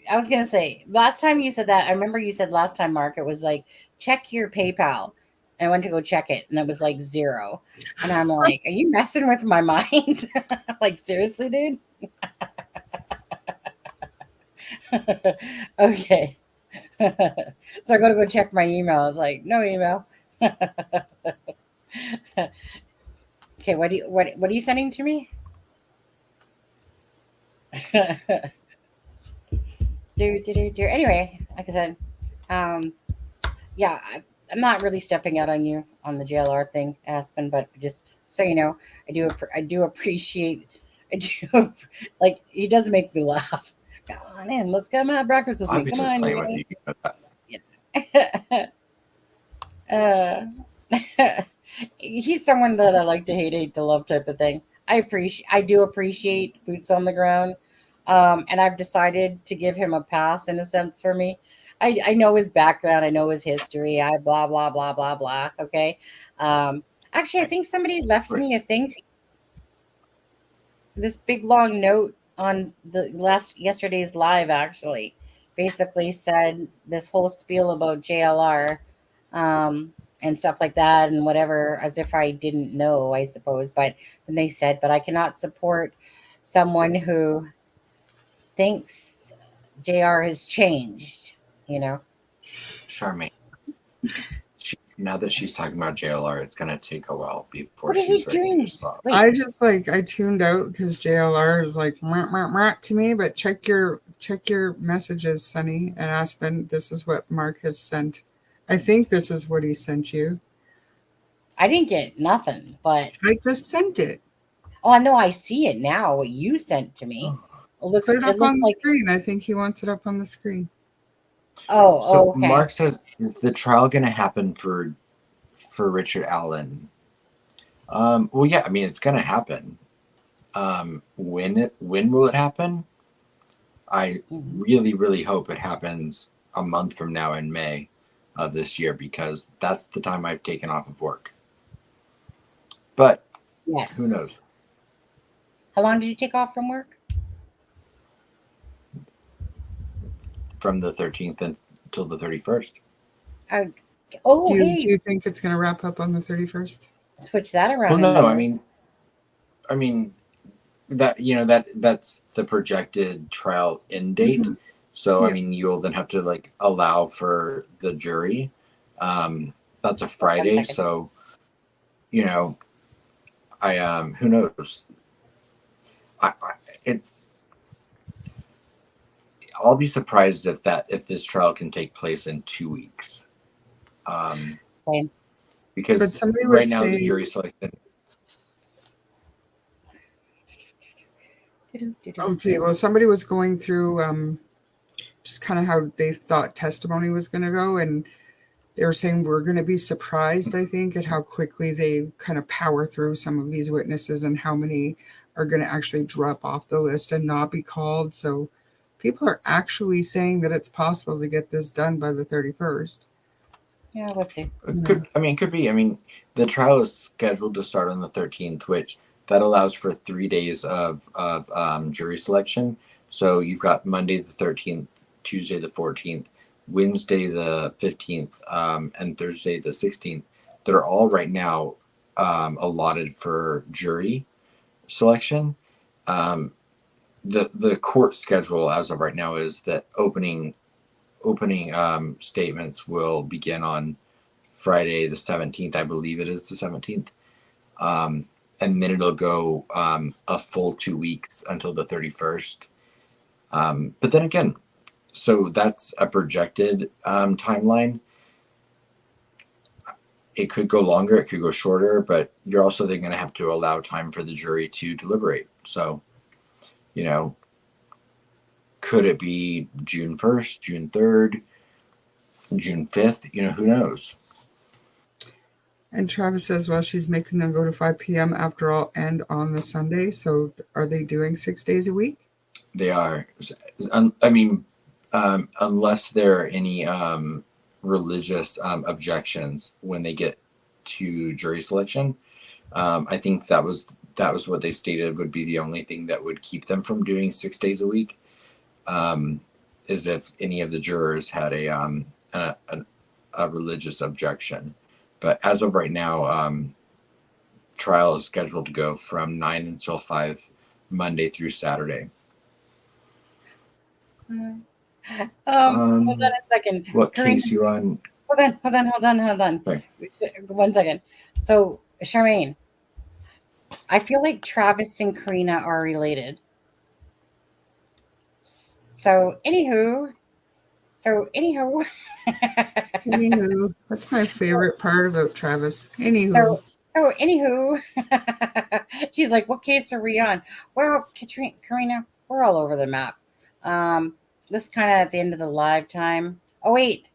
I was gonna say last time you said that. I remember you said last time, Mark. It was like check your PayPal. And I went to go check it, and it was like 0. And I'm like, are you messing with my mind? Like seriously, dude. Okay. So I go to go check my email. I was like, no email. Okay, what are you sending to me? Anyway, like I said, yeah, I'm not really stepping out on you on the JLR thing, Aspen, but just so you know, I do appreciate, I do like he does make me laugh. Come on in, let's come have breakfast with I me. was Come just on, playing with you. You know that. He's someone that I like to hate to love type of thing. I do appreciate boots on the ground, and I've decided to give him a pass in a sense for me. I know his background, I know his history. I blah blah blah blah blah. Okay, actually, I think somebody left Wait, me a thing, this big long note on the yesterday's live. Actually, basically said this whole spiel about JLR. And stuff like that and whatever, as if I didn't know, I suppose. But then they said, but I cannot support someone who thinks JR has changed, you know? Charmaine. Now that she's talking about JLR, it's gonna take a while before What are you she's ready to doing? stop. Wait, I tuned out because JLR is like to me, but check your messages, Sonny and Aspen. This is what Mark has sent. I think this is what he sent you. I didn't get nothing, but I just sent it. oh, I know I see it now. What you sent to me. Put it up It on looks the like, screen. I think he wants it up on the screen. oh, So okay. Mark says, "Is the trial going to happen for Richard Allen?" Well, yeah. I mean, it's going to happen. When will it happen? I really hope it happens a month from now in May of this year, because that's the time I've taken off of work. But Yes. who knows? How long did you take off from work? From the 13th until the 31st. Oh, Do hey, you think it's going to wrap up on the 31st? switch that around. Well, in no. numbers. I mean that that's the projected trial end date. Mhm. So I Yeah. mean, you'll then have to like allow for the jury. That's a Friday, second. so I who knows? It's I'll be surprised if this trial can take place in 2 weeks. Same. Because But somebody right was now the saying, jury selection. okay, well, somebody was going through just kind of how they thought testimony was going to go, and they were saying we're going to be surprised, I think, at how quickly they kind of power through some of these witnesses and how many are going to actually drop off the list and not be called. So people are actually saying that it's possible to get this done by the 31st. Yeah, we'll see. It could be. I mean, the trial is scheduled to start on the 13th, which that allows for 3 days of jury selection. So you've got Monday the 13th, Tuesday the 14th, Wednesday the 15th, and Thursday the 16th. That are all right now allotted for jury selection. The court schedule as of right now is that opening statements will begin on Friday the 17th. I believe it is the 17th. And then it'll go a full 2 weeks until the 31st. But then again, so that's a projected timeline. It could go longer, it could go shorter, but you're also then going to have to allow time for the jury to deliberate. So, you know, could it be June 1st, June 3rd, June 5th? You know, who knows? And Travis says, well, she's making them go to 5 p.m. after all and on the Sunday. So are they doing 6 days a week? They are. I mean, unless there are any religious objections when they get to jury selection. I think that was what they stated would be the only thing that would keep them from doing 6 days a week, is if any of the jurors had a religious objection. But as of right now, trial is scheduled to go from 9 until 5, Monday through Saturday. Hold on a second. What Karina, case you on? hold on. Sorry. 1 second. So, Charmaine, I feel like Travis and Karina are related. So, anywho. Anywho, that's my favorite part about Travis. Anywho. So anywho, she's like, what case are we on? Well, Karina, we're all over the map. This is kind of at the end of the live time. Oh, wait.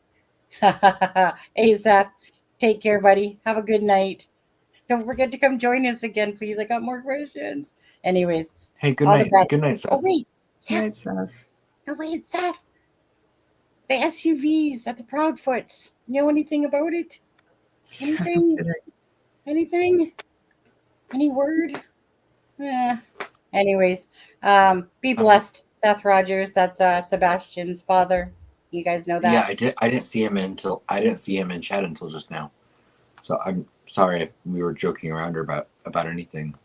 Hey, Seth, take care, buddy. Have a good night. Don't forget to come join us again, please. I got more questions. Anyways. Hey, good all night. the best. Good night, Seth. Oh, wait. Good night, Seth. Oh, wait, Seth. The SUVs at the Proudfoots. You know anything about it? Anything? Anything? Any word? Anyways, be blessed, Seth Rogers. That's Sebastian's father. You guys know that? Yeah, I didn't see him in chat until just now. So I'm sorry if we were joking around about anything.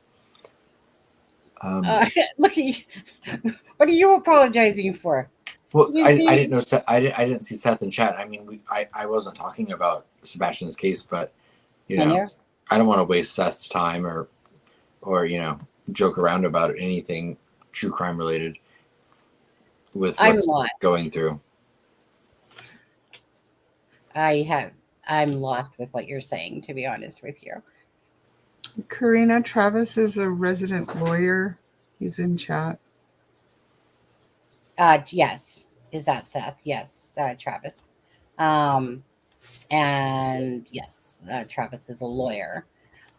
Look at you. What are you apologizing for? Well, I didn't know. I didn't see Seth in chat. I mean, I wasn't talking about Sebastian's case, but you know, I don't want to waste Seth's time or you know, joke around about anything true crime related with what's going through. I'm lost with what you're saying, to be honest with you. Karina, Travis is a resident lawyer. He's in chat. Yes. Is that Seth? Yes, Travis. And yes, Travis is a lawyer.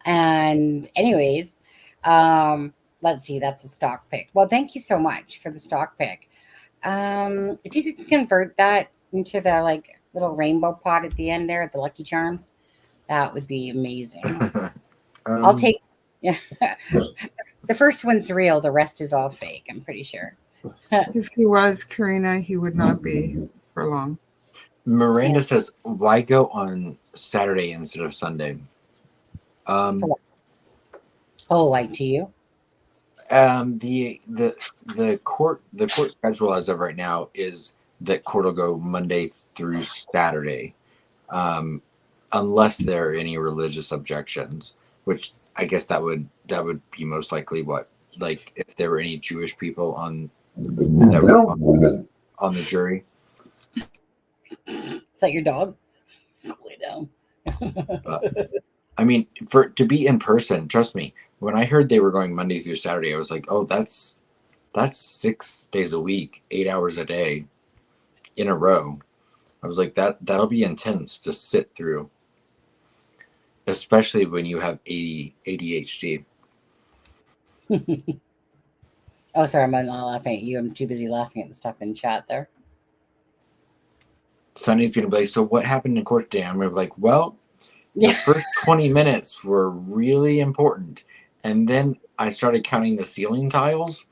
And anyways, let's see, that's a stock pick. Well, thank you so much for the stock pick. If you could convert that into the like little rainbow pot at the end there at the Lucky Charms, that would be amazing. I'll take the first one's real, the rest is all fake, I'm pretty sure. If he was Karina, he would not be for long. Miranda says, why go on Saturday instead of Sunday? Oh, like to you? The court schedule as of right now is that court will go Monday through Saturday, unless there are any religious objections, which I guess that would be most likely what, like if there were any Jewish people on the jury. Is that your dog? Lay down. I mean, to be in person, trust me, when I heard they were going Monday through Saturday, I was like, oh, that's 6 days a week, 8 hours a day in a row. I was like, that'll be intense to sit through, especially when you have ADHD. Oh, sorry, I'm not laughing at you. I'm too busy laughing at the stuff in chat there. Sonny's going to be like, so what happened in court today? I'm going to be like, well, the first 20 minutes were really important. And then I started counting the ceiling tiles.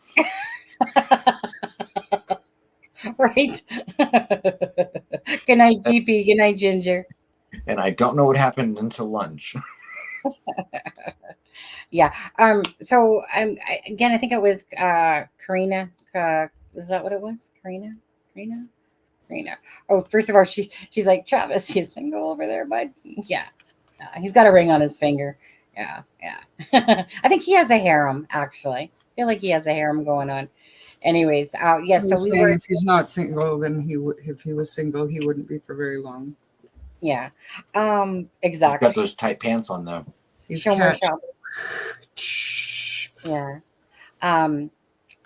Right. Good night, GP. Good night, Ginger. And I don't know what happened until lunch. Yeah. So again, I think it was Karina. Was that what it was? Karina? Rena. Oh, first of all, she's like, Travis, you single over there, bud? Yeah. He's got a ring on his finger. Yeah, yeah. I think he has a harem, actually. I feel like he has a harem going on. Anyways, I yes, so was we saying were, if he's not single, then if he was single, he wouldn't be for very long. yeah. He's got Exactly. those tight pants on though. He's Show more catch. shop. Yeah.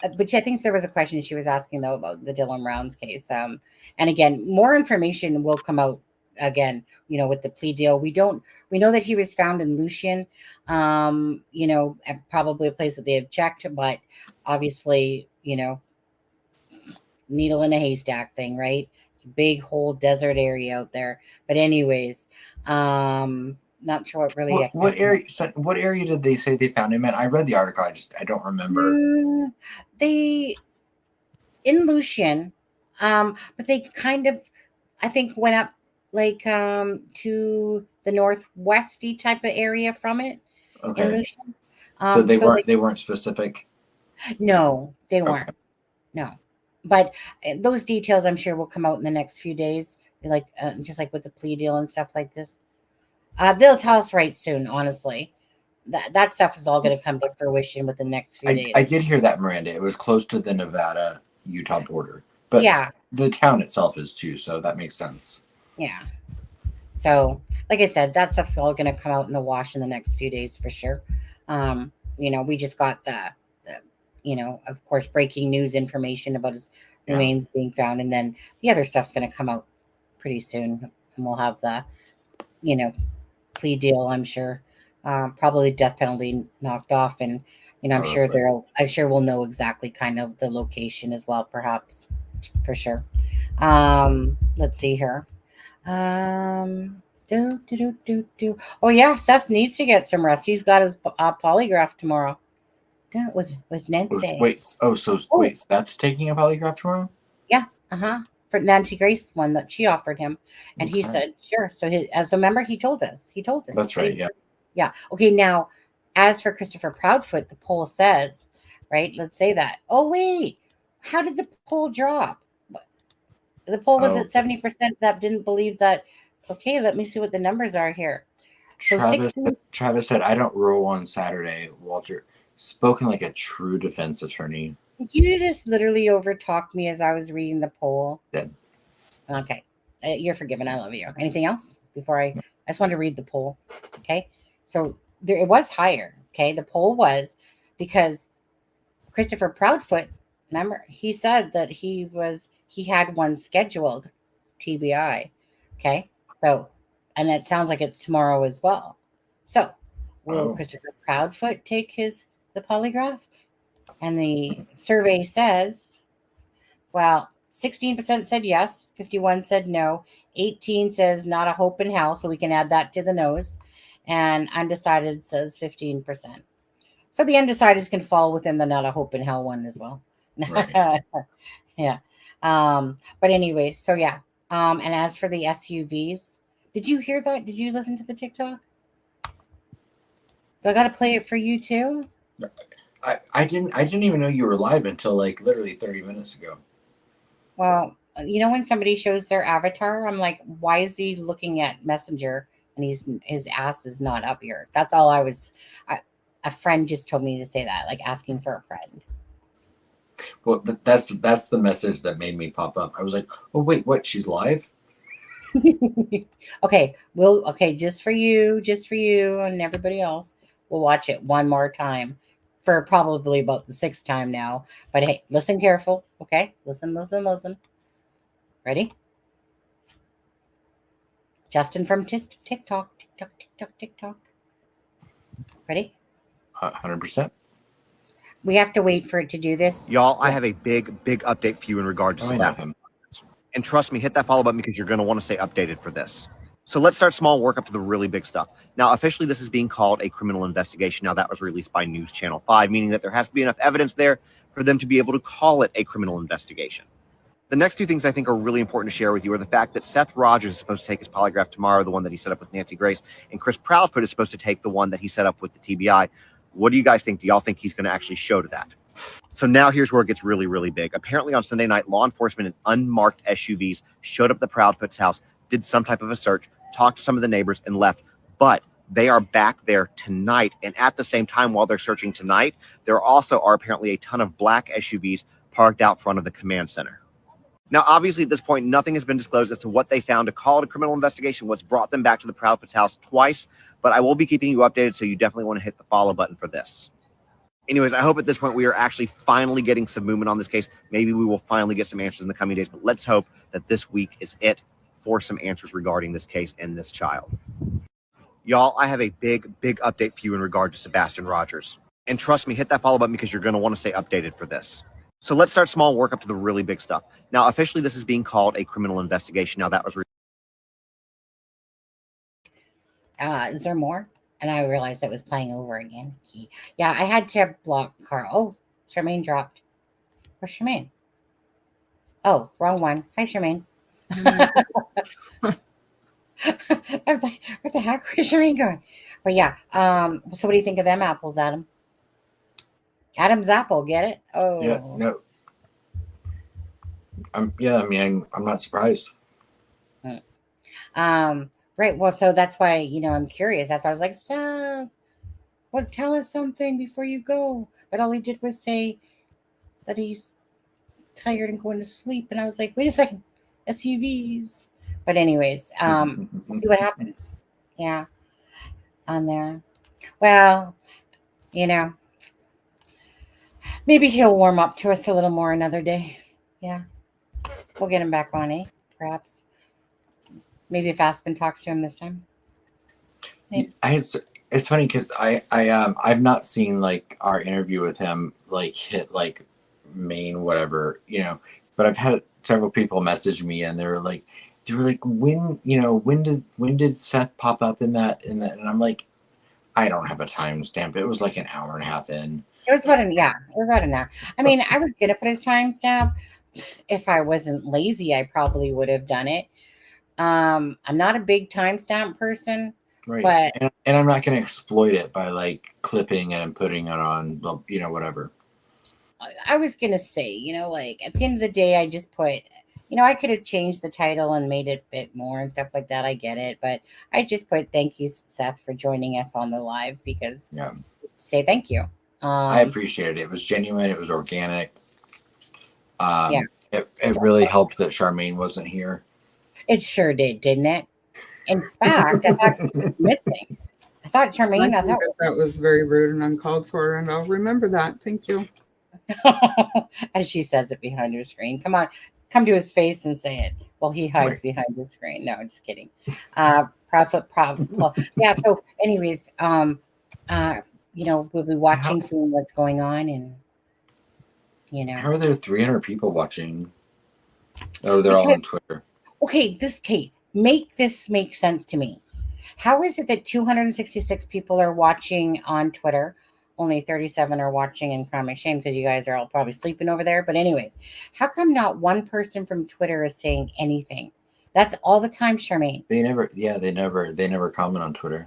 But I think there was a question she was asking though about the Dylan Rounds case. And again, more information will come out again, with the plea deal. We know that he was found in Lucian, at probably a place that they have checked, but obviously, needle in a haystack thing, right? It's a big whole desert area out there. But anyways, not sure what really. What area? So what area did they say they found him in? I read the article. I don't remember. They in Lucian, but they kind of, I think, went up like to the northwesty type of area from it in Okay. Lucian. So they weren't specific. No, they weren't. Okay. No, but those details I'm sure will come out in the next few days, like just like with the plea deal and stuff like this. They'll tell us right soon. Honestly, that stuff is all going to come to fruition within the next few days. I did hear that, Miranda. It was close to the Nevada-Utah border, but yeah, the town itself is too, so that makes sense. yeah. So, like I said, that stuff's all going to come out in the wash in the next few days for sure. We just got the of course, breaking news information about his remains being found, and then the other stuff's going to come out pretty soon, and we'll have the, plea deal. I'm sure, probably death penalty knocked off, and I'm sure we'll know exactly kind of the location as well, perhaps, for sure. Let's see here. Oh yeah, Seth needs to get some rest. He's got his polygraph tomorrow. Yeah, with Nancy. Wait, Seth's taking a polygraph tomorrow? Yeah, for Nancy Grace one that she offered him, and he Okay. said sure. So remember he told us. That's right. Yeah. Yeah. Okay. Now, as for Christopher Proudfoot, the poll says, right? Let's say that. Oh wait, how did the poll drop? The poll was at 70% that didn't believe that. Okay, let me see what the numbers are here. So Travis said, "I don't roll on Saturday." Walter, spoken like a true defense attorney. Did you just literally overtalk me as I was reading the poll? Did. Okay. You're forgiven. I love you. Anything else before I just wanted to read the poll. Okay. So it was higher. Okay. The poll was because Christopher Proudfoot, remember, he said that he had one scheduled, TBI. Okay. So, and it sounds like it's tomorrow as well. So will Christopher Proudfoot take the polygraph? And the survey says, well, 16% said yes, 51 said no, 18 says not a hope in hell, so we can add that to the nose, and undecided says 15%. So the undecideds can fall within the not a hope in hell one as well. Right. Yeah. But anyway, so yeah. And as for the SUVs, did you hear that? Did you listen to the TikTok? Do I got to play it for you too? I didn't even know you were live until like literally 30 minutes ago. Well, when somebody shows their avatar, I'm like, why is he looking at Messenger and his ass is not up here? That's all I was. A friend just told me to say that, like asking for a friend. Well, that's the message that made me pop up. I was like, oh wait, what? She's live? Okay, just for you and everybody else, we'll watch it one more time for probably about the 6th time now. But hey, listen careful, okay? Listen. Ready? Justin from TikTok. Ready? 100%. We have to wait for it to do this. Y'all, I have a big update for you in regard to Sebastian. And trust me, hit that follow button because you're going to want to stay updated for this. So let's start small, work up to the really big stuff. Now, officially, this is being called a criminal investigation. Now, that was released by News Channel 5, meaning that there has to be enough evidence there for them to be able to call it a criminal investigation. The next two things I think are really important to share with you are the fact that Seth Rogers is supposed to take his polygraph tomorrow, the one that he set up with Nancy Grace, and Chris Proudfoot is supposed to take the one that he set up with the TBI. What do you guys think? Do y'all think he's going to actually show to that? So now here's where it gets really, really big. Apparently on Sunday night, law enforcement in unmarked SUVs showed up at the Proudfoot's house, did some type of a search, talked to some of the neighbors, and left. But they are back there tonight. And at the same time, while they're searching tonight, there also are apparently a ton of black SUVs parked out front of the command center. Now, obviously, at this point, nothing has been disclosed as to what they found to call it a criminal investigation, what's brought them back to the Proudfoot's house twice. But I will be keeping you updated, so you definitely want to hit the follow button for this. Anyways, I hope at this point we are actually finally getting some movement on this case. Maybe we will finally get some answers in the coming days, but let's hope that this week is it for some answers regarding this case and this child. Y'all, I have a big update for you in regard to Sebastian Rogers. And trust me, hit that follow button because you're going to want to stay updated for this. So let's start small and work up to the really big stuff. Now, officially, this is being called a criminal investigation. Now, that was... Is there more? And I realized it was playing over again. Yeah, I had to block Carl. Oh, Charmaine dropped. Where's Charmaine? Oh, wrong one. Hi, Charmaine. I was like, what the heck? Where's Charmaine going? But yeah, so what do you think of them apples, Adam? Adam's apple, get it? Oh. Yeah, no. I'm not surprised. Right. Well, so that's why, I'm curious. That's why I was like, Seth, well, tell us something before you go. But all he did was say that he's tired and going to sleep. And I was like, wait a second, SUVs. But anyways, we'll see what happens. Yeah. On there. Well, maybe he'll warm up to us a little more another day. Yeah. We'll get him back on, perhaps. Maybe if Aspen talks to him this time. Maybe. It's funny because I've not seen like our interview with him like hit like main whatever, but I've had several people message me and they were like when did Seth pop up in that and I'm like, I don't have a timestamp. It was like an hour and a half in. It was about an hour. I mean, I was gonna put his timestamp. If I wasn't lazy, I probably would have done it. I'm not a big timestamp person, right? But and I'm not going to exploit it by like clipping it and putting it on, whatever. I was gonna say, like at the end of the day, I just put, I could have changed the title and made it a bit more and stuff like that. I get it, but I just put thank you, Seth, for joining us on the live because say thank you. I appreciate it. It was genuine. It was organic. Yeah. It really helped that Charmaine wasn't here. It sure did, didn't it? In fact, I thought she was missing. I thought Charmaine. I think that was very rude and uncalled for, and I'll remember that. Thank you. As she says it behind her screen. Come on, come to his face and say it. Well, he hides behind the screen. No, just kidding. Proudfoot. Yeah. So, anyways, we'll be watching, seeing what's going on, and How are there 300 people watching? Oh, they're all on Twitter. Okay, make this make sense to me. How is it that 266 people are watching on Twitter? Only 37 are watching in Crime and Shame because you guys are all probably sleeping over there. But anyways, how come not one person from Twitter is saying anything? That's all the time, Charmaine. They never comment on Twitter.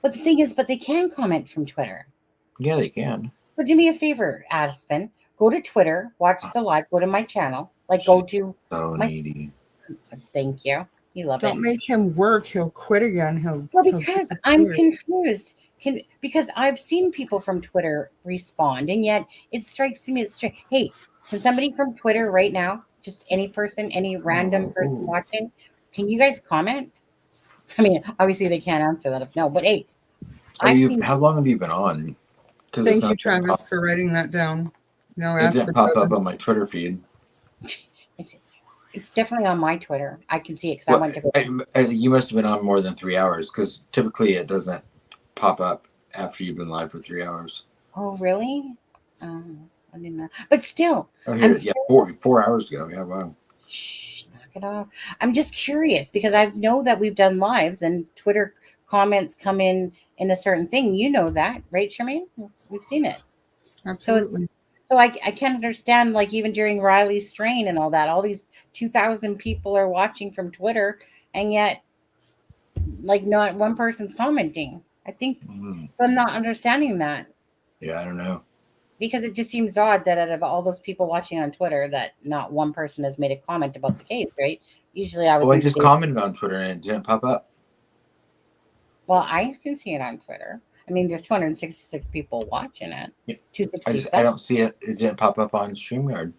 But the thing is, they can comment from Twitter. Yeah, they can. So do me a favor, Aspen. Go to Twitter, watch the live, go to my channel. Go to so needy. Thank you. You love it. Don't make him work. He'll quit again. Because I'm confused. Because I've seen people from Twitter respond, and yet it strikes me as strange. Hey, can somebody from Twitter right now, just any person, any random person watching, can you guys comment? I mean, obviously they can't answer that if no, but hey, how long have you been on? Thank you, Travis, for writing that down. No, it didn't pop up on my Twitter feed. It's definitely on my Twitter. I can see it because I went to. You must have been on more than 3 hours because typically it doesn't pop up after you've been live for 3 hours. Oh, really? I didn't know. But still. Oh, here, 4 hours ago. Yeah, wow. Shh, knock it off. I'm just curious because I know that we've done lives and Twitter comments come in a certain thing. You know that, right, Charmaine? We've seen it. Absolutely. So I can't understand, like, even during Riley's strain and all that, all these 2,000 people are watching from Twitter, and yet, like, not one person's commenting. I think so. I'm not understanding that. Yeah, I don't know. because it just seems odd that out of all those people watching on Twitter, that not one person has made a comment about the case, right? Usually, I would. Oh, I think just they- commented on Twitter and it didn't pop up. Well, I can see it on Twitter. I mean, there's 266 people watching it. Yeah. I 267. don't see it. It didn't pop up on StreamYard.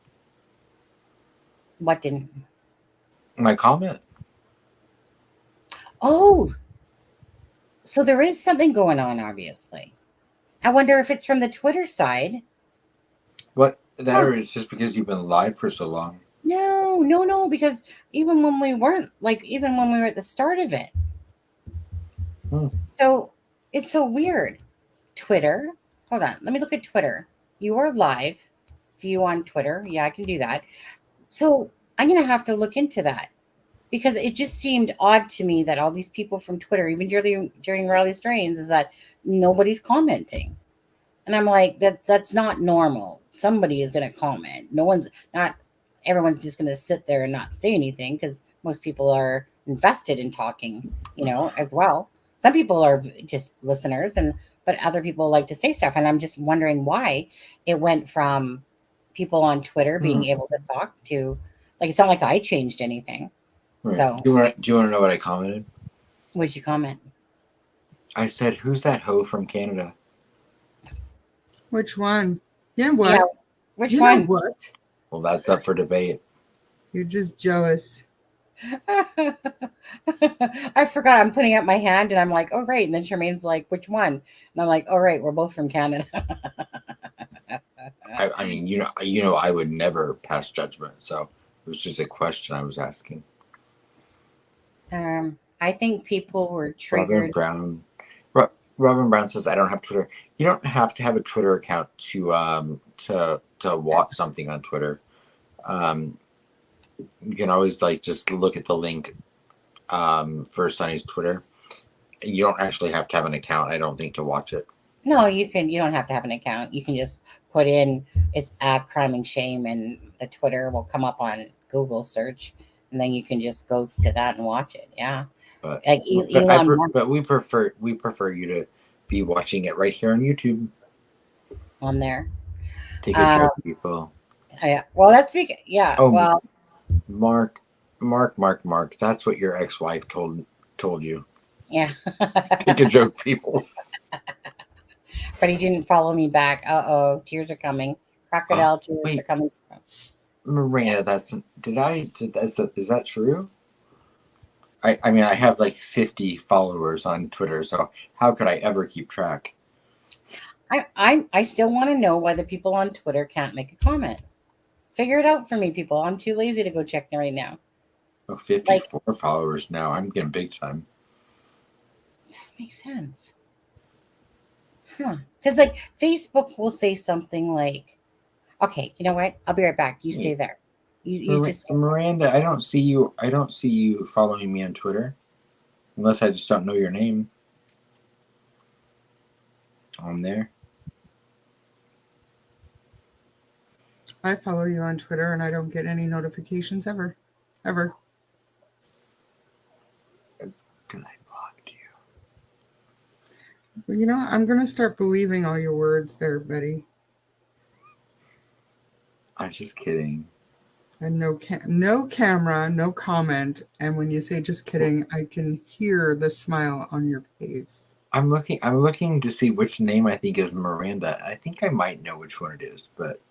What didn't? My comment. Oh, so there is something going on, obviously. I wonder if it's from the Twitter side. What that or it's just because you've been live for so long. No, because even when we weren't, like, even when we were at the start of it. So it's so weird. Twitter. Hold on. Let me look at Twitter. You are live. View on Twitter. Yeah, I can do that. So I'm going to have to look into that because it just seemed odd to me that all these people from Twitter, even during Raleigh Strains, is that nobody's commenting. And I'm like, that's not normal. Somebody is going to comment. Not everyone's just going to sit there and not say anything because most people are invested in talking, as well. Some people are just listeners, but other people like to say stuff. And I'm just wondering why it went from people on Twitter being able to talk to, like, it's not like I changed anything. Right. So do you want to know what I commented? what'd you comment? I said, "Who's that hoe from Canada?" Which one? Yeah, what? Yeah, which you one? Know what? Well, that's up for debate. You're just jealous. I forgot I'm putting up my hand and I'm like, oh, right. And then Charmaine's like, which one? And I'm like, oh, right. We're both from Canada. I mean, I would never pass judgment. So it was just a question I was asking. I think people were triggered. Robin Brown says, "I don't have Twitter." You don't have to have a Twitter account to watch something on Twitter. You can always just look at the link for Sonny's Twitter. You don't actually have to have an account, I don't think, to watch it. No, you don't have to have an account. You can just put in it's at Crime and Shame and the Twitter will come up on Google search. And then you can just go to that and watch it. Yeah. But we prefer you to be watching it right here on YouTube. On there. Take a joke, people. Yeah. Well, that's because well, Mark. That's what your ex-wife told you. Yeah. Take a joke, people. But he didn't follow me back. Tears are coming. Crocodile tears are coming. Miranda, is that true? I mean, I have 50 followers on Twitter, so how could I ever keep track? I still want to know why the people on Twitter can't make a comment. Figure it out for me, people. I'm too lazy to go check right now. 54 followers now. I'm getting big time. This makes sense. Huh. Because Facebook will say something like, okay, you know what? I'll be right back. You stay there. You just Miranda, I don't see you following me on Twitter. Unless I just don't know your name. On there. I follow you on Twitter and I don't get any notifications ever. It's because I blocked you. Well, I'm going to start believing all your words there, Betty. I'm just kidding. And no camera, no comment. And when you say just kidding, I can hear the smile on your face. I'm looking to see which name I think is Miranda. I think I might know which one it is, but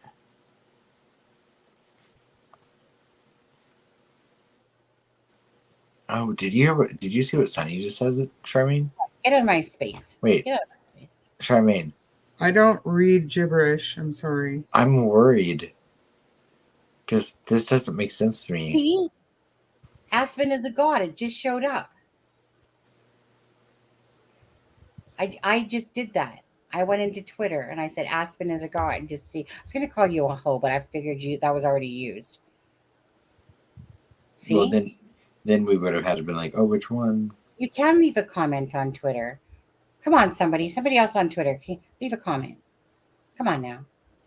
oh, did you see what Sonny just says, Charmaine? get out of my space. Wait. Get out of my space. Charmaine. I don't read gibberish. I'm sorry. I'm worried. Because this doesn't make sense to me. See? Aspen is a god. It just showed up. I just did that. I went into Twitter and I said Aspen is a god. Just see. I was going to call you a hoe, but I figured that was already used. See? Well, then we would have had to been like, oh, which one? You can leave a comment on Twitter. Come on, somebody else on Twitter. Leave a comment. Come on now.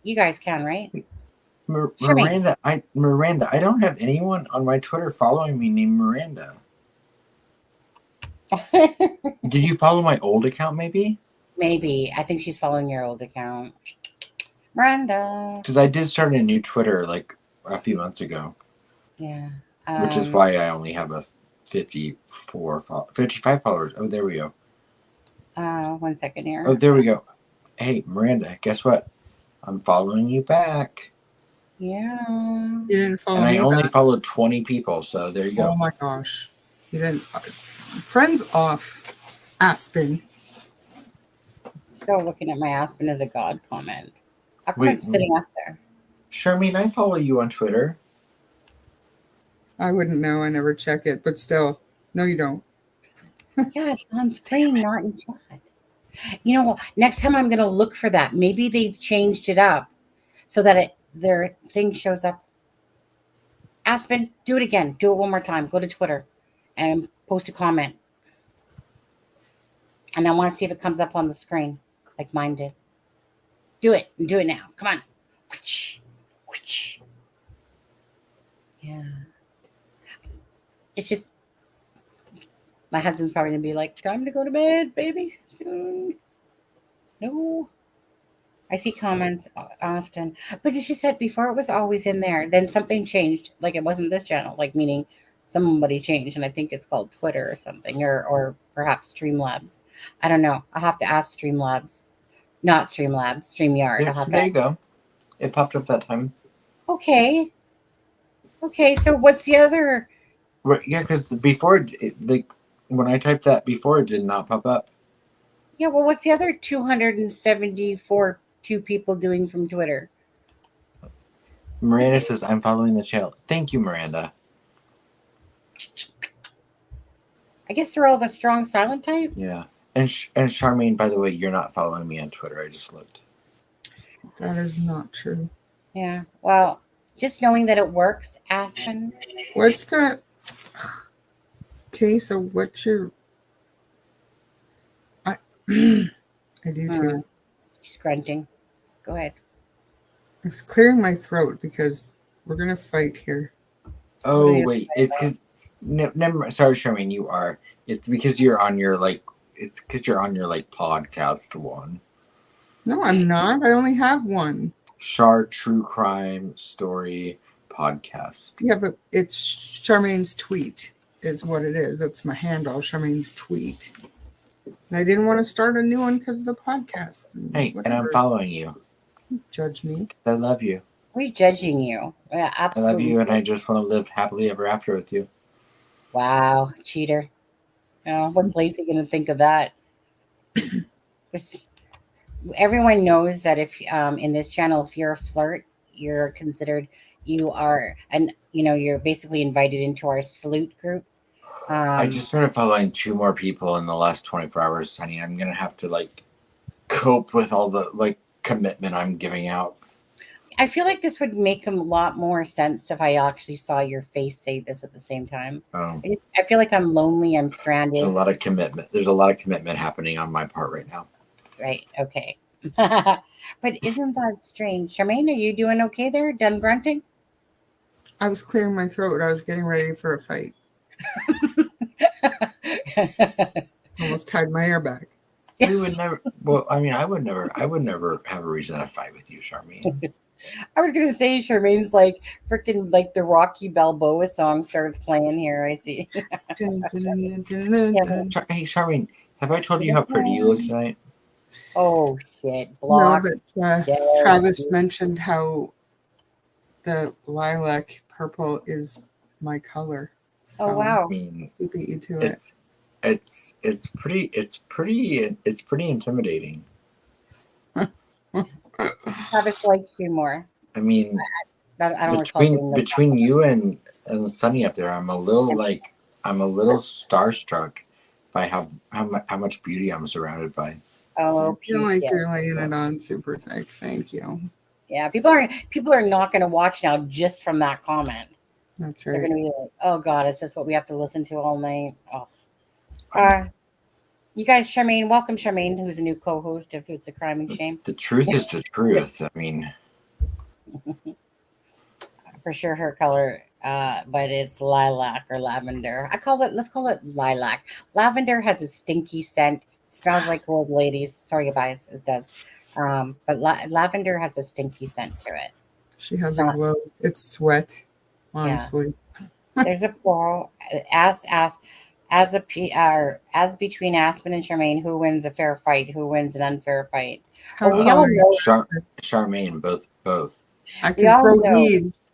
You guys can, right? Miranda, I don't have anyone on my Twitter following me named Miranda. Did you follow my old account, maybe? Maybe. I think she's following your old account. Miranda. Because I did start a new Twitter like a few months ago, Yeah. which is why I only have a 55 followers. Oh, there we go. 1 second here. Oh, there we go. Hey, Miranda, guess what? I'm following you back. Yeah. You didn't follow And I me only back. followed 20 people, so there you go. Oh my gosh. You didn't. Friends off. Aspen. Still looking at my Aspen as a God comment. How come Wait, it's sitting up there? Charmaine, I follow you on Twitter. I wouldn't know. I never check it, but still. No, you don't. Yeah, it's on screen, not in chat. You know, next time I'm going to look for that. Maybe they've changed it up so that their thing shows up. Aspen, do it again. Do it one more time. Go to Twitter and post a comment. And I want to see if it comes up on the screen like mine did. Do it. Do it now. Come on. Yeah. It's just, my husband's probably going to be like, time to go to bed, baby, soon. No. I see comments often. But as you said before, it was always in there. Then something changed. Like it wasn't this channel, like meaning somebody changed. And I think it's called Twitter or something, or perhaps Streamlabs. I don't know. I'll have to ask Streamlabs. Not Streamlabs, StreamYard. Yeah, so there you go. It popped up that time. Okay. Okay, so what's the other? Right, yeah, because before, when I typed that before, it did not pop up. Yeah, well, what's the other 274 people doing from Twitter? Miranda says, I'm following the channel. Thank you, Miranda. I guess they're all the strong silent type. Yeah. And Charmaine, by the way, you're not following me on Twitter. I just looked. That is not true. Yeah. Well, just knowing that it works, Aspen. What's the... Okay, so what's your... I do too. She's grunting. Go ahead. It's clearing my throat because we're going to fight here. Oh, wait. It's because... Never, sorry, Charmaine, you are. It's because you're on your, it's because you're on your, podcast one. No, I'm not. I only have one. Char True Crime Story Podcast. Yeah, but it's Charmaine's tweet is what it is. That's my handle, Charmaine's tweet. And I didn't want to start a new one because of the podcast. Hey, and I'm following you. Judge me. I love you. We're judging you. Yeah, absolutely. I love you, and I just want to live happily ever after with you. Wow, cheater. Oh, what's Lacey going to think of that? Everyone knows that if in this channel, if you're a flirt, you're considered, you're basically invited into our salute group. I just started following 2 more people in the last 24 hours, honey. I'm gonna have to cope with all the commitment I'm giving out. I feel like this would make a lot more sense if I actually saw your face say this at the same time. Oh. I feel like I'm lonely. I'm stranded. There's a lot of commitment. There's a lot of commitment happening on my part right now. Right. Okay. But isn't that strange? Charmaine, are you doing okay there? Done grunting? I was clearing my throat. I was getting ready for a fight. Almost tied my hair back. We would never. Well, I mean, I would never have a reason to fight with you, Charmaine. I was gonna say Charmaine's freaking the Rocky Balboa song starts playing here. I see. Hey, Charmaine, have I told you how pretty you look tonight? Oh shit! Block. No, but Travis mentioned how the lilac purple is my color. So Oh wow! I mean, he beat you to it. It's pretty intimidating. Travis likes you more. I mean, I don't between you and Sunny up there, I'm a little starstruck by how much beauty I'm surrounded by. Oh, I feel like you're laying it on super thick. Thank you. Yeah, people are not going to watch now just from that comment. That's They're right. going to be like, "Oh God, is this what we have to listen to all night?" Oh. You guys, Charmaine, welcome Charmaine, who's a new co-host of It's a Crime and Shame. The truth is the truth. I mean, for sure her color, but it's lilac or lavender. Let's call it lilac. Lavender has a stinky scent. smells like old ladies. Sorry, guys, it does. But lavender has a stinky scent to it. She has It's a not. glow. It's sweat, Yeah. honestly. There's a quarrel as between Aspen and Charmaine. Who wins a fair fight? Who wins an unfair fight? How Well, we all telling. know. Charmaine, both. I We can all throw know. these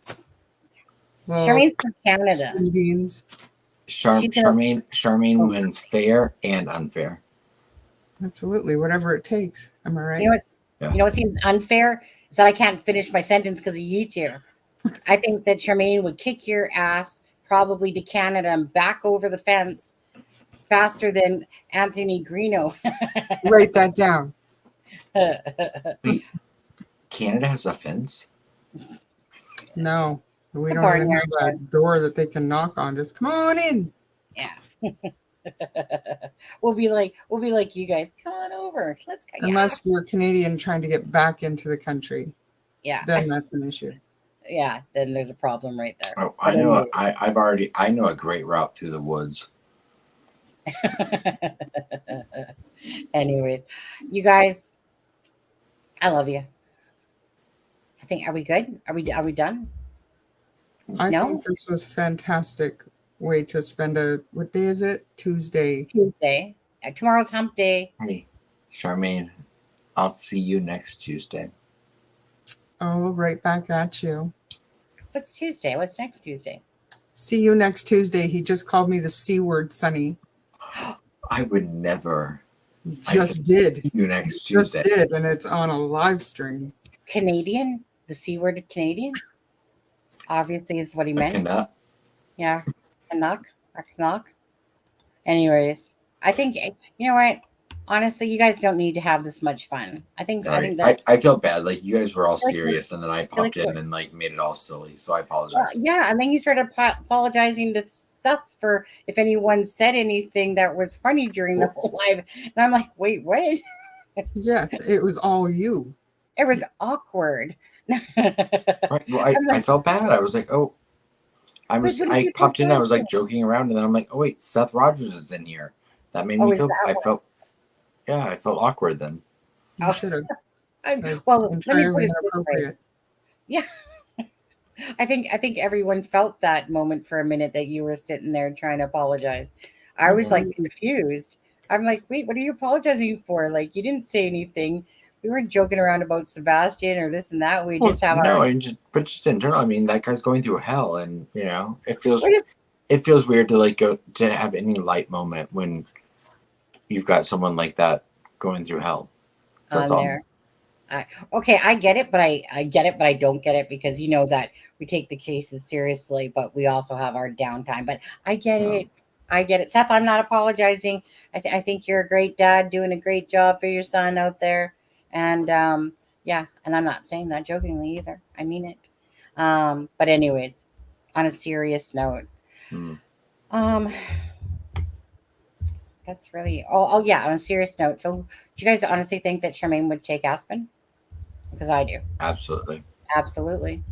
little Charmaine's from Canada. string beans. She's in a, Charmaine oh, wins fair and unfair. Absolutely, whatever it takes. Am I right? you know what's Yeah. you know what seems unfair is that I can't finish my sentence because of you two. I think that Charmaine would kick your ass probably to Canada and back over the fence faster than Anthony Greeno. Write that down. Wait, Canada has a fence? No, we It's a don't even barnyard have a fence. door that they can knock on. Just come on in. Yeah. we'll be like you guys. Come on over. Let's go. Unless you're Canadian trying to get back into the country, Yeah. then that's an issue. Yeah. Then there's a problem right there. Oh, But I know a great route through the woods. anyways, you guys, I love you. I think. Are we good? Are we done? I No? think this was a fantastic way to spend what day is it? Tuesday. Tuesday. Tomorrow's hump day. Hey, Charmaine, I'll see you next Tuesday. Oh, right back at you. What's Tuesday? What's next Tuesday? See you next Tuesday. He just called me the C word, Sonny. I would never. Just did. See you next Just Tuesday. did, and it's on a live stream. Canadian? The C word Canadian? Obviously is what he meant. Canuck? Yeah. Canuck. A Canuck. Anyways, I think, you know what? Honestly, you guys don't need to have this much fun. I think Sorry. that I feel bad. Like you guys were all Like, serious, and then I popped in and like made it all silly. So I apologize. yeah, and then you started apologizing to Seth for if anyone said anything that was funny during the whole live. And I'm like, wait, what? Yeah, it was all you. It was awkward. Right. Well, I felt bad. I was like, oh, Wait, what did I you popped in. I was apologize like joking around, and then I'm like, oh wait, Seth Rogers is in here. That made Oh, me is feel. that what- I felt awkward then. You should have. And- That was well, let me put entirely it this way. inappropriate. Yeah. I think everyone felt that moment for a minute that you were sitting there trying to apologize. I was like confused. I'm like, wait, what are you apologizing for? Like, you didn't say anything. We weren't joking around about Sebastian or this and that. We just have no, our. but just in general. I mean, that guy's going through hell, and you know, it feels What is- weird to like go to have any light moment when you've got someone like that going through hell. That's on all. there. Okay, I get it, but I get it, but I don't get it because you know that we take the cases seriously, but we also have our downtime. But I get it. I get it. Seth, I'm not apologizing. I think you're a great dad doing a great job for your son out there. And yeah, and I'm not saying that jokingly either. I mean it. But anyways, on a serious note, that's really oh yeah, on a serious note. So do you guys honestly think that Charmaine would take Aspen? Because I do. Absolutely. Absolutely.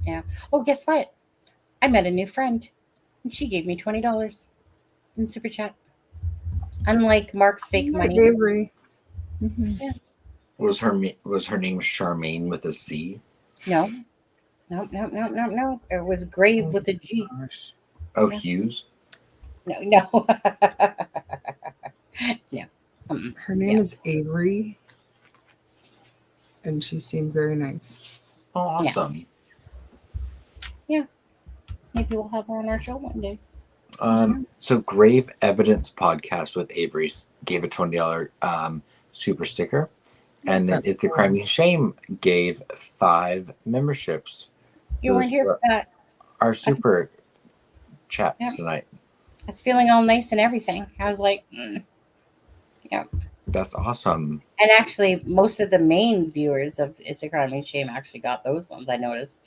Yeah. Oh, guess what? I met a new friend and she gave me $20 in super chat. Unlike Mark's fake money. Avery. Yeah. Was her name Charmaine with a C? No. No. It was Grave with a G. Gosh. Oh, Yeah. Hughes. No. No. Her name is Avery, and she seemed very nice. Oh, awesome. Yeah. Maybe we'll have her on our show one day. So Grave Evidence Podcast with Avery gave a $20 super sticker, and then It's a Crime and Shame gave 5 memberships. You weren't here for that. Our super chats Yeah. tonight. I was feeling all nice and everything. I was like, yeah. That's awesome. And actually, most of the main viewers of It's a Crime and Shame actually got those ones. I noticed.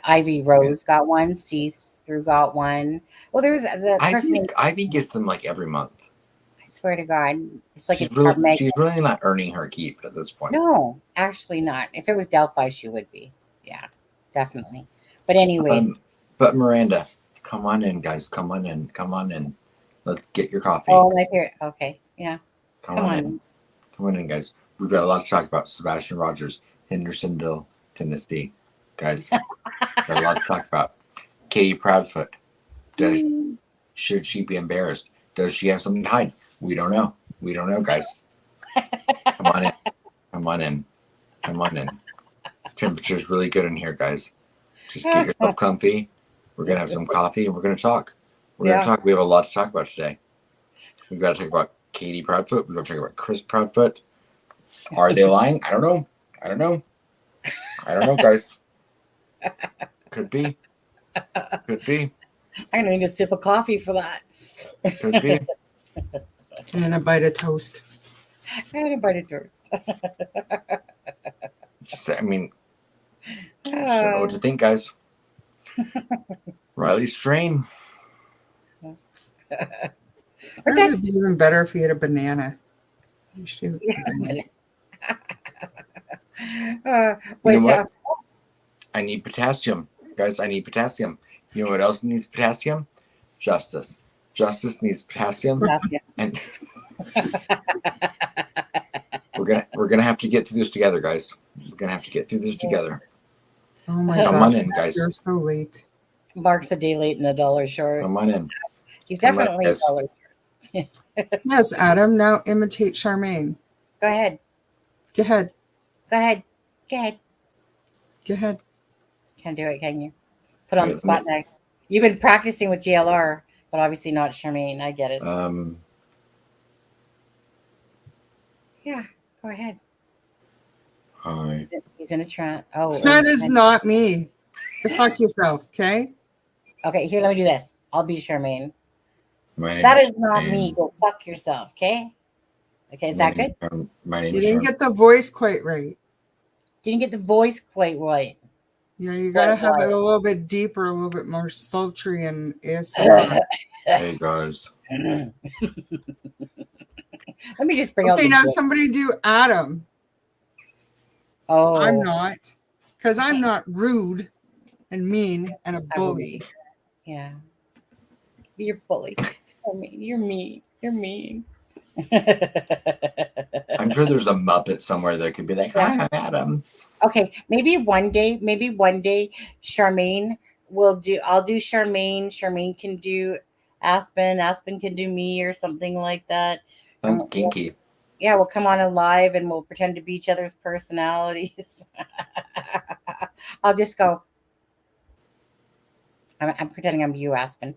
Ivy Rose got one. See-Through got one. Well, there was the person. Ivy gets them like every month. I swear to God, it's like She's a magnet. she's really not earning her keep at this point. No, actually not. If it was Delphi, she would be. Yeah, definitely. But anyways. But Miranda, come on in, guys. Come on in. Let's get your coffee. Oh, my favorite. Okay, yeah. Come on. in. Come on in, guys. We've got a lot to talk about. Sebastian Rogers, Hendersonville, Tennessee. Guys, got a lot to talk about. Katie Proudfoot. Should she be embarrassed? Does she have something to hide? We don't know. We don't know, guys. Come on in. Come on in. Come on in. Temperature's really good in here, guys. Just get yourself comfy. We're gonna have some coffee and we're gonna talk. We're gonna talk. We have a lot to talk about today. We've got to talk about Katie Proudfoot. We've got to talk about Chris Proudfoot. Are they lying? I don't know. I don't know. I don't know, guys. Could be. Could be. I'm gonna need a sip of coffee for that. Could be. And a bite of toast. And a bite of toast. I mean, I just don't know what to think, guys. Riley Strain. It would be even better if you had a banana. You should have a banana. You know what? I need potassium. Guys, I need potassium. You know what else needs potassium? Justice. Justice needs potassium. And we're gonna have to get through this together, guys. We're gonna have to get through this together. Oh my Come gosh, on in, guys. You're so late. Mark's a day late and a dollar short. Come on in. He's Come on, definitely guys. a dollar short. Yes, Adam. Now imitate Charmaine. Go ahead. Go ahead. Go ahead. Go ahead. Go ahead. Can't do it, can you? Put on the spot now. You've been practicing with GLR, but obviously not Charmaine. I get it. Yeah, go ahead. Hi. He's in a trance. Oh, That is not me. Go fuck yourself, okay? Okay, here, let me do this. I'll be Charmaine. My That name's is not Charmaine. me. Go fuck yourself, okay? Okay, is that good? My name You is didn't Charmaine. get the voice quite right. Didn't get the voice quite right. Yeah, you gotta have it a little bit deeper, a little bit more sultry and ASMR. Hey guys. Let me just bring out Okay, the now voice. somebody do Adam. Oh, I'm not, because I'm not rude and mean and a bully. Yeah. You're a bully. I mean, you're mean. You're mean. I'm sure there's a Muppet somewhere that could be like, hi, I'm Adam. Okay, maybe one day, Charmaine will do. I'll do Charmaine. Charmaine can do Aspen. Aspen can do me or something like that. Sounds kinky. Yeah, we'll come on a live and we'll pretend to be each other's personalities. I'll just go. I'm pretending I'm you, Aspen.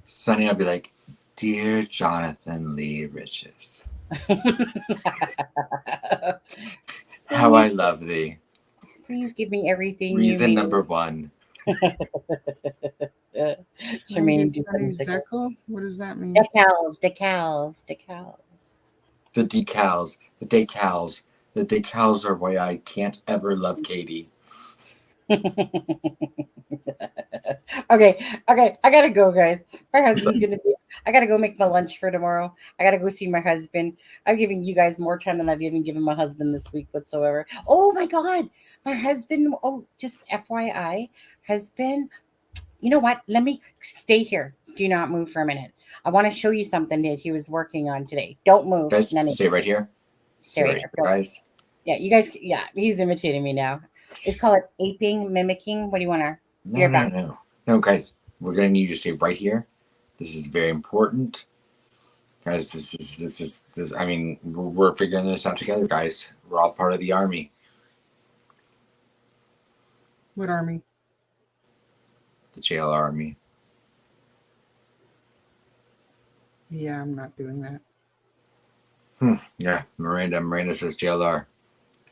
Sonny, I'll be like, dear Jonathan Lee Riches. How I love thee. Please give me everything. Reason you number one. Charmaine, do Sonny's something. decal? What does that mean? Decals. The decals. The decals. The decals are why I can't ever love Katie. Okay. I gotta go, guys. My husband's gonna be. I gotta go make my lunch for tomorrow. I gotta go see my husband. I'm giving you guys more time than I've even given my husband this week whatsoever. Oh my god, my husband. Oh, just FYI, husband. You know what? Let me stay here. Do not move for a minute. I want to show you something that he was working on today. Don't move. Guys, stay right here. Stay right here, guys. Yeah, you guys. Yeah, he's imitating me now. It's called aping, mimicking. What do you want to? No, guys, we're gonna need you to stay right here. This is very important, guys. This is. I mean, we're figuring this out together, guys. We're all part of the army. What army? The JLR army. Yeah, I'm not doing that. Yeah, Miranda says JLR.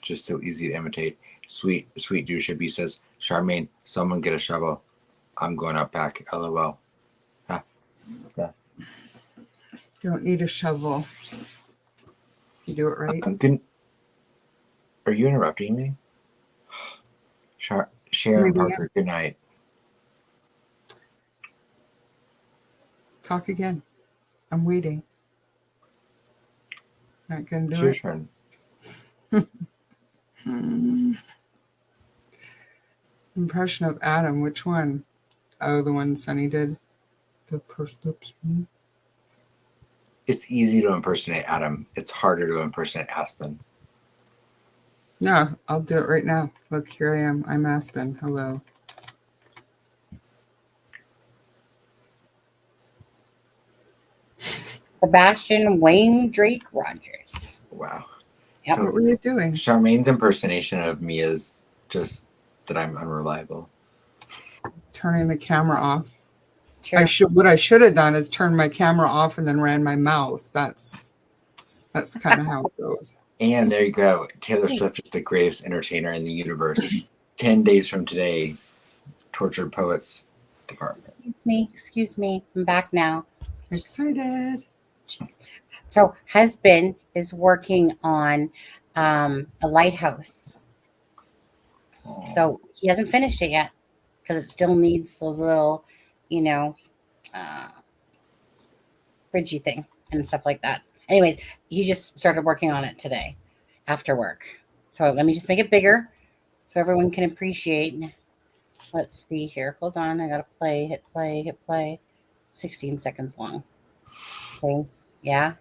Just so easy to imitate. Sweet Dushabi says, Charmaine, someone get a shovel. I'm going out back. LOL. Yeah. Don't need a shovel. You do it right. Are you interrupting me? Sharon Parker, good night. Talk again. I'm waiting. Not gonna do It's it. your turn. Impression of Adam. Which one? Oh, the one Sunny did. The pursed lips. It's easy to impersonate Adam. It's harder to impersonate Aspen. Yeah, I'll do it right now. Look, here I am. I'm Aspen. Hello. Sebastian Wayne Drake Rogers. Wow. Yep. So What were you doing? Charmaine's impersonation of me is just that I'm unreliable. Turning the camera off. Sure. What I should have done is turn my camera off and then ran my mouth. That's kind of how it goes. And there you go. Taylor Swift is the greatest entertainer in the universe. 10 days from today, Tortured Poets Department. Excuse me. I'm back now. Excited. So husband is working on a lighthouse. So he hasn't finished it yet because it still needs those little, bridgey thing and stuff like that. Anyways, he just started working on it today after work. So let me just make it bigger so everyone can appreciate. Let's see here. Hold on. I got to hit play. 16 seconds long. Okay. Yeah.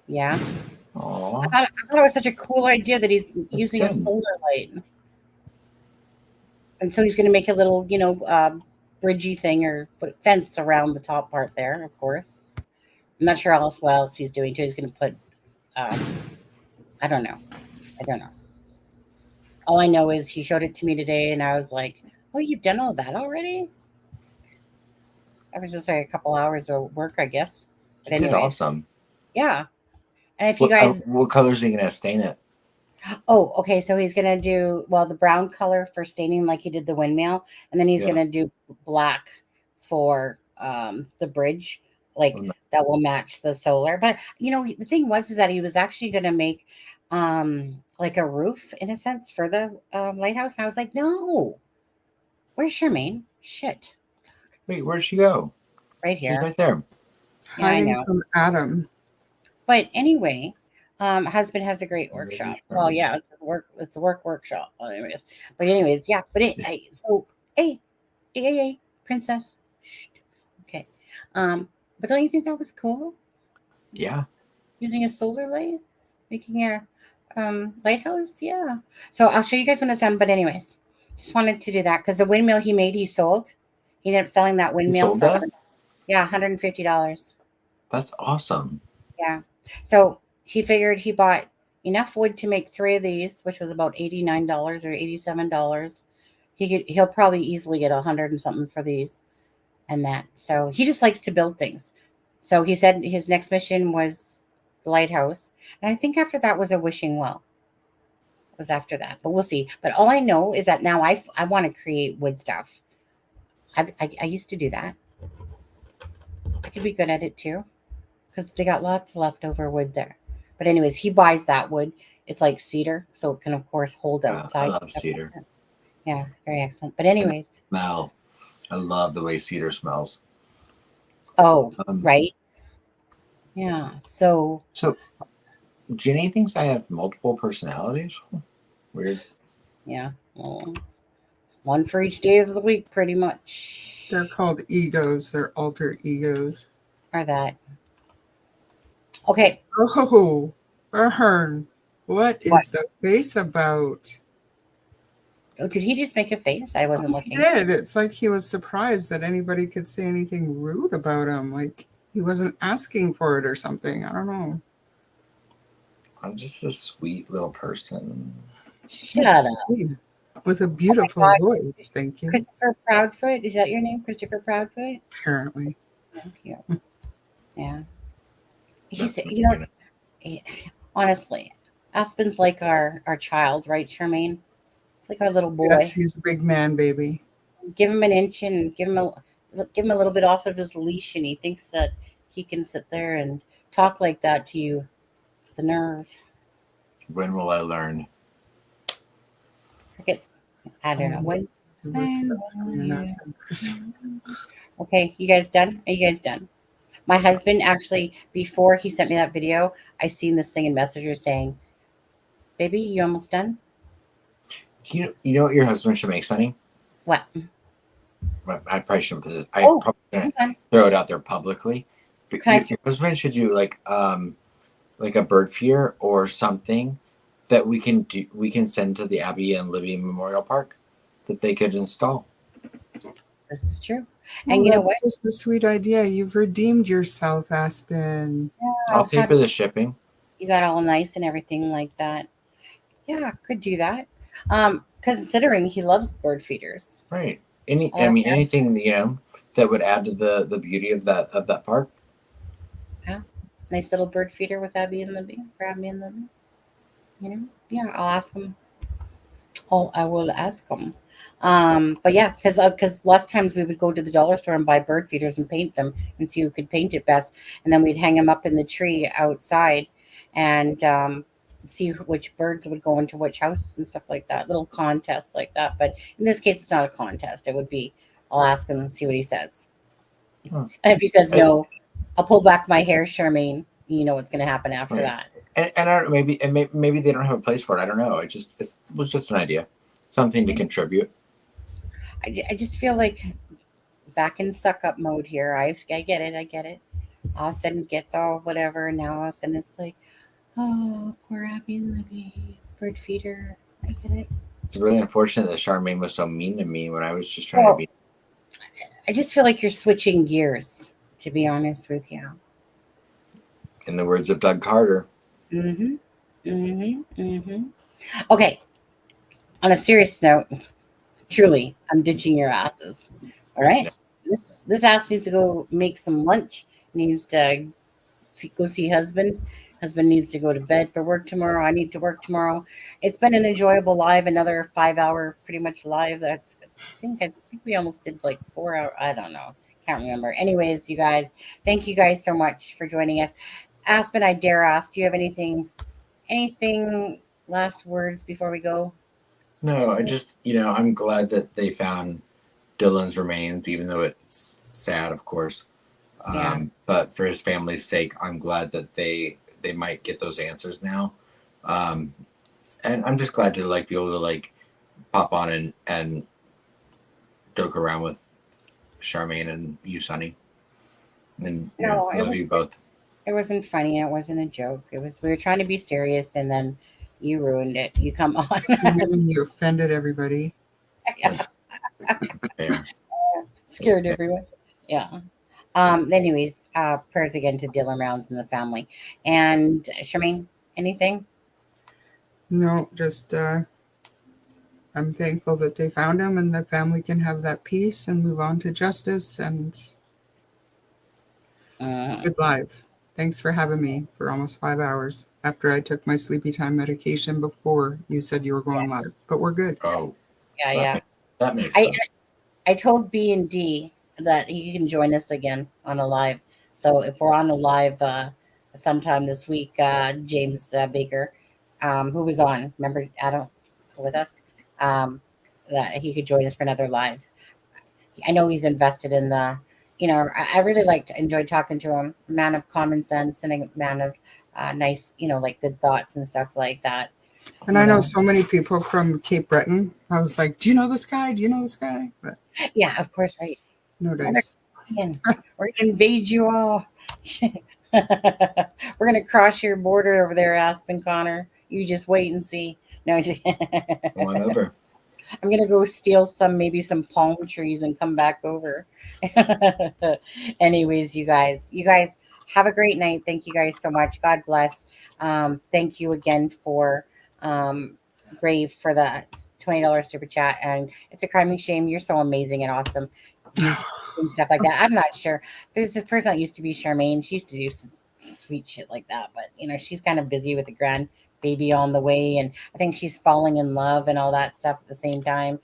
Aww. I thought it was such a cool idea that he's using a good. solar light. And so he's going to make a little, bridgey thing or put a fence around the top part there, of course. I'm not sure what else he's doing too. He's going to put, I don't know. All I know is he showed it to me today and I was like, oh, you've done all that already? That was just like a couple hours of work, I guess. But It did anyway, awesome. yeah. And if you guys, what colors are you going to stain it? oh, okay. So he's gonna do the brown color for staining, like he did the windmill, and then he's Yeah. gonna do black for the bridge, like Oh, no. that will match the solar. But the thing is that he was actually gonna make like a roof in a sense for the lighthouse, and I was like, no, where's Charmaine? Shit, Wait, where'd she go? right She's here. right there. Yeah, I Hiding know. from Adam. But anyway, husband has a great workshop. Maybe Well, Charmaine. yeah, it's a work workshop. Well, anyways, yeah. But hey, princess. Shh. Okay. But don't you think that was cool? Yeah. Using a solar light, making a lighthouse. Yeah. So I'll show you guys when it's done. But anyways, just wanted to do that because the windmill he made, he sold. He ended up selling that windmill sold for that? $150. That's awesome. Yeah. So he figured he bought enough wood to make 3 of these, which was about $89 or $87. He'll probably easily get 100 and something for these and that. So he just likes to build things. So he said his next mission was the lighthouse. And I think after that was a wishing well. It was after that, but we'll see. But all I know is that now I want to create wood stuff. I used to do that. I could be good at it too, because they got lots of leftover wood there. But anyways, he buys that wood. It's like cedar, so it can of course hold outside. I love cedar. Yeah, very excellent. But anyways, Smell. I love the way cedar smells. oh, right. Yeah. So Jenny thinks I have multiple personalities. Weird. yeah, well, one for each day of the week, pretty much. They're called egos. They're alter egos. Or that. Okay. Oh, Ahern, what is the face about? Oh, did he just make a face? I wasn't He looking. did. It's like he was surprised that anybody could say anything rude about him. Like he wasn't asking for it or something. I don't know. I'm just a sweet little person. Shut up. With a beautiful God. voice. Thank you. Christopher Proudfoot. Is that your name, Christopher Proudfoot? Apparently. Thank you. Yeah. He's, That's honestly, Aspen's like our child, right, Charmaine? Like our little boy. Yes, he's a big man, baby. Give him an inch and give him a little bit off of his leash, and he thinks that he can sit there and talk like that to you. The nerve. When will I learn? I don't know. When? When? Okay, you guys done? Are you guys done? My husband actually, before he sent me that video, I seen this thing in Messenger saying, "Baby, you almost done?" You know what your husband should make, Sonny? What? I probably shouldn't put this. Oh, probably shouldn't okay. throw it out there publicly. Can I- Your husband should do like like a bird feeder or something that we can send to the Abby and Libby Memorial Park that they could install. This is true. Well, And you know that's what? just a sweet idea. You've redeemed yourself, Aspen. I'll pay for the shipping. You got all nice and everything like that. Yeah, could do that. Considering he loves bird feeders. Right. I like that. Anything that would add to the beauty of that park. Yeah. Nice little bird feeder with Abby and Libby. For Abby and Libby. You know? Yeah, I'll ask him. Oh, I will ask him. But yeah, because lots of times we would go to the dollar store and buy bird feeders and paint them and see who could paint it best, and then we'd hang them up in the tree outside, and see which birds would go into which house and stuff like that. Little contests like that. But in this case, it's not a contest. It would be, I'll ask him, see what he says. Oh. And if he says no, I'll pull back my hair, Charmaine. You know what's going to happen after Right. that. And I don't maybe they don't have a place for it. I don't know. It was just an idea, something to contribute. I just feel like back in suck up mode here. I get it. All of a sudden it gets all whatever. And now all of a sudden it's like, oh, poor Abby and Libby, bird feeder. I get it. It's really unfortunate that Charmaine was so mean to me when I was just trying to be. I just feel like you're switching gears, to be honest with you. In the words of Doug Carter. Okay. On a serious note, truly, I'm ditching your asses. All right. This ass needs to go make some lunch. Needs to go see husband. Husband needs to go to bed for work tomorrow. I need to work tomorrow. It's been an enjoyable live, another 5-hour pretty much live. I think we almost did like 4 hours. I don't know. Can't remember. Anyways, you guys, thank you guys so much for joining us. Aspen, I dare ask, do you have anything last words before we go? No, I just I'm glad that they found Dylan's remains, even though it's sad, of course. Yeah. But for his family's sake, I'm glad that they might get those answers now. And I'm just glad to be able to pop on and joke around with Charmaine and you, Sonny. And love you both. It wasn't funny. It wasn't a joke. We were trying to be serious, and then you ruined it. You come on. You offended everybody. Yeah. Scared everyone. Yeah. Anyways, prayers again to Dylan Rounds and the family. And Charmaine, anything? No, just I'm thankful that they found him and the family can have that peace and move on to justice and good live. Thanks for having me for almost 5 hours after I took my sleepy time medication before you said you were going live. But we're good. Oh, Yeah. That makes sense. I told B and D that he can join us again on a live. So if we're on a live sometime this week, James Baker, who was on, remember Adam with us, that he could join us for another live. I know he's invested in the, I really enjoyed talking to him. A man of common sense and a man of nice, good thoughts and stuff like that. And I know so many people from Cape Breton. I was like, do you know this guy? Do you know this guy? But yeah, of course, right. No dice. We're going to invade you all. We're going to cross your border over there, Aspen Connor. You just wait and see. No, Come on over. I'm going to go steal maybe some palm trees and come back over. Anyways, you guys have a great night. Thank you guys so much. God bless. Thank you again for Brave for the $20 super chat. And it's a crime and shame. You're so amazing and awesome. And stuff like that. I'm not sure. There's this person that used to be Charmaine. She used to do some sweet shit like that, but she's kind of busy with the grandbaby on the way, and I think she's falling in love and all that stuff at the same time.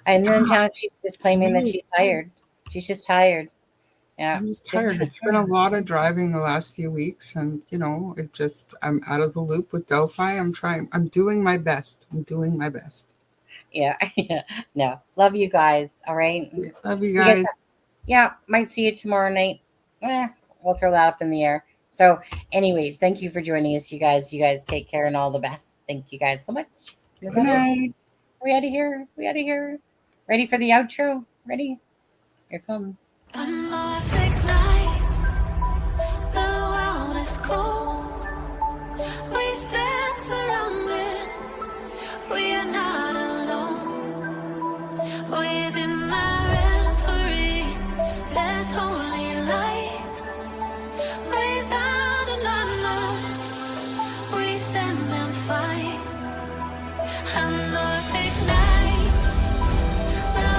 And then now she's just claiming that she's tired. She's just tired. Yeah, I'm just tired. It's been a lot of driving the last few weeks, and I'm out of the loop with Delphi. I'm doing my best. Yeah. No, love you guys. All right. Love you guys. Yeah, might see you tomorrow night. We'll throw that up in the air. So, anyways, thank you for joining us, you guys. You guys take care and all the best. Thank you guys so much. Good night. We out of here. Ready for the outro? Ready? Here comes. A Nordic night, the world is cold. When